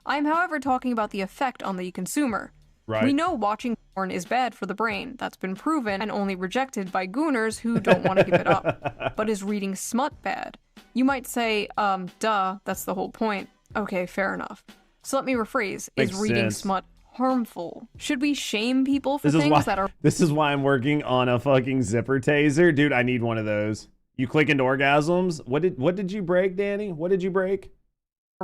I am, however, talking about the effect on the consumer. Right. We know watching porn is bad for the brain. That's been proven and only rejected by gooners who don't want to give it up. But is reading smut bad? You might say, duh, that's the whole point. Okay, fair enough. So let me rephrase. Makes is reading sense. smut harmful? Should we shame people for things that are... This is why I'm working on a fucking zipper taser. Dude, I need one of those. You click into orgasms? What did you break, Danny? What did you break?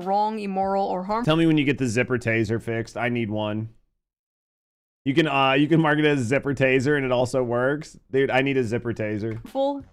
wrong, immoral, or harmful? Tell me when you get the zipper taser fixed. I need one. You can mark it as zipper taser and it also works. Dude, I need a zipper taser.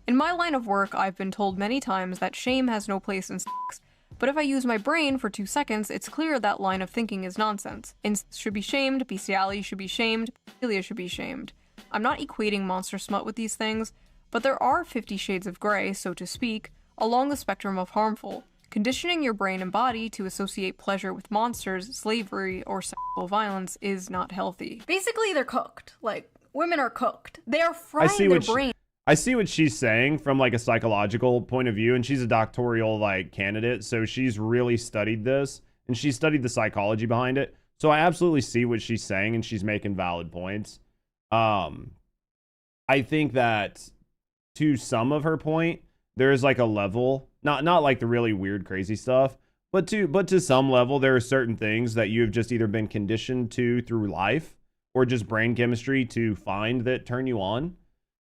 In my line of work, I've been told many times that shame has no place in sex. But if I use my brain for 2 seconds, it's clear that line of thinking is nonsense. Incest should be shamed, bestiality should be shamed, pedophilia should be shamed. I'm not equating monster smut with these things, but there are 50 shades of gray, so to speak, along the spectrum of harmful. Conditioning your brain and body to associate pleasure with monsters, slavery, or sexual violence is not healthy. Basically, they're cooked. Like, women are cooked. They are frying their brain. I see what she's saying from like a psychological point of view, and she's a doctoral like candidate, so she's really studied this, and she studied the psychology behind it. So I absolutely see what she's saying, and she's making valid points. I think that to some of her point, there is like a level, not like the really weird, crazy stuff, but to some level, there are certain things that you've just either been conditioned to through life or just brain chemistry to find that turn you on.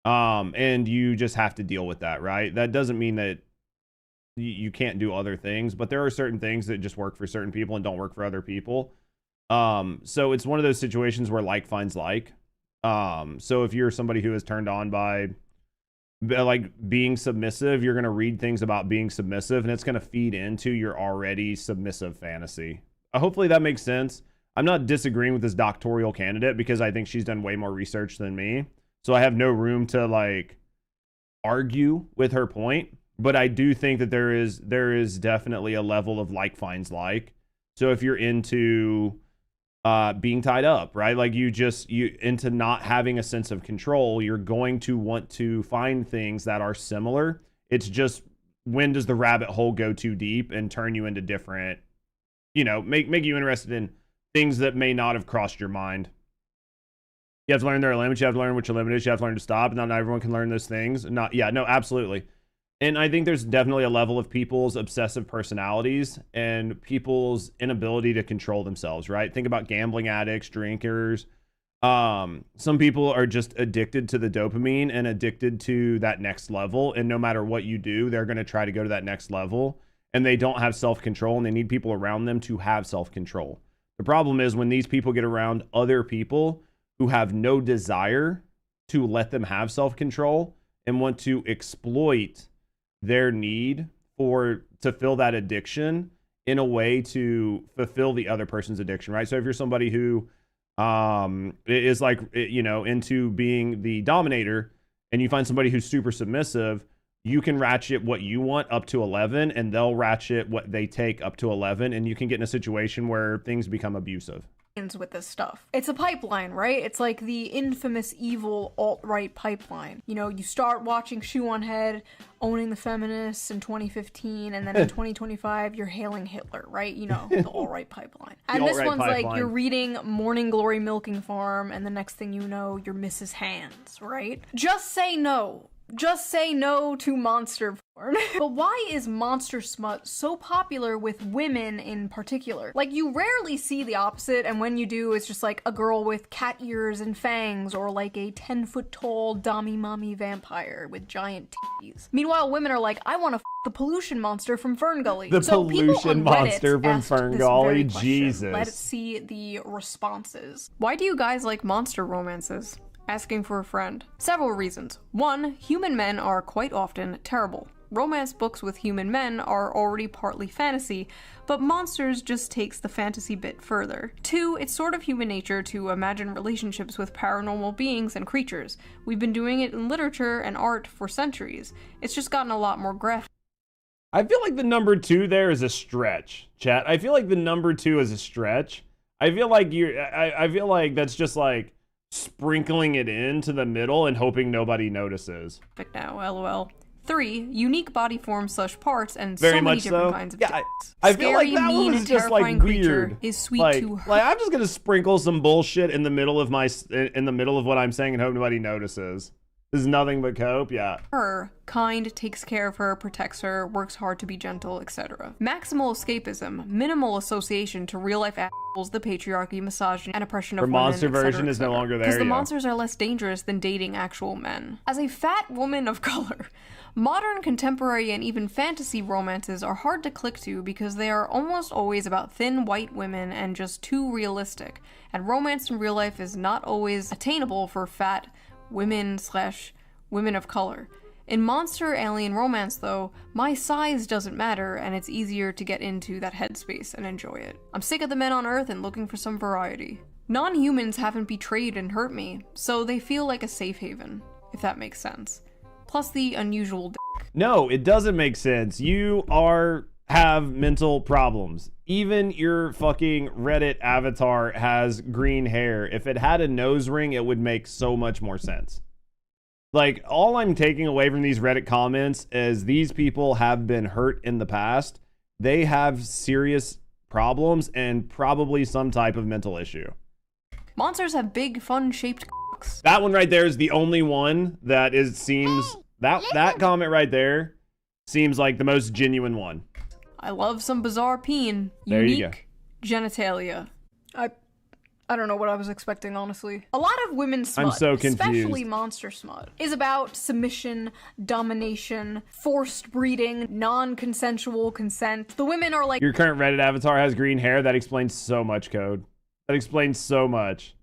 And you just have to deal with that, right? That doesn't mean that you can't do other things, but there are certain things that just work for certain people and don't work for other people. So it's one of those situations where like finds like. So if you're somebody who is turned on by like being submissive, you're going to read things about being submissive and it's going to feed into your already submissive fantasy. Hopefully that makes sense. I'm not disagreeing with this doctoral candidate because I think she's done way more research than me. So I have no room to like argue with her point, but I do think that there is definitely a level of like finds like. So if you're into being tied up, right? Like you into not having a sense of control, you're going to want to find things that are similar. It's just, when does the rabbit hole go too deep and turn you into different, you know, make you interested in things that may not have crossed your mind. You have to learn their limits. You have to learn what your limit is. You have to learn to stop. Not everyone can learn those things. No, absolutely. And I think there's definitely a level of people's obsessive personalities and people's inability to control themselves, right? Think about gambling addicts, drinkers. Some people are just addicted to the dopamine and addicted to that next level. And no matter what you do, they're going to try to go to that next level. And they don't have self-control, and they need people around them to have self-control. The problem is when these people get around other people who have no desire to let them have self-control and want to exploit their need to fill that addiction in a way to fulfill the other person's addiction, right? So if you're somebody who is like, you know, into being the dominator, and you find somebody who's super submissive, you can ratchet what you want up to 11, and they'll ratchet what they take up to 11, and you can get in a situation where things become abusive. With this stuff. It's a pipeline, right? It's like the infamous evil alt-right pipeline. You know, you start watching ShoeOnHead owning the feminists in 2015, and then in 2025 you're hailing Hitler, right? You know, the alt-right pipeline. And this one's pipeline. Like you're reading Morning Glory Milking Farm, and the next thing you know, you're Mrs. Hands, right? Just say no. Just say no to monster porn. But why is monster smut so popular with women in particular? Like, you rarely see the opposite, and when you do, it's just like a girl with cat ears and fangs, or like a 10-foot tall dommy mommy vampire with giant titties. Meanwhile, women are like, I want to f the pollution monster from Fern Gully. The so pollution monster from Fern Gully, Jesus. Let's see the responses. Why do you guys like monster romances? Asking for a friend. Several reasons. 1, human men are quite often terrible. Romance books with human men are already partly fantasy, but monsters just takes the fantasy bit further. 2, it's sort of human nature to imagine relationships with paranormal beings and creatures. We've been doing it in literature and art for centuries. It's just gotten a lot more graphic. I feel like the number 2 there is a stretch, chat. I feel like the number 2 is a stretch. I feel like I feel like that's just like sprinkling it into the middle and hoping nobody notices. Now, lol. 3, unique body forms / parts and Very so many much different so. kinds of Yeah, dicks. I feel like Scary, that mean, one was and just like terrifying creature weird. is sweet like, to her. like I'm just gonna sprinkle some bullshit in the middle of what I'm saying and hope nobody notices. This is nothing but cope, yeah. Her, kind, takes care of her, protects her, works hard to be gentle, etc. Maximal escapism, minimal association to real-life assholes, the patriarchy, misogyny, and oppression of Her women, monster etc., version is no longer there, because the yeah. monsters are less dangerous than dating actual men. As a fat woman of color, modern, contemporary, and even fantasy romances are hard to click to because they are almost always about thin white women and just too realistic, and romance in real life is not always attainable for fat women/women of color. In monster alien romance, though, my size doesn't matter, and it's easier to get into that headspace and enjoy it. I'm sick of the men on Earth and looking for some variety. Non-humans haven't betrayed and hurt me, so they feel like a safe haven, if that makes sense. Plus the unusual dick. No, it doesn't make sense. You have mental problems. Even your fucking Reddit avatar has green hair. If it had a nose ring, it would make so much more sense. Like, all I'm taking away from these Reddit comments is these people have been hurt in the past. They have serious problems and probably some type of mental issue. Monsters have big, fun-shaped cocks. That one right there is the only one that seems... That comment right there seems like the most genuine one. I love some bizarre peen. There you Unique genitalia. I don't know what I was expecting, honestly. A lot of women's smut, I'm so confused. especially monster smut, is about submission, domination, forced breeding, non-consensual consent. The women are like... Your current Reddit avatar has green hair. That explains so much, Code. That explains so much.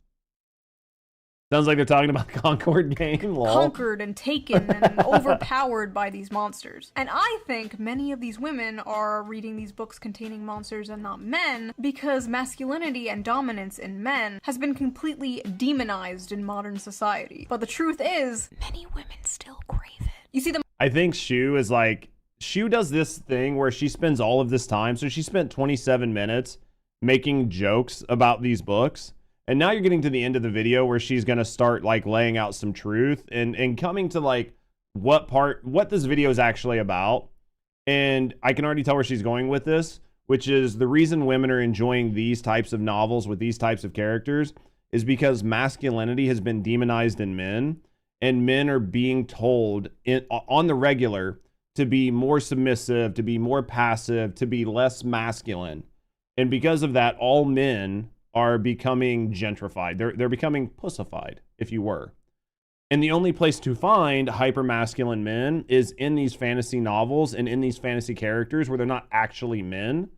Sounds like they're talking about Concord game, lol. Conquered and taken and overpowered by these monsters. And I think many of these women are reading these books containing monsters and not men because masculinity and dominance in men has been completely demonized in modern society. But the truth is, many women still crave it. You see, I think Shue is like, Shue does this thing where she spends all of this time. So she spent 27 minutes making jokes about these books. And now you're getting to the end of the video where she's going to start like laying out some truth and coming to like what this video is actually about. And I can already tell where she's going with this, which is the reason women are enjoying these types of novels with these types of characters is because masculinity has been demonized in men, and men are being told on the regular to be more submissive, to be more passive, to be less masculine. And because of that, all men are becoming gentrified. They're becoming pussified, if you were. And the only place to find hyper-masculine men is in these fantasy novels and in these fantasy characters where they're not actually men.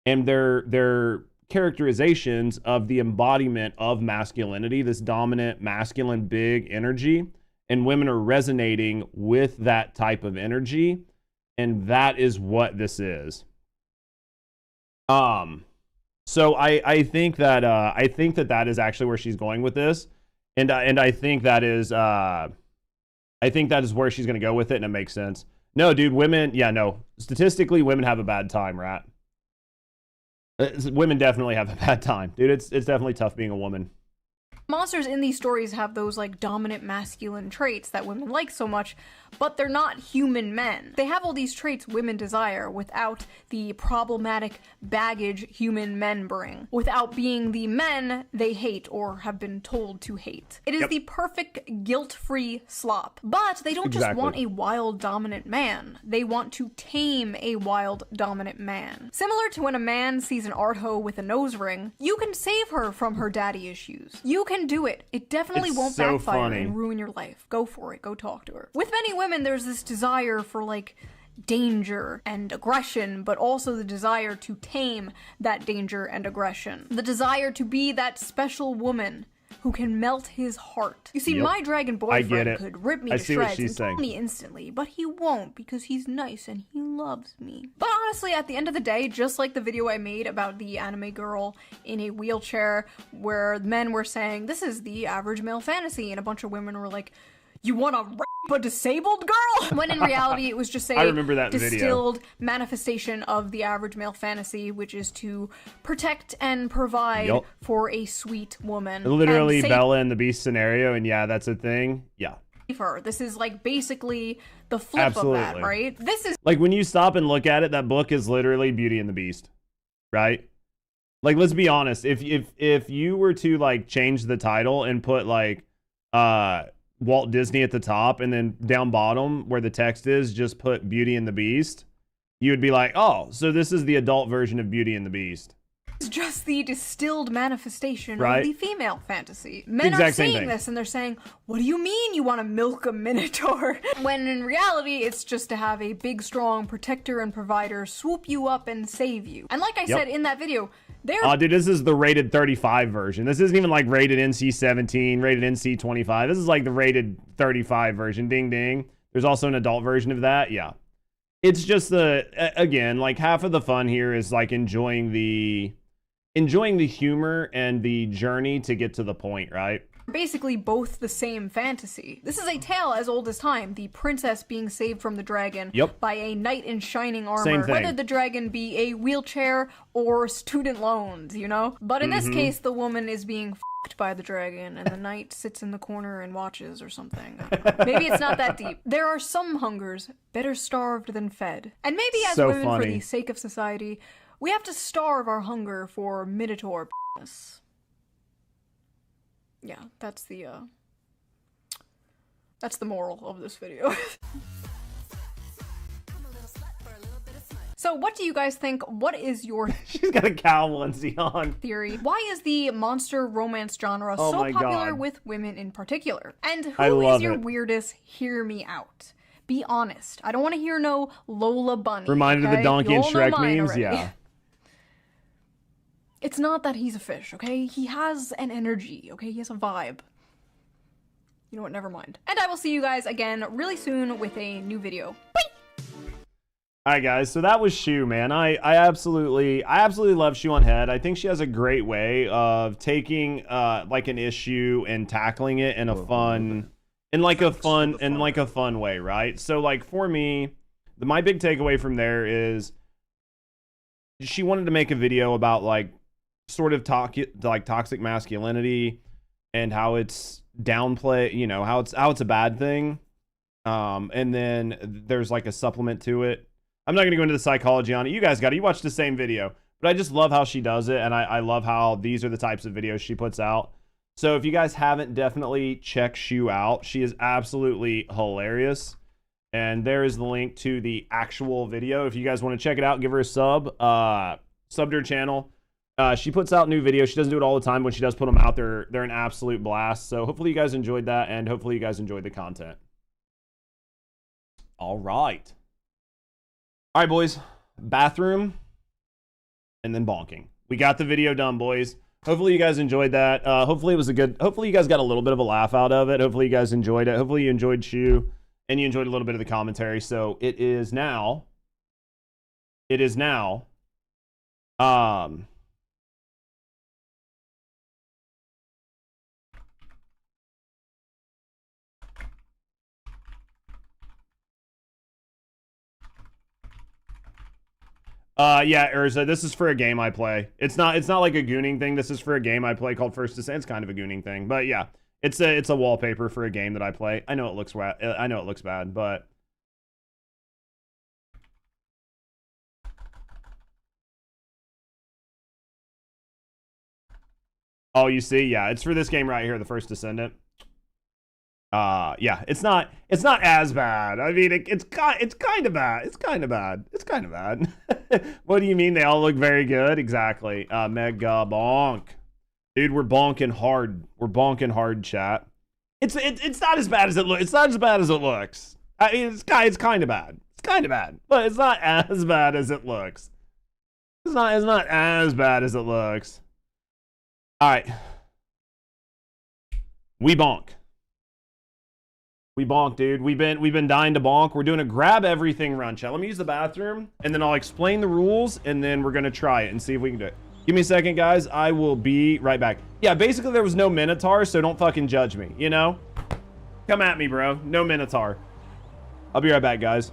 And they're characterizations of the embodiment of masculinity, this dominant, masculine, big energy. And women are resonating with that type of energy. And that is what this is. So I think that that is actually where she's going with this. And I think that is where she's going to go with it, and it makes sense. No, dude, women, statistically, women have a bad time, Rat. Women definitely have a bad time, dude. It's definitely tough being a woman. monsters in these stories have those like dominant masculine traits that women like so much, but they're not human men. They have all these traits women desire without the problematic baggage human men bring, without being the men they hate or have been told to hate. It is the perfect guilt-free slop. But they don't just want a wild dominant man, they want to tame a wild dominant man. Similar to when a man sees an art hoe with a nose ring, you can save her from her daddy issues. You can do it. It definitely won't backfire and ruin your life. Go for it. Go talk to her. With many women, there's this desire for like danger and aggression, but also the desire to tame that danger and aggression. The desire to be that special woman who can melt his heart. You see, my dragon boyfriend could rip me to shreds and kill me instantly, but he won't because he's nice and he loves me. But honestly, at the end of the day, just like the video I made about the anime girl in a wheelchair where men were saying, this is the average male fantasy, and a bunch of women were like, you want to rape a disabled girl? When in reality, it was just a distilled manifestation of the average male fantasy, which is to protect and provide for a sweet woman. Literally Bella and the Beast scenario, and yeah, that's a thing. Yeah. This is like basically the flip of that, right? This is like when you stop and look at it, that book is literally Beauty and the Beast, right? Like, let's be honest. If you were to like change the title and put like Walt Disney at the top and then down bottom where the text is just put Beauty and the Beast, you would be like, oh, so this is the adult version of Beauty and the Beast. It's just the distilled manifestation of the female fantasy. Men are saying this and they're saying, what do you mean you want to milk a minotaur? When in reality, it's just to have a big, strong protector and provider swoop you up and save you. And like I said in that video, dude, this is the rated 35 version. This isn't even like rated NC-17, rated NC-25. This is like the rated 35 version. Ding, ding. There's also an adult version of that. Yeah. It's just again, like half of the fun here is like enjoying the humor and the journey to get to the point, right? Basically both the same fantasy. This is a tale as old as time, the princess being saved from the dragon by a knight in shining armor, whether the dragon be a wheelchair or student loans, you know? But in this case, the woman is being f***ed by the dragon and the knight sits in the corner and watches or something. Maybe it's not that deep. There are some hungers better starved than fed. And maybe as women, for the sake of society, we have to starve our hunger for minotaur p***ness. Yeah, that's the moral of this video. So what do you guys think? What is your She's got a cow onesie on. Theory? Why is the monster romance genre so popular with women in particular? And who is your weirdest? Hear me out. Be honest. I don't want to hear no Lola Bunny. Reminded of the Donkey and Shrek memes? Yeah. It's not that he's a fish, okay? He has an energy, okay? He has a vibe. You know what? Never mind. And I will see you guys again really soon with a new video. Bye! Alright guys, so that was Shue, man. I absolutely love ShoeOnHead. I think she has a great way of taking like an issue and tackling it in a fun in like a fun way, right? So like for me, my big takeaway from there is she wanted to make a video about like sort of toxic masculinity and how it's downplay, you know, how it's a bad thing. And then there's like a supplement to it. I'm not gonna go into the psychology on it. You guys got it. You watched the same video, but I just love how she does it, and I love how these are the types of videos she puts out. So if you guys haven't, definitely check Shue out. She is absolutely hilarious. And there is the link to the actual video. If you guys want to check it out, give her a sub. Sub to her channel. She puts out new videos. She doesn't do it all the time. When she does put them out, they're an absolute blast. So hopefully you guys enjoyed that, and hopefully you guys enjoyed the content. All right. All right, boys. Bathroom, and then bonking. We got the video done, boys. Hopefully you guys enjoyed that. Hopefully it was hopefully you guys got a little bit of a laugh out of it. Hopefully you guys enjoyed it. Hopefully you enjoyed Shue, and you enjoyed a little bit of the commentary. So it is now, yeah, Urza, this is for a game I play. It's not like a gooning thing. This is for a game I play called First Descendant. It's kind of a gooning thing, but yeah, it's a wallpaper for a game that I play. I know it looks bad, but oh, you see, yeah, it's for this game right here, the First Descendant. Yeah, it's not as bad. I mean, it's kind of bad. It's kind of bad. What do you mean? They all look very good. Exactly. Megabonk, dude, we're bonking hard. We're bonking hard, chat. It's not as bad as it looks. It's not as bad as it looks. I mean, it's kind of bad. It's kind of bad, but it's not as bad as it looks. It's not as bad as it looks. All right, we bonk. We bonk, dude. We've been dying to bonk. We're doing a grab everything run, chat. Let me use the bathroom, and then I'll explain the rules, and then we're gonna try it and see if we can do it. Give me a second, guys. I will be right back. Yeah, basically there was no Minotaur, so don't fucking judge me, you know? Come at me, bro. No Minotaur. I'll be right back, guys.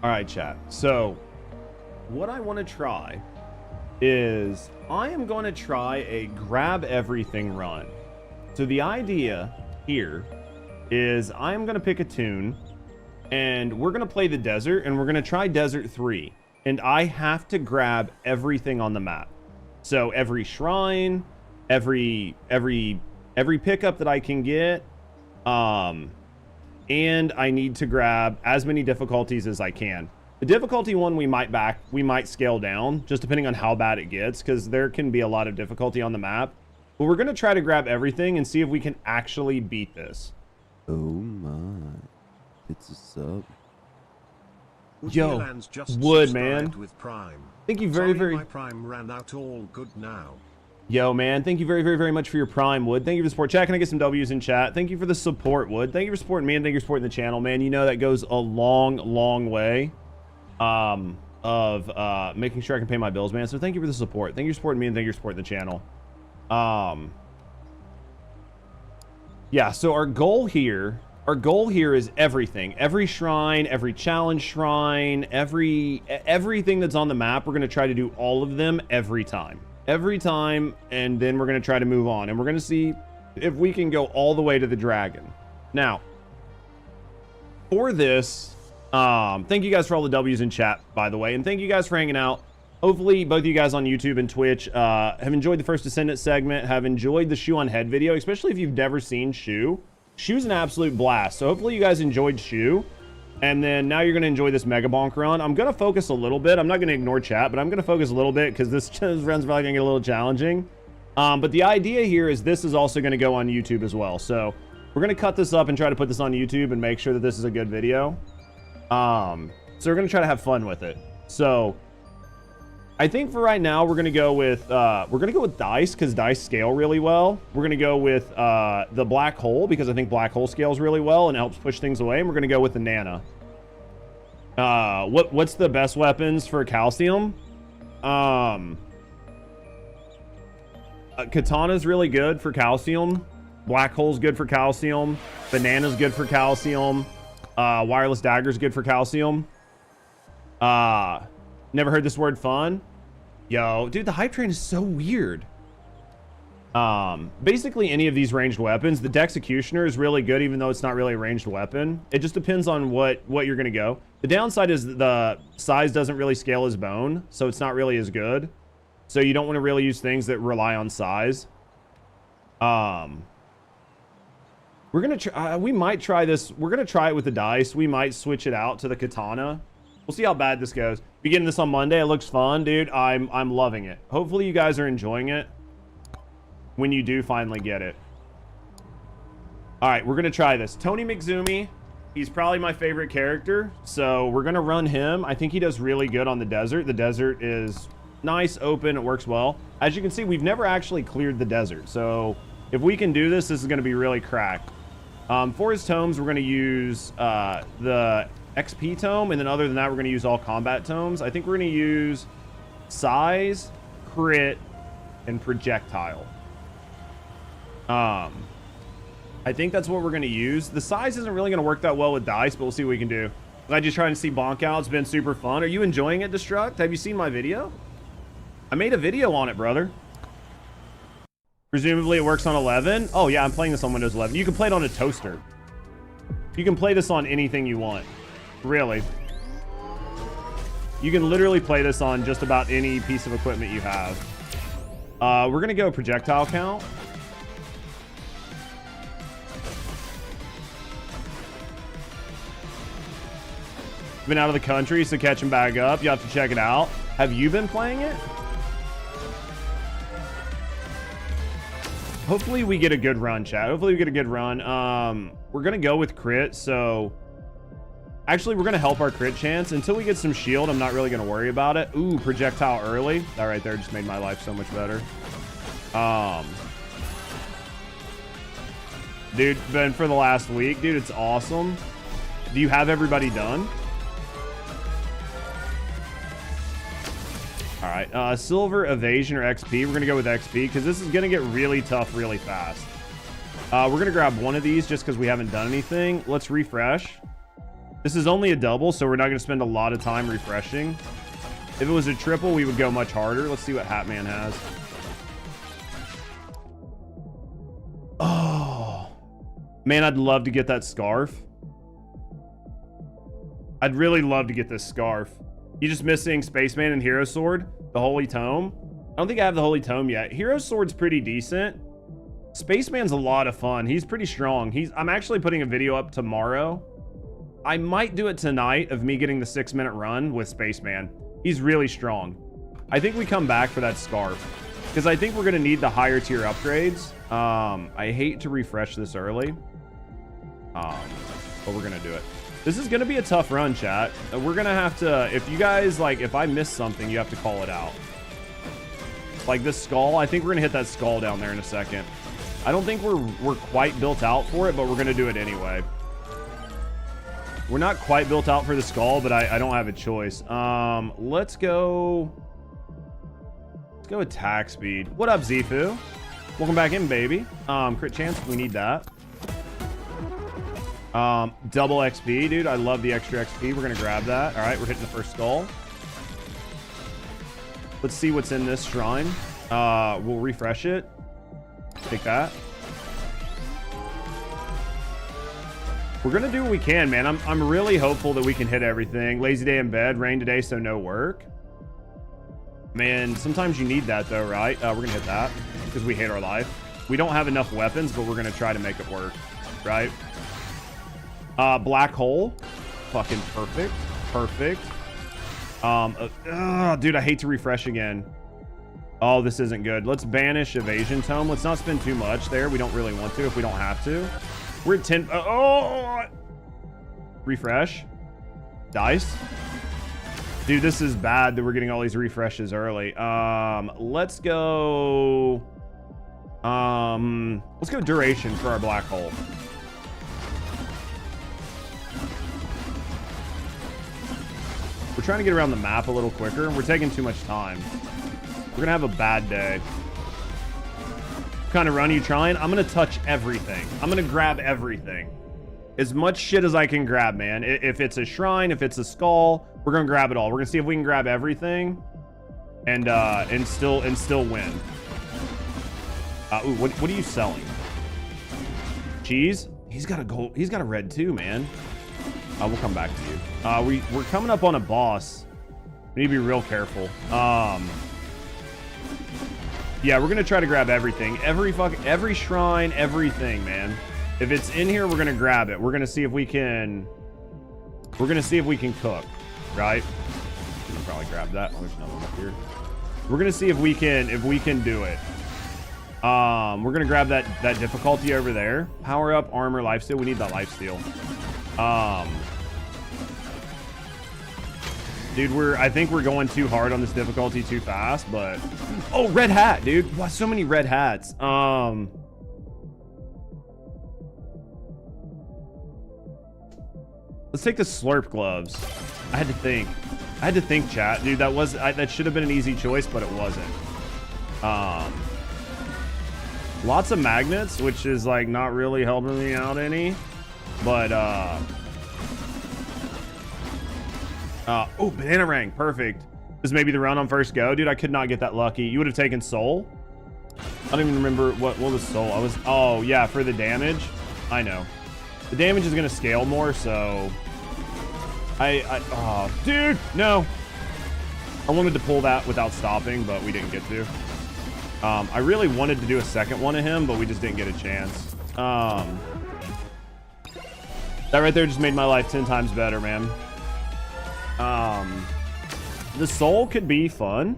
All right, chat. So what I want to try is I am going to try a grab everything run. So the idea here is I'm going to pick a tune, and we're going to play the desert, and we're going to try Desert 3. And I have to grab everything on the map. So every shrine, every pickup that I can get, and I need to grab as many difficulties as I can. The difficulty one we might scale down, just depending on how bad it gets, because there can be a lot of difficulty on the map. But we're going to try to grab everything and see if we can actually beat this. Oh my. It's a sub. Yo, Wood, man. With Prime. Thank you very, very... My Prime ran out all good now. Yo, man, thank you very, very, very much for your Prime, Wood. Thank you for the support. Chat, can I get some W's in chat? Thank you for the support, Wood. Thank you for supporting me, and thank you for supporting the channel, man. You know that goes a long, long way of making sure I can pay my bills, man. So thank you for the support. Thank you for supporting me, and thank you for supporting the channel. Yeah, so our goal here is everything. Every shrine, every challenge shrine, everything that's on the map, we're going to try to do all of them every time. every time, and then we're going to try to move on, and we're going to see if we can go all the way to the dragon. Now, for this, thank you guys for all the W's in chat, by the way, and thank you guys for hanging out. Hopefully, both of you guys on YouTube and Twitch have enjoyed the First Descendant segment, have enjoyed the ShoeOnHead video, especially if you've never seen Shoe. Shoe's an absolute blast, so hopefully you guys enjoyed Shoe. And then now you're going to enjoy this Megabonk run. I'm going to focus a little bit. I'm not going to ignore chat, but I'm going to focus a little bit because this run's probably going to get a little challenging. But the idea here is this is also going to go on YouTube as well. So we're going to cut this up and try to put this on YouTube and make sure that this is a good video. So we're going to try to have fun with it. So I think for right now, we're going to go with Dice because Dice scale really well. We're going to go with the Black Hole because I think Black Hole scales really well and helps push things away. And we're going to go with the Nana. What's the best weapons for Calcium? Katana's really good for Calcium. Black Hole's good for Calcium. Banana's good for Calcium. Wireless Dagger's good for Calcium. Never heard this word fun. Yo, dude, the hype train is so weird. Basically any of these ranged weapons. The Dexecutioner is really good, even though it's not really a ranged weapon. It just depends on what you're gonna go. The downside is the size doesn't really scale as bone, so it's not really as good. So you don't want to really use things that rely on size. We're gonna try. We might try this. We're gonna try it with the Dice. We might switch it out to the Katana. We'll see how bad this goes. Beginning this on Monday. It looks fun, dude. I'm loving it. Hopefully you guys are enjoying it when you do finally get it. All right, we're gonna try this. Tony McZumi. He's probably my favorite character, so we're gonna run him. I think he does really good on the desert. The desert is nice, open, it works well. As you can see, we've never actually cleared the desert, so if we can do this, this is gonna be really cracked. For his tomes, we're gonna use the XP tome, and then other than that, we're gonna use all combat tomes. I think we're gonna use size, crit, and projectile. I think that's what we're going to use. The size isn't really going to work that well with Dice, but we'll see what we can do. Glad you're trying to see Bonk out. It's been super fun. Are you enjoying it, Destruct? Have you seen my video? I made a video on it, brother. Presumably it works on 11. Oh, yeah, I'm playing this on Windows 11. You can play it on a toaster. You can play this on anything you want. Really. You can literally play this on just about any piece of equipment you have. We're going to go projectile count. Been out of the country, so catch him back up. You have to check it out. Have you been playing it? Hopefully we get a good run, chat. Hopefully we get a good run. We're gonna go with crit, so actually we're gonna help our crit chance until we get some shield. I'm not really gonna worry about it. Ooh, projectile early. That right there just made my life so much better. Dude, been for the last week, dude. It's awesome. Do you have everybody done? All right, silver, evasion, or XP. We're gonna go with XP because this is gonna get really tough really fast. We're gonna grab one of these just because we haven't done anything. Let's refresh. This is only a double, so we're not gonna spend a lot of time refreshing. If it was a triple, we would go much harder. Let's see what Hatman has. Oh, man, I'd love to get that scarf. I'd really love to get this scarf. You just missing Spaceman and Hero Sword, the Holy Tome. I don't think I have the Holy Tome yet. Hero Sword's pretty decent. Spaceman's a lot of fun. He's pretty strong. I'm actually putting a video up tomorrow. I might do it tonight of me getting the 6-minute run with Spaceman. He's really strong. I think we come back for that scarf because I think we're going to need the higher tier upgrades. I hate to refresh this early, but we're going to do it. This is going to be a tough run, chat. We're going to have to, if you guys, like, if I miss something, you have to call it out. Like this skull, I think we're going to hit that skull down there in a second. I don't think we're quite built out for it, but we're going to do it anyway. We're not quite built out for the skull, but I don't have a choice. Let's go attack speed. What up, Zifu? Welcome back in, baby. Crit chance, we need that. Double XP, dude. I love the extra XP. We're gonna grab that. All right, we're hitting the first skull. Let's see what's in this shrine. We'll refresh it. Take that. We're gonna do what we can, man. I'm really hopeful that we can hit everything. Lazy day in bed, rain today, so no work. Man, sometimes you need that though, right? We're gonna hit that because we hate our life. We don't have enough weapons, but we're gonna try to make it work, right? Black hole, fucking perfect, perfect. Dude, I hate to refresh again. Oh, this isn't good. Let's banish evasion tome. Let's not spend too much there. We don't really want to if we don't have to. We're at 10. Refresh. Dice. Dude, this is bad that we're getting all these refreshes early. Let's go. Let's go duration for our black hole. We're trying to get around the map a little quicker. We're taking too much time. We're gonna have a bad day. What kind of run are you trying? I'm gonna touch everything. I'm gonna grab everything. As much shit as I can grab, man. If it's a shrine, if it's a skull, we're gonna grab it all. We're gonna see if we can grab everything and still win. Ooh, what are you selling? Cheese? He's got a gold. He's got a red too, man. We'll come back to you. We're coming up on a boss. We need to be real careful. Yeah, we're gonna try to grab everything. Every shrine, everything, man. If it's in here, we're gonna grab it. We're gonna see if we can. We're gonna see if we can cook, right? We can probably grab that. Oh, there's another one up here. We're gonna see if we can do it. We're gonna grab that difficulty over there. Power up, armor, lifesteal. We need that lifesteal. Dude, I think we're going too hard on this difficulty too fast, but oh, red hat, dude. Wow, so many red hats. Let's take the slurp gloves. I had to think, chat, dude. That should have been an easy choice, but it wasn't. Lots of magnets, which is like not really helping me out any, but oh, banana ring, perfect. This may be the round on first go. Dude, I could not get that lucky. You would have taken soul? I don't even remember what was soul. Oh yeah, for the damage. I know. The damage is gonna scale more, so oh, dude, no. I wanted to pull that without stopping, but we didn't get to. I really wanted to do a second one of him, but we just didn't get a chance. That right there just made my life 10 times better, man. The soul could be fun.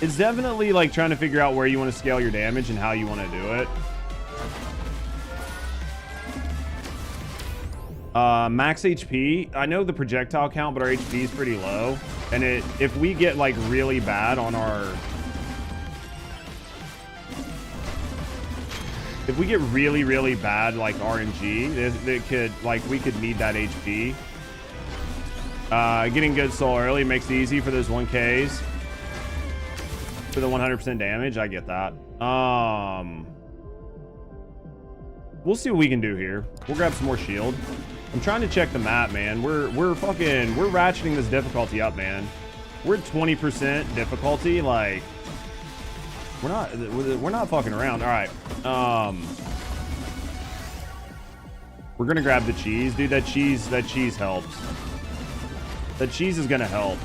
It's definitely like trying to figure out where you want to scale your damage and how you want to do it. Max HP. I know the projectile count, but our HP is pretty low. And if we get like really bad on our... If we get really, really bad, like RNG, we could need that HP. Getting good soul early makes it easy for those 1Ks. For the 100% damage, I get that. We'll see what we can do here. We'll grab some more shield. I'm trying to check the map, man. We're ratcheting this difficulty up, man. We're at 20% difficulty, like... We're not fucking around. All right. We're gonna grab the cheese, dude. That cheese helps. That cheese is gonna help.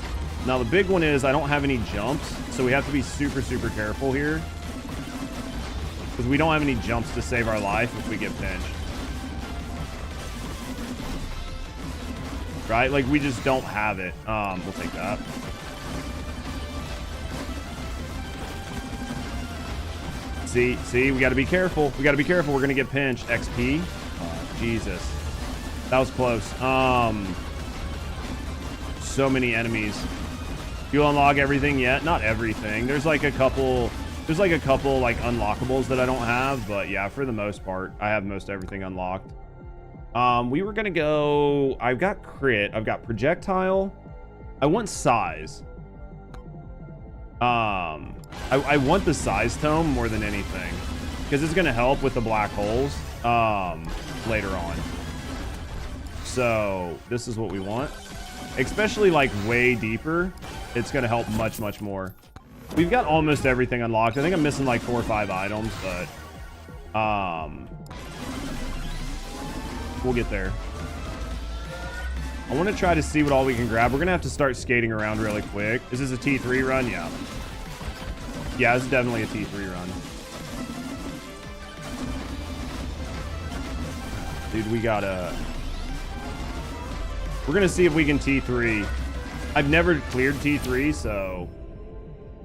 Now the big one is I don't have any jumps, so we have to be super, super careful here because we don't have any jumps to save our life if we get pinched. Right? Like we just don't have it. We'll take that. See, we got to be careful. We got to be careful. We're going to get pinched. XP. Oh, Jesus. That was close. So many enemies. You unlock everything yet? Not everything. There's like a couple like unlockables that I don't have, but yeah, for the most part, I have most everything unlocked. We were going to go, I've got crit, I've got projectile. I want size. I want the size tome more than anything because it's going to help with the black holes later on. So this is what we want, especially like way deeper. it's going to help much, much more. We've got almost everything unlocked. I think I'm missing like 4 or 5 items, but we'll get there. I want to try to see what all we can grab. We're going to have to start skating around really quick. Is this a T3 run? Yeah. Yeah, this is definitely a T3 run. Dude, we gotta... We're going to see if we can T3. I've never cleared T3, so...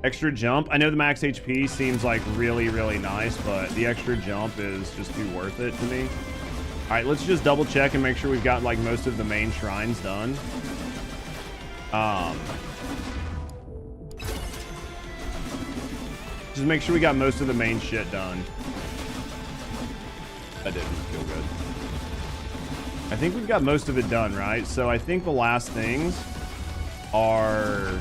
Extra jump. I know the max HP seems like really, really nice, but the extra jump is just too worth it to me. All right, let's just double check and make sure we've got like most of the main shrines done. Just make sure we got most of the main shit done. That didn't feel good. I think we've got most of it done, right? So I think the last things are...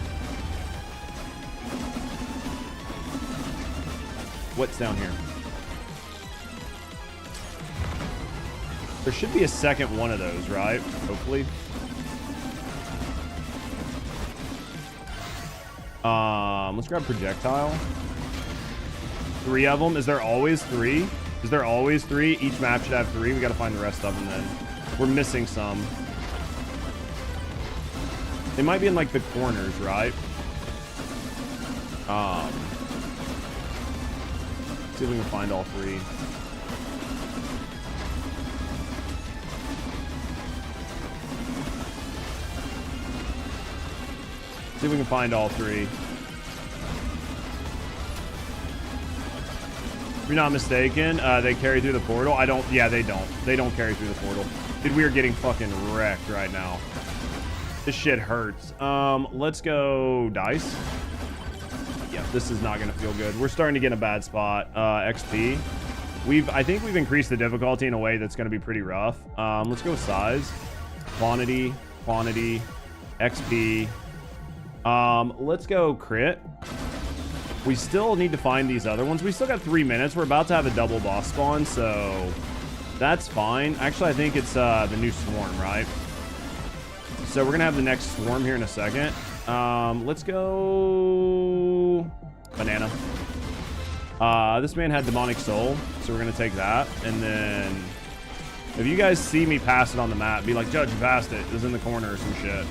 What's down here? There should be a second one of those, right? Hopefully. Let's grab projectile. 3 of them. Is there always 3? Is there always 3? Each map should have 3. We gotta find the rest of them then. We're missing some. They might be in like the corners, right? See if we can find all 3. See if we can find all 3. If you're not mistaken, they carry through the portal. I don't. Yeah, they don't. They don't carry through the portal. Dude, we are getting fucking wrecked right now. This shit hurts. Let's go dice. Yeah, this is not gonna feel good. We're starting to get in a bad spot. XP. I think we've increased the difficulty in a way that's gonna be pretty rough. Let's go size, quantity, XP. Let's go crit. We still need to find these other ones. We still got 3 minutes. We're about to have a double boss spawn, so that's fine. Actually, I think it's the new swarm, right? So we're gonna have the next swarm here in a second. Let's go banana. This man had demonic soul, so we're gonna take that. And then if you guys see me pass it on the map, be like, Judge, you passed it. It's in the corner or some shit.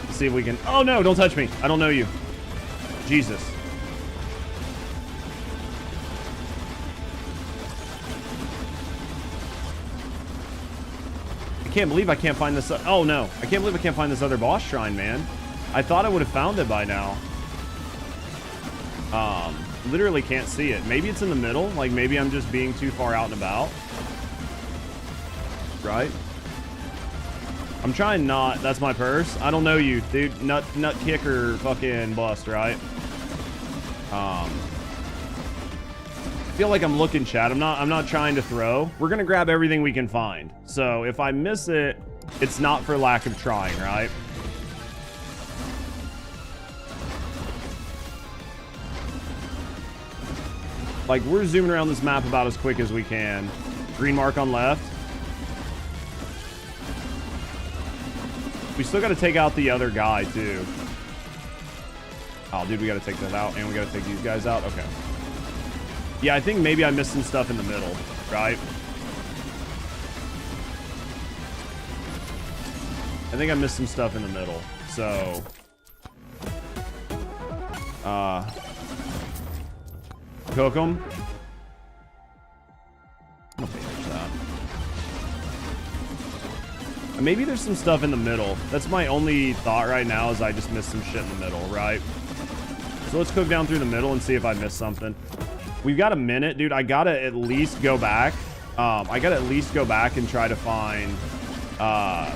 Let's see if we can... Oh no, don't touch me. I don't know you. Jesus. I can't believe I can't find this. Oh no, I can't believe I can't find this other boss shrine, man. I thought I would have found it by now. Literally can't see it. Maybe it's in the middle. Like maybe I'm just being too far out and about. Right? I'm trying not. That's my purse. I don't know you, dude. Nut kicker fucking bust, right? I feel like I'm looking, chat. I'm not trying to throw. We're gonna grab everything we can find. So if I miss it, it's not for lack of trying, right? Like we're zooming around this map about as quick as we can. Green mark on left. We still got to take out the other guy too. Oh, dude, we got to take that out, and we got to take these guys out. Okay. Yeah, I think maybe I missed some stuff in the middle, right? I think I missed some stuff in the middle. So, cook them. I'm gonna finish that. Maybe there's some stuff in the middle. That's my only thought right now, is I just missed some shit in the middle, right? So let's cook down through the middle and see if I missed something. We've got a minute, dude. I gotta at least go back. I gotta at least go back and try to find I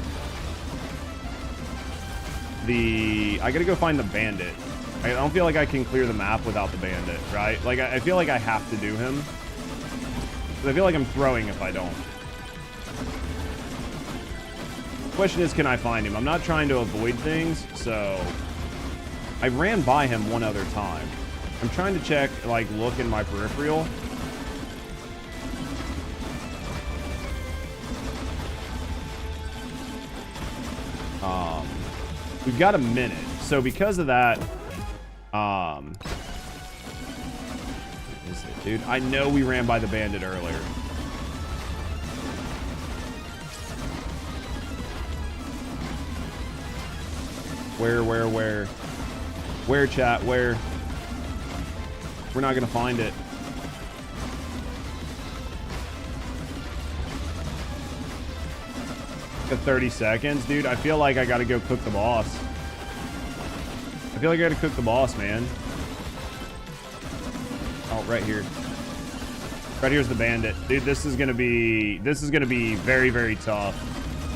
gotta go find the bandit. I don't feel like I can clear the map without the bandit, right? Like I feel like I have to do him. I feel like I'm throwing if I don't. Question is, can I find him? I'm not trying to avoid things, so I ran by him one other time. I'm trying to check, like, look in my peripheral. We've got a minute. So because of that, what is it, dude? I know we ran by the bandit earlier. Where? Where, chat? Where? We're not gonna find it. Got 30 seconds, dude. I feel like I gotta go cook the boss. I feel like I gotta cook the boss, man. Oh, right here. Right here's the bandit. Dude, this is gonna be very, very tough.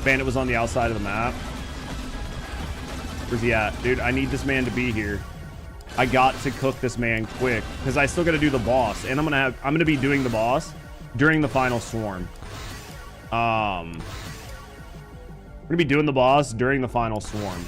Bandit was on the outside of the map. Where's he at? Dude, I need this man to be here. I got to cook this man quick because I still got to do the boss, and I'm gonna be doing the boss during the final swarm. We're gonna be doing the boss during the final swarm.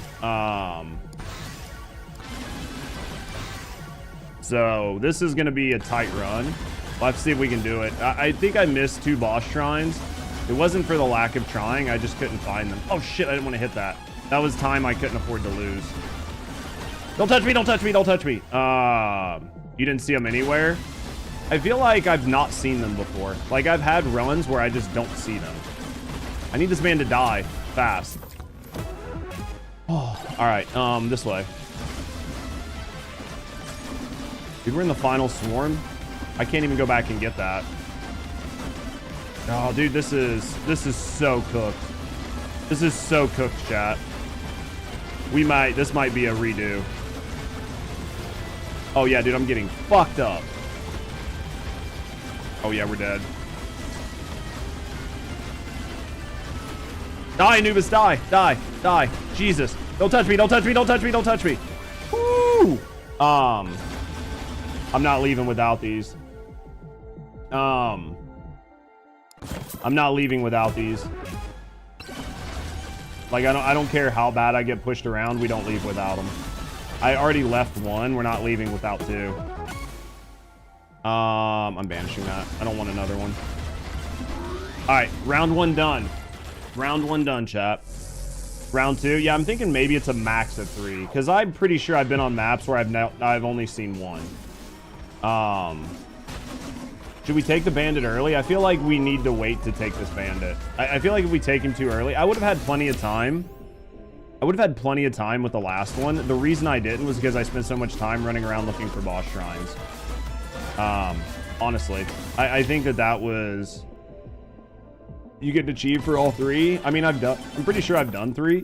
So this is gonna be a tight run. We'll have to see if we can do it. I think I missed 2 boss shrines. It wasn't for the lack of trying. I just couldn't find them. Oh shit! I didn't want to hit that. That was time I couldn't afford to lose. Don't touch me, don't touch me, don't touch me. You didn't see them anywhere? I feel like I've not seen them before. Like, I've had runs where I just don't see them. I need this man to die fast. Oh, all right, this way. Dude, we're in the final swarm. I can't even go back and get that. Oh, dude, this is so cooked. This is so cooked, chat. This might be a redo. Oh yeah, dude, I'm getting fucked up. Oh yeah, we're dead. Die, Anubis, die, die, die. Jesus. Don't touch me, don't touch me, don't touch me, don't touch me. Woo! I'm not leaving without these. I'm not leaving without these. Like, I don't care how bad I get pushed around, we don't leave without them. I already left 1, we're not leaving without 2. I'm banishing that. I don't want another one. Alright, round 1 done. Round 1 done, chat. Round 2, yeah, I'm thinking maybe it's a max of 3, because I'm pretty sure I've been on maps where I've only seen 1. Should we take the bandit early? I feel like we need to wait to take this bandit. I feel like if we take him too early, I would have had plenty of time. I would have had plenty of time with the last one. The reason I didn't was because I spent so much time running around looking for boss shrines. Honestly, I think that was... You get to achieve for all 3. I mean, I'm pretty sure I've done 3.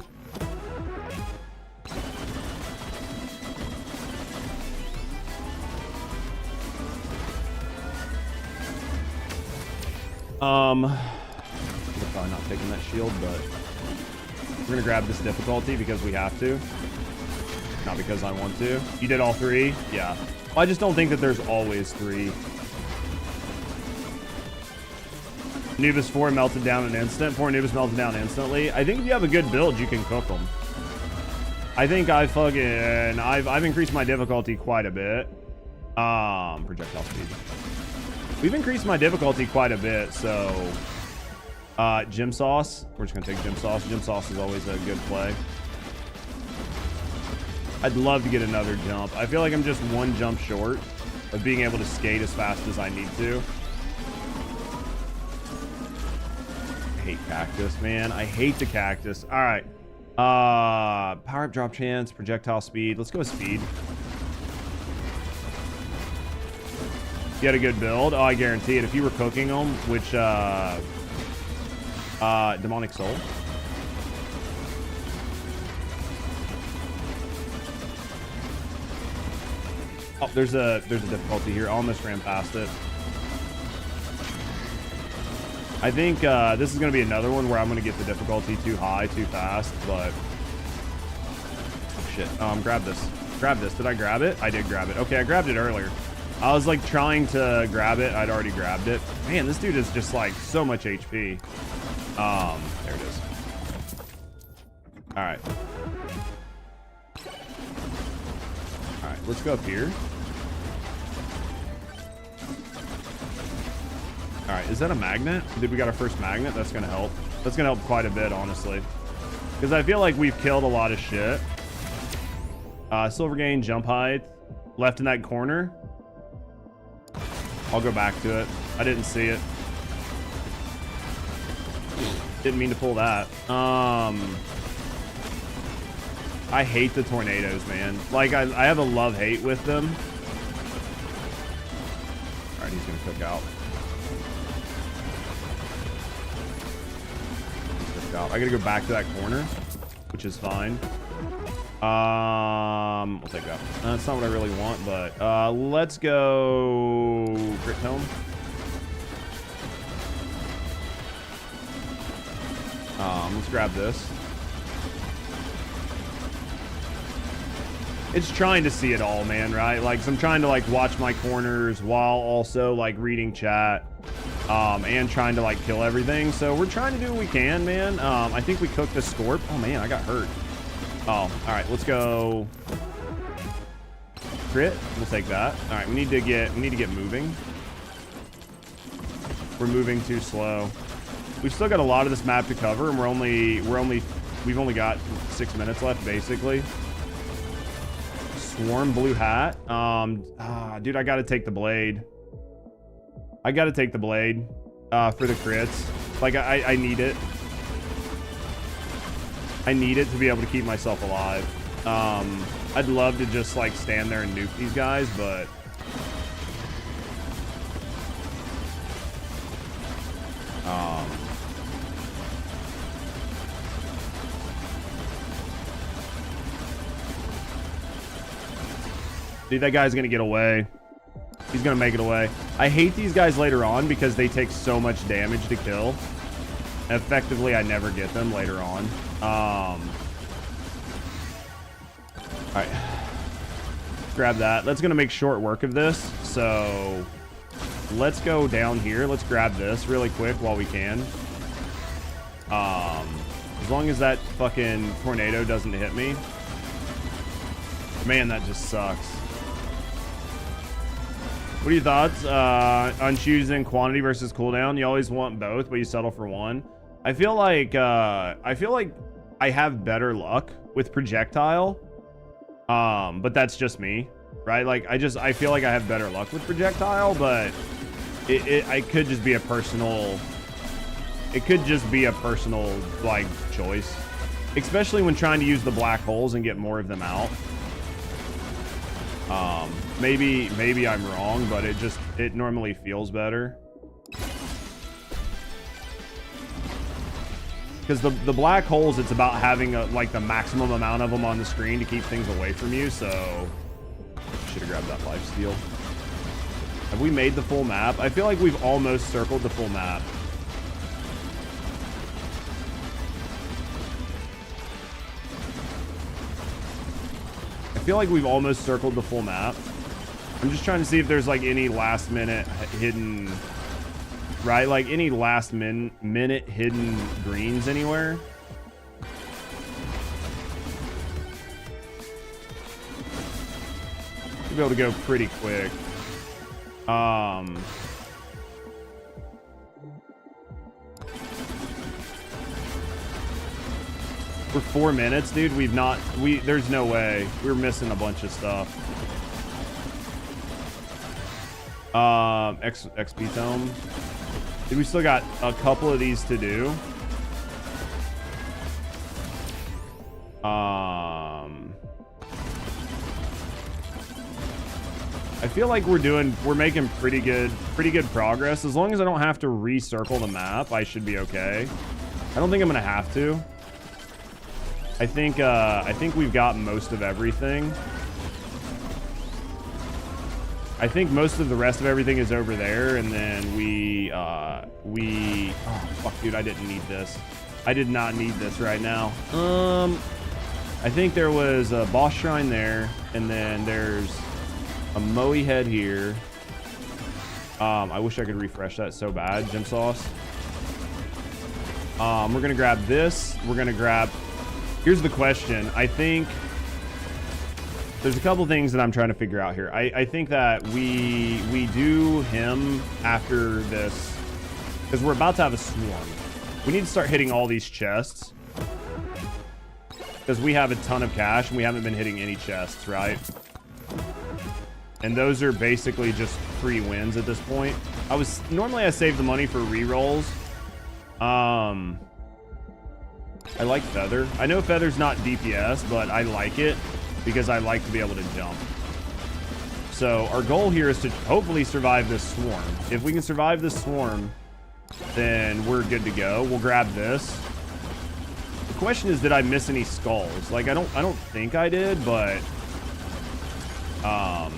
We're probably not taking that shield, but we're gonna grab this difficulty because we have to, not because I want to. You did all 3? Yeah. Well, I just don't think that there's always 3. Anubis 4 melted down in an instant. 4 Anubis melted down instantly. I think if you have a good build, you can cook them. I think I've increased my difficulty quite a bit. Projectile speed. We've increased my difficulty quite a bit, so Gym Sauce. We're just gonna take Gym Sauce. Gym Sauce is always a good play. I'd love to get another jump. I feel like I'm just 1 jump short of being able to skate as fast as I need to. I hate cactus, man. I hate the cactus. All right. Power up drop chance, projectile speed. Let's go with speed. You had a good build? Oh, I guarantee it. If you were cooking them, which, Demonic Soul. Oh, there's a difficulty here. I almost ran past it. I think, this is going to be another one where I'm going to get the difficulty too high, too fast, but... Oh, shit. Grab this. Grab this. Did I grab it? I did grab it. Okay, I grabbed it earlier. I was like trying to grab it. I'd already grabbed it. Man, this dude is just like so much HP. There it is. All right. All right, let's go up here. All right, is that a magnet? Did we got our first magnet? That's gonna help. That's gonna help quite a bit, honestly. Because I feel like we've killed a lot of shit. Silver gain, jump height. Left in that corner. I'll go back to it. I didn't see it. Didn't mean to pull that. I hate the tornadoes, man. Like, I have a love-hate with them. All right, he's gonna cook out. I gotta go back to that corner, which is fine. We'll take that. That's not what I really want, but let's go Grit Tome. Let's grab this. It's trying to see it all, man, right? Like, so I'm trying to like watch my corners while also like reading chat, and trying to like kill everything. So we're trying to do what we can, man. I think we cooked the Scorp. Oh man, I got hurt. Oh, all right, let's go. Crit. We'll take that. All right, we need to get moving. We're moving too slow. We've still got a lot of this map to cover, and we've only got 6 minutes left, basically. Swarm blue hat. Dude, I gotta take the blade. I gotta take the blade for the crits. Like, I need it. I need it to be able to keep myself alive. I'd love to just like stand there and nuke these guys, but dude, that guy's gonna get away. He's gonna make it away. I hate these guys later on because they take so much damage to kill. Effectively, I never get them later on. All right, grab that. That's gonna make short work of this. So let's go down here. Let's grab this really quick while we can. As long as that fucking tornado doesn't hit me. Man, that just sucks. What are your thoughts on choosing quantity versus cooldown? You always want both, but you settle for one. I feel like I have better luck with projectile, but that's just me, right? Like, I feel like I have better luck with projectile, but it could just be a personal. It could just be a personal like choice, especially when trying to use the black holes and get more of them out. Maybe I'm wrong, but it normally feels better. Because the black holes, it's about having like the maximum amount of them on the screen to keep things away from you. So should have grabbed that lifesteal. Have we made the full map? I feel like we've almost circled the full map. I feel like we've almost circled the full map. I'm just trying to see if there's like any last minute hidden, right? Like any last minute hidden greens anywhere. We'll be able to go pretty quick. For 4 minutes, dude, there's no way. We're missing a bunch of stuff. XP tome. Dude, we still got a couple of these to do. I feel like we're making pretty good progress. As long as I don't have to recircle the map, I should be okay. I don't think I'm gonna have to. I think we've got most of everything. I think most of the rest of everything is over there, and then oh fuck, dude, I didn't need this. I did not need this right now. I think there was a boss shrine there, and then there's a Moe head here. I wish I could refresh that so bad. Gem sauce. We're gonna grab this. We're gonna grab. Here's the question. I think there's a couple things that I'm trying to figure out here. I think that we do him after this because we're about to have a swarm. We need to start hitting all these chests. because we have a ton of cash and we haven't been hitting any chests, right? And those are basically just free wins at this point. Normally I save the money for rerolls. I like Feather. I know Feather's not DPS, but I like it because I like to be able to jump. So our goal here is to hopefully survive this swarm. If we can survive this swarm, then we're good to go. We'll grab this. The question is, did I miss any skulls? Like, I don't think I did, but I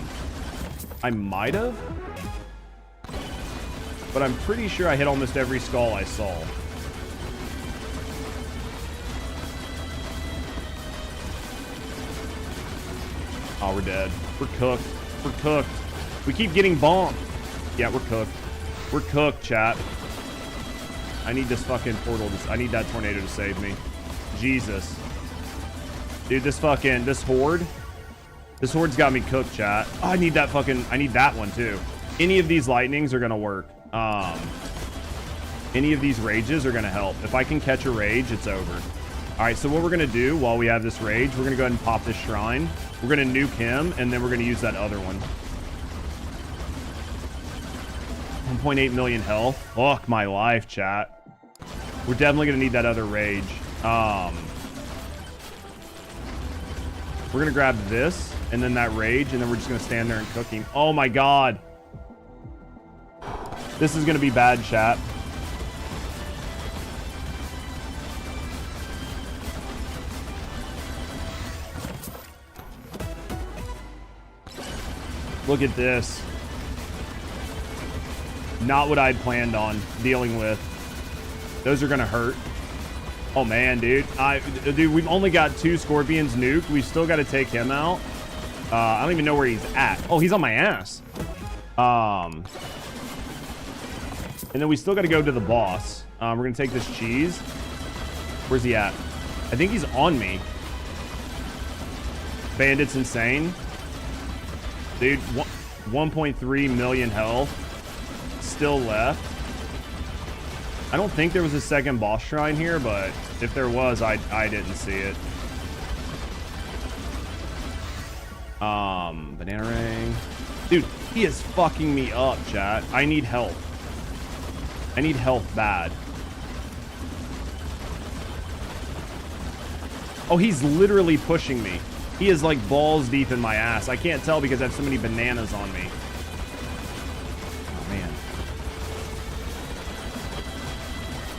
might have. But I'm pretty sure I hit almost every skull I saw. Oh, we're dead. We're cooked. We're cooked. We keep getting bonked. Yeah, we're cooked. We're cooked, chat. I need this fucking portal. I need that tornado to save me. Jesus. Dude, this horde. This horde's got me cooked, chat. Oh, I need that one too. Any of these lightnings are gonna work. Any of these rages are gonna help. If I can catch a rage, it's over. All right, so what we're gonna do while we have this rage, we're gonna go ahead and pop this shrine. We're gonna nuke him, and then we're gonna use that other one. 1.8 million health. Fuck my life, chat. We're definitely gonna need that other rage. We're gonna grab this, and then that rage, and then we're just gonna stand there and cook him. Oh my god. This is gonna be bad, chat. Look at this. Not what I'd planned on dealing with. Those are gonna hurt. Oh man, dude. Dude, we've only got 2 scorpions nuked. We've still got to take him out. I don't even know where he's at. Oh, he's on my ass. And then we still got to go to the boss. We're gonna take this cheese. Where's he at? I think he's on me. Bandit's insane. Dude, 1.3 million health. Still left. I don't think there was a second boss shrine here, but if there was, I didn't see it. Banana ring. Dude, he is fucking me up, chat. I need help. I need health bad. Oh, he's literally pushing me. He is like balls deep in my ass. I can't tell because I have so many bananas on me. Oh, man.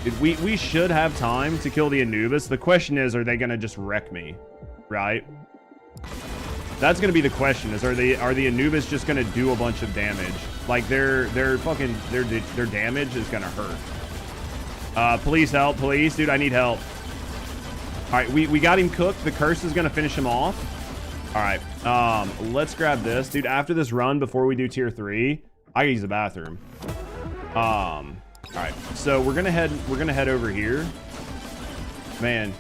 Dude, we should have time to kill the Anubis. The question is, are they going to just wreck me? Right? That's going to be the question, is are the Anubis just going to do a bunch of damage? Like, their damage is going to hurt. Police, help. Police. Dude, I need help. All right, we got him cooked. The curse is going to finish him off. All right, let's grab this. Dude, after this run, before we do tier 3, I gotta use the bathroom. All right, so we're gonna head over here. Man,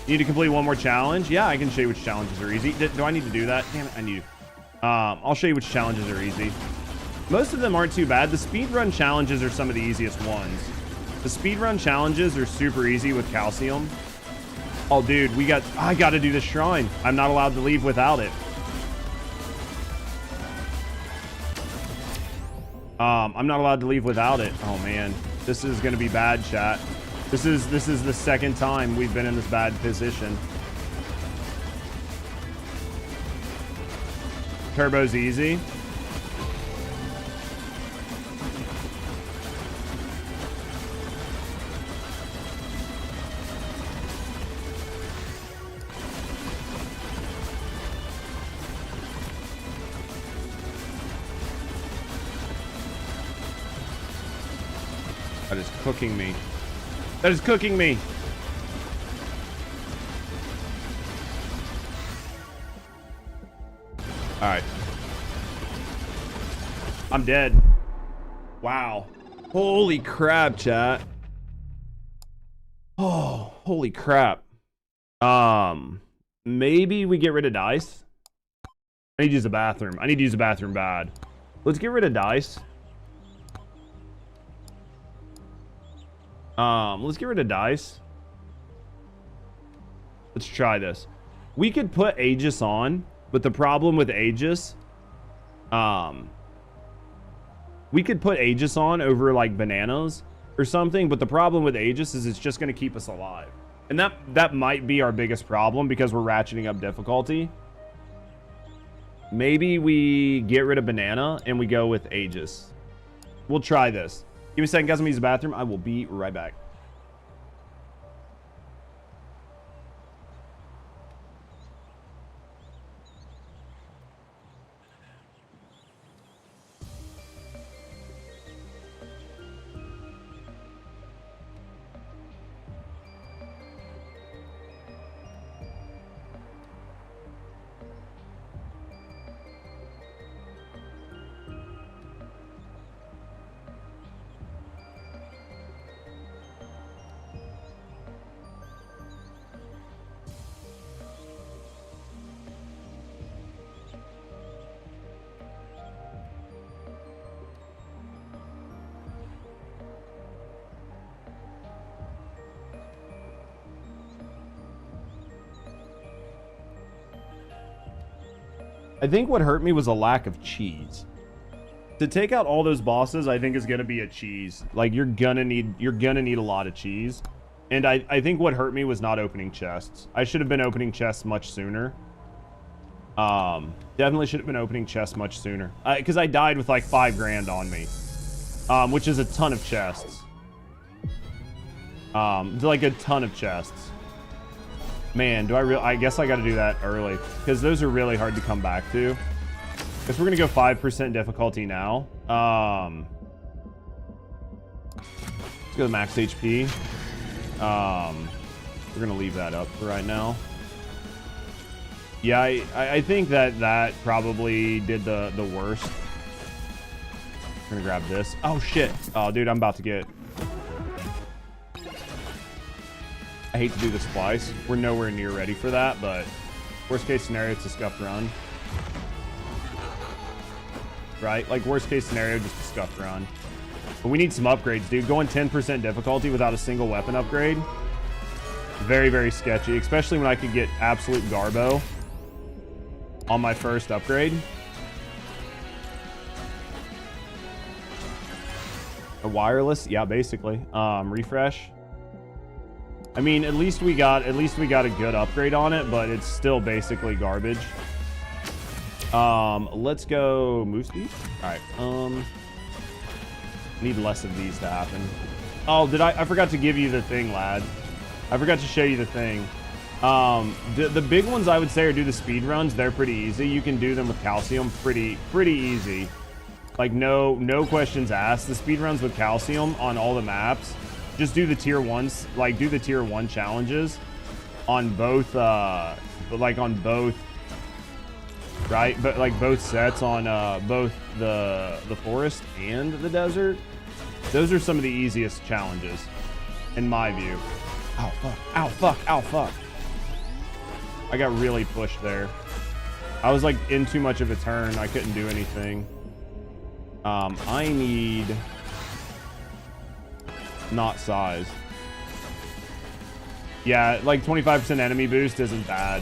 you need to complete one more challenge. Yeah, I can show you which challenges are easy. Do I need to do that? Damn it, I need to. I'll show you which challenges are easy. Most of them aren't too bad. The speedrun challenges are some of the easiest ones. The speedrun challenges are super easy with calcium. Oh, dude, I gotta do this shrine. I'm not allowed to leave without it. I'm not allowed to leave without it. Oh man, this is gonna be bad, chat. This is the second time we've been in this bad position. Turbo's easy. That is cooking me. That is cooking me. All right. I'm dead. Wow. Holy crap, chat. Oh, holy crap. Maybe we get rid of dice. I need to use the bathroom. I need to use the bathroom bad. Let's get rid of dice. Let's get rid of dice. Let's try this. We could put Aegis on, but the problem with Aegis, we could put Aegis on over like bananas or something, but the problem with Aegis is it's just going to keep us alive. And that might be our biggest problem because we're ratcheting up difficulty. Maybe we get rid of banana and we go with Aegis. We'll try this. Give me a second, guys. I'm gonna use the bathroom. I will be right back. I think what hurt me was a lack of cheese. To take out all those bosses, I think is gonna be a cheese. Like you're gonna need a lot of cheese. And I think what hurt me was not opening chests. I should have been opening chests much sooner. Definitely should have been opening chests much sooner. Because I died with like 5 grand on me. Which is a ton of chests. Like a ton of chests. Man, I guess I got to do that early because those are really hard to come back to. Guess we're gonna go 5% difficulty now. Let's go to max HP. We're gonna leave that up for right now. Yeah, I think that probably did the worst. We're gonna grab this. Oh shit! Oh dude, I'm about to get. I hate to do the splice. We're nowhere near ready for that, but worst case scenario, it's a scuffed run. Right? Like worst case scenario, just a scuffed run. But we need some upgrades, dude. Going 10% difficulty without a single weapon upgrade. Very, very sketchy, especially when I could get absolute garbo on my first upgrade. A wireless? Yeah, basically. Refresh. I mean, at least we got a good upgrade on it, but it's still basically garbage. Let's go move speed. All right. Need less of these to happen. Oh, I forgot to give you the thing, lad. I forgot to show you the thing. The big ones I would say are do the speed runs. They're pretty easy. You can do them with calcium pretty easy. Like no questions asked. The speed runs with calcium on all the maps. Just do the tier 1s, like do the tier 1 challenges on both like on both, right? But like both sets on both the forest and the desert. Those are some of the easiest challenges in my view. Ow fuck, ow fuck, ow fuck. I got really pushed there. I was like in too much of a turn. I couldn't do anything. I need not size. Yeah, like 25% enemy boost isn't bad.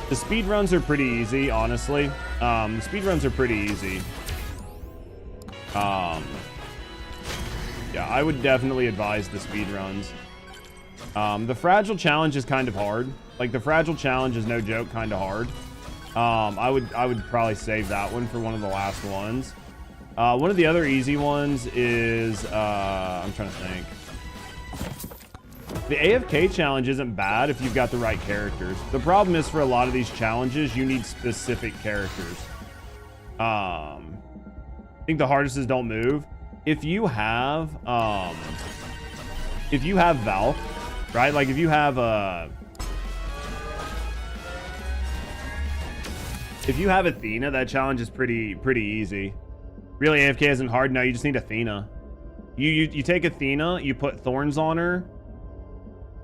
The speed runs are pretty easy, honestly. The speed runs are pretty easy. Yeah, I would definitely advise the speed runs. The fragile challenge is kind of hard. Like the fragile challenge is no joke, kind of hard. I would probably save that one for one of the last ones. One of the other easy ones is, I'm trying to think. The AFK challenge isn't bad if you've got the right characters. The problem is for a lot of these challenges, you need specific characters. I think the hardest is don't move. If you have Valk, right? Like if you have Athena, that challenge is pretty easy. Really, AFK isn't hard. No, you just need Athena. You take Athena, you put thorns on her.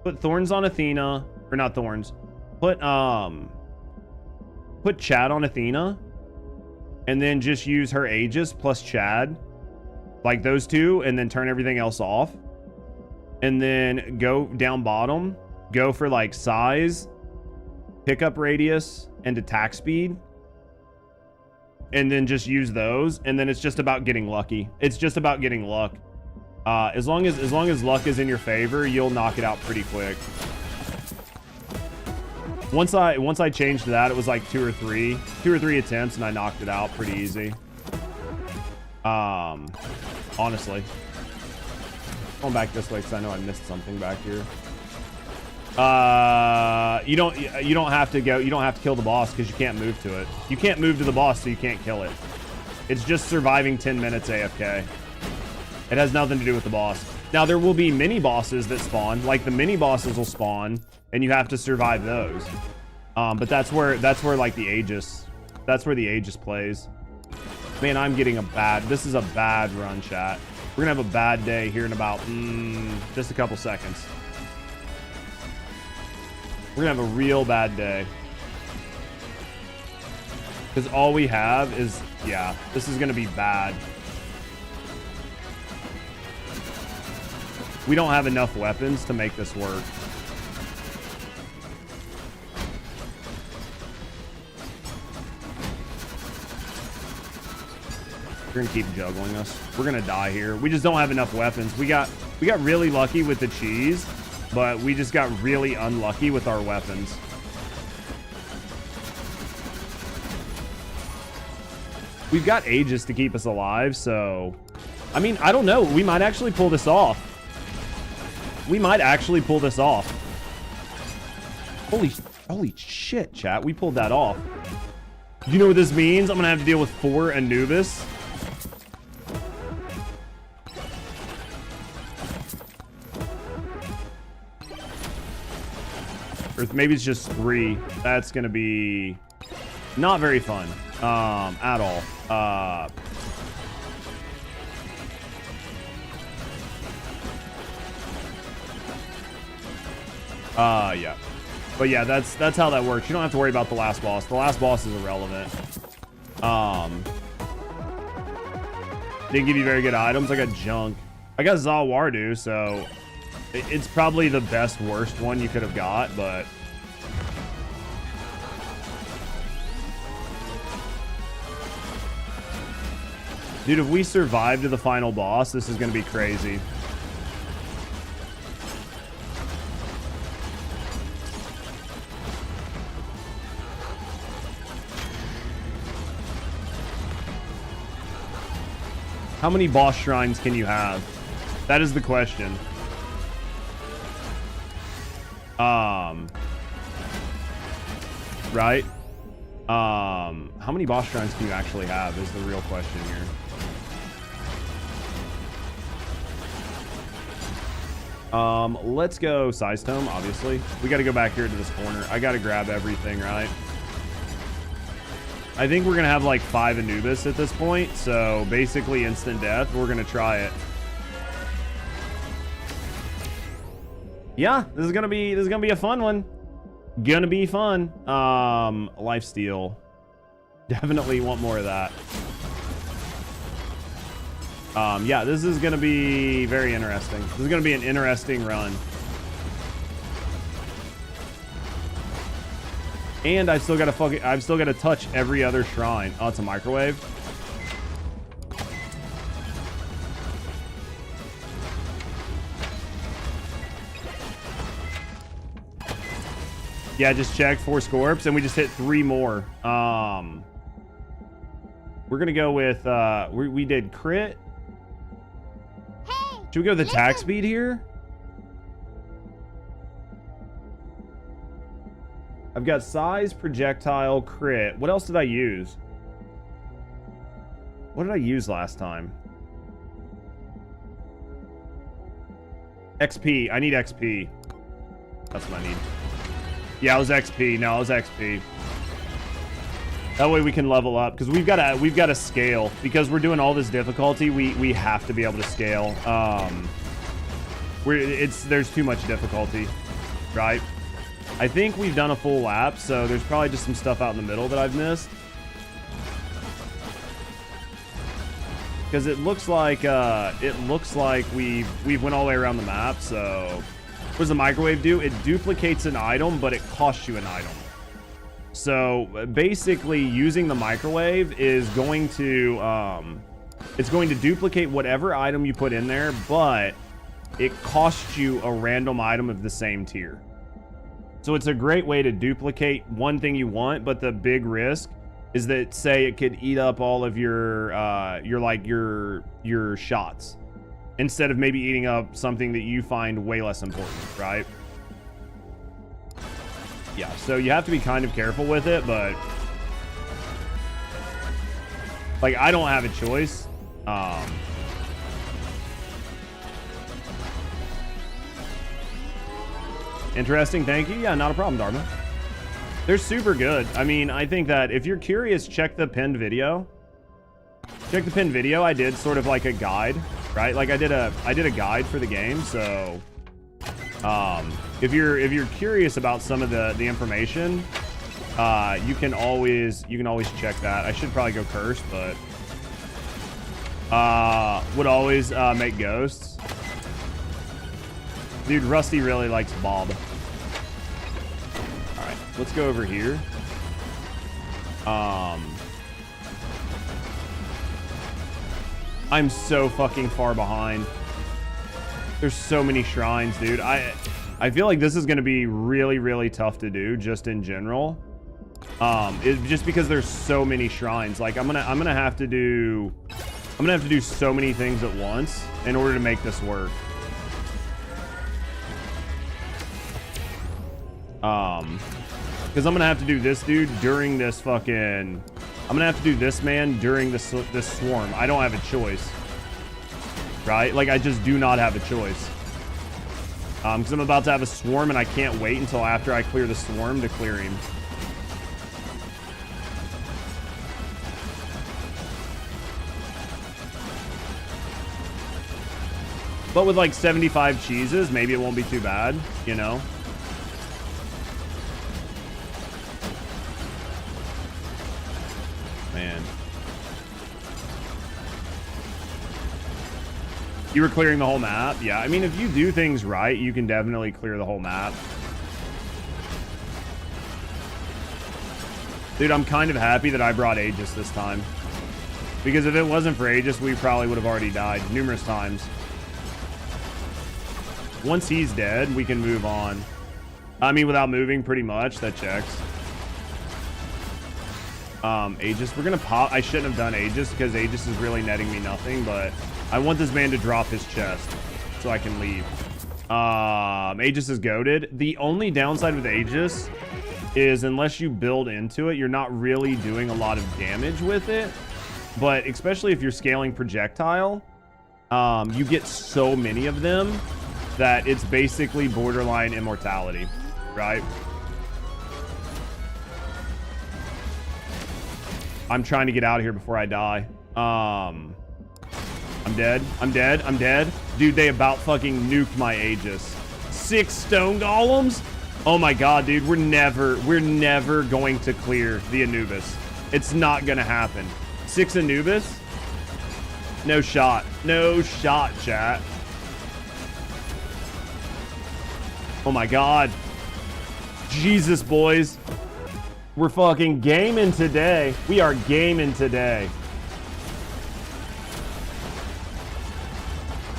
Put thorns on Athena, or not thorns. Put Chad on Athena, and then just use her Aegis plus Chad, like those two, and then turn everything else off. And then go down bottom go for like size, pickup radius, and attack speed. And then just use those. And then it's just about getting lucky. It's just about getting luck. As long as luck is in your favor, you'll knock it out pretty quick. Once I changed to that, it was like two or three attempts, and I knocked it out pretty easy. Honestly, going back this way because I know I missed something back here. You don't have to go. You don't have to kill the boss because you can't move to it. You can't move to the boss, so you can't kill it. It's just surviving 10 minutes AFK. It has nothing to do with the boss. Now there will be mini bosses that spawn, like the mini bosses will spawn, and you have to survive those. But that's where like the Aegis, that's where the Aegis plays. Man, I'm getting this is a bad run, chat. We're gonna have a bad day here in about just a couple seconds. We're gonna have a real bad day. Because all we have is, yeah, this is gonna be bad. We don't have enough weapons to make this work. We're gonna keep juggling us. We're gonna die here. We just don't have enough weapons. We got really lucky with the cheese, but we just got really unlucky with our weapons. We've got Aegis to keep us alive, so I mean, I don't know. We might actually pull this off. We might actually pull this off. Holy shit, chat. We pulled that off. You know what this means? I'm gonna have to deal with 4 Anubis. Or maybe it's just 3. That's gonna be not very fun at all. Yeah. But yeah, that's how that works. You don't have to worry about the last boss. The last boss is irrelevant. Didn't give you very good items. I got junk. I got Zawardu, so it's probably the best worst one you could have got, but dude, if we survive to the final boss, this is gonna be crazy. How many boss shrines can you have? That is the question. Right? How many boss shrines can you actually have is the real question here. Let's go Size Tome, obviously. We got to go back here to this corner. I got to grab everything, right? I think we're going to have like 5 Anubis at this point. So basically instant death. We're going to try it. Yeah, this is going to be a fun one. Gonna be fun. Lifesteal. Definitely want more of that. Yeah, this is going to be very interesting. This is going to be an interesting run. And I've still got to touch every other shrine. Oh, it's a microwave. Yeah, just check 4 Scorps and we just hit 3 more. We're gonna go with we did crit. Hey, should we go with attack speed here? I've got size, projectile, crit. What else did I use? What did I use last time? XP. I need XP. That's what I need. Yeah, it was XP. No, it was XP. That way we can level up because we've got to scale because we're doing all this difficulty. We have to be able to scale. There's too much difficulty, right? I think we've done a full lap, so there's probably just some stuff out in the middle that I've missed. Because it looks like we've went all the way around the map, so What does the microwave do? It duplicates an item, but it costs you an item. So basically using the microwave is going to, it's going to duplicate whatever item you put in there, but it costs you a random item of the same tier. So it's a great way to duplicate one thing you want, but the big risk is that, say, it could eat up all of your shots, instead of maybe eating up something that you find way less important, right? Yeah, so you have to be kind of careful with it, but like, I don't have a choice. Interesting, thank you. Yeah, not a problem, Dharma. They're super good. I mean, I think that if you're curious, check the pinned video. Check the pinned video. I did sort of like a guide, right? Like I did a guide for the game, so if you're curious about some of the information, you can always check that. I should probably go curse, but would always make ghosts. Dude, Rusty really likes Bob. All right, let's go over here. I'm so fucking far behind. There's so many shrines, dude. I feel like this is gonna be really, really tough to do just in general. Just because there's so many shrines. Like I'm gonna have to do so many things at once in order to make this work. Because I'm gonna have to do this dude during this fucking. I'm gonna have to do this man during this swarm. I don't have a choice, right? Like I just do not have a choice. Because I'm about to have a swarm and I can't wait until after I clear the swarm to clear him. But with like 75 cheeses, maybe it won't be too bad, you know? Man. You were clearing the whole map? Yeah, I mean, if you do things right, you can definitely clear the whole map. Dude, I'm kind of happy that I brought Aegis this time. Because if it wasn't for Aegis, we probably would have already died numerous times. Once he's dead, we can move on. I mean, without moving, pretty much. That checks. Aegis. We're gonna pop. I shouldn't have done Aegis because Aegis is really netting me nothing, but I want this man to drop his chest so I can leave. Aegis is goated. The only downside with Aegis is unless you build into it, you're not really doing a lot of damage with it. But especially if you're scaling projectile, you get so many of them that it's basically borderline immortality, right? I'm trying to get out of here before I die. I'm dead. I'm dead. I'm dead. Dude, they about fucking nuked my Aegis. 6 stone golems? Oh my god, dude. We're never going to clear the Anubis. It's not gonna happen. 6 Anubis? No shot. No shot, chat. Oh my god. Jesus, boys. We're fucking gaming today. We are gaming today.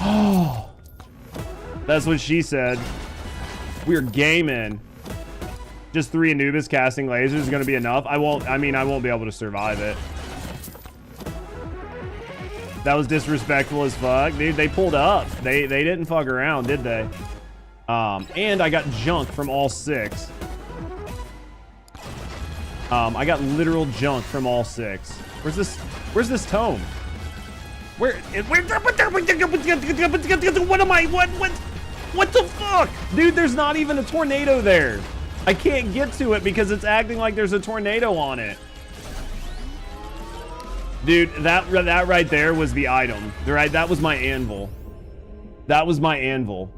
Oh. That's what she said. We're gaming. Just 3 Anubis casting lasers is going to be enough. I won't be able to survive it. That was disrespectful as fuck. Dude, they pulled up. They didn't fuck around, did they? And I got junk from all 6. I got literal junk from all 6. Where's this tome? What am I? What the fuck? Dude, there's not even a tornado there. I can't get to it because it's acting like there's a tornado on it. Dude, that right there was the item. Right, that was my anvil. That was my anvil.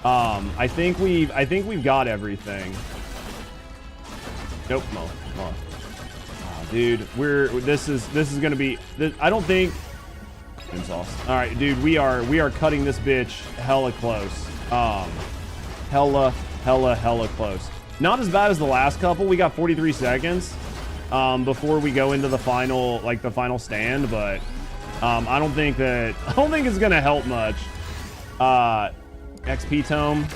I think we've got everything. Nope, no. Oh, dude, this is gonna be. I don't think. All right, dude, we are cutting this bitch hella close. hella close. Not as bad as the last couple. We got 43 seconds before we go into the final, like the final stand, but I don't think it's gonna help much. XP tome,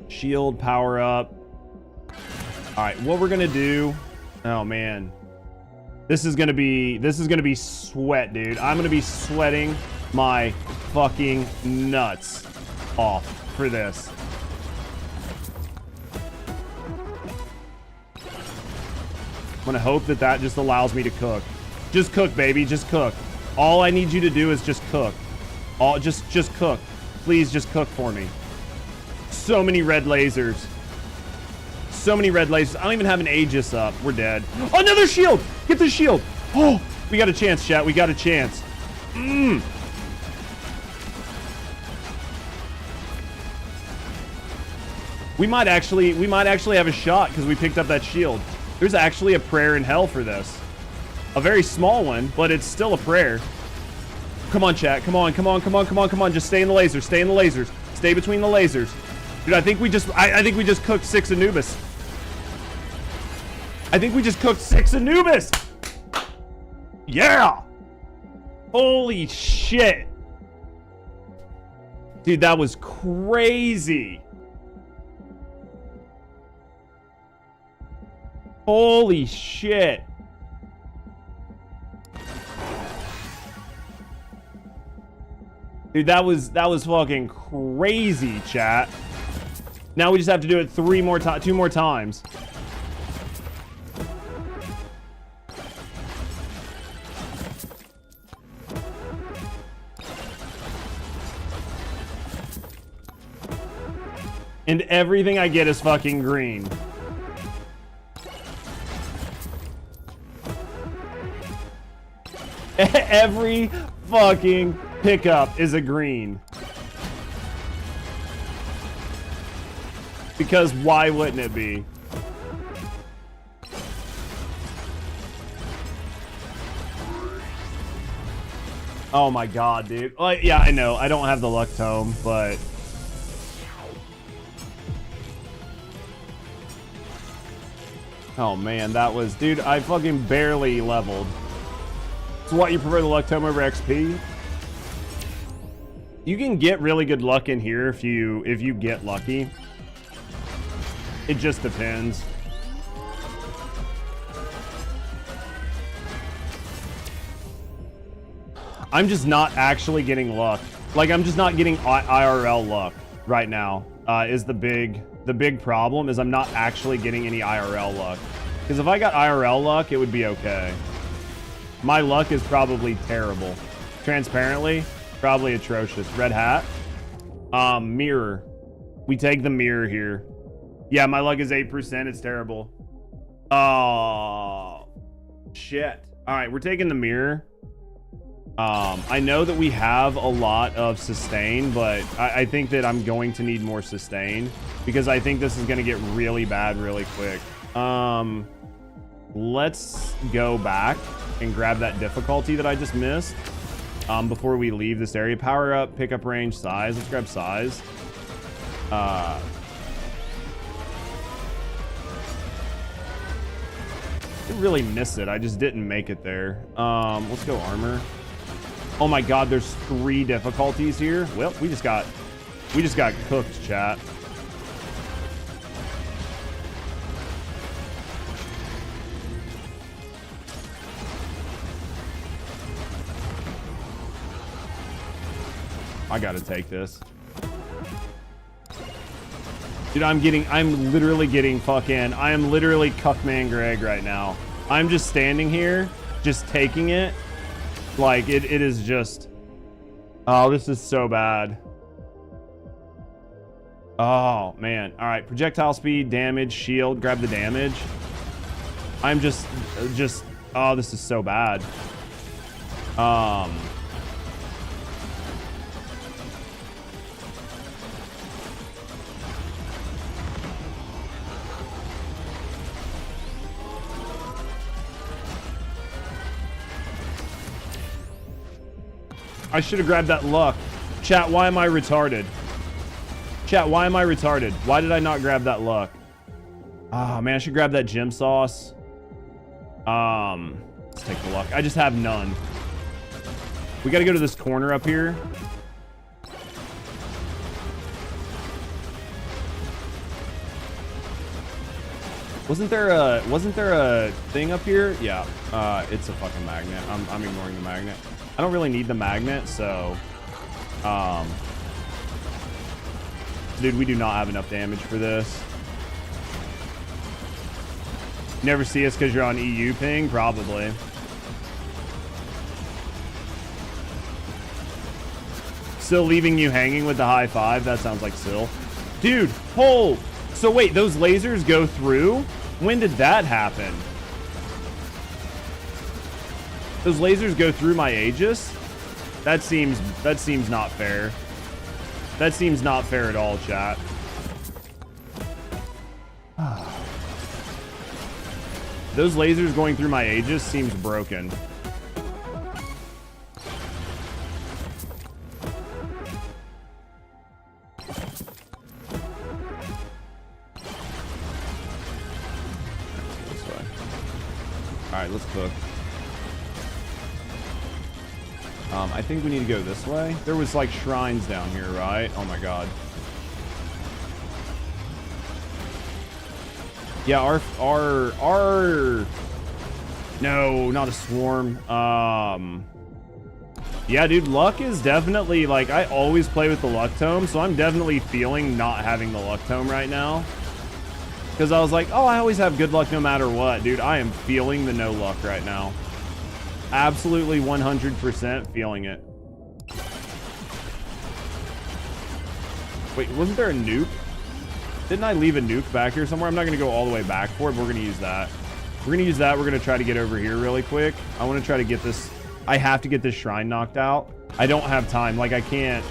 shield, power up. All right, what we're gonna do? Oh man, this is gonna be sweat, dude. I'm gonna be sweating my fucking nuts off for this. I'm gonna hope that just allows me to cook. Just cook, baby, just cook. All I need you to do is just cook. Just cook. Please just cook for me. So many red lasers. So many red lasers. I don't even have an Aegis up. We're dead. Oh, another shield! Get the shield! Oh, we got a chance, chat. We got a chance. We might actually have a shot because we picked up that shield. There's actually a prayer in hell for this. A very small one, but it's still a prayer. Come on, chat. Come on. Just stay in the lasers. Stay in the lasers. Stay between the lasers. Dude, I think we just cooked 6 Anubis. I think we just cooked 6 Anubis. Yeah. Holy shit. Dude, that was crazy. Holy shit. Dude, that was fucking crazy, chat. Now we just have to do it 2 more times. And everything I get is fucking green. Every fucking pickup is a green. Because why wouldn't it be? Oh my god, dude. Like, yeah, I know. I don't have the luck tome, but... Oh man, that was... Dude, I fucking barely leveled. So what, you prefer the luck tome over XP? You can get really good luck in here if you get lucky. It just depends. I'm just not actually getting luck. Like, I'm just not getting IRL luck right now. Is the big problem is I'm not actually getting any IRL luck. Because if I got IRL luck, it would be okay. My luck is probably terrible. Transparently, probably atrocious. Red hat. Mirror. We take the mirror here. Yeah, my luck is 8%. It's terrible. Oh, shit. All right, we're taking the mirror. I know that we have a lot of sustain, but I think that I'm going to need more sustain because I think this is going to get really bad really quick. Let's go back and grab that difficulty that I just missed before we leave this area. Power up, pick up range, size. Let's grab size. I didn't really miss it. I just didn't make it there. Let's go armor. Oh my god, there's 3 difficulties here. Well, we just got cooked, chat. I gotta take this. Dude, I am literally getting fucking, I am literally Cuckman Greg right now. I'm just standing here, just taking it. Like, it is just, oh, this is so bad. Oh, man. All right, projectile speed, damage, shield, grab the damage. I'm just, oh, this is so bad. I should have grabbed that luck. Chat, why am I retarded? Chat, why am I retarded? Why did I not grab that luck? Ah, man, I should grab that gem sauce. Let's take the luck. I just have none. We got to go to this corner up here. Wasn't there a thing up here? Yeah, it's a fucking magnet. I'm ignoring the magnet. I don't really need the magnet, so dude, we do not have enough damage for this. Never see us because you're on EU ping? Probably. Still leaving you hanging with the high five? That sounds like Sil. Dude, hold. So wait, those lasers go through? When did that happen? Those lasers go through my Aegis? That seems not fair. That seems not fair at all, chat. Those lasers going through my Aegis seems broken. Alright, let's cook. I think we need to go this way. There was like shrines down here, right? Oh my god. Yeah, our no, not a swarm. Yeah, dude, luck is definitely like, I always play with the luck tome, so I'm definitely feeling not having the luck tome right now. Because I was like, oh, I always have good luck no matter what. Dude, I am feeling the no luck right now. Absolutely 100% feeling it. Wait, wasn't there a nuke? Didn't I leave a nuke back here somewhere? I'm not going to go all the way back for it, but we're going to use that. We're going to use that. We're going to try to get over here really quick. I want to try to get this. I have to get this shrine knocked out. I don't have time. Like, I can't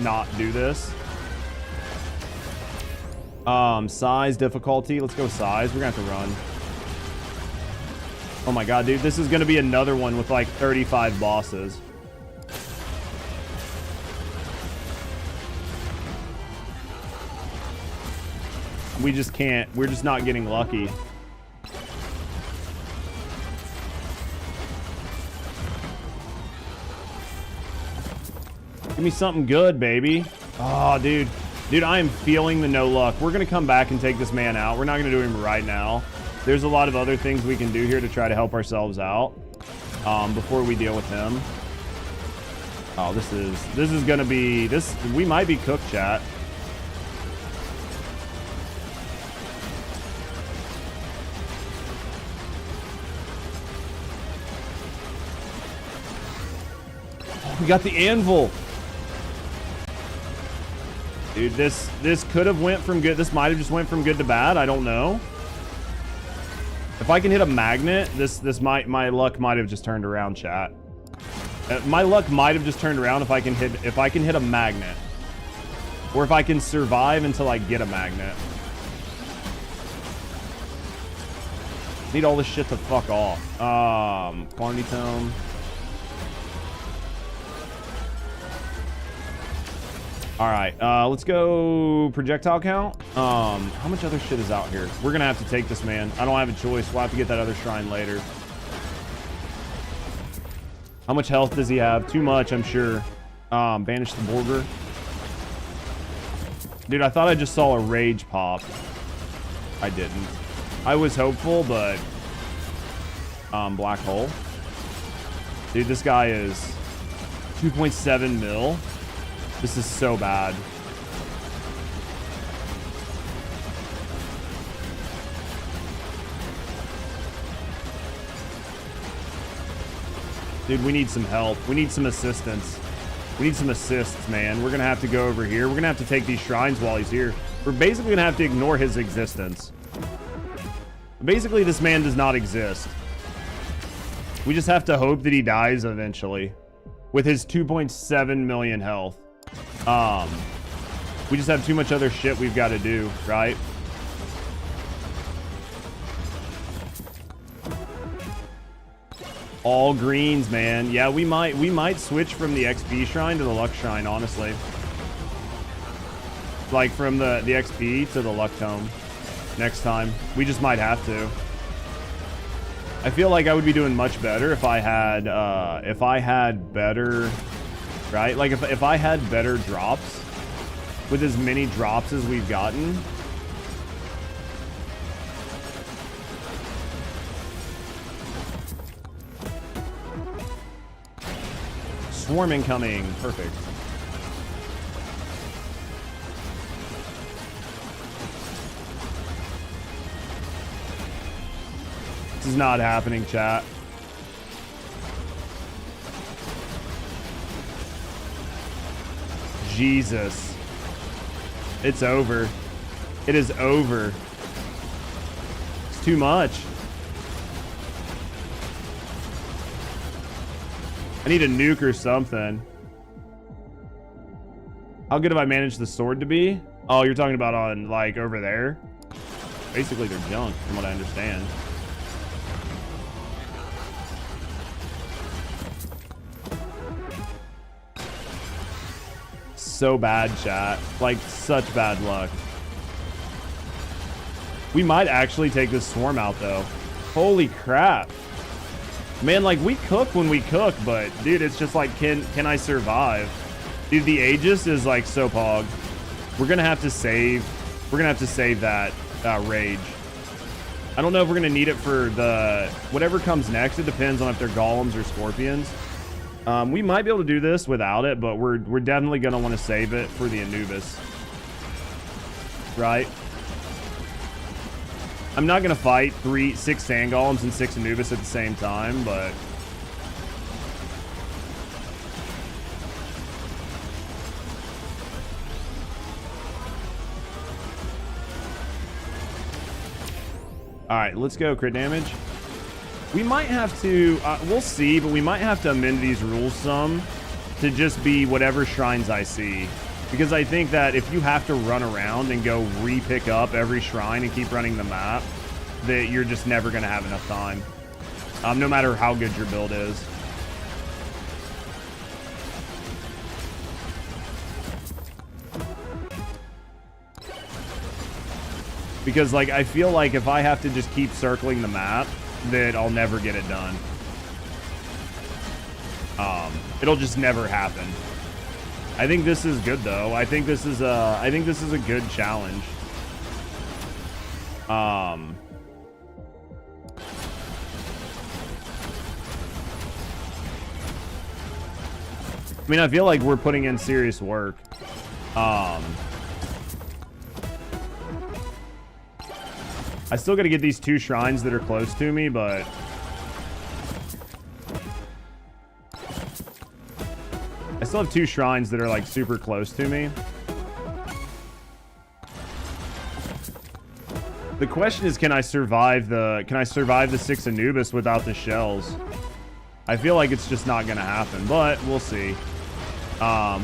not do this. Size, difficulty. Let's go size. We're gonna have to run. Oh my god, dude. This is gonna be another one with like 35 bosses. We just can't. We're just not getting lucky. Give me something good, baby. Oh, dude. Dude, I am feeling the no luck. We're going to come back and take this man out. We're not going to do him right now. There's a lot of other things we can do here to try to help ourselves out before we deal with him. Oh, this is going to be... We might be cooked, chat. Oh, we got the anvil. Dude, this could have went from good. This might have just went from good to bad. I don't know. If I can hit a magnet, my luck might have just turned around, chat. My luck might have just turned around if I can hit a magnet, or if I can survive until I get a magnet. Need all this shit to fuck off. Quantity tome. All right, let's go projectile count. How much other shit is out here? We're gonna have to take this man. I don't have a choice. We'll have to get that other shrine later. How much health does he have? Too much, I'm sure. Banish the Borger. Dude, I thought I just saw a rage pop. I didn't. I was hopeful, but black hole. Dude, this guy is 2.7 mil. This is so bad. Dude, we need some help. We need some assistance. We need some assists, man. We're gonna have to go over here. We're gonna have to take these shrines while he's here. We're basically gonna have to ignore his existence. Basically, this man does not exist. We just have to hope that he dies eventually with his 2.7 million health. We just have too much other shit we've got to do, right? All greens, man. Yeah, we might switch from the XP shrine to the luck shrine, honestly. like from the XP to the luck tome next time. We just might have to. I feel like I would be doing much better if I had better, right? Like if I had better drops with as many drops as we've gotten. Swarm incoming. Perfect. This is not happening, chat. Jesus. It's over. It is over. It's too much. I need a nuke or something. How good have I managed the sword to be? Oh, you're talking about on, like, over there? Basically, they're junk, from what I understand. So bad, chat. Like, such bad luck. We might actually take this swarm out, though. Holy crap. Man, like, we cook when we cook, but, dude, it's just like, can I survive? Dude, the Aegis is, like, so pog. We're gonna have to save that rage. I don't know if we're gonna need it for the whatever comes next. It depends on if they're golems or scorpions. We might be able to do this without it, but we're definitely gonna want to save it for the Anubis, right? I'm not gonna fight 6 sand golems and 6 Anubis at the same time, but all right, let's go. Crit damage. We might have to, we'll see, but we might have to amend these rules some to just be whatever shrines I see. Because I think that if you have to run around and go re-pick up every shrine and keep running the map, that you're just never going to have enough time. No matter how good your build is. Because, like, I feel like if I have to just keep circling the map, that I'll never get it done. It'll just never happen. I think this is good, though. I think this is a good challenge. I mean, I feel like we're putting in serious work. I still got to get these 2 shrines that are close to me, but I still have 2 shrines that are like super close to me. The question is, can I survive the 6 Anubis without the shells? I feel like it's just not gonna happen, but we'll see.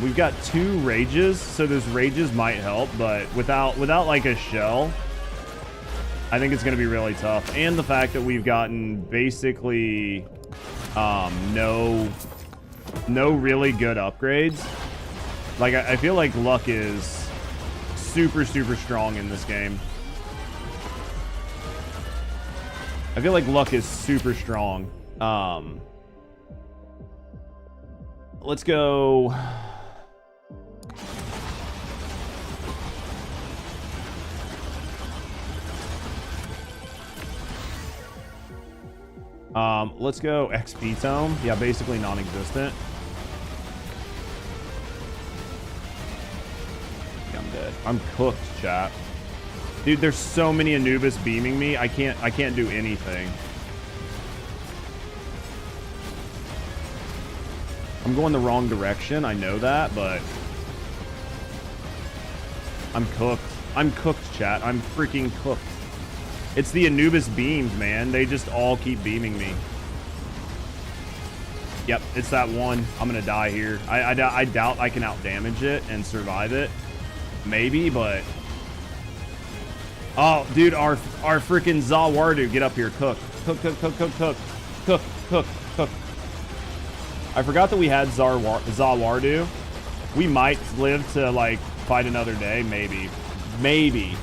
We've got 2 rages, so those rages might help, but without like a shell, I think it's going to be really tough. And the fact that we've gotten basically no really good upgrades. Like, I feel like luck is super, super strong in this game. I feel like luck is super strong. Let's go... let's go XP tome. Yeah, basically non-existent. Yeah, I'm dead. I'm cooked, chat. Dude, there's so many Anubis beaming me. I can't do anything. I'm going the wrong direction. I know that, but I'm cooked. I'm cooked, chat. I'm freaking cooked. It's the Anubis beams, man. They just all keep beaming me. Yep, it's that one. I'm gonna die here. I doubt I can outdamage it and survive it. Maybe, but... Oh, dude, our freaking Zawardu. Get up here. Cook. Cook, cook, cook, cook, cook. Cook, cook, cook. I forgot that we had Zawardu. We might live to, like, Fight another day, maybe. Maybe.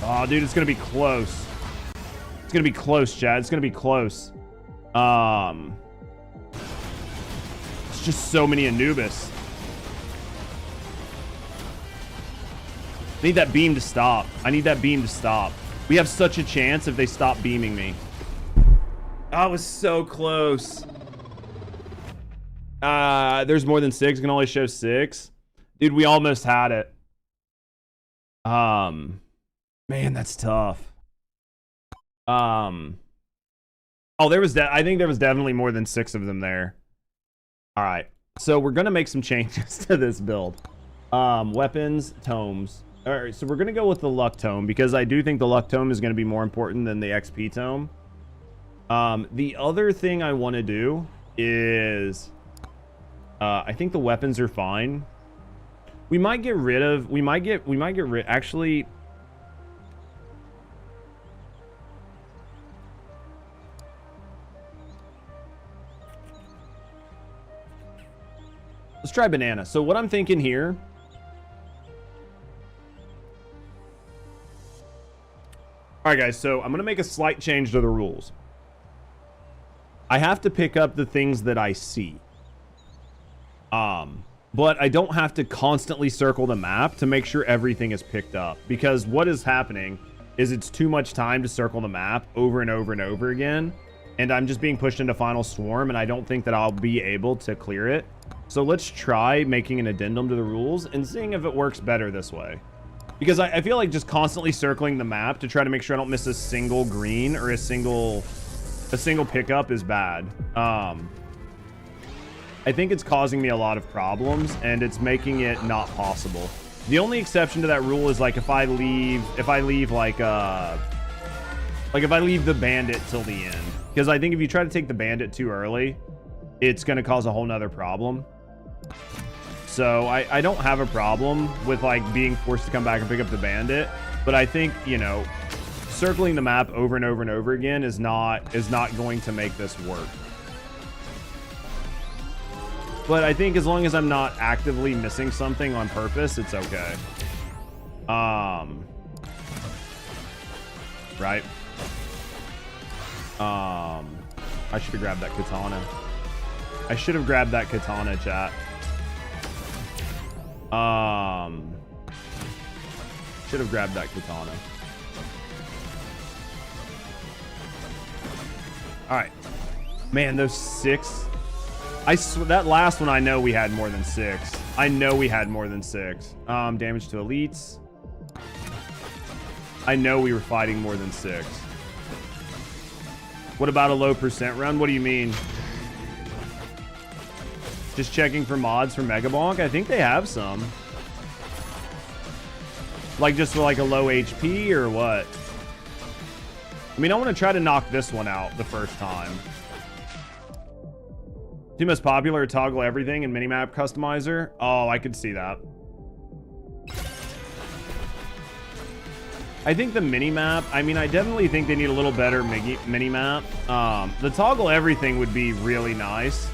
Oh, dude, it's gonna be close. It's gonna be close, Chad. It's gonna be close. It's just so many Anubis. I need that beam to stop. I need that beam to stop. We have such a chance if they stop beaming me. Oh, it was so close. There's more than 6. Can only show 6. Dude, we almost had it. Man, that's tough. Oh, there was I think there was definitely more than 6 of them there. All right, so we're gonna make some changes to this build. Weapons, tomes. All right, so we're gonna go with the luck tome because I do think the luck tome is gonna be more important than the XP tome. The other thing I want to do is, I think the weapons are fine. We might get rid of. Actually. Let's try banana. So what I'm thinking here. All right, guys. So I'm going to make a slight change to the rules. I have to pick up the things that I see. But I don't have to constantly circle the map to make sure everything is picked up. Because what is happening is it's too much time to circle the map over and over and over again. And I'm just being pushed into Final Swarm, and I don't think that I'll be able to clear it. So let's try making an addendum to the rules and seeing if it works better this way. Because I feel like just constantly circling the map to try to make sure I don't miss a single green or a single pickup is bad. I think it's causing me a lot of problems, and it's making it not possible. The only exception to that rule is like if I leave like if I leave the bandit till the end. Because I think if you try to take the bandit too early, it's going to cause a whole nother problem. So I don't have a problem with like being forced to come back and pick up the bandit, but I think, you know, circling the map over and over and over again is not going to make this work. But I think as long as I'm not actively missing something on purpose, it's okay. Right. I should have grabbed that katana. I should have grabbed that katana, chat. Should have grabbed that katana. All right, man, those 6. That last one, I know we had more than 6. I know we had more than 6. Damage to elites. I know we were fighting more than 6. What about a low percent run? What do you mean? Just checking for mods for Megabonk. I think they have some. Like just for like a low HP or what? I mean, I want to try to knock this one out the first time. Two most popular, toggle everything and minimap customizer. Oh, I could see that. I think the minimap, I mean, I definitely think they need a little better minimap. The toggle everything would be really nice,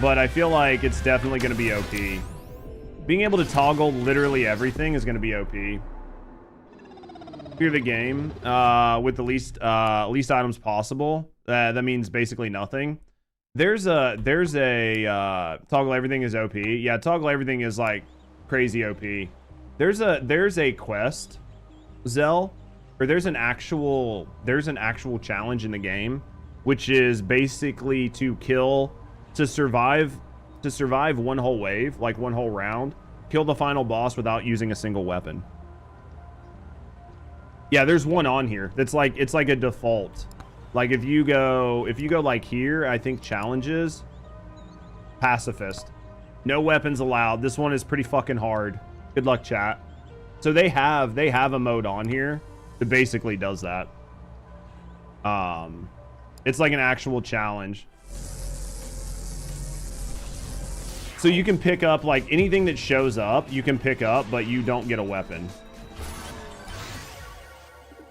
but I feel like it's definitely going to be OP. Being able to toggle literally everything is going to be OP. Clear the game with the least items possible. That means basically nothing. There's a toggle everything is OP. Yeah, toggle everything is like crazy OP. There's a quest, Zell, or there's an actual challenge in the game, which is basically to survive one whole wave, like one whole round, kill the final boss without using a single weapon. Yeah, there's one on here that's like, it's like a default. Like if you go like here, I think challenges, pacifist, no weapons allowed. This one is pretty fucking hard. Good luck, chat. So they have a mode on here that basically does that. It's like an actual challenge. So you can pick up like anything that shows up, you can pick up, but you don't get a weapon.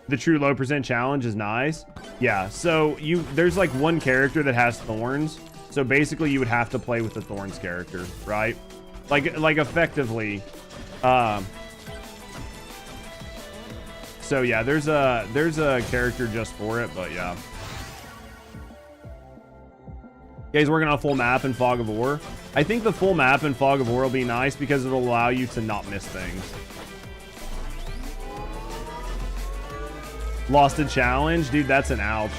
The true low percent challenge is nice. Yeah, so there's like one character that has thorns. So basically you would have to play with the Thorns character, right? Like effectively. So yeah, there's a character just for it, but yeah. Yeah, he's working on a full map in Fog of War. I think the full map in Fog of War will be nice because it'll allow you to not miss things. Lost a challenge? Dude, that's an ouch.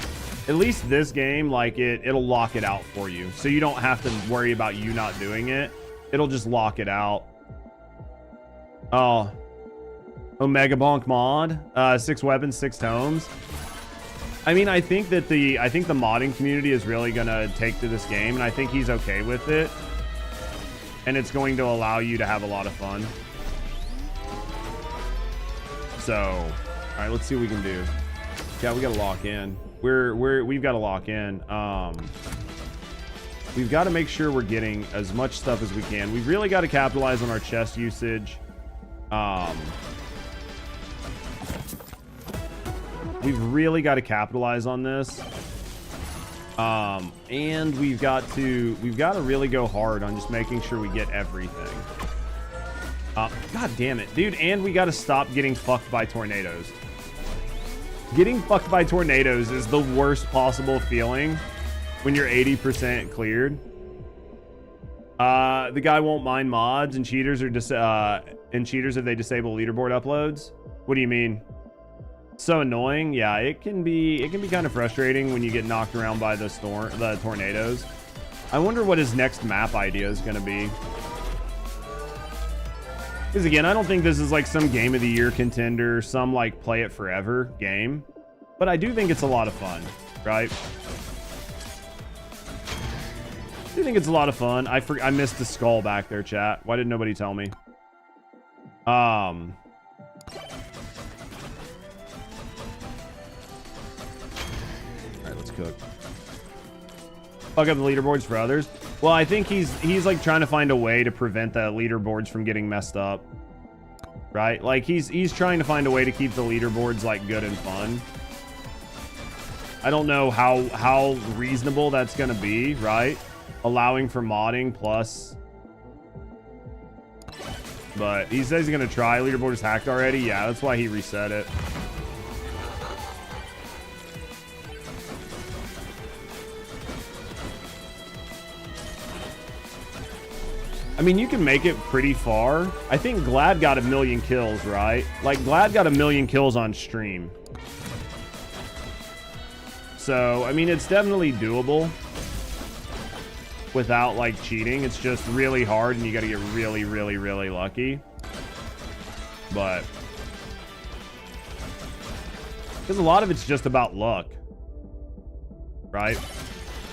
At least this game, like, it'll lock it out for you. So you don't have to worry about you not doing it. It'll just lock it out. Oh. Megabonk mod. 6 weapons, 6 tomes. I mean, I think the modding community is really gonna take to this game, and I think he's okay with it. And it's going to allow you to have a lot of fun. So, all right, let's see what we can do. Yeah, we gotta lock in. We've got to lock in. We've got to make sure we're getting as much stuff as we can. We've really got to capitalize on our chest usage. We've really got to capitalize on this. And we've got to really go hard on just making sure we get everything. God damn it, dude. And we got to stop getting fucked by tornadoes. Getting fucked by tornadoes is the worst possible feeling when you're 80% cleared. The guy won't mind mods and cheaters if they disable leaderboard uploads. What do you mean? So annoying. Yeah, it can be kind of frustrating when you get knocked around by the tornadoes. I wonder what his next map idea is going to be. Because again, I don't think this is like some game of the year contender, some like play it forever game. But I do think it's a lot of fun, right? I do think it's a lot of fun. I missed the skull back there, chat. Why didn't nobody tell me? All right, let's cook. Fuck up the leaderboards for others. Well, I think he's like trying to find a way to prevent the leaderboards from getting messed up, right? Like he's trying to find a way to keep the leaderboards like good and fun. I don't know how reasonable that's gonna be, right? Allowing for modding plus, but he says he's gonna try. Leaderboard is hacked already. Yeah, that's why he reset it. I mean, you can make it pretty far. I think Glad got 1 million kills, right? Like, Glad got 1 million kills on stream. So, I mean, it's definitely doable without, like, cheating. It's just really hard, and you gotta get really, really, really lucky. But, because a lot of it's just about luck, right?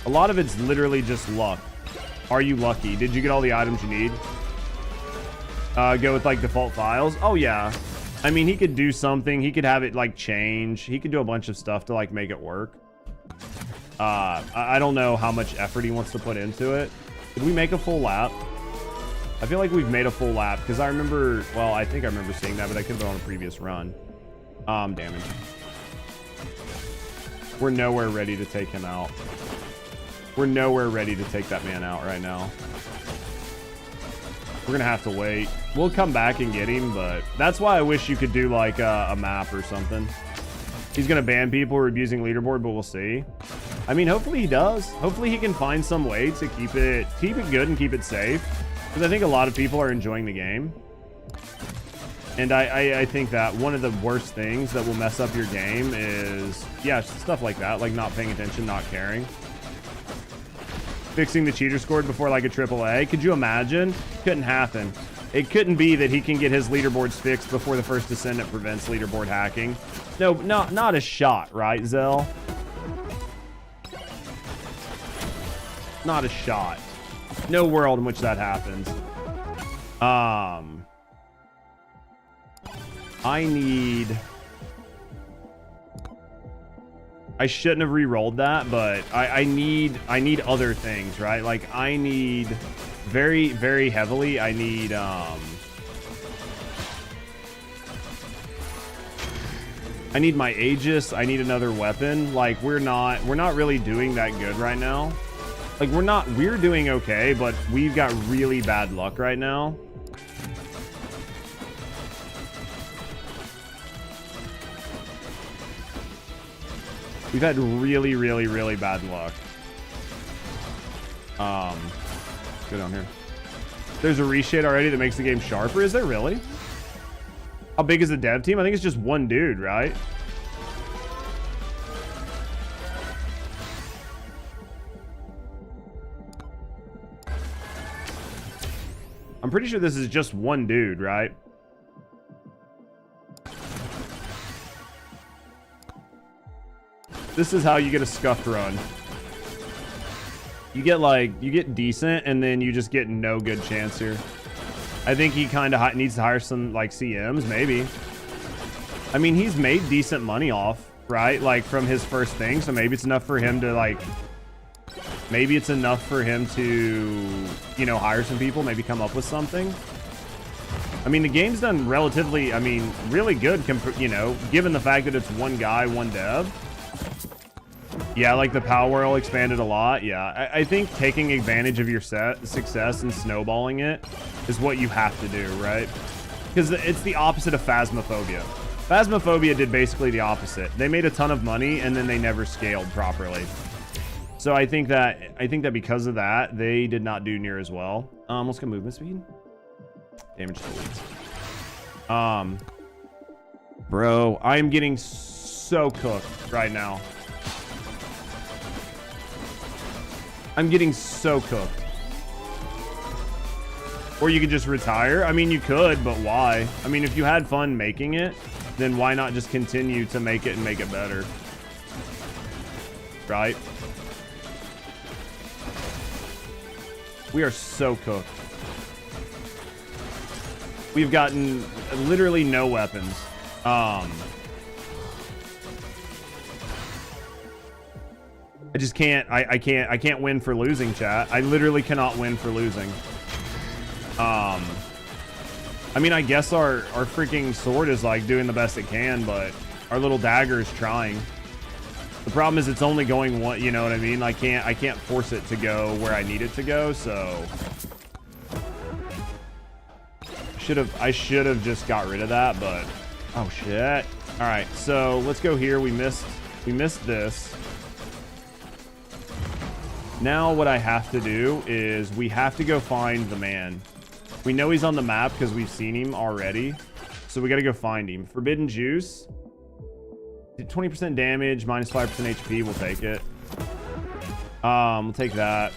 A lot of it's literally just luck. Are you lucky? Did you get all the items you need? Go with like default files. Oh yeah. I mean, he could do something. He could have it like change. He could do a bunch of stuff to like make it work. I don't know how much effort he wants to put into it. Did we make a full lap? I feel like we've made a full lap because I remember, well, I think I remember seeing that, but I could have been on a previous run. Damage. We're nowhere ready to take him out. We're nowhere ready to take that man out right now. We're gonna have to wait. We'll come back and get him, but that's why I wish you could do like a map or something. He's gonna ban people who are abusing leaderboard, but we'll see. I mean, hopefully he does. Hopefully he can find some way to keep it good and keep it safe. Because I think a lot of people are enjoying the game. And I think that one of the worst things that will mess up your game is, yeah, stuff like that, like not paying attention, not caring. Fixing the cheater scored before like a AAA. Could you imagine? Couldn't happen. It couldn't be that he can get his leaderboards fixed before the First Descendant prevents leaderboard hacking. No, not a shot, right, Zell? Not a shot. No world in which that happens. I shouldn't have re-rolled that, but I need other things, right? Like I need very, very heavily. I need my Aegis. I need another weapon. Like we're not really doing that good right now. Like, we're doing okay, but we've got really bad luck right now. We've had really, really, really bad luck. Let's go down here. There's a reshade already that makes the game sharper. Is there really? How big is the dev team? I think it's just one dude, right? I'm pretty sure this is just one dude, right? This is how you get a scuffed run. You get decent, and then you just get no good chance here. I think he kind of needs to hire some, like, CMs, maybe. I mean, he's made decent money off, right? Like, from his first thing, so maybe it's enough for him to, like... Maybe it's enough for him to, you know, hire some people, maybe come up with something. I mean, the game's done relatively, I mean, really good, you know, given the fact that it's one guy, one dev. Yeah, like the Power World expanded a lot. Yeah, I think taking advantage of your success and snowballing it is what you have to do, right? Because it's the opposite of Phasmophobia. Phasmophobia did basically the opposite. They made a ton of money and then they never scaled properly. So I think that because of that, they did not do near as well. Let's go movement speed. Damage to leads. Bro, I am getting so cooked right now. I'm getting so cooked. Or you could just retire. I mean, you could, but why? I mean, if you had fun making it, then why not just continue to make it and make it better? Right? We are so cooked. We've gotten literally no weapons. I just can't. I can't win for losing, chat. I literally cannot win for losing. I mean, I guess our freaking sword is like doing the best it can, but our little dagger is trying. The problem is it's only going one, you know what I mean? I can't force it to go where I need it to go, so I should have just got rid of that, but oh shit. All right, so let's go here. We missed this. Now what I have to do is we have to go find the man. We know he's on the map because we've seen him already, so we got to go find him. Forbidden Juice. 20% damage, minus 5% HP, we'll take it. We'll take that.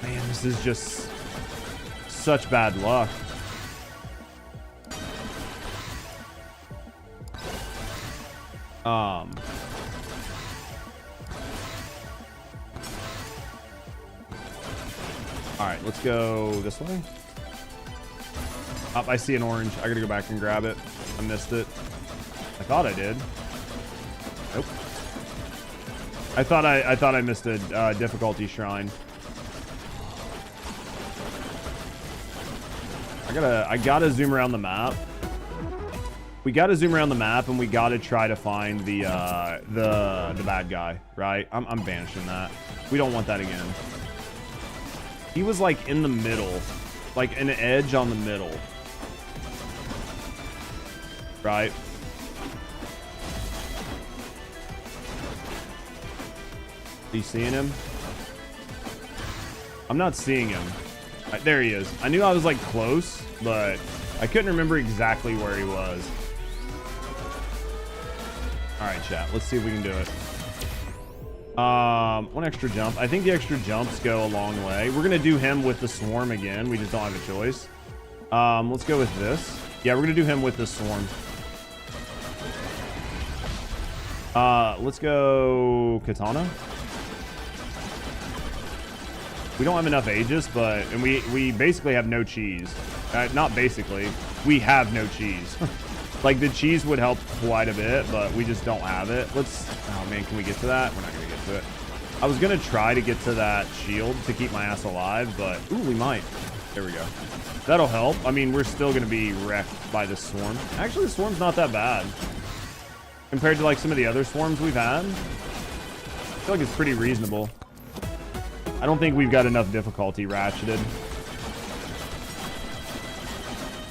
Man, this is just such bad luck. All right, let's go this way. Oh, I see an orange. I gotta go back and grab it. I missed it. I thought I did. Nope. I thought I missed a difficulty shrine. I gotta zoom around the map. We gotta zoom around the map, and we gotta try to find the bad guy, right? I'm banishing that. We don't want that again. He was like in the middle, like an edge on the middle, right? Are you seeing him? I'm not seeing him. There he is. I knew I was like close, but I couldn't remember exactly where he was. All right, chat. Let's see if we can do it. One extra jump. I think the extra jumps go a long way. We're gonna do him with the swarm again. We just don't have a choice. Let's go with this. Yeah, we're gonna do him with the swarm. Let's go Katana. We don't have enough Aegis, and we basically have no cheese. Not basically, we have no cheese. Like, the cheese would help quite a bit, but we just don't have it. Oh man, can we get to that? We're not gonna get to it. I was gonna try to get to that shield to keep my ass alive, but ooh, we might. There we go. That'll help. I mean, we're still going to be wrecked by this swarm. Actually, the swarm's not that bad. Compared to like some of the other swarms we've had. I feel like it's pretty reasonable. I don't think we've got enough difficulty ratcheted.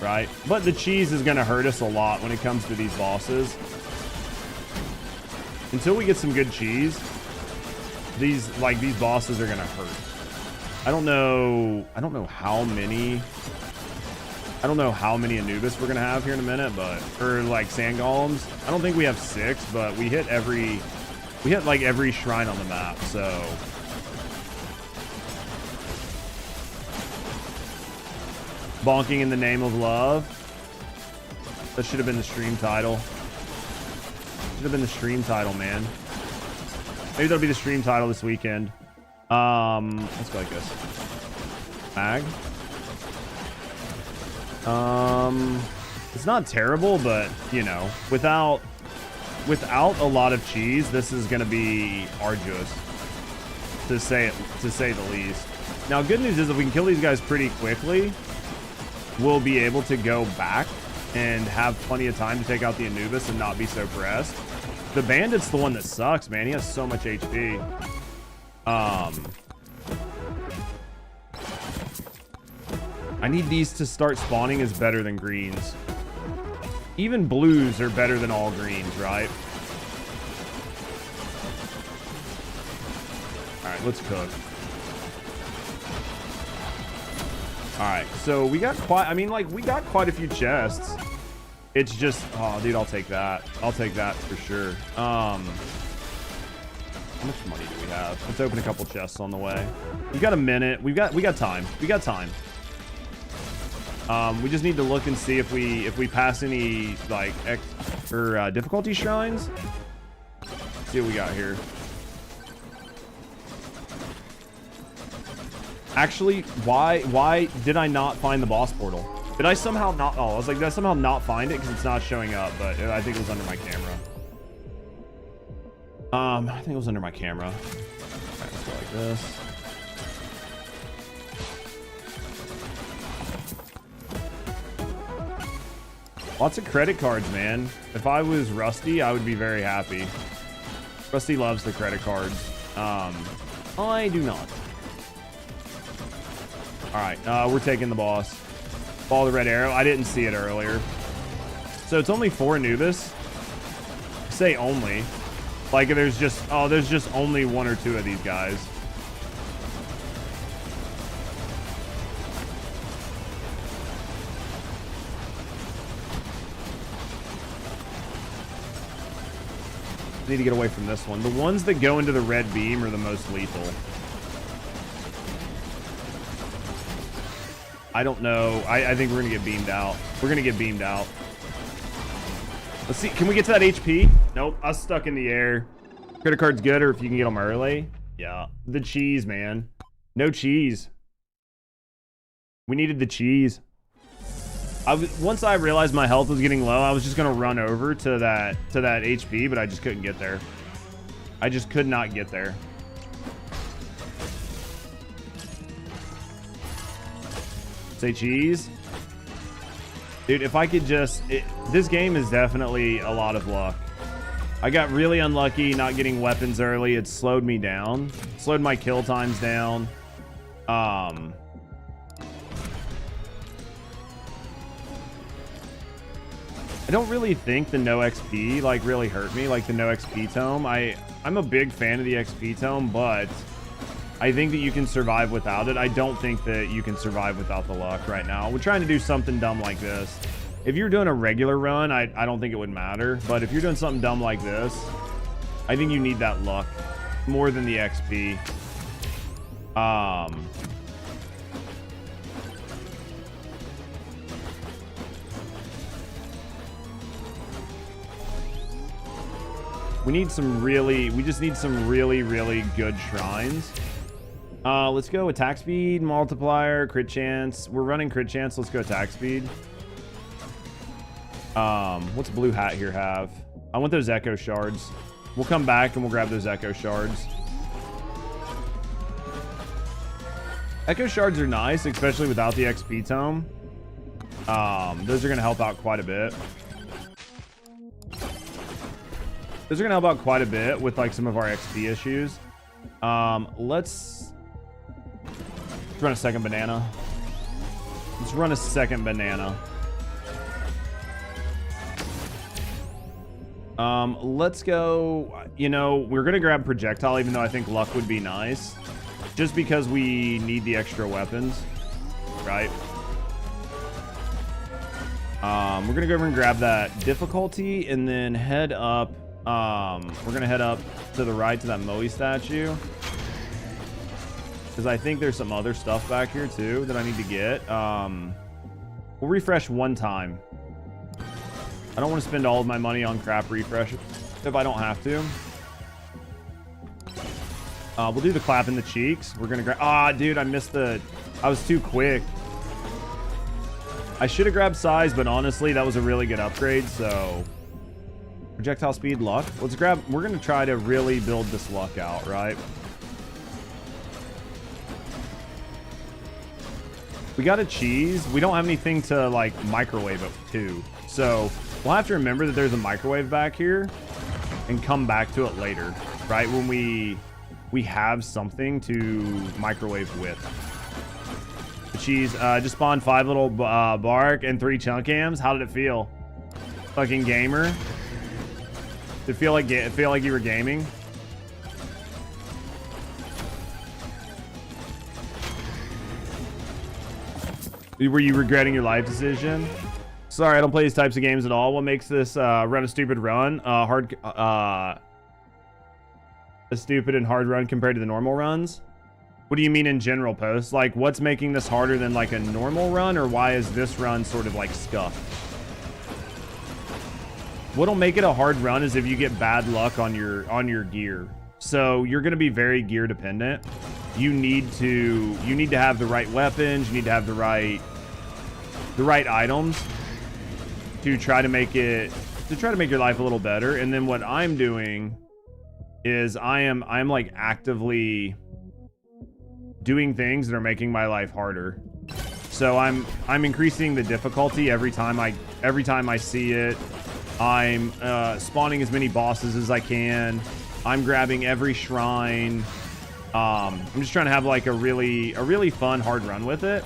Right? But the cheese is going to hurt us a lot when it comes to these bosses. Until we get some good cheese, these bosses are going to hurt. I don't know how many Anubis we're gonna have here in a minute, but or like sand golems. I don't think we have 6, but we hit like every shrine on the map, so bonking in the name of love. That should have been the stream title. Should have been the stream title, man. Maybe that'll be the stream title this weekend. Let's go like this. Mag. It's not terrible, but you know, without a lot of cheese, this is gonna be arduous, to say the least. Now, good news is if we can kill these guys pretty quickly, we'll be able to go back and have plenty of time to take out the Anubis and not be so pressed. The bandit's the one that sucks, man. He has so much HP. I need these to start spawning as better than greens. Even blues are better than all greens, right? Alright, let's cook. Alright, so we got we got quite a few chests. It's just, oh, dude, I'll take that. I'll take that for sure. How much money do we have? Let's open a couple chests on the way. We've got a minute. We got time. We got time. We just need to look and see if we pass any like difficulty shrines. Let's see what we got here. Actually, why did I not find the boss portal? Did I somehow not? Oh, I was like, did I somehow not find it because it's not showing up? But I think it was under my camera. I think it was under my camera. All right, let's go like this. Lots of credit cards, man. If I was Rusty, I would be very happy. Rusty loves the credit cards. I do not. All right, we're taking the boss. Follow the red arrow. I didn't see it earlier. So it's only 4 Anubis. I say only. Like there's just only 1 or 2 of these guys. Need to get away from this one. The ones that go into the red beam are the most lethal. I don't know. I think we're gonna get beamed out. We're gonna get beamed out. Let's see. Can we get to that HP? Nope. I was stuck in the air. Credit card's good, or if you can get them early. Yeah. The cheese, man. No cheese. We needed the cheese. Once I realized my health was getting low, I was just gonna run over to that HP, but I just couldn't get there. I just could not get there. Say cheese. Dude, if I could just... this game is definitely a lot of luck. I got really unlucky not getting weapons early. It slowed me down. Slowed my kill times down. I don't really think the no XP like really hurt me, like the no XP tome. I'm a big fan of the XP tome, but I think that you can survive without it. I don't think that you can survive without the luck right now. We're trying to do something dumb like this. If you're doing a regular run, I don't think it would matter. But if you're doing something dumb like this, I think you need that luck more than the XP. We just need some really good shrines. Let's go attack speed, multiplier, crit chance. We're running crit chance. Let's go attack speed. What's blue hat here have? I want those echo shards. We'll come back and we'll grab those echo shards. Echo shards are nice, especially without the XP tome. Those are going to help out quite a bit. Those are going to help out quite a bit with like some of our XP issues. Let's run a second banana. Let's run a second banana. Let's go, you know, we're going to grab projectile, even though I think luck would be nice. Just because we need the extra weapons, right? We're going to go over and grab that difficulty and then head up. We're going to head up to the right to that Moe statue. Because I think there's some other stuff back here too that I need to get. We'll refresh one time. I don't want to spend all of my money on crap refresh if I don't have to. We'll do the clap in the cheeks. We're gonna grab. Ah, dude, I missed the. I was too quick. I should have grabbed size, but honestly, that was a really good upgrade. So, projectile speed, luck. Let's grab. We're gonna try to really build this luck out, right? We got a cheese. We don't have anything to like microwave it to, so we'll have to remember that there's a microwave back here, and come back to it later, right? When we have something to microwave with. The cheese just spawned 5 little bark and 3 chunk hams. How did it feel? Fucking gamer. Did it feel like you were gaming? Were you regretting your life decision? Sorry, I don't play these types of games at all. What makes this run a stupid run? A stupid and hard run compared to the normal runs? What do you mean in general, Post? Like, what's making this harder than like a normal run, or why is this run sort of like scuffed? What'll make it a hard run is if you get bad luck on your gear. So you're going to be very gear dependent. You need to have the right weapons. You need to have the right items to try to make your life a little better. And then what I'm doing is I'm like actively doing things that are making my life harder. So I'm increasing the difficulty every time I see it. I'm spawning as many bosses as I can. I'm grabbing every shrine. I'm just trying to have like a really fun hard run with it.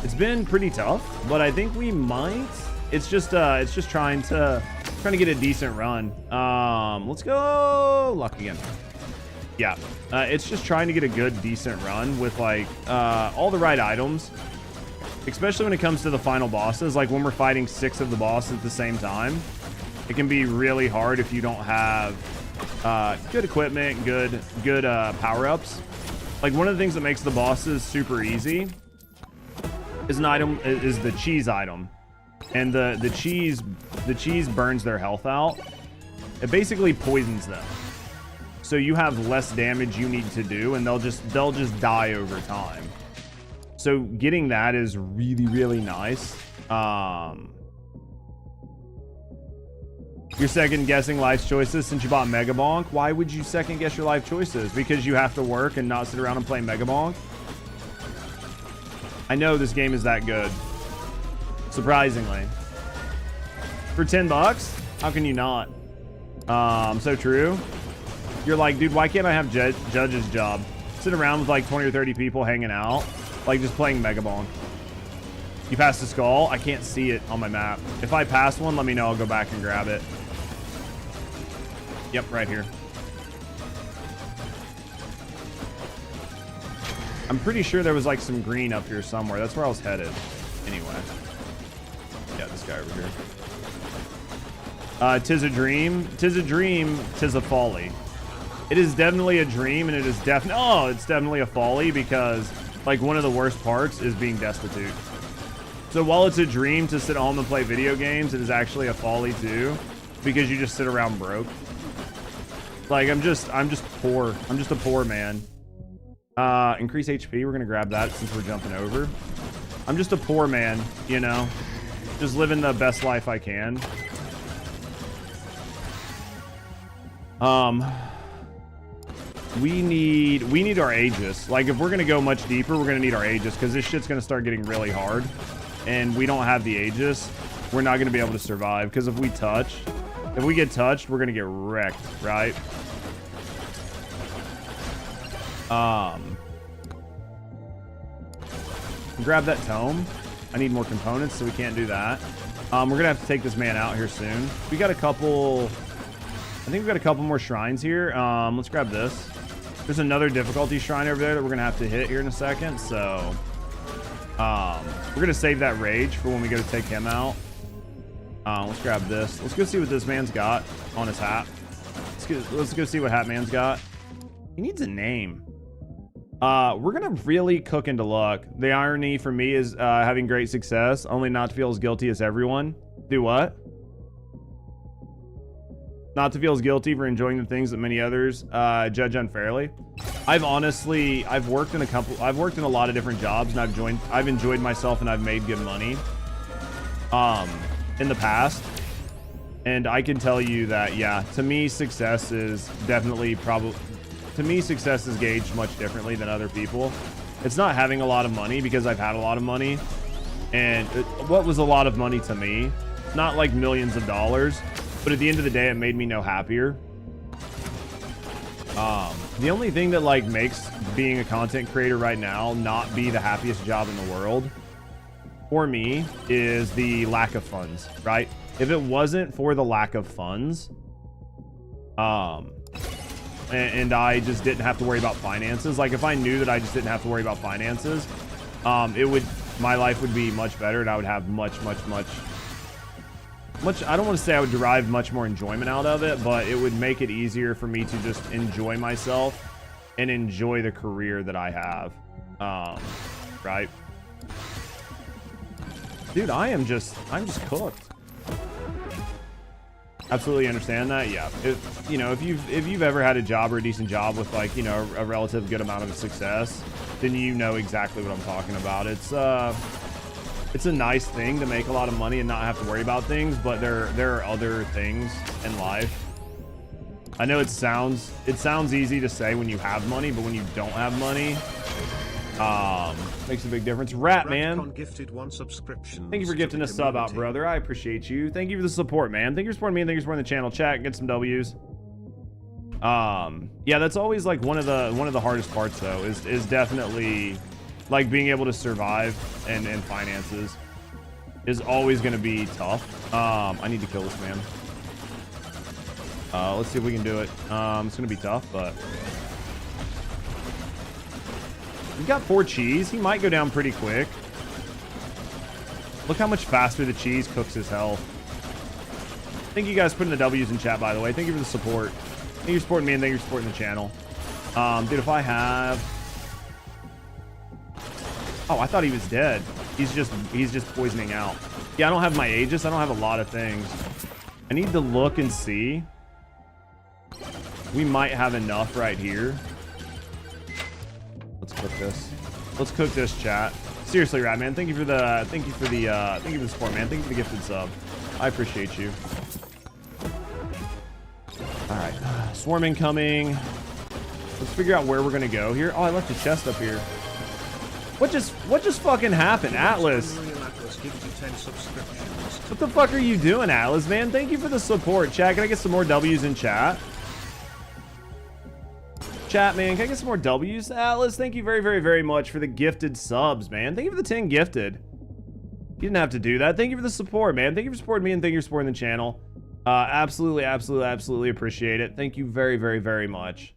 It's been pretty tough, but I think we might. It's just trying to get a decent run. Let's go luck again. Yeah, it's just trying to get a good decent run with like all the right items, especially when it comes to the final bosses. Like when we're fighting 6 of the bosses at the same time, it can be really hard if you don't have good equipment, good power-ups. Like one of the things that makes the bosses super easy is the cheese item. And the cheese burns their health out. It basically poisons them. So you have less damage you need to do, and they'll just die over time. So getting that is really nice. You're second guessing life's choices since you bought Megabonk. Why would you second guess your life choices? Because you have to work and not sit around and play Megabonk? I know this game is that good. Surprisingly. For 10 bucks? How can you not? So true. You're like, dude, why can't I have Judge's job? Sit around with like 20 or 30 people hanging out, like just playing Megabonk. You passed the skull? I can't see it on my map. If I pass one, let me know. I'll go back and grab it. Yep, right here. I'm pretty sure there was like some green up here somewhere. That's where I was headed. Anyway. Yeah, this guy over here. 'Tis a dream. 'Tis a dream. 'Tis a folly. It is definitely a dream, and it is it's definitely a folly, because like one of the worst parts is being destitute. So while it's a dream to sit at home and play video games, it is actually a folly too, because you just sit around broke. Like I'm just poor. I'm just a poor man. Increase HP. We're gonna grab that since we're jumping over. I'm just a poor man, you know, just living the best life I can. we need our Aegis. Like, if we're gonna go much deeper, we're gonna need our Aegis, because this shit's gonna start getting really hard, and we don't have the Aegis. We're not gonna be able to survive, because if we get touched, we're gonna get wrecked, right? Grab that tome. I need more components, so we can't do that. We're gonna have to take this man out here soon. We got a couple. I think we've got a couple more shrines here. Let's grab this. There's another difficulty shrine over there that we're gonna have to hit here in a second. So, we're gonna save that rage for when we go to take him out. Let's grab this. Let's go see what this man's got on his hat. Let's go see what Hat Man's got. He needs a name. We're gonna really cook into luck. The irony for me is having great success, only not to feel as guilty as everyone. Do what? Not to feel as guilty for enjoying the things that many others judge unfairly. I've worked in a lot of different jobs, and I've enjoyed myself, and I've made good money in the past. And I can tell you that, yeah, to me, success is gauged much differently than other people. It's not having a lot of money, because I've had a lot of money. And what was a lot of money to me? Not like millions of dollars, but at the end of the day, it made me no happier. The only thing that like makes being a content creator right now not be the happiest job in the world for me is the lack of funds, right? If it wasn't for the lack of funds, and I just didn't have to worry about finances, like if I knew that I just didn't have to worry about finances, my life would be much better, and I would have much, I don't want to say I would derive much more enjoyment out of it, but it would make it easier for me to just enjoy myself and enjoy the career that I have. Right? Dude, I'm just cooked. Absolutely understand that. Yeah. If you've ever had a job or a decent job with like, a relative good amount of success, then you know exactly what I'm talking about. It's a nice thing to make a lot of money and not have to worry about things, but there are other things in life. I know it sounds easy to say when you have money, but when you don't have money, makes a big difference. Rat man, gifted 1 subscription. Thank you for gifting a sub out, brother. I appreciate you. Thank you for the support, man. Thank you for supporting me, and thank you for supporting the channel. Chat, get some W's. Yeah, that's always like one of the hardest parts though, is definitely like being able to survive and finances is always going to be tough. I need to kill this man. Let's see if we can do it. It's going to be tough, but he's got 4 cheese. He might go down pretty quick. Look how much faster the cheese cooks his health. Thank you guys for putting the W's in chat, by the way. Thank you for the support. Thank you for supporting me, and thank you for supporting the channel. Dude, if I have... Oh, I thought he was dead. He's just poisoning out. Yeah, I don't have my Aegis. I don't have a lot of things. I need to look and see. We might have enough right here. Let's cook this. Let's cook this, chat. Seriously, Ratman, thank you for the support, man. Thank you for the gifted sub. I appreciate you. All right, swarm incoming. Let's figure out where we're gonna go here. Oh, I left a chest up here. What just fucking happened, Atlas? What the fuck are you doing, Atlas, man? Thank you for the support, chat. Can I get some more W's in chat? Chat, man, can I get some more W's? Atlas, thank you very, very, very much for the gifted subs, man. Thank you for the 10 gifted. You didn't have to do that. Thank you for the support, man. Thank you for supporting me, and thank you for supporting the channel. Absolutely, absolutely, absolutely appreciate it. Thank you very, very, very much.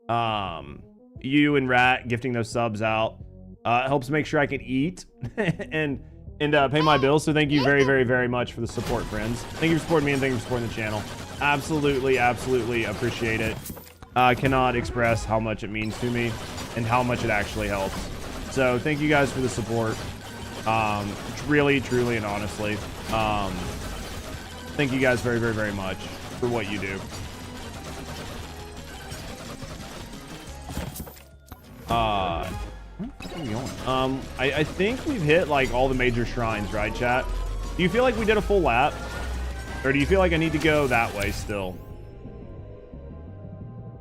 You and Rat gifting those subs out helps make sure I can eat and pay my bills. So thank you very, very, very much for the support, friends. Thank you for supporting me, and thank you for supporting the channel. Absolutely, absolutely appreciate it. I cannot express how much it means to me and how much it actually helps. So thank you guys for the support. Really, truly, and honestly. Thank you guys very, very, very much for what you do. Where are we going? I think we've hit like all the major shrines, right, chat? Do you feel like we did a full lap? Or do you feel like I need to go that way still?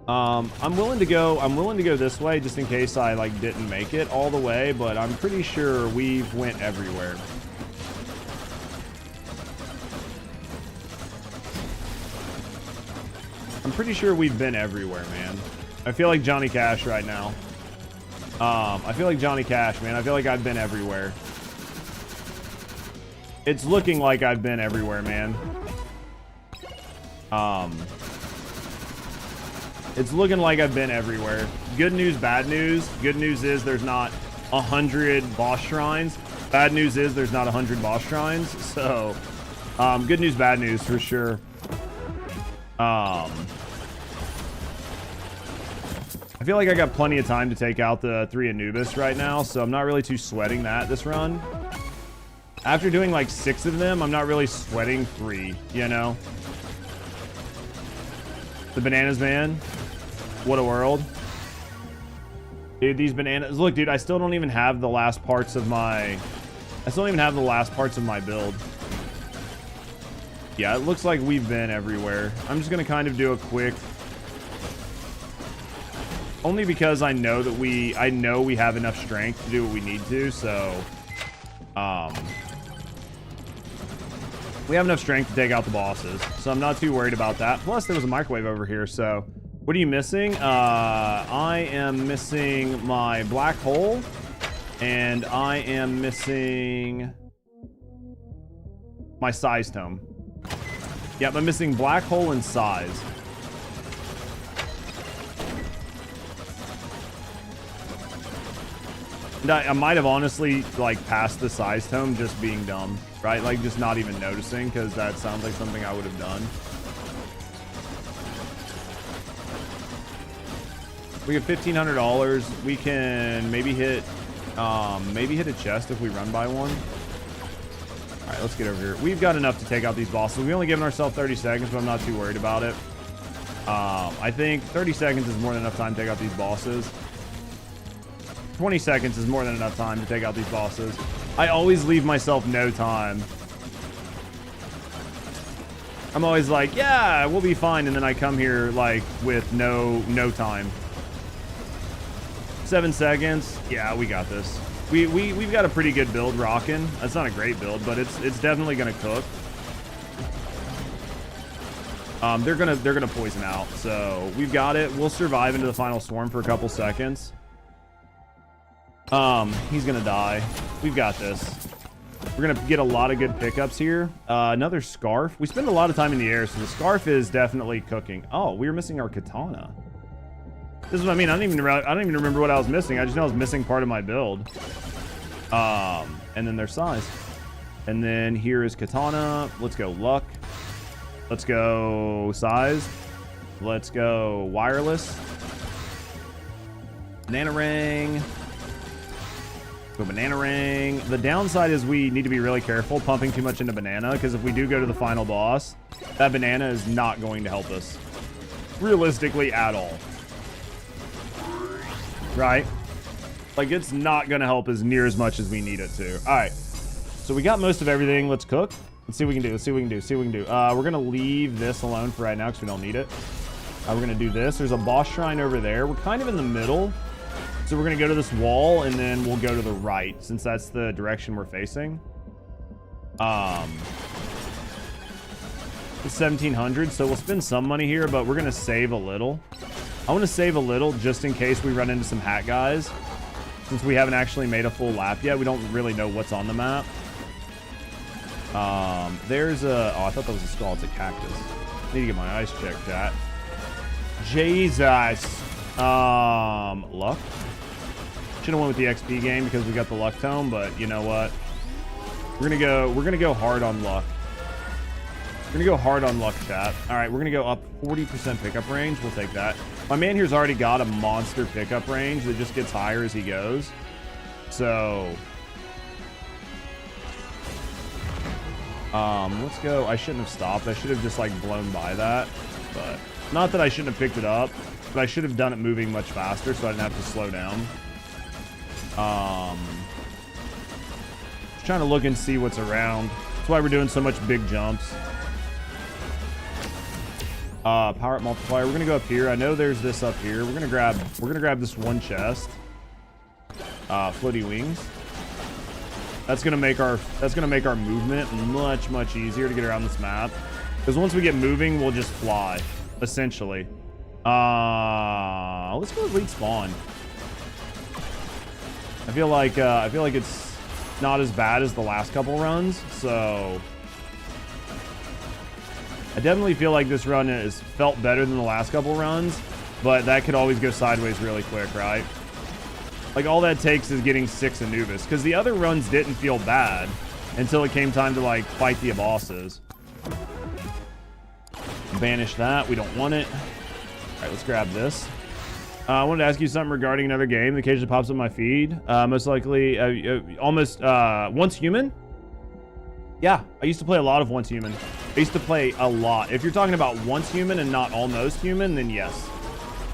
I'm willing to go this way just in case I like didn't make it all the way, but I'm pretty sure we've went everywhere. I'm pretty sure we've been everywhere, man. I feel like Johnny Cash right now. I feel like Johnny Cash, man. I feel like I've been everywhere. It's looking like I've been everywhere, man. It's looking like I've been everywhere. Good news, bad news. Good news is there's not 100 boss shrines. Bad news is there's not 100 boss shrines. So, good news, bad news for sure. I feel like I got plenty of time to take out the 3 Anubis right now, so I'm not really too sweating that this run. After doing like 6 of them, I'm not really sweating 3, you know? The bananas, man. What a world. Dude, these bananas. Look, dude, I still don't even have the last parts of my... I still don't even have the last parts of my build. Yeah, it looks like we've been everywhere. I'm just going to kind of do a quick... Only because I know that we have enough strength to do what we need to, so... we have enough strength to take out the bosses, so I'm not too worried about that. Plus, there was a microwave over here, so... What are you missing? I am missing my black hole, and I am missing my size tome. Yep, I'm missing black hole and size. And I might have honestly, like, passed the size tome just being dumb, right? Like, just not even noticing, because that sounds like something I would have done. We have $1,500. We can maybe hit a chest if we run by one. All right, let's get over here. We've got enough to take out these bosses. We only given ourselves 30 seconds, but I'm not too worried about it. I think 30 seconds is more than enough time to take out these bosses. 20 seconds is more than enough time to take out these bosses. I always leave myself no time. I'm always like, yeah, we'll be fine, and then I come here like with no time. 7 seconds. Yeah, we got this. We've got a pretty good build rocking. That's not a great build, but it's definitely gonna cook. They're gonna poison out, so we've got it. We'll survive into the final storm for a couple seconds. He's gonna die. We've got this. We're gonna get a lot of good pickups here. Another scarf. We spend a lot of time in the air, so the scarf is definitely cooking. Oh, we were missing our katana. This is what I mean. I don't even remember what I was missing. I just know I was missing part of my build. And then their size. And then here is katana. Let's go luck. Let's go size. Let's go wireless. Banana ring. Go banana ring. The downside is we need to be really careful pumping too much into banana, because if we do go to the final boss, that banana is not going to help us realistically at all. Right? Like, it's not going to help us near as much as we need it to. All right. So we got most of everything. Let's cook. Let's see what we can do. Let's see what we can do. See what we can do. We're going to leave this alone for right now because we don't need it. We're going to do this. There's a boss shrine over there. We're kind of in the middle. So we're going to go to this wall, and then we'll go to the right, since that's the direction we're facing. It's 1,700, so we'll spend some money here, but we're going to save a little. I want to save a little just in case we run into some hat guys. Since we haven't actually made a full lap yet, we don't really know what's on the map. There's a... Oh, I thought that was a skull. It's a cactus. Need to get my eyes checked, chat. Jesus. Luck. Should have went with the XP game because we got the luck tome, but you know what? We're gonna go hard on luck. We're gonna go hard on luck, chat. All right, we're gonna go up 40% pickup range. We'll take that. My man here's already got a monster pickup range that just gets higher as he goes. So, let's go. I shouldn't have stopped. I should have just like blown by that, but not that I shouldn't have picked it up, but I should have done it moving much faster so I didn't have to slow down. Just trying to look and see what's around. That's why we're doing so much big jumps. Power up multiplier. We're gonna go up here. I know there's this up here. We're gonna grab this one chest. Floaty wings. That's gonna make our movement much easier to get around this map. Because once we get moving, we'll just fly, essentially. Let's go with lead spawn. I feel like it's not as bad as the last couple runs, so I definitely feel like this run has felt better than the last couple runs, but that could always go sideways really quick, right? Like, all that takes is getting 6 Anubis, because the other runs didn't feel bad until it came time to, like, fight the bosses. Banish that. We don't want it. All right, let's grab this. I wanted to ask you something regarding another game that occasionally pops up on my feed. Most likely, Once Human? Yeah, I used to play a lot of Once Human. I used to play a lot. If you're talking about Once Human and not Almost Human, then yes.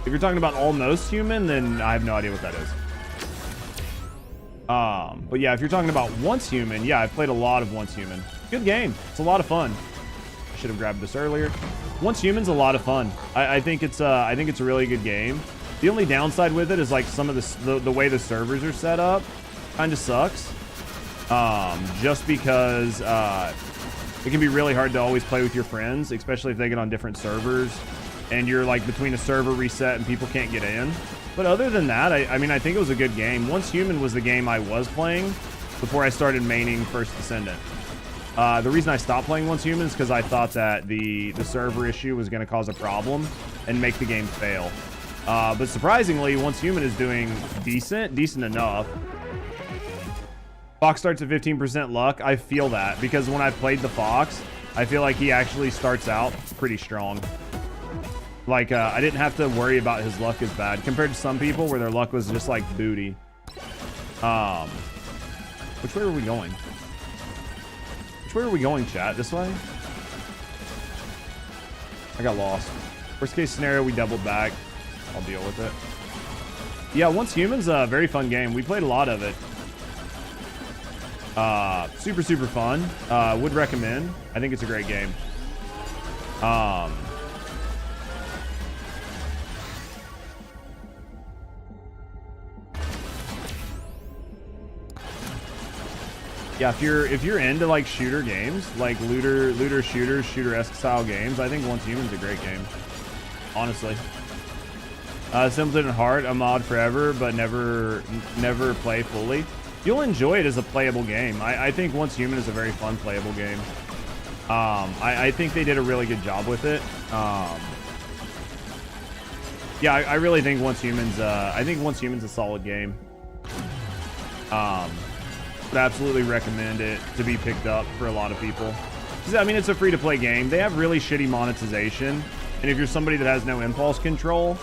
If you're talking about Almost Human, then I have no idea what that is. But yeah, if you're talking about Once Human, yeah, I've played a lot of Once Human. Good game. It's a lot of fun. I should have grabbed this earlier. Once Human's a lot of fun. I think it's a really good game. The only downside with it is like some of the way the servers are set up kind of sucks. Just because it can be really hard to always play with your friends, especially if they get on different servers and you're like between a server reset and people can't get in. But other than that, I mean, I think it was a good game. Once Human was the game I was playing before I started maining First Descendant. The reason I stopped playing Once Human is because I thought that the server issue was going to cause a problem and make the game fail. But surprisingly, Once Human is doing decent enough. Fox starts at 15% luck. I feel that because when I played the Fox, I feel like he actually starts out pretty strong. Like, I didn't have to worry about his luck as bad compared to some people where their luck was just like booty. Which way are we going? Which way are we going, chat? This way? I got lost. Worst case scenario, we doubled back. I'll deal with it. Yeah, Once Human's a very fun game. We played a lot of it. Super fun. Would recommend. I think it's a great game. Yeah, if you're into like shooter games, like looter shooters, shooter-esque style games, I think Once Human's a great game. Honestly. Simpleton and Heart, a mod forever, but never play fully. You'll enjoy it as a playable game. I think Once Human is a very fun playable game. I think they did a really good job with it. Yeah, I really think Once Human's a solid game. Would absolutely recommend it to be picked up for a lot of people. I mean, it's a free-to-play game. They have really shitty monetization, and if you're somebody that has no impulse control,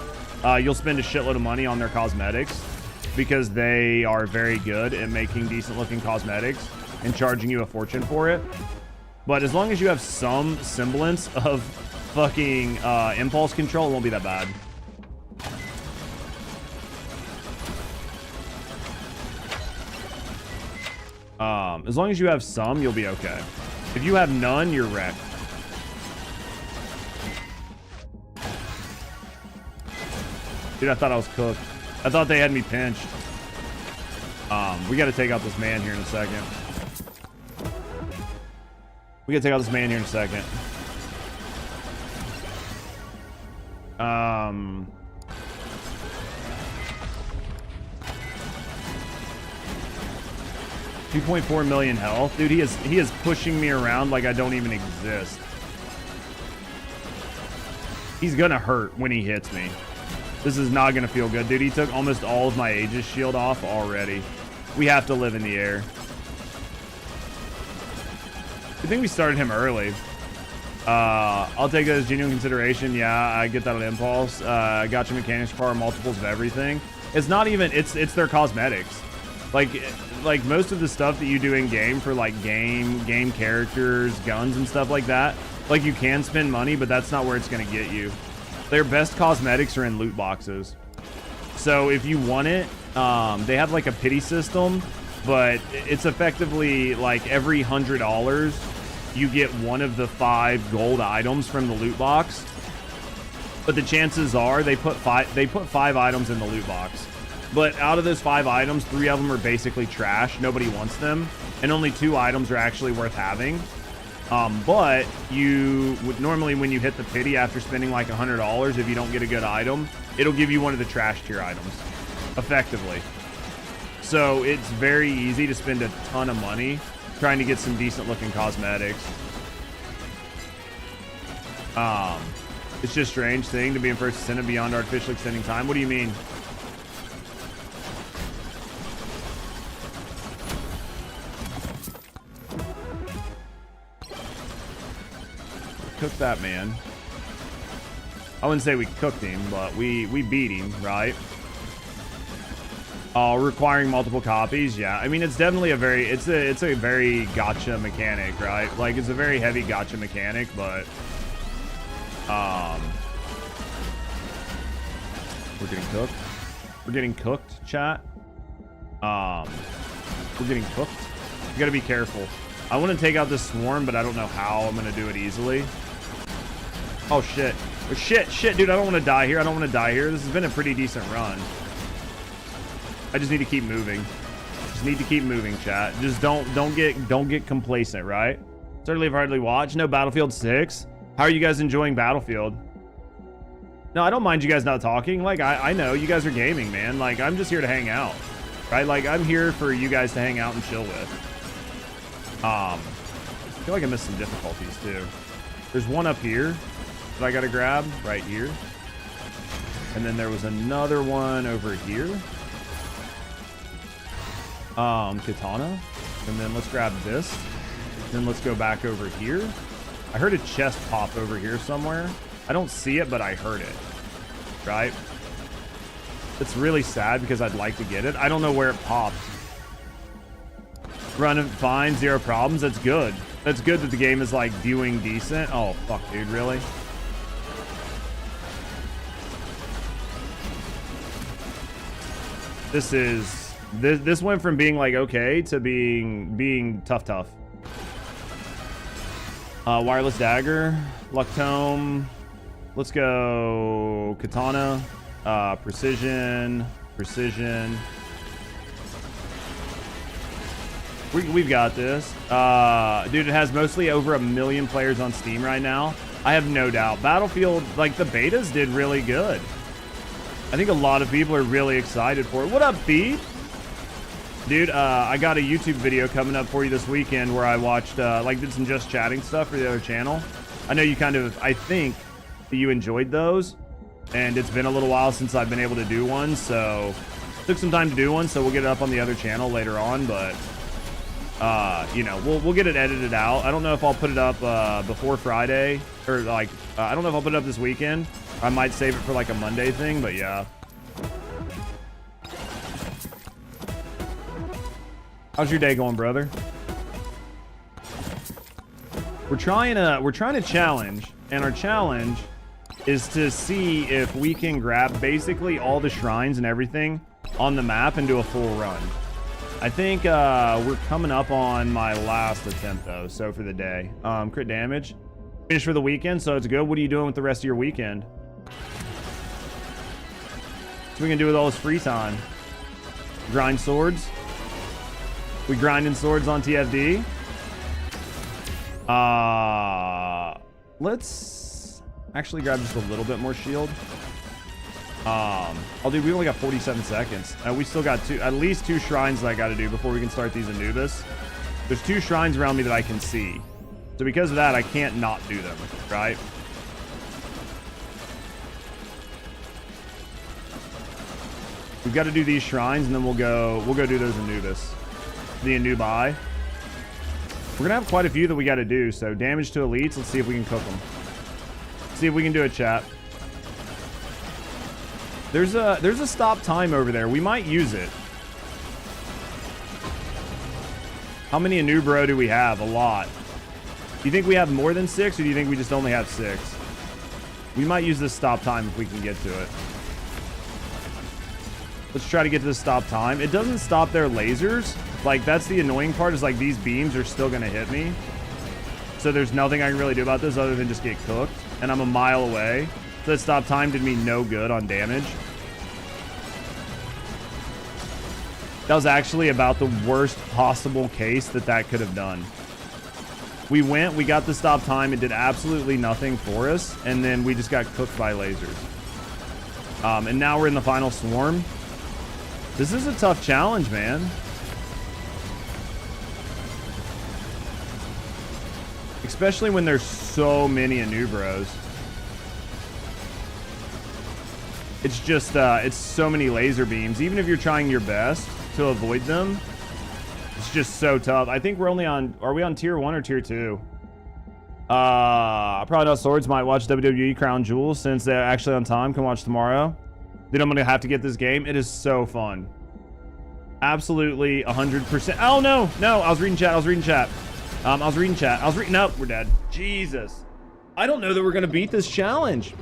you'll spend a shitload of money on their cosmetics because they are very good at making decent-looking cosmetics and charging you a fortune for it. But as long as you have some semblance of fucking impulse control, it won't be that bad. As long as you have some, you'll be okay. If you have none, you're wrecked. Dude, I thought I was cooked. I thought they had me pinched. We got to take out this man here in a second. 2.4 million health. Dude, he is pushing me around like I don't even exist. He's gonna hurt when he hits me. This is not gonna feel good. Dude, he took almost all of my Aegis shield off already. We have to live in the air. I think we started him early. I'll take that as genuine consideration. Yeah, I get that on impulse. Gotcha mechanics power multiples of everything. It's not even, it's their cosmetics. Like most of the stuff that you do in game for like game characters, guns and stuff like that, like you can spend money, but that's not where it's going to get you. Their best cosmetics are in loot boxes. So if you want it, they have like a pity system, but it's effectively like every $100 you get one of the 5 gold items from the loot box. but the chances are they put five items in the loot box. But out of those 5 items, 3 of them are basically trash. Nobody wants them, and only 2 items are actually worth having. But you would normally, when you hit the pity after spending like $100, if you don't get a good item, it'll give you one of the trash tier items, effectively. So it's very easy to spend a ton of money trying to get some decent looking cosmetics. It's just a strange thing to be in First Descendant beyond artificially extending time. What do you mean? Cooked that man. I wouldn't say we cooked him, but we beat him, right? Requiring multiple copies, yeah. I mean, it's definitely a very it's a very gotcha mechanic, right? Like, it's a very heavy gotcha mechanic, but we're getting cooked. We're getting cooked, chat. We're getting cooked. You gotta be careful. I want to take out this swarm, but I don't know how I'm gonna do it easily. Oh shit. Oh, shit, dude, I don't want to die here. I don't want to die here. This has been a pretty decent run. I just need to keep moving. Just need to keep moving, chat. Just don't get complacent, right? Certainly have hardly watched. No, Battlefield 6. How are you guys enjoying Battlefield? No, I don't mind you guys not talking. Like, I know you guys are gaming, man. Like, I'm just here to hang out, right? Like, I'm here for you guys to hang out and chill with. I feel like I missed some difficulties too. There's one up here that I gotta grab right here, and then there was another one over here. Katana, and then let's grab this. Then let's go back over here. I heard a chest pop over here somewhere. I don't see it, but I heard it. Right? It's really sad because I'd like to get it. I don't know where it popped. Running fine, 0 problems. That's good. That's good that the game is like doing decent. Oh fuck, dude, really? This went from being like okay to being tough. Wireless dagger, luck tome. Let's go katana, precision. We've got this. Dude, it has mostly over 1 million players on Steam right now. I have no doubt. Battlefield, like, the betas did really good. I think a lot of people are really excited for it. What up, B? Dude, I got a YouTube video coming up for you this weekend where I watched, did some just chatting stuff for the other channel. I know you I think that you enjoyed those, and it's been a little while since I've been able to do one, so took some time to do one, so we'll get it up on the other channel later on, but you know, we'll get it edited out. I don't know if I'll put it up before Friday, or like I don't know if I'll put it up this weekend. I might save it for like a Monday thing, but yeah. How's your day going, brother? We're trying to challenge, and our challenge is to see if we can grab basically all the shrines and everything on the map and do a full run. I think we're coming up on my last attempt though, so for the day. Crit damage. Finish for the weekend, so it's good. What are you doing with the rest of your weekend? What are we gonna do with all this free time? Grind swords? We grinding swords on TFD? Let's actually grab just a little bit more shield. Dude, we only got 47 seconds. We still got at least two shrines that I gotta do before we can start these Anubis. There's 2 shrines around me that I can see. So because of that, I can't not do them, right? We've got to do these shrines, and then we'll go do those Anubis. The Anubi. We're gonna have quite a few that we got to do. So damage to elites. Let's see if we can cook them. See if we can do it, chat. There's a stop time over there. We might use it. How many Anubro do we have? A lot. Do you think we have more than 6, or do you think we just only have 6? We might use this stop time if we can get to it. Let's try to get to the stop time. It doesn't stop their lasers. Like, that's the annoying part, is like these beams are still gonna hit me. So there's nothing I can really do about this other than just get cooked. And I'm a mile away. So that stop time did me no good on damage. That was actually about the worst possible case that could have done. We got the stop time, it did absolutely nothing for us, and then we just got cooked by lasers. And now we're in the final swarm. This is a tough challenge, man. Especially when there's so many Anubros. It's just, it's so many laser beams. Even if you're trying your best to avoid them, it's just so tough. I think we're only on, are we on tier 1 or tier 2? Probably not Swords. Might watch WWE Crown Jewel since they're actually on time. Can watch tomorrow. Then I'm going to have to get this game. It is so fun. Absolutely 100%. Oh, no. No, I was reading chat. Nope, we're dead. Jesus. I don't know that we're going to beat this challenge.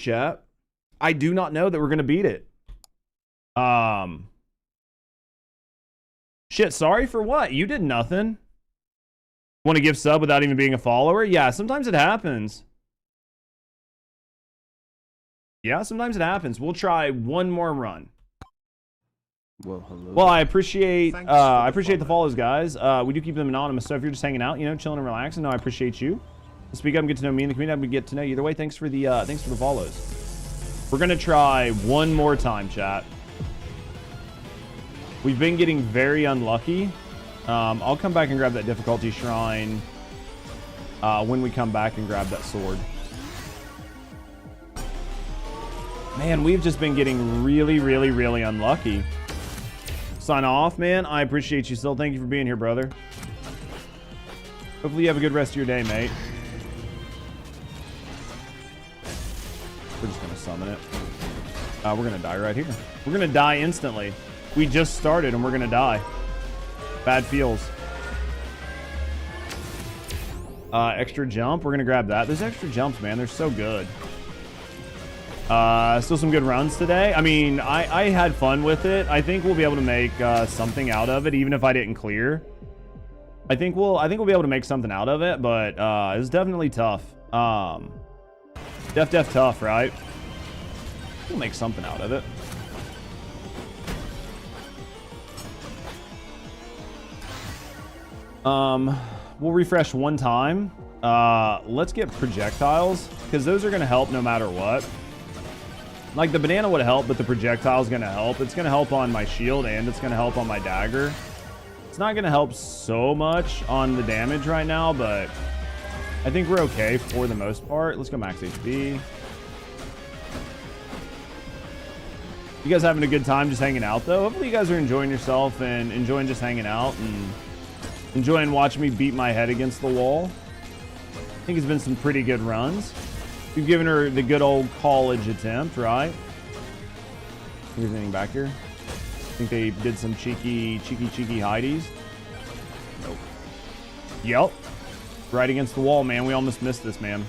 Chat. I do not know that we're going to beat it. Shit, sorry for what? You did nothing. Want to give sub without even being a follower? Yeah, sometimes it happens. We'll try one more run. Well, hello. Well, I appreciate the follows, guys. We do keep them anonymous, so if you're just hanging out, you know, chilling and relaxing, no, I appreciate you. Speak up and get to know me in the community. We get to know you either way. Thanks for the follows. We're gonna try one more time, chat. We've been getting very unlucky. I'll come back and grab that difficulty shrine when we come back and grab that sword. Man, we've just been getting really, really, really unlucky. Sign off, man. I appreciate you still. Thank you for being here, brother. Hopefully you have a good rest of your day, mate. We're just gonna summon it. We're gonna die right here. We're gonna die instantly. We just started and we're gonna die. Bad feels. Extra jump. We're gonna grab that. Those extra jumps, man, they're so good. Still some good runs today. I mean, I had fun with it. I think we'll be able to make something out of it, even if I didn't clear. I think we'll be able to make something out of it, but it's definitely tough. Def tough, right? We'll make something out of it. We'll refresh one time. Let's get projectiles, because those are gonna help no matter what. Like, the banana would help, but the projectile is going to help. It's going to help on my shield, and it's going to help on my dagger. It's not going to help so much on the damage right now, but I think we're okay for the most part. Let's go max HP. You guys having a good time just hanging out, though? Hopefully you guys are enjoying yourself and enjoying just hanging out and enjoying watching me beat my head against the wall. I think it's been some pretty good runs. We've given her the good old college attempt, right? Here's anything back here. I think they did some cheeky hideys. Nope. Yep. Right against the wall, man. We almost missed this, man.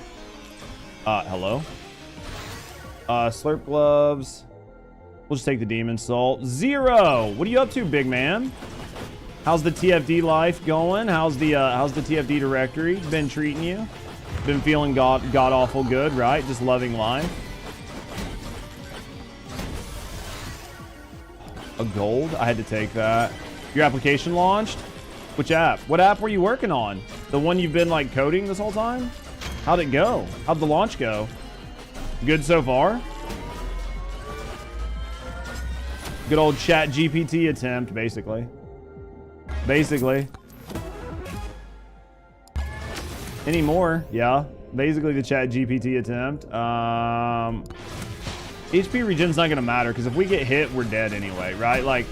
Hello? Slurp gloves. We'll just take the demon salt. 0! What are you up to, big man? How's the TFD life going? How's the TFD directory been treating you? Been feeling god awful good, right? Just loving life. A gold? I had to take that. Your application launched? Which app? What app were you working on? The one you've been like coding this whole time? How'd it go? How'd the launch go? Good so far? Good old chat GPT attempt, basically. Any more? Yeah. Basically the chat GPT attempt. HP regen's not gonna matter because if we get hit, we're dead anyway, right? Like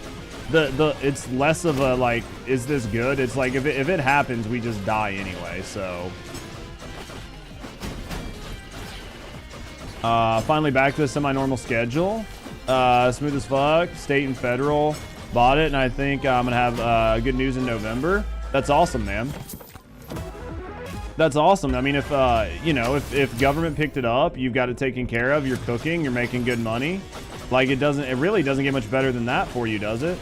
it's less of a like, is this good? It's like if it happens, we just die anyway. So finally back to a semi-normal schedule. Smooth as fuck. State and federal bought it, and I think I'm gonna have good news in November. That's awesome, man. That's awesome. I mean, if you know, if government picked it up, you've got it taken care of, you're cooking, you're making good money. Like, it really doesn't get much better than that for you, does it?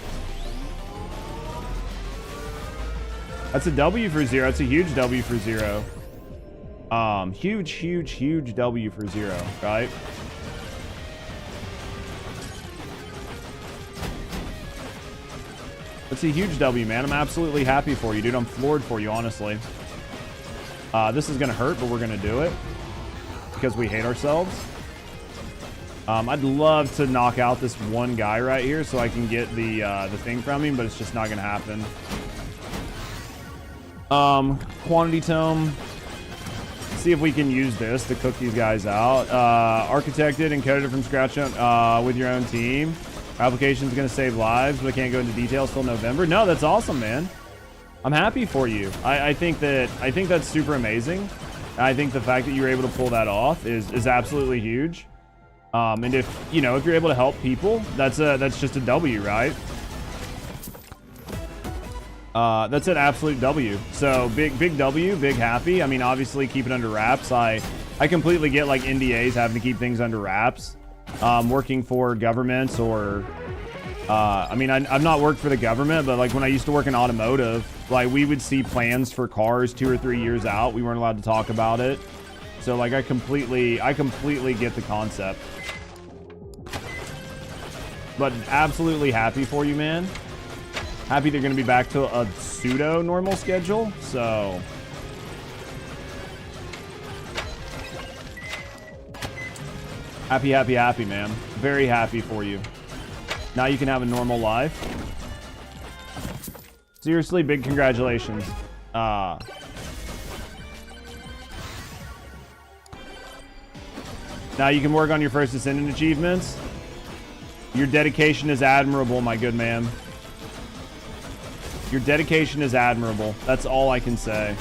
That's a W for 0. That's a huge W for 0. Huge W for Zero, right? That's a huge W, man. I'm absolutely happy for you, dude. I'm floored for you, honestly. This is gonna hurt, but we're gonna do it because we hate ourselves. I'd love to knock out this one guy right here so I can get the thing from him, but it's just not gonna happen. Quantity tome. See if we can use this to cook these guys out. Architected and coded from scratch with your own team. Application's gonna save lives, but I can't go into details till November. No, that's awesome, man. I'm happy for you. I think that's super amazing. I think the fact that you were able to pull that off is absolutely huge. And if you're able to help people, that's just a W, right? That's an absolute W. So big W, big happy. I mean, obviously keep it under wraps. I completely get like NDAs having to keep things under wraps. Working for governments or I mean, I've not worked for the government, but like when I used to work in automotive, like we would see plans for cars 2 or 3 years out. We weren't allowed to talk about it. So like I completely get the concept. But absolutely happy for you, man. Happy they're going to be back to a pseudo normal schedule. So happy, man. Very happy for you. Now you can have a normal life. Seriously, big congratulations. Now you can work on your First Descendant achievements. Your dedication is admirable, my good man. Your dedication is admirable. That's all I can say.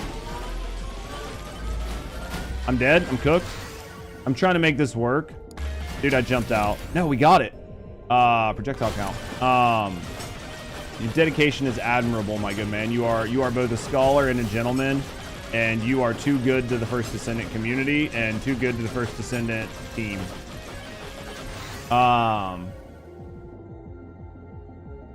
I'm dead. I'm cooked. I'm trying to make this work. Dude, I jumped out. No, we got it. Projectile count. Your dedication is admirable, my good man. You are both a scholar and a gentleman, and you are too good to the First Descendant community and too good to the First Descendant team.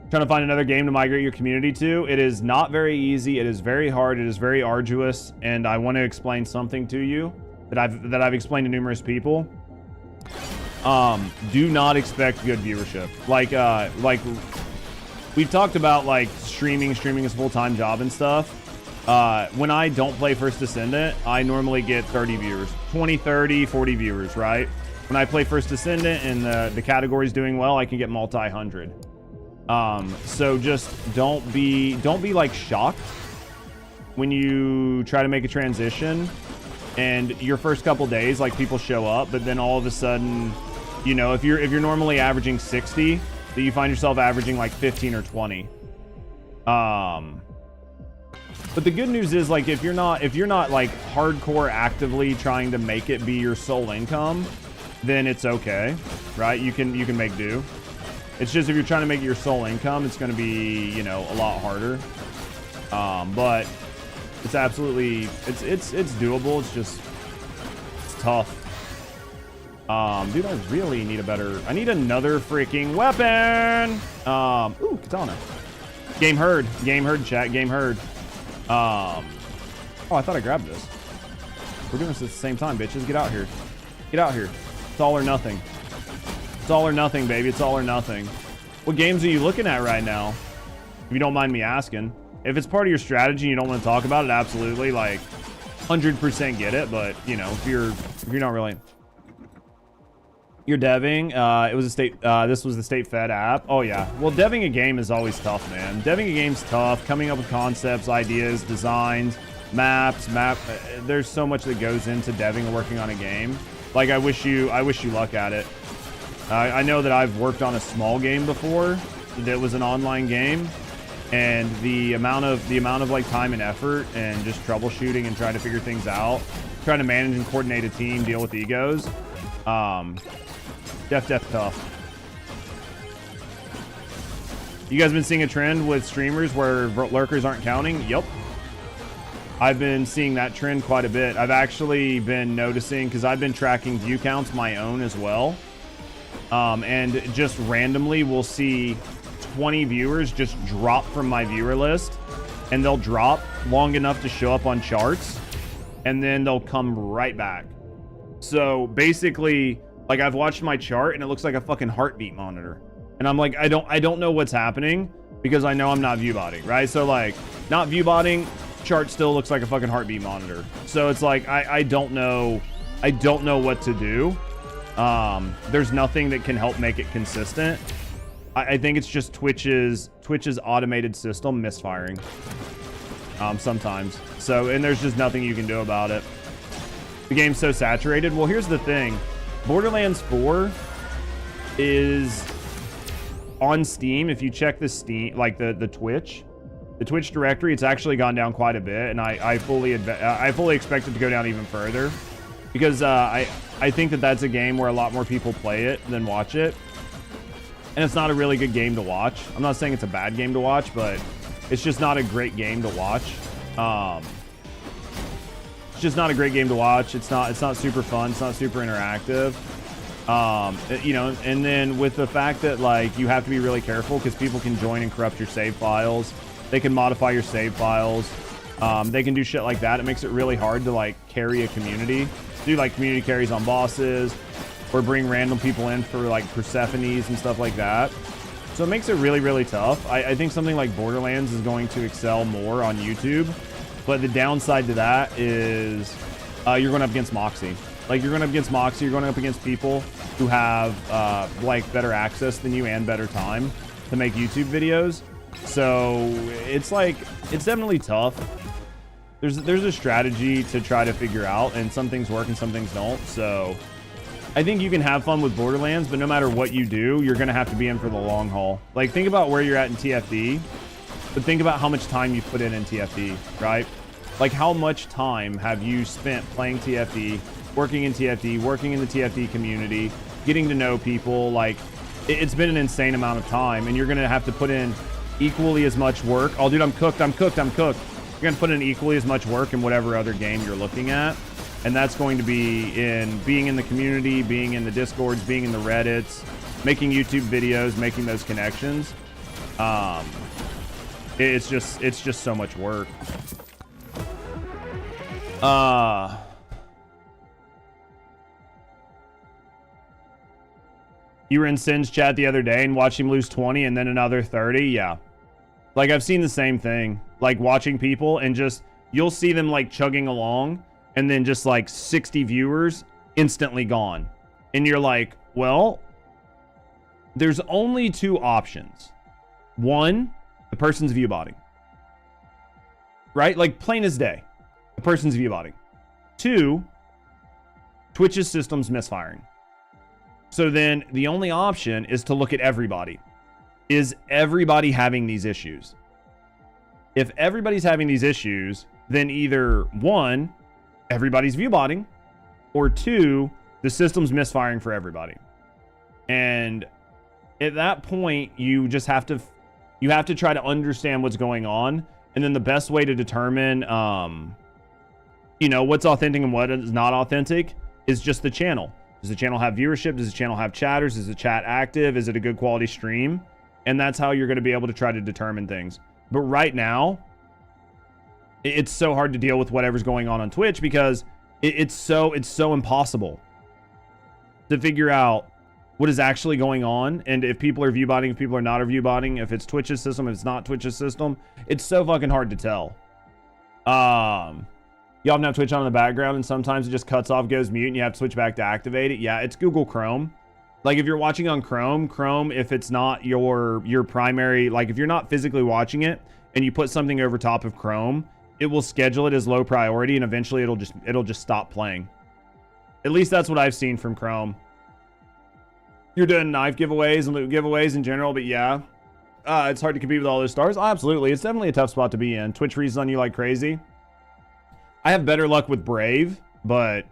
Trying to find another game to migrate your community to. It is not very easy. It is very hard. It is very arduous, and I want to explain something to you that I've explained to numerous people. Do not expect good viewership. Like we've talked about like streaming is a full-time job and stuff. When I don't play First Descendant, I normally get 30 viewers, 20, 30, 40 viewers, right? When I play First Descendant and the category's doing well, I can get multi-hundred. So just don't be like shocked when you try to make a transition and your first couple days, like people show up, but then all of a sudden, if you're normally averaging 60, that you find yourself averaging like 15 or 20. But the good news is like if you're not like hardcore actively trying to make it be your sole income, then it's okay, right? You can make do. It's just if you're trying to make it your sole income, it's going to be, a lot harder. But it's absolutely, it's doable. It's tough. Dude, I really need I need another freaking weapon. Ooh, katana. Game heard, chat, game heard. Oh, I thought I grabbed this. We're doing this at the same time, bitches. Get out here. Get out here. It's all or nothing. It's all or nothing, baby. It's all or nothing. What games are you looking at right now? If you don't mind me asking. If it's part of your strategy and you don't want to talk about it, absolutely, like 100% get it. But if you're not really, you're deving. It was a state. This was the state fed app. Oh yeah. Well, deving a game is always tough, man. Deving a game's tough. Coming up with concepts, ideas, designs, maps. There's so much that goes into deving and working on a game. Like I wish you luck at it. I know that I've worked on a small game before that was an online game, and the amount of like time and effort and just troubleshooting and trying to figure things out, trying to manage and coordinate a team, deal with egos, def tough. You guys been seeing a trend with streamers where lurkers aren't counting? Yep. I've been seeing that trend quite a bit. I've actually been noticing, because I've been tracking view counts my own as well. And just randomly we'll see 20 viewers just drop from my viewer list, and they'll drop long enough to show up on charts, and then they'll come right back. So basically, like, I've watched my chart and it looks like a fucking heartbeat monitor. And I'm like, I don't know what's happening because I know I'm not viewbotting, right? So like, not viewbotting, chart still looks like a fucking heartbeat monitor. So it's like, I don't know what to do. There's nothing that can help make it consistent. I think it's just Twitch's automated system misfiring sometimes. So, and there's just nothing you can do about it. The game's so saturated. Well, here's the thing. Borderlands 4 is on Steam. If you check the Steam, like the Twitch directory, it's actually gone down quite a bit, and I fully expect it to go down even further, because I think that that's a game where a lot more people play it than watch it, and it's not a really good game to watch. I'm not saying it's a bad game to watch, but it's just not a great game to watch. It's just not a great game to watch. It's not super fun. It's not super interactive. You know, and then with the fact that, like, you have to be really careful because people can join and corrupt your save files. They can modify your save files. They can do shit like that. It makes it really hard to, like, carry a community. Do, like, community carries on bosses, or bring random people in for, like, Persephones and stuff like that. So it makes it really, really tough. I think something like Borderlands is going to excel more on YouTube. But the downside to that is you're going up against Moxie. Like, you're going up against Moxie, you're going up against people who have, like, better access than you and better time to make YouTube videos. So it's like, it's definitely tough. There's a strategy to try to figure out, and some things work and some things don't. So I think you can have fun with Borderlands, but no matter what you do, you're going to have to be in for the long haul. Like, think about where you're at in TFD, but think about how much time you put in TFD, right? Like, how much time have you spent playing TFD, working in TFD, working in the TFD community, getting to know people? Like, it's been an insane amount of time, and you're going to have to put in equally as much work. Oh, dude, I'm cooked. You're going to put in equally as much work in whatever other game you're looking at. And that's going to be in being in the community, being in the Discords, being in the Reddits, making YouTube videos, making those connections. It's just so much work. You were in Sin's chat the other day and watched him lose 20 and then another 30. Yeah. Like, I've seen the same thing. Like, watching people and just, you'll see them, like, chugging along, and then just, like, 60 viewers instantly gone. And you're like, well, there's only two options. One, the person's viewbotting. Right? Like, plain as day. The person's viewbotting. Two, Twitch's system's misfiring. So then the only option is to look at everybody. Is everybody having these issues? If everybody's having these issues, then either one, everybody's viewbotting, or two, the system's misfiring for everybody. And at that point, you just have to try to understand what's going on. And then the best way to determine, you know, what's authentic and what is not authentic is just the channel. Does the channel have viewership? Does the channel have chatters? Is the chat active? Is it a good quality stream? And that's how you're going to be able to try to determine things. But right now, it's so hard to deal with whatever's going on Twitch because it's so impossible to figure out what is actually going on, and if people are viewbotting, if people are not viewbotting, if it's Twitch's system, if it's not Twitch's system. It's so fucking hard to tell. You often have Twitch on in the background, and sometimes it just cuts off, goes mute, and you have to switch back to activate it. Yeah, it's Google Chrome. Like, if you're watching on Chrome, if it's not your primary, like, if you're not physically watching it and you put something over top of Chrome, it will schedule it as low priority, and eventually it'll just stop playing. At least that's what I've seen from Chrome. You're doing knife giveaways and loot giveaways in general, but yeah, it's hard to compete with all those stars. Oh, absolutely, it's definitely a tough spot to be in. Twitch freezes on you like crazy. I have better luck with Brave, but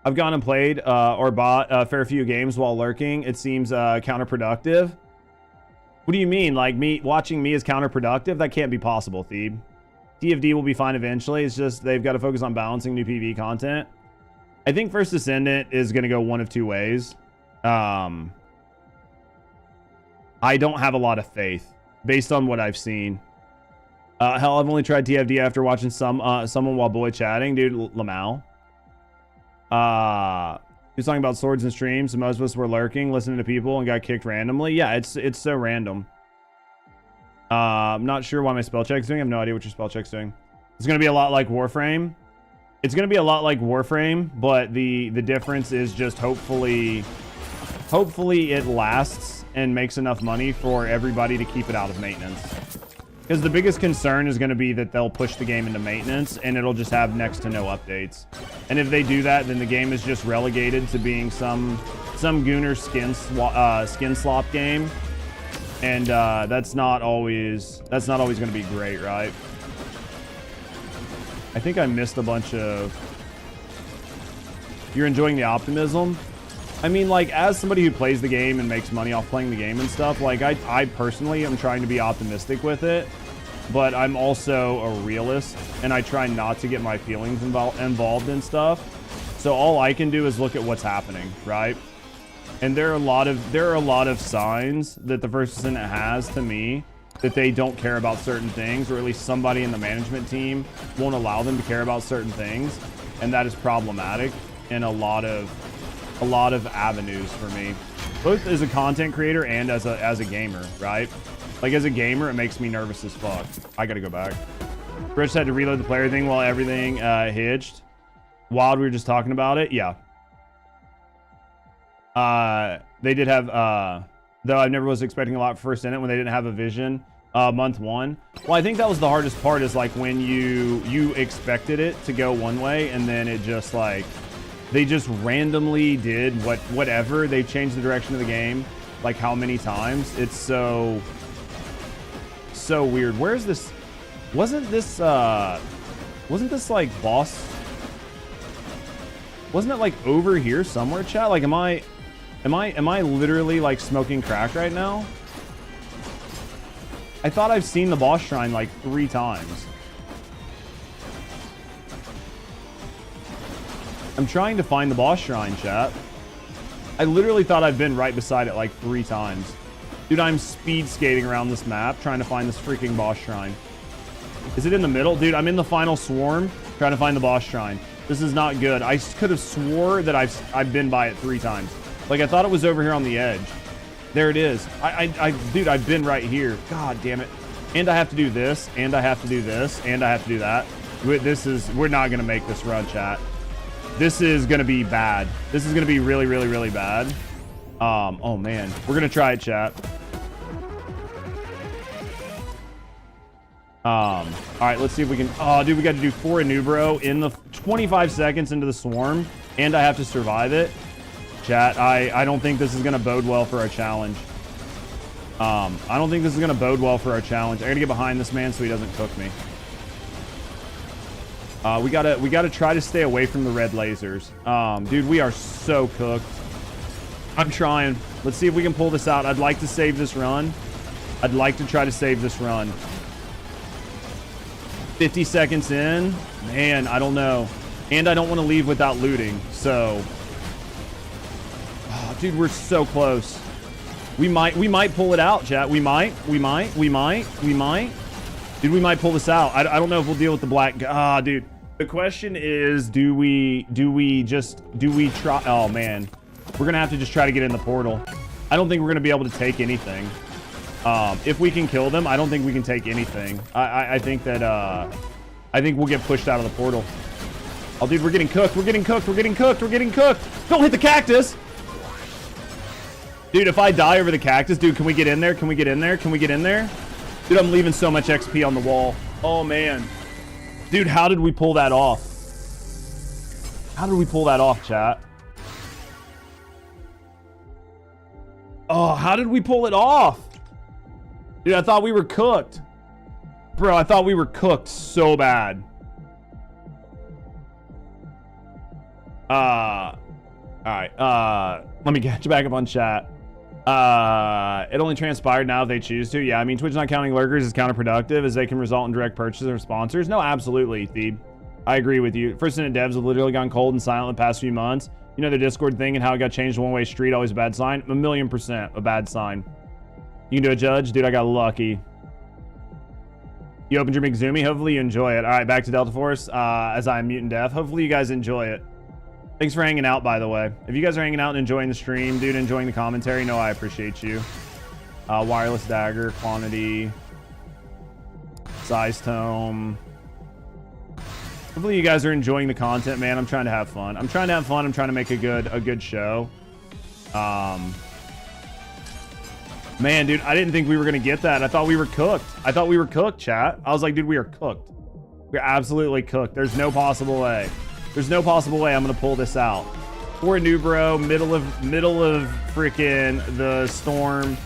I've gone and played or bought a fair few games while lurking. It seems counterproductive. What do you mean? Like, watching me is counterproductive? That can't be possible, Thebe. TFD will be fine eventually. It's just they've got to focus on balancing new PvE content. I think First Descendant is going to go one of two ways. I don't have a lot of faith based on what I've seen. Hell, I've only tried TFD after watching someone while boy chatting. Dude, Lamau. He was talking about swords and streams, so most of us were lurking, listening to people, and got kicked randomly. Yeah, it's so random. I'm not sure why my spell check's doing. I have no idea what your spell check's doing. It's going to be a lot like Warframe. It's going to be a lot like Warframe, but the difference is just hopefully it lasts and makes enough money for everybody to keep it out of maintenance. Because the biggest concern is going to be that they'll push the game into maintenance and it'll just have next to no updates. And if they do that, then the game is just relegated to being some Gooner skin slop game. And that's not always going to be great, right? I think I missed a bunch of... You're enjoying the optimism? I mean, like, as somebody who plays the game and makes money off playing the game and stuff, like, I personally am trying to be optimistic with it, but I'm also a realist, and I try not to get my feelings involved in stuff. So all I can do is look at what's happening, right? And there are a lot of signs that the First Descendant has to me that they don't care about certain things, or at least somebody in the management team won't allow them to care about certain things, and that is problematic in a lot of avenues for me, both as a content creator and as a gamer, right? Like, as a gamer, it makes me nervous as fuck. I gotta go back. Rich had to reload the player thing while everything hitched. Wild, we were just talking about it. Yeah. They did have, though I never was expecting a lot for First Descendant when they didn't have a vision month one. Well, I think that was the hardest part, is like when you expected it to go one way and then it just like, they just randomly did whatever. They changed the direction of the game like how many times. It's so weird. Where's this? Wasn't this like boss? Wasn't it like over here somewhere, chat? Like, am I literally like smoking crack right now? I thought I've seen the boss shrine like 3 times. I'm trying to find the boss shrine, chat. I literally thought I've been right beside it like 3 times. Dude, I'm speed skating around this map trying to find this freaking boss shrine. Is it in the middle? Dude, I'm in the final swarm trying to find the boss shrine. This is not good. I could have swore that I've been by it 3 times. Like, I thought it was over here on the edge. There it is. Dude, I've been right here. God damn it. And I have to do this, and I have to do this, and I have to do that. We're not going to make this run, chat. This is going to be bad. This is going to be really, really, really bad. Oh man. We're going to try it, chat. All right, let's see if we can... Oh, dude, we got to do 4 Anubro in the 25 seconds into the swarm, and I have to survive it. Chat, I don't think this is going to bode well for our challenge. I don't think this is going to bode well for our challenge. I got to get behind this man so he doesn't cook me. We gotta try to stay away from the red lasers. Dude, we are so cooked. I'm trying. Let's see if we can pull this out. I'd like to save this run. I'd like to try to save this run. 50 seconds in. Man, I don't know. And I don't want to leave without looting, so... Oh, dude, we're so close. We might pull it out, chat. We might. Dude, we might pull this out. I don't know if we'll deal with the black... dude. The question is, do we try... Oh, man. We're going to have to just try to get in the portal. I don't think we're going to be able to take anything. If we can kill them, I don't think we can take anything. I think that... I think we'll get pushed out of the portal. Oh, dude, we're getting cooked. We're getting cooked. We're getting cooked. We're getting cooked. Don't hit the cactus. Dude, if I die over the cactus, dude, can we get in there? Can we get in there? Can we get in there? Dude, I'm leaving so much XP on the wall. Oh, man. Dude, how did we pull that off? How did we pull that off, chat? Oh, how did we pull it off? Dude, I thought we were cooked. Bro, I thought we were cooked so bad. All right. Let me get you back up on chat. It only transpired now if they choose to. Yeah, I mean, Twitch not counting lurkers is counterproductive as they can result in direct purchases of sponsors. No, absolutely, Thebe. I agree with you. First Descendant devs have literally gone cold and silent the past few months. You know, the Discord thing and how it got changed to one-way street, always a bad sign. 1,000,000% a bad sign. You can do a judge? Dude, I got lucky. You opened your McZoomy. Hopefully you enjoy it. All right, back to Delta Force as I am mutant deaf. Hopefully you guys enjoy it. Thanks for hanging out, by the way. If you guys are hanging out and enjoying the stream, dude, enjoying the commentary, no, I appreciate you. Wireless Dagger, Quantity, Size Tome. Hopefully you guys are enjoying the content, man. I'm trying to have fun. I'm trying to make a good show. Man, dude, I didn't think we were gonna get that. I thought we were cooked, chat. I was like, dude, we are cooked. We're absolutely cooked. There's no possible way. I'm gonna pull this out. We're a new bro, middle of freaking the storm.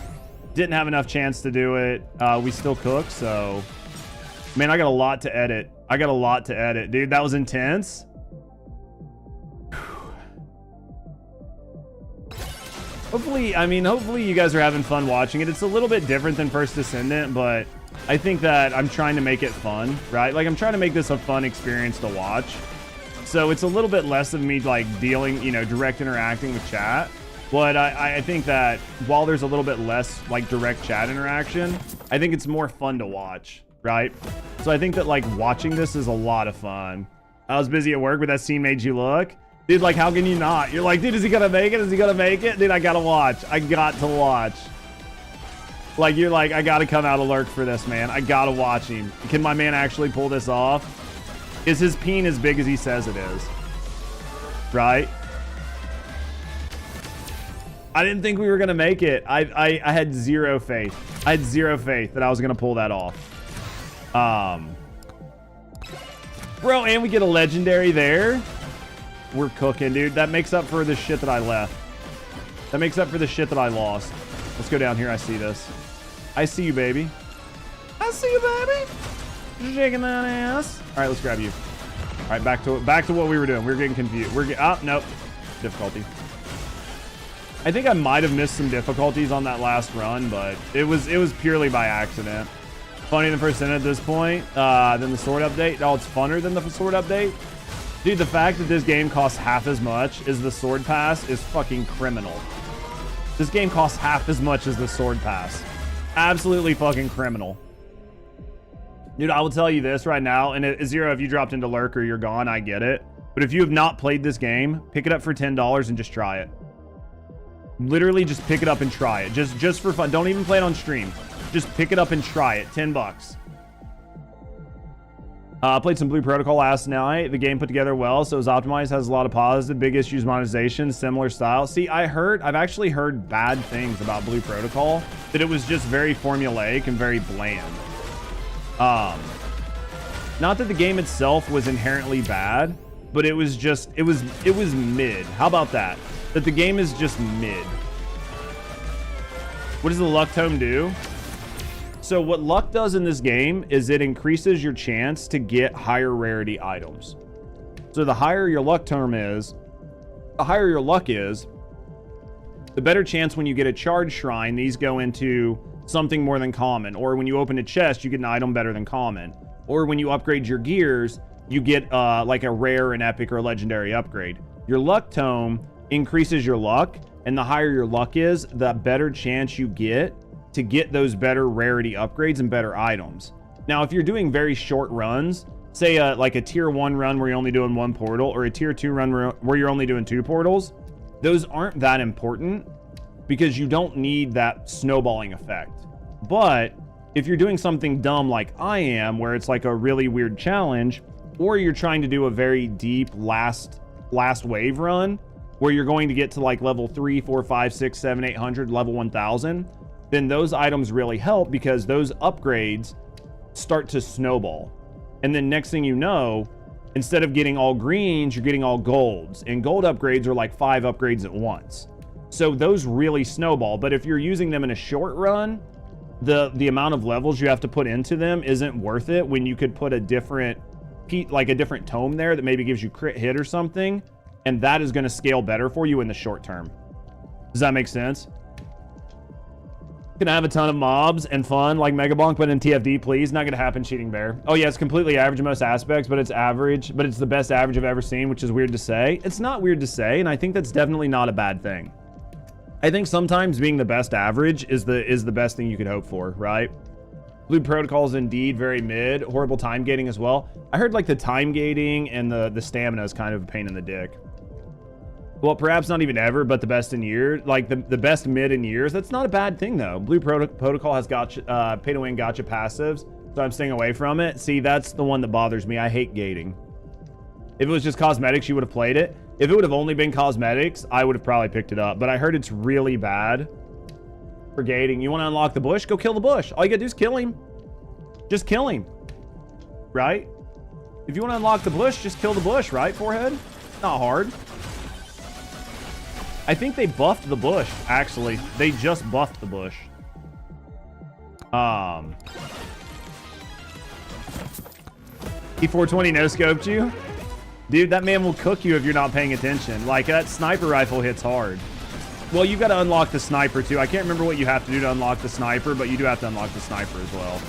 Didn't have enough chance to do it. We still cook, so man, I got a lot to edit. Dude. That was intense. Hopefully you guys are having fun watching it. It's a little bit different than First Descendant, but I think that I'm trying to make it fun, right? Like, I'm trying to make this a fun experience to watch. So it's a little bit less of me, like, dealing, direct interacting with chat. But I think that while there's a little bit less, like, direct chat interaction, I think it's more fun to watch, right? So I think that, like, watching this is a lot of fun. I was busy at work, but that scene made you look. Dude, like, how can you not? You're like, dude, is he gonna make it? Dude, I gotta watch. I got to watch. Like, you're like, I gotta come out of lurk for this, man. I gotta watch him. Can my man actually pull this off? Is his peen as big as he says it is? Right? I didn't think we were gonna make it. I had zero faith. I had zero faith that I was gonna pull that off. Bro, and we get a legendary there. We're cooking, dude. That makes up for the shit that I left. That makes up for the shit that I lost. Let's go down here. I see this. I see you, baby. I see you, baby. Shaking that ass. All right, let's grab you. All right, back to what we were doing. We were getting confused. Nope. Difficulty. I think I might have missed some difficulties on that last run, but it was purely by accident. Funnier than First Descendant at this point, than the sword update. Oh, it's funner than the sword update. Dude, the fact that this game costs half as much as the sword pass is fucking criminal. This game costs half as much as the sword pass. Absolutely fucking criminal. Dude, I will tell you this right now, and Zero, if you dropped into Lurker, you're gone, I get it. But if you have not played this game, pick it up for $10 and just try it. Literally just pick it up and try it. Just for fun. Don't even play it on stream. Just pick it up and try it. $10. Played some Blue Protocol last night. The game put together well, so it was optimized, has a lot of positive. Big issues, monetization, similar style. See, I've actually heard bad things about Blue Protocol, that it was just very formulaic and very bland. Not that the game itself was inherently bad, but it was mid. How about that? That the game is just mid. What does the luck tome do? So what luck does in this game is it increases your chance to get higher rarity items. So the higher your luck tome is, the better chance when you get a charge shrine, these go into something more than common. Or when you open a chest, you get an item better than common. Or when you upgrade your gears, you get like a rare, an epic, or a legendary upgrade. Your luck tome increases your luck, and the higher your luck is, the better chance you get to get those better rarity upgrades and better items. Now, if you're doing very short runs, say like a tier 1 run where you're only doing 1 portal, or a tier 2 run where you're only doing 2 portals, those aren't that important because you don't need that snowballing effect. But if you're doing something dumb like I am, where it's like a really weird challenge, or you're trying to do a very deep last wave run where you're going to get to like level 3, 4, 5, 6, 7, 800, level 1000, then those items really help because those upgrades start to snowball. And then next thing you know, instead of getting all greens, you're getting all golds. And gold upgrades are like 5 upgrades at once. So those really snowball. But if you're using them in a short run, the amount of levels you have to put into them isn't worth it when you could put a different tome there that maybe gives you crit hit or something. And that is going to scale better for you in the short term. Does that make sense? Gonna have a ton of mobs and fun like Megabonk, but in TFD, please. Not gonna happen, Cheating Bear. Oh yeah, it's completely average in most aspects, but it's average. But it's the best average I've ever seen, which is weird to say. It's not weird to say, and I think that's definitely not a bad thing. I think sometimes being the best average is the best thing you could hope for, right? Blue Protocol is indeed very mid. Horrible time gating as well. I heard like the time gating and the stamina is kind of a pain in the dick. Well, perhaps not even ever, but the best in years. Like the best mid in years. That's not a bad thing though. Blue Protocol has gotcha, pay to win gotcha passives, so I'm staying away from it. See, that's the one that bothers me. I hate gating. If it was just cosmetics, you would have played it. If it would have only been cosmetics, I would have probably picked it up. But I heard it's really bad for gating. You want to unlock the bush? Go kill the bush. All you gotta do is kill him. Just kill him. Right? If you want to unlock the bush, just kill the bush, right, Forehead? Not hard. I think they buffed the bush, actually. They just buffed the bush. E420 no-scoped you? Dude, that man will cook you if you're not paying attention. Like, that sniper rifle hits hard. Well, you've got to unlock the sniper, too. I can't remember what you have to do to unlock the sniper, but you do have to unlock the sniper as well.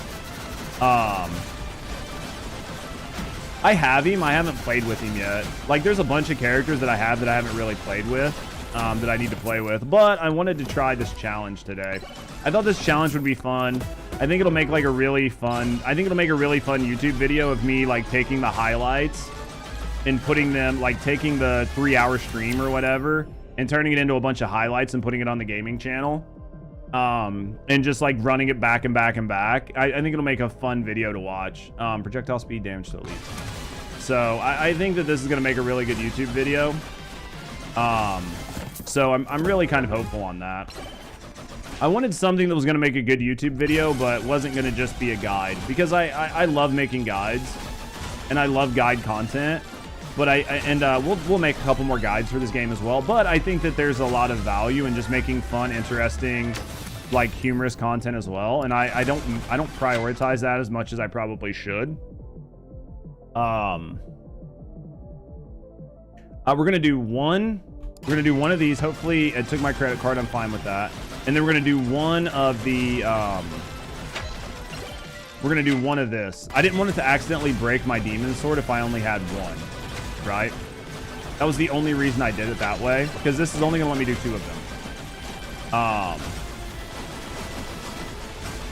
I have him. I haven't played with him yet. Like, there's a bunch of characters that I have that I haven't really played with, that I need to play with. But I wanted to try this challenge today. I thought this challenge would be fun. I think it'll make, like, a really fun... I think it'll make a really fun YouTube video of me, like, taking the highlights and putting them, like, taking the 3-hour stream or whatever and turning it into a bunch of highlights and putting it on the gaming channel. And just, like, running it back and back and back. I think it'll make a fun video to watch. Projectile speed damage to elite. So I think that this is going to make a really good YouTube video. So I'm really kind of hopeful on that. I wanted something that was going to make a good YouTube video, but wasn't going to just be a guide. Because I love making guides. And I love guide content. But we'll make a couple more guides for this game as well. But I think that there's a lot of value in just making fun, interesting, like, humorous content as well. And I don't prioritize that as much as I probably should. We're gonna do one of these. Hopefully it took my credit card. I'm fine with that. And then we're gonna do one of the we're gonna do one of this. I didn't want it to accidentally break my demon sword if I only had one, right? That was the only reason I did it that way, because this is only gonna let me do 2 of them.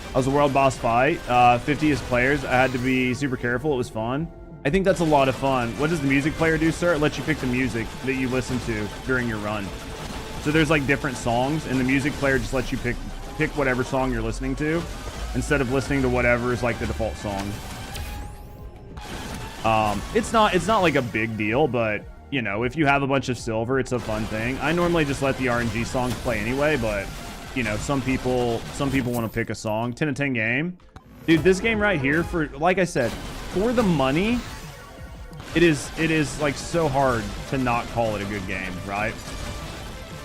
That was a world boss fight. 50th players. I had to be super careful. It was fun. I think that's a lot of fun. What does the music player do, sir? It lets you pick the music that you listen to during your run. So there's, like, different songs, and the music player just lets you pick whatever song you're listening to instead of listening to whatever is, like, the default song. It's not like a big deal, but, you know, if you have a bunch of silver, it's a fun thing. I normally just let the RNG songs play anyway, but, you know, some people want to pick a song. 10 of 10 game. Dude, this game right here, for, like I said, for the money, it is like so hard to not call it a good game, right?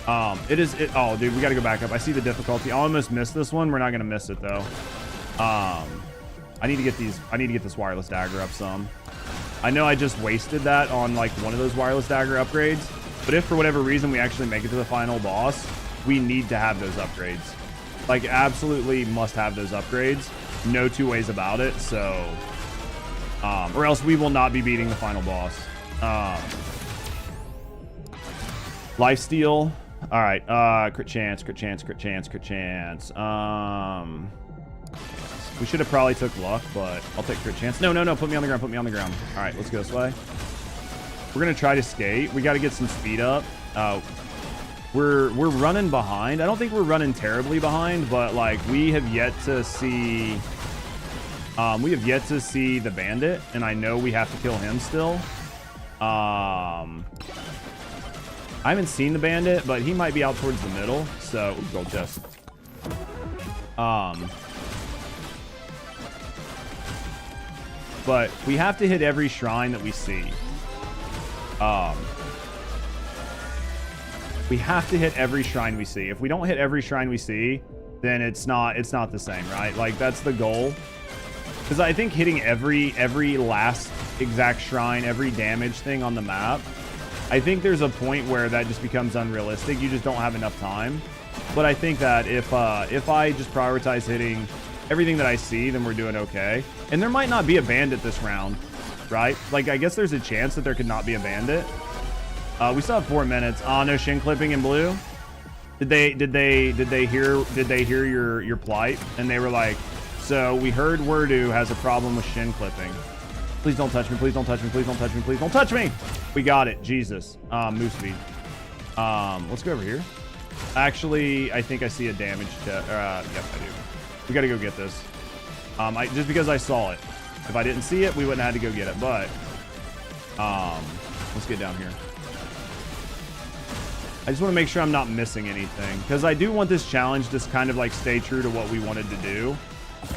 Oh, dude, we got to go back up. I see the difficulty. I almost missed this one. We're not going to miss it though. I need to get this wireless dagger up some. I know I just wasted that on, like, one of those wireless dagger upgrades, but if for whatever reason we actually make it to the final boss, we need to have those upgrades. Like, absolutely must have those upgrades. No two ways about it. So, or else we will not be beating the final boss. Lifesteal. All right. Crit chance. We should have probably took luck, but I'll take crit chance. No. Put me on the ground. All right, let's go this way. We're going to try to skate. We got to get some speed up. We're running behind. I don't think we're running terribly behind, but, like, we have yet to see the bandit, and I know we have to kill him still. I haven't seen the bandit, but he might be out towards the middle. So, ooh, gold chest. But we have to hit every shrine that we see. We have to hit every shrine we see. If we don't hit every shrine we see, then it's not the same, right? Like, that's the goal. Because I think hitting every last exact shrine, every damage thing on the map, I think there's a point where that just becomes unrealistic. You just don't have enough time. But I think that if I just prioritize hitting everything that I see, then we're doing okay. And there might not be a bandit this round, right? Like, I guess there's a chance that there could not be a bandit. We still have 4 minutes. No shin clipping in blue. Did they hear your plight? And they were like, So we heard Wordu has a problem with shin clipping. Please don't touch me. Please don't touch me. Please don't touch me. Please don't touch me. We got it. Jesus. Move speed. Let's go over here. Actually, I think I see a damage yep, I do. We got to go get this. Just because I saw it. If I didn't see it, we wouldn't have had to go get it. But, let's get down here. I just want to make sure I'm not missing anything, because I do want this challenge to kind of like stay true to what we wanted to do.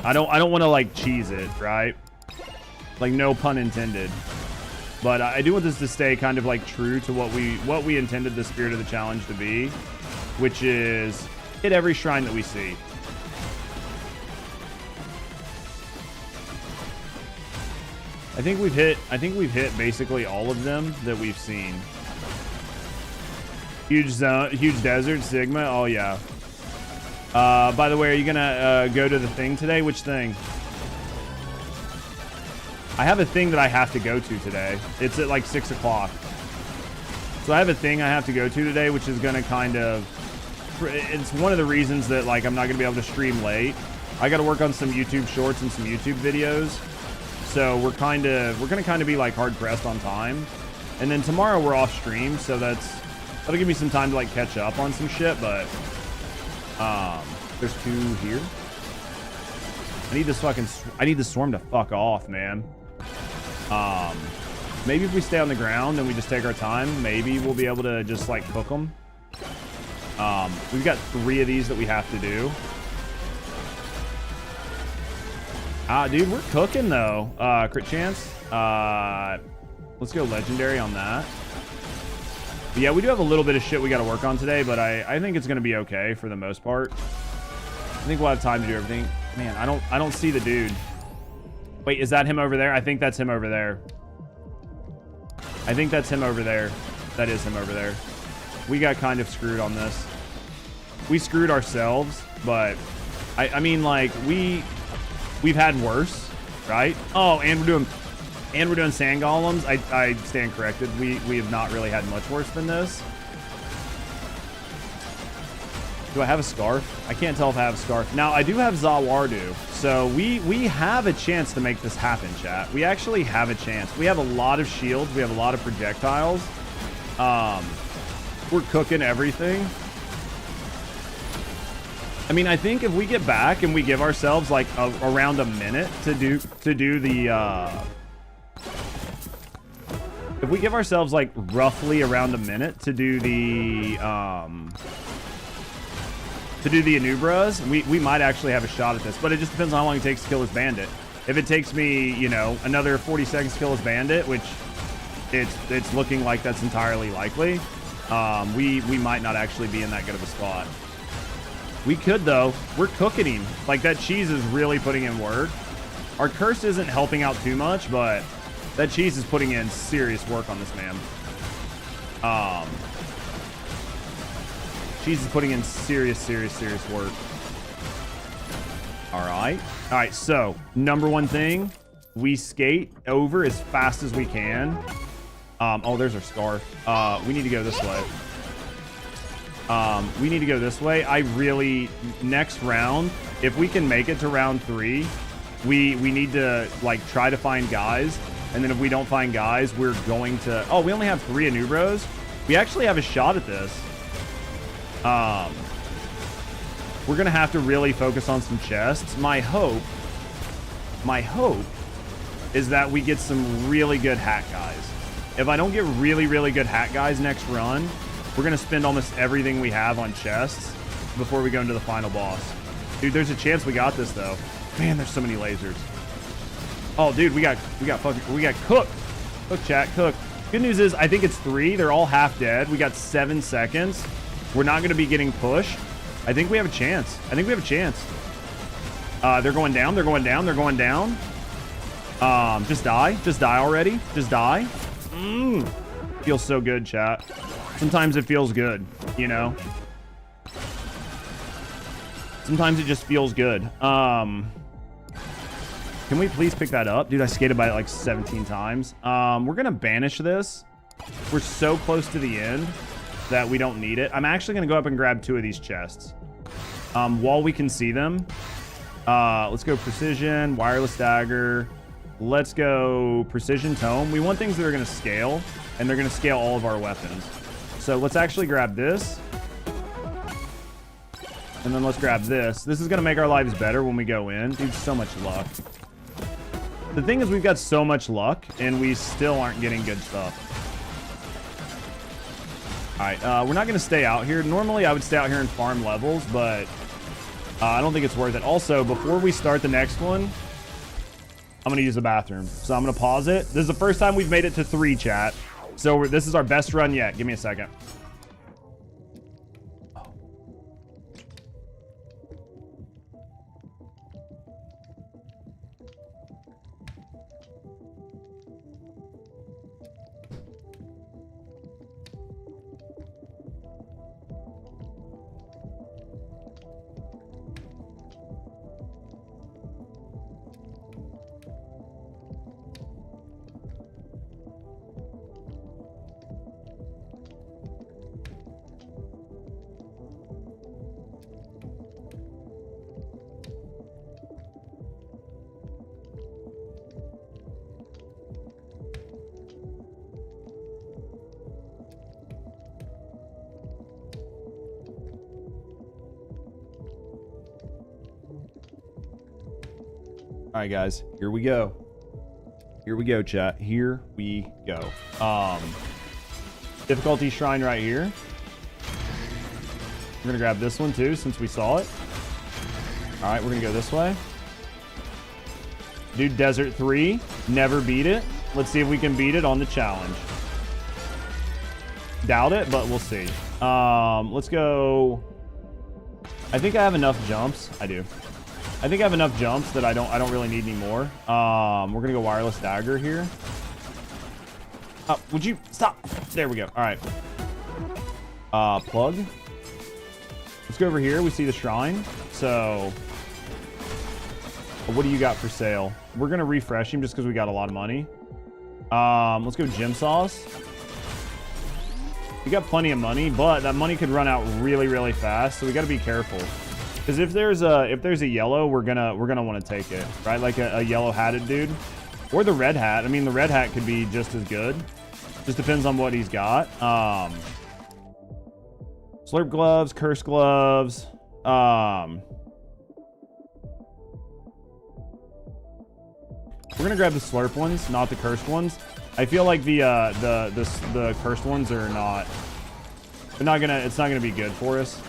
I don't want to like cheese it, right? Like, no pun intended. But I do want this to stay kind of like true to what we intended the spirit of the challenge to be, which is hit every shrine that we see. I think we've hit basically all of them that we've seen. Huge zone, huge desert, Sigma. Oh yeah. By the way, are you gonna go to the thing today? Which thing? I have a thing that I have to go to today. It's at like 6 o'clock. So I have a thing I have to go to today, which is gonna kind of, it's one of the reasons that like I'm not gonna be able to stream late. I got to work on some YouTube shorts and some YouTube videos. So we're gonna kind of be like hard pressed on time. And then tomorrow we're off stream, so that'll give me some time to like catch up on some shit. But there's 2 here. I need the swarm to fuck off, man. Maybe if we stay on the ground and we just take our time, maybe we'll be able to just like cook them. We've got 3 of these that we have to do. Dude, we're cooking though. Crit chance. Let's go legendary on that. But yeah, we do have a little bit of shit we got to work on today, but I think it's going to be okay for the most part. I think we'll have time to do everything. Man, I don't see the dude. Wait, is that him over there? I think that's him over there. I think that's him over there. That is him over there. We got kind of screwed on this. We screwed ourselves, but I mean, like, we've had worse, right? Oh, and we're doing sand golems. I stand corrected. We have not really had much worse than this. Do I have a scarf? I can't tell if I have a scarf. Now, I do have Zawardu, so we have a chance to make this happen, chat. We actually have a chance. We have a lot of shields. We have a lot of projectiles. We're cooking everything. I mean, I think if we get back and we give ourselves like around a minute to do the if we give ourselves like roughly around a minute to do the Anubras, we might actually have a shot at this, but it just depends on how long it takes to kill this bandit. If it takes me, you know, another 40 seconds to kill this bandit, which it's looking like that's entirely likely, we might not actually be in that good of a spot. We could though. We're cooking him. Like, that cheese is really putting in work. Our curse isn't helping out too much, but that cheese is putting in serious work on this man. Cheese is putting in serious work. All right, so number 1 thing, we skate over as fast as we can. Oh, there's our scarf. We need to go this way. We need to go this way. Next round, if we can make it to round 3, we need to like try to find guys. And then if we don't find guys, we're going to, we only have 3 Anubros. We actually have a shot at this. We're going to have to really focus on some chests. My hope is that we get some really good hat guys. If I don't get really good hat guys next run, we're going to spend almost everything we have on chests before we go into the final boss. Dude, there's a chance we got this though. Man, there's so many lasers. Oh, dude, we got cooked. Cook, chat, cook. Good news is I think it's 3. They're all half dead. We got 7 seconds. We're not going to be getting pushed. I think we have a chance. They're going down. They're going down. They're going down. Just die. Just die already. Just die. Feels so good, chat. Sometimes it feels good, you know? Sometimes it just feels good. Can we please pick that up? Dude, I skated by it like 17 times. We're going to banish this. We're so close to the end that we don't need it. I'm actually going to go up and grab 2 of these chests. While we can see them. Let's go precision, wireless dagger. Let's go precision tome. We want things that are going to scale, and they're going to scale all of our weapons. So let's actually grab this. And then let's grab this. This is going to make our lives better when we go in. Dude, so much luck. The thing is, we've got so much luck, and we still aren't getting good stuff. All right, we're not going to stay out here. Normally, I would stay out here and farm levels, but I don't think it's worth it. Also, before we start the next one, I'm going to use the bathroom. So I'm going to pause it. This is the first time we've made it to 3, chat. So this is our best run yet. Give me a second. All right, guys, here we go. Here we go, chat. Here we go. Difficulty shrine right here. We're gonna grab this one too, since we saw it. All right, we're gonna go this way. Dude, Desert 3, never beat it. Let's see if we can beat it on the challenge. Doubt it, but we'll see. Let's go. I think I have enough jumps. I do. I think I have enough jumps that I don't really need any more. We're gonna go wireless dagger here. Would you stop? There we go. All right. Plug. Let's go over here. We see the shrine. So what do you got for sale? We're gonna refresh him just because we got a lot of money. Let's go gym sauce. We got plenty of money, but that money could run out really, really fast. So we got to be careful. Because if there's a yellow, we're gonna want to take it, right? Like a yellow hatted dude, or the red hat. I mean, the red hat could be just as good. Just depends on what he's got. Slurp gloves, curse gloves. We're gonna grab the slurp ones, not the cursed ones. I feel like the cursed ones are not. It's not gonna be good for us.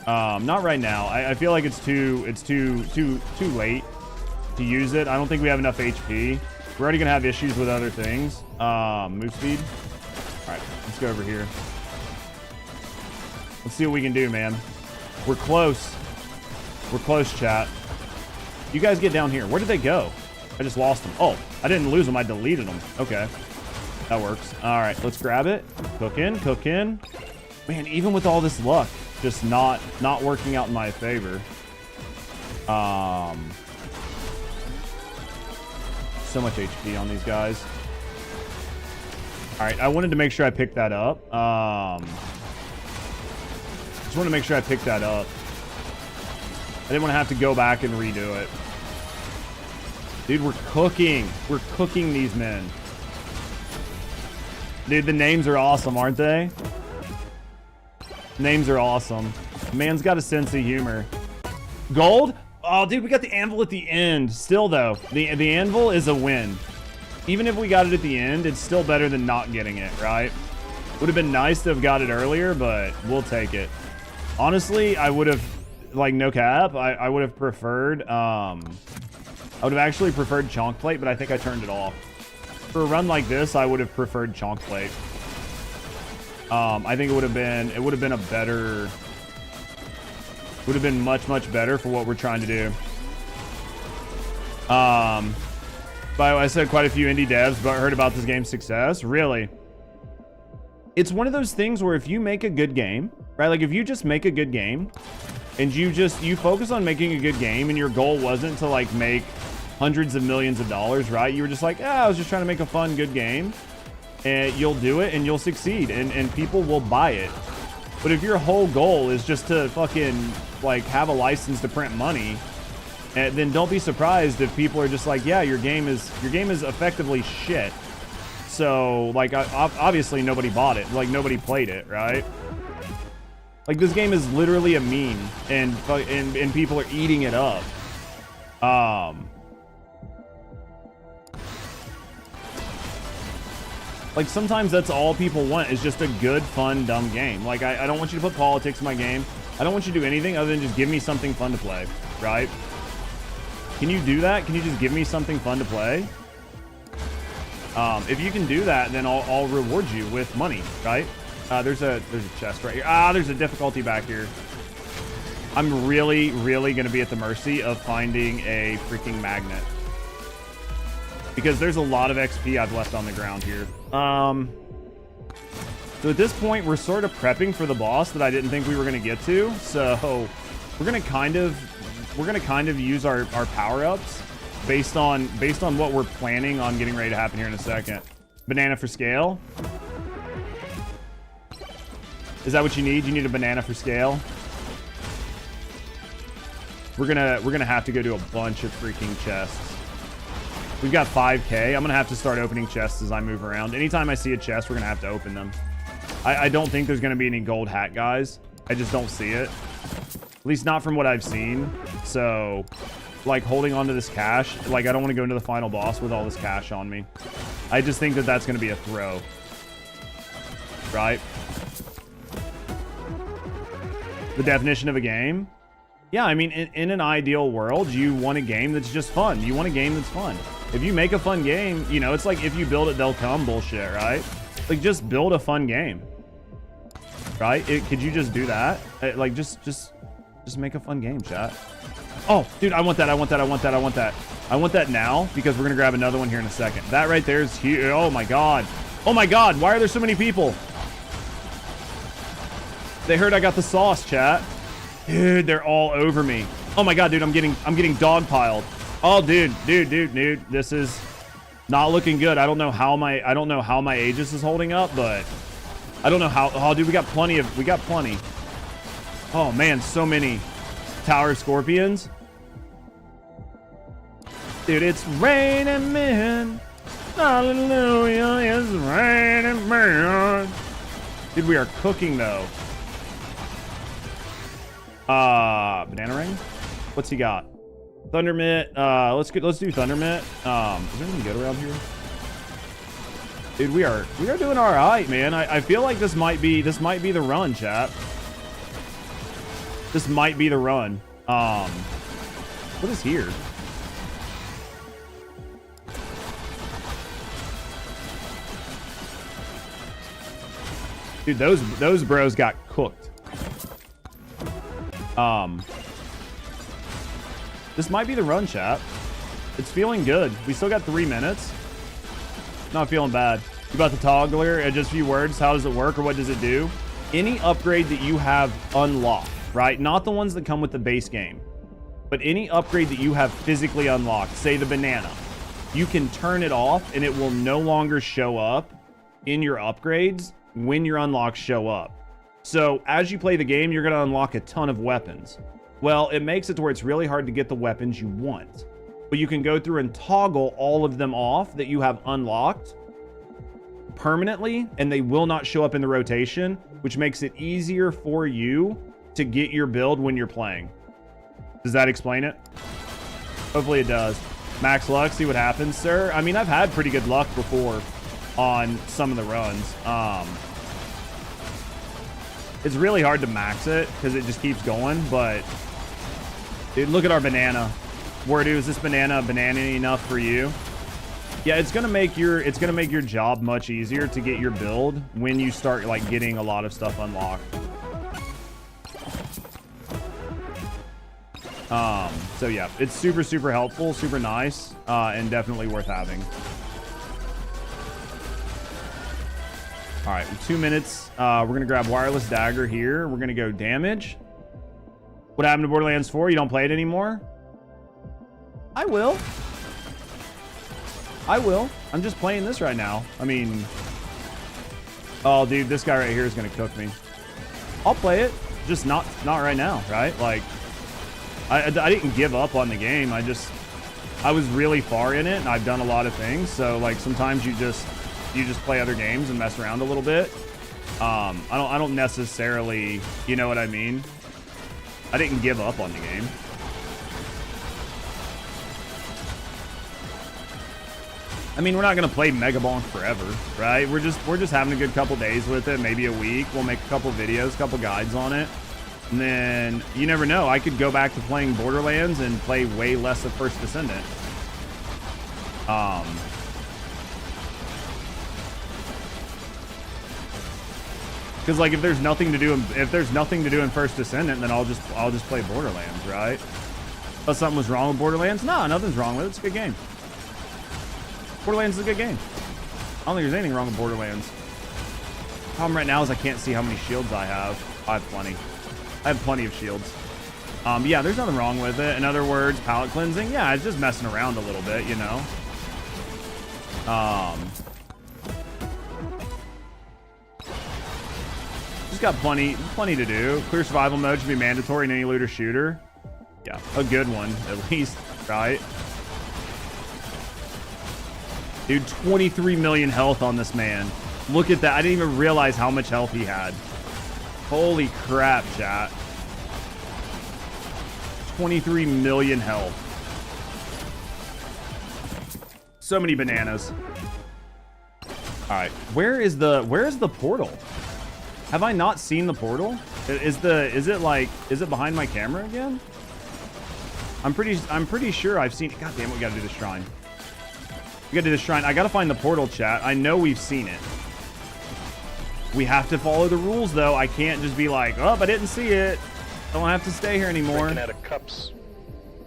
Not right now. I feel like it's too late to use it. I don't think we have enough HP. We're already gonna have issues with other things. Move speed. All right, let's go over here. Let's see what we can do, man. We're close. We're close, chat. You guys get down here. Where did they go? I just lost them. Oh, I didn't lose them. I deleted them. Okay, that works. All right, let's grab it. Cook in, cook in. Man, even with all this luck, just not working out in my favor. So much HP on these guys. All right, I wanted to make sure I picked that up. Just want to make sure I picked that up. I didn't want to have to go back and redo it. Dude, we're cooking. We're cooking these men. Dude, the names are awesome, aren't they? Names are awesome. Man's got a sense of humor. Gold? Oh, dude, we got the anvil at the end. Still, though, the anvil is a win. Even if we got it at the end, it's still better than not getting it, right? Would have been nice to have got it earlier, but we'll take it. Honestly, I would have, like, no cap, I would have preferred, I would have actually preferred chonk plate, but I think I turned it off. For a run like this, I would have preferred chonk plate. I think it would have been a better, would have been much better for what we're trying to do. By the way, I said quite a few indie devs, but heard about this game's success. Really? It's one of those things where if you make a good game, right? Like if you just make a good game and you focus on making a good game and your goal wasn't to like make hundreds of millions of dollars, right? You were just like, I was just trying to make a fun, good game. And you'll do it and you'll succeed and people will buy it. But if your whole goal is just to fucking like have a license to print money, and then don't be surprised if people are just like, yeah, your game is effectively shit. So like obviously nobody bought it, like nobody played it, right? Like this game is literally a meme, and people are eating it up. Like sometimes that's all people want is just a good, fun, dumb game. Like I don't want you to put politics in my game. I don't want you to do anything other than just give me something fun to play, right? Can you do that? Can you just give me something fun to play? If you can do that, then I'll reward you with money, right? There's a chest right here. There's a difficulty back here. I'm really, really gonna be at the mercy of finding a freaking magnet, because there's a lot of XP I've left on the ground here. So at this point, we're sort of prepping for the boss that I didn't think we were gonna get to. So we're gonna kind of use our power-ups based on what we're planning on getting ready to happen here in a second. Banana for scale. Is that what you need? You need a banana for scale? We're gonna have to go to a bunch of freaking chests. We've got 5K. I'm gonna have to start opening chests as I move around. Anytime I see a chest, we're gonna have to open them. I don't think there's gonna be any gold hat guys. I just don't see it. At least not from what I've seen. So, like, holding on to this cash, like, I don't want to go into the final boss with all this cash on me. I just think that that's gonna be a throw. Right? The definition of a game? Yeah, I mean, in an ideal world, you want a game that's just fun. You want a game that's fun. If you make a fun game, you know, it's like if you build it, they'll come bullshit, right? Like, just build a fun game. Right? Could you just do that? Like, just make a fun game, chat. Oh, dude, I want that. I want that. I want that. I want that. I want that now, because we're going to grab another one here in a second. That right there is huge. Oh, my God. Oh, my God. Why are there so many people? They heard I got the sauce, chat. Dude, they're all over me. Oh my God, dude, I'm getting dogpiled. Oh, dude, this is not looking good. I don't know how my Aegis is holding up, but I don't know how. Oh, dude, we got plenty. Oh man, so many Tower Scorpions. Dude, it's raining men. Hallelujah, it's raining men. Dude, we are cooking though. Banana ring? What's he got? Thunder Mitt. Let's do Thunder Mitt. Is there anything good around here? Dude, we are doing all right, man. I feel like this might be the run, chat. This might be the run. What is here? Dude, those bros got cooked. This might be the run, chat. It's feeling good. We still got 3 minutes. Not feeling bad. You about the toggler? Just a few words. How does it work, or what does it do? Any upgrade that you have unlocked, right? Not the ones that come with the base game, but any upgrade that you have physically unlocked, say the banana, you can turn it off and it will no longer show up in your upgrades when your unlocks show up. So as you play the game, you're going to unlock a ton of weapons. Well, it makes it to where it's really hard to get the weapons you want. But you can go through and toggle all of them off that you have unlocked permanently, and they will not show up in the rotation, which makes it easier for you to get your build when you're playing. Does that explain it? Hopefully it does. Max luck, see what happens, sir. I mean, I've had pretty good luck before on some of the runs. It's really hard to max it because it just keeps going, but dude, look at our banana. Wordu, is this banana enough for you? Yeah, it's gonna make your job much easier to get your build when you start like getting a lot of stuff unlocked. So yeah, it's super helpful, super nice, and definitely worth having. All right, 2 minutes. We're gonna grab wireless dagger here. We're gonna go damage. What happened to Borderlands 4? You don't play it anymore? I will. I'm just playing this right now. I mean, oh dude, this guy right here is gonna cook me. I'll play it. just not right now, right? Like, I didn't give up on the game. I was really far in it, and I've done a lot of things. So like sometimes you just play other games and mess around a little bit. I don't necessarily, you know what I mean? I didn't give up on the game. I mean, we're not gonna play Megabonk forever, right? We're just having a good couple days with it, maybe a week. We'll make a couple videos, couple guides on it. And then, you never know, I could go back to playing Borderlands and play way less of First Descendant. Because like if there's nothing to do in First Descendant, then I'll just play Borderlands, right? But something was wrong with Borderlands? No, nothing's wrong with it. It's a good game. Borderlands is a good game. I don't think there's anything wrong with Borderlands. Problem right now is I can't see how many shields I have. I have plenty. I have plenty of shields. Yeah, there's nothing wrong with it. In other words, palette cleansing. Yeah, it's just messing around a little bit, you know. Just got plenty to do. Clear survival mode should be mandatory in any looter shooter. Yeah, a good one at least, right? Dude, 23 million health on this man. Look at that. I didn't even realize how much health he had. Holy crap, chat. 23 million health. So many bananas. All right, where is the portal? Have I not seen the portal? Is it behind my camera again? I'm pretty sure I've seen it. God damn it, we gotta do the shrine. We gotta do the shrine. I gotta find the portal, chat. I know we've seen it. We have to follow the rules, though. I can't just be like, oh, I didn't see it. I don't have to stay here anymore. Drinking out of cups.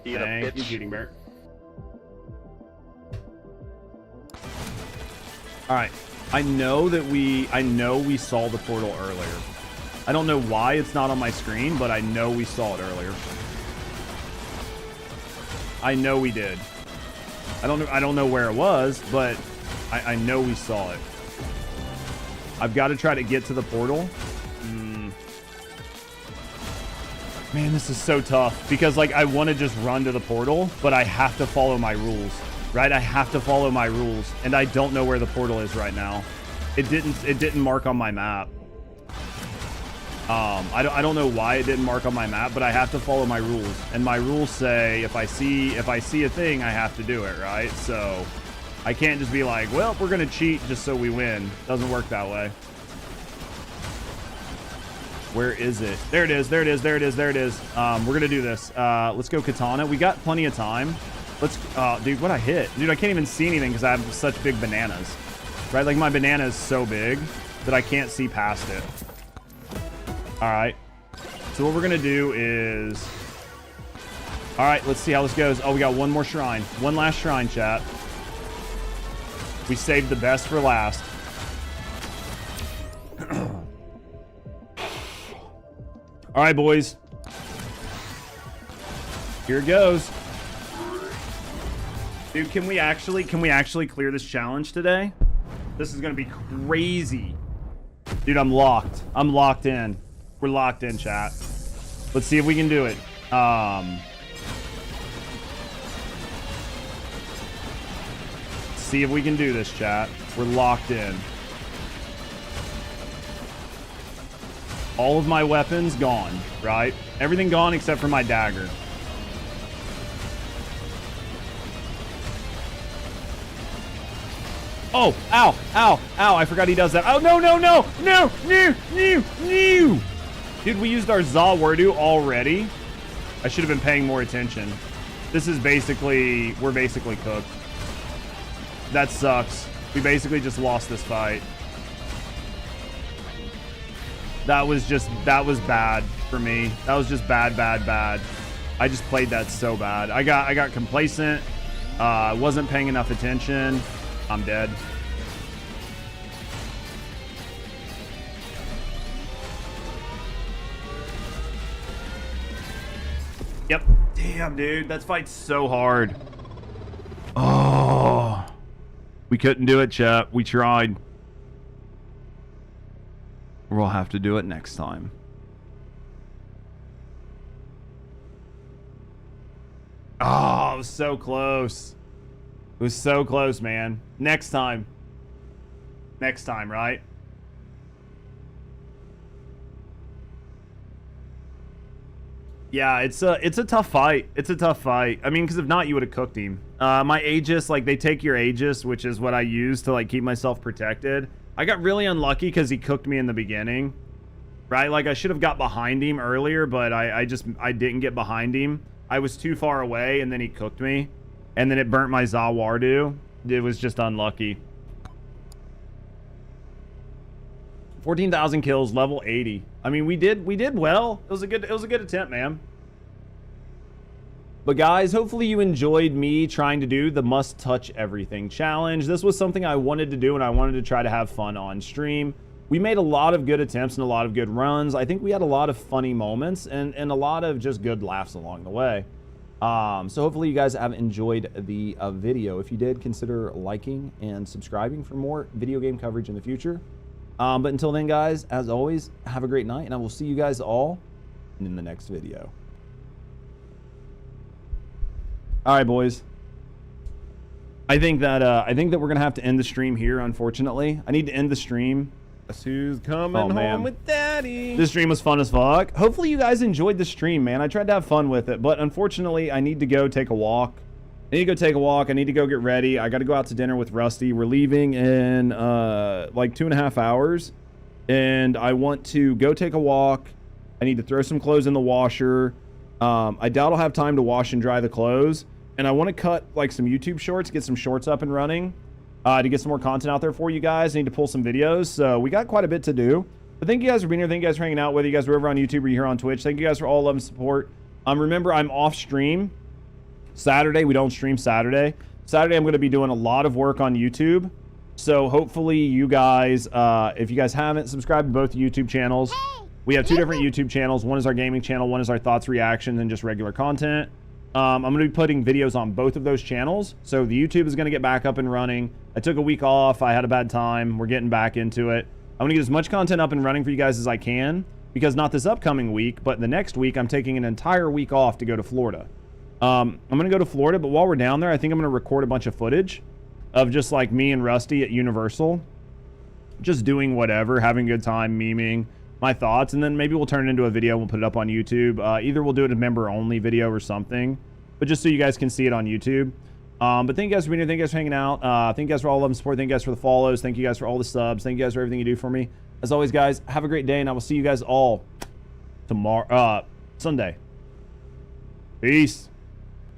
Eating a Thank you, bitch. Cheating Bear. All right. I know we saw the portal earlier. I don't know why it's not on my screen, but I know we saw it earlier. I know we did. I don't know where it was, but I know we saw it. I've got to try to get to the portal. Man, this is so tough because like I want to just run to the portal, but I have to follow my rules, right? I have to follow my rules, and I don't know where the portal is right now. It didn't mark on my map. I don't know why it didn't mark on my map, but I have to follow my rules, and my rules say if I see a thing, I have to do it, right? So I can't just be like, well, we're gonna cheat just so we win. Doesn't work that way. Where is it? There it is. There it is. There it is. There it is. We're gonna do this. Let's go katana. We got plenty of time. Let's. Dude, what I hit? Dude, I can't even see anything because I have such big bananas. Right? Like my banana is so big that I can't see past it. All right. So what we're gonna do is. All right. Let's see how this goes. Oh, we got one more shrine. One last shrine, chat. We saved the best for last. All right, boys. Here it goes. Dude, can we actually clear this challenge today? This is gonna be crazy. Dude, I'm locked. I'm locked in. We're locked in, chat. Let's see if we can do it. See if we can do this, chat. We're locked in. All of my weapons gone, right? Everything gone except for my dagger. Oh, ow, ow, ow. I forgot he does that. Oh, no, no, no, no, no, no, no. Dude, we used our Zawardu already. I should have been paying more attention. This is basically, we're basically cooked. That sucks. We basically just lost this fight. That was bad for me. That was just bad, bad, bad. I just played that so bad. I got complacent. I wasn't paying enough attention. I'm dead. Yep. Damn, dude. That fight's so hard. Oh. We couldn't do it, chat. We tried. We'll have to do it next time. Oh, it was so close. It was so close, man. Next time. Next time, right? Yeah, it's a tough fight. It's a tough fight. I mean, because if not, you would have cooked him. My Aegis, like, they take your Aegis, which is what I use to, like, keep myself protected. I got really unlucky because he cooked me in the beginning. Right? Like, I should have got behind him earlier, but I didn't get behind him. I was too far away, and then he cooked me. And then it burnt my Zawardu. It was just unlucky. 14,000 kills, level 80. I mean, we did well. It was a good attempt, man. But guys, hopefully you enjoyed me trying to do the must touch everything challenge. This was something I wanted to do, and I wanted to try to have fun on stream. We made a lot of good attempts and a lot of good runs. I think we had a lot of funny moments and a lot of just good laughs along the way. So hopefully you guys have enjoyed the video. If you did, consider liking and subscribing for more video game coverage in the future. But until then, guys, as always, have a great night, and I will see you guys all in the next video. All right, boys. I think that we're gonna have to end the stream here. Unfortunately, I need to end the stream. Guess who's coming home with daddy? This stream was fun as fuck. Hopefully, you guys enjoyed the stream, man. I tried to have fun with it, but unfortunately, I need to go take a walk. I need to go take a walk. I need to go get ready. I got to go out to dinner with Rusty. We're leaving in like 2.5 hours, and I want to go take a walk. I need to throw some clothes in the washer. I doubt I'll have time to wash and dry the clothes, and I want to cut like some YouTube shorts, get some shorts up and running to get some more content out there for you guys. I need to pull some videos, so we got quite a bit to do. But thank you guys for being here. Thank you guys for hanging out, whether you guys are over on YouTube or you're here on Twitch. Thank you guys for all love and support. Remember, I'm off stream Saturday. We don't stream Saturday. Saturday, I'm going to be doing a lot of work on YouTube. So hopefully you guys, if you guys haven't subscribed to both YouTube channels, we have two different YouTube channels. One is our gaming channel. One is our thoughts, reactions, and just regular content. I'm going to be putting videos on both of those channels. So the YouTube is going to get back up and running. I took a week off. I had a bad time. We're getting back into it. I'm going to get as much content up and running for you guys as I can, because not this upcoming week, but the next week, I'm taking an entire week off to go to Florida. I'm going to go to Florida, but while we're down there, I think I'm going to record a bunch of footage of just like me and Rusty at Universal, just doing whatever, having a good time, memeing my thoughts, and then maybe we'll turn it into a video and we'll put it up on YouTube. Either we'll do it a member-only video or something, but just so you guys can see it on YouTube. But thank you guys for being here. Thank you guys for hanging out. Thank you guys for all the love and support. Thank you guys for the follows. Thank you guys for all the subs. Thank you guys for everything you do for me. As always, guys, have a great day, and I will see you guys all tomorrow, Sunday. Peace.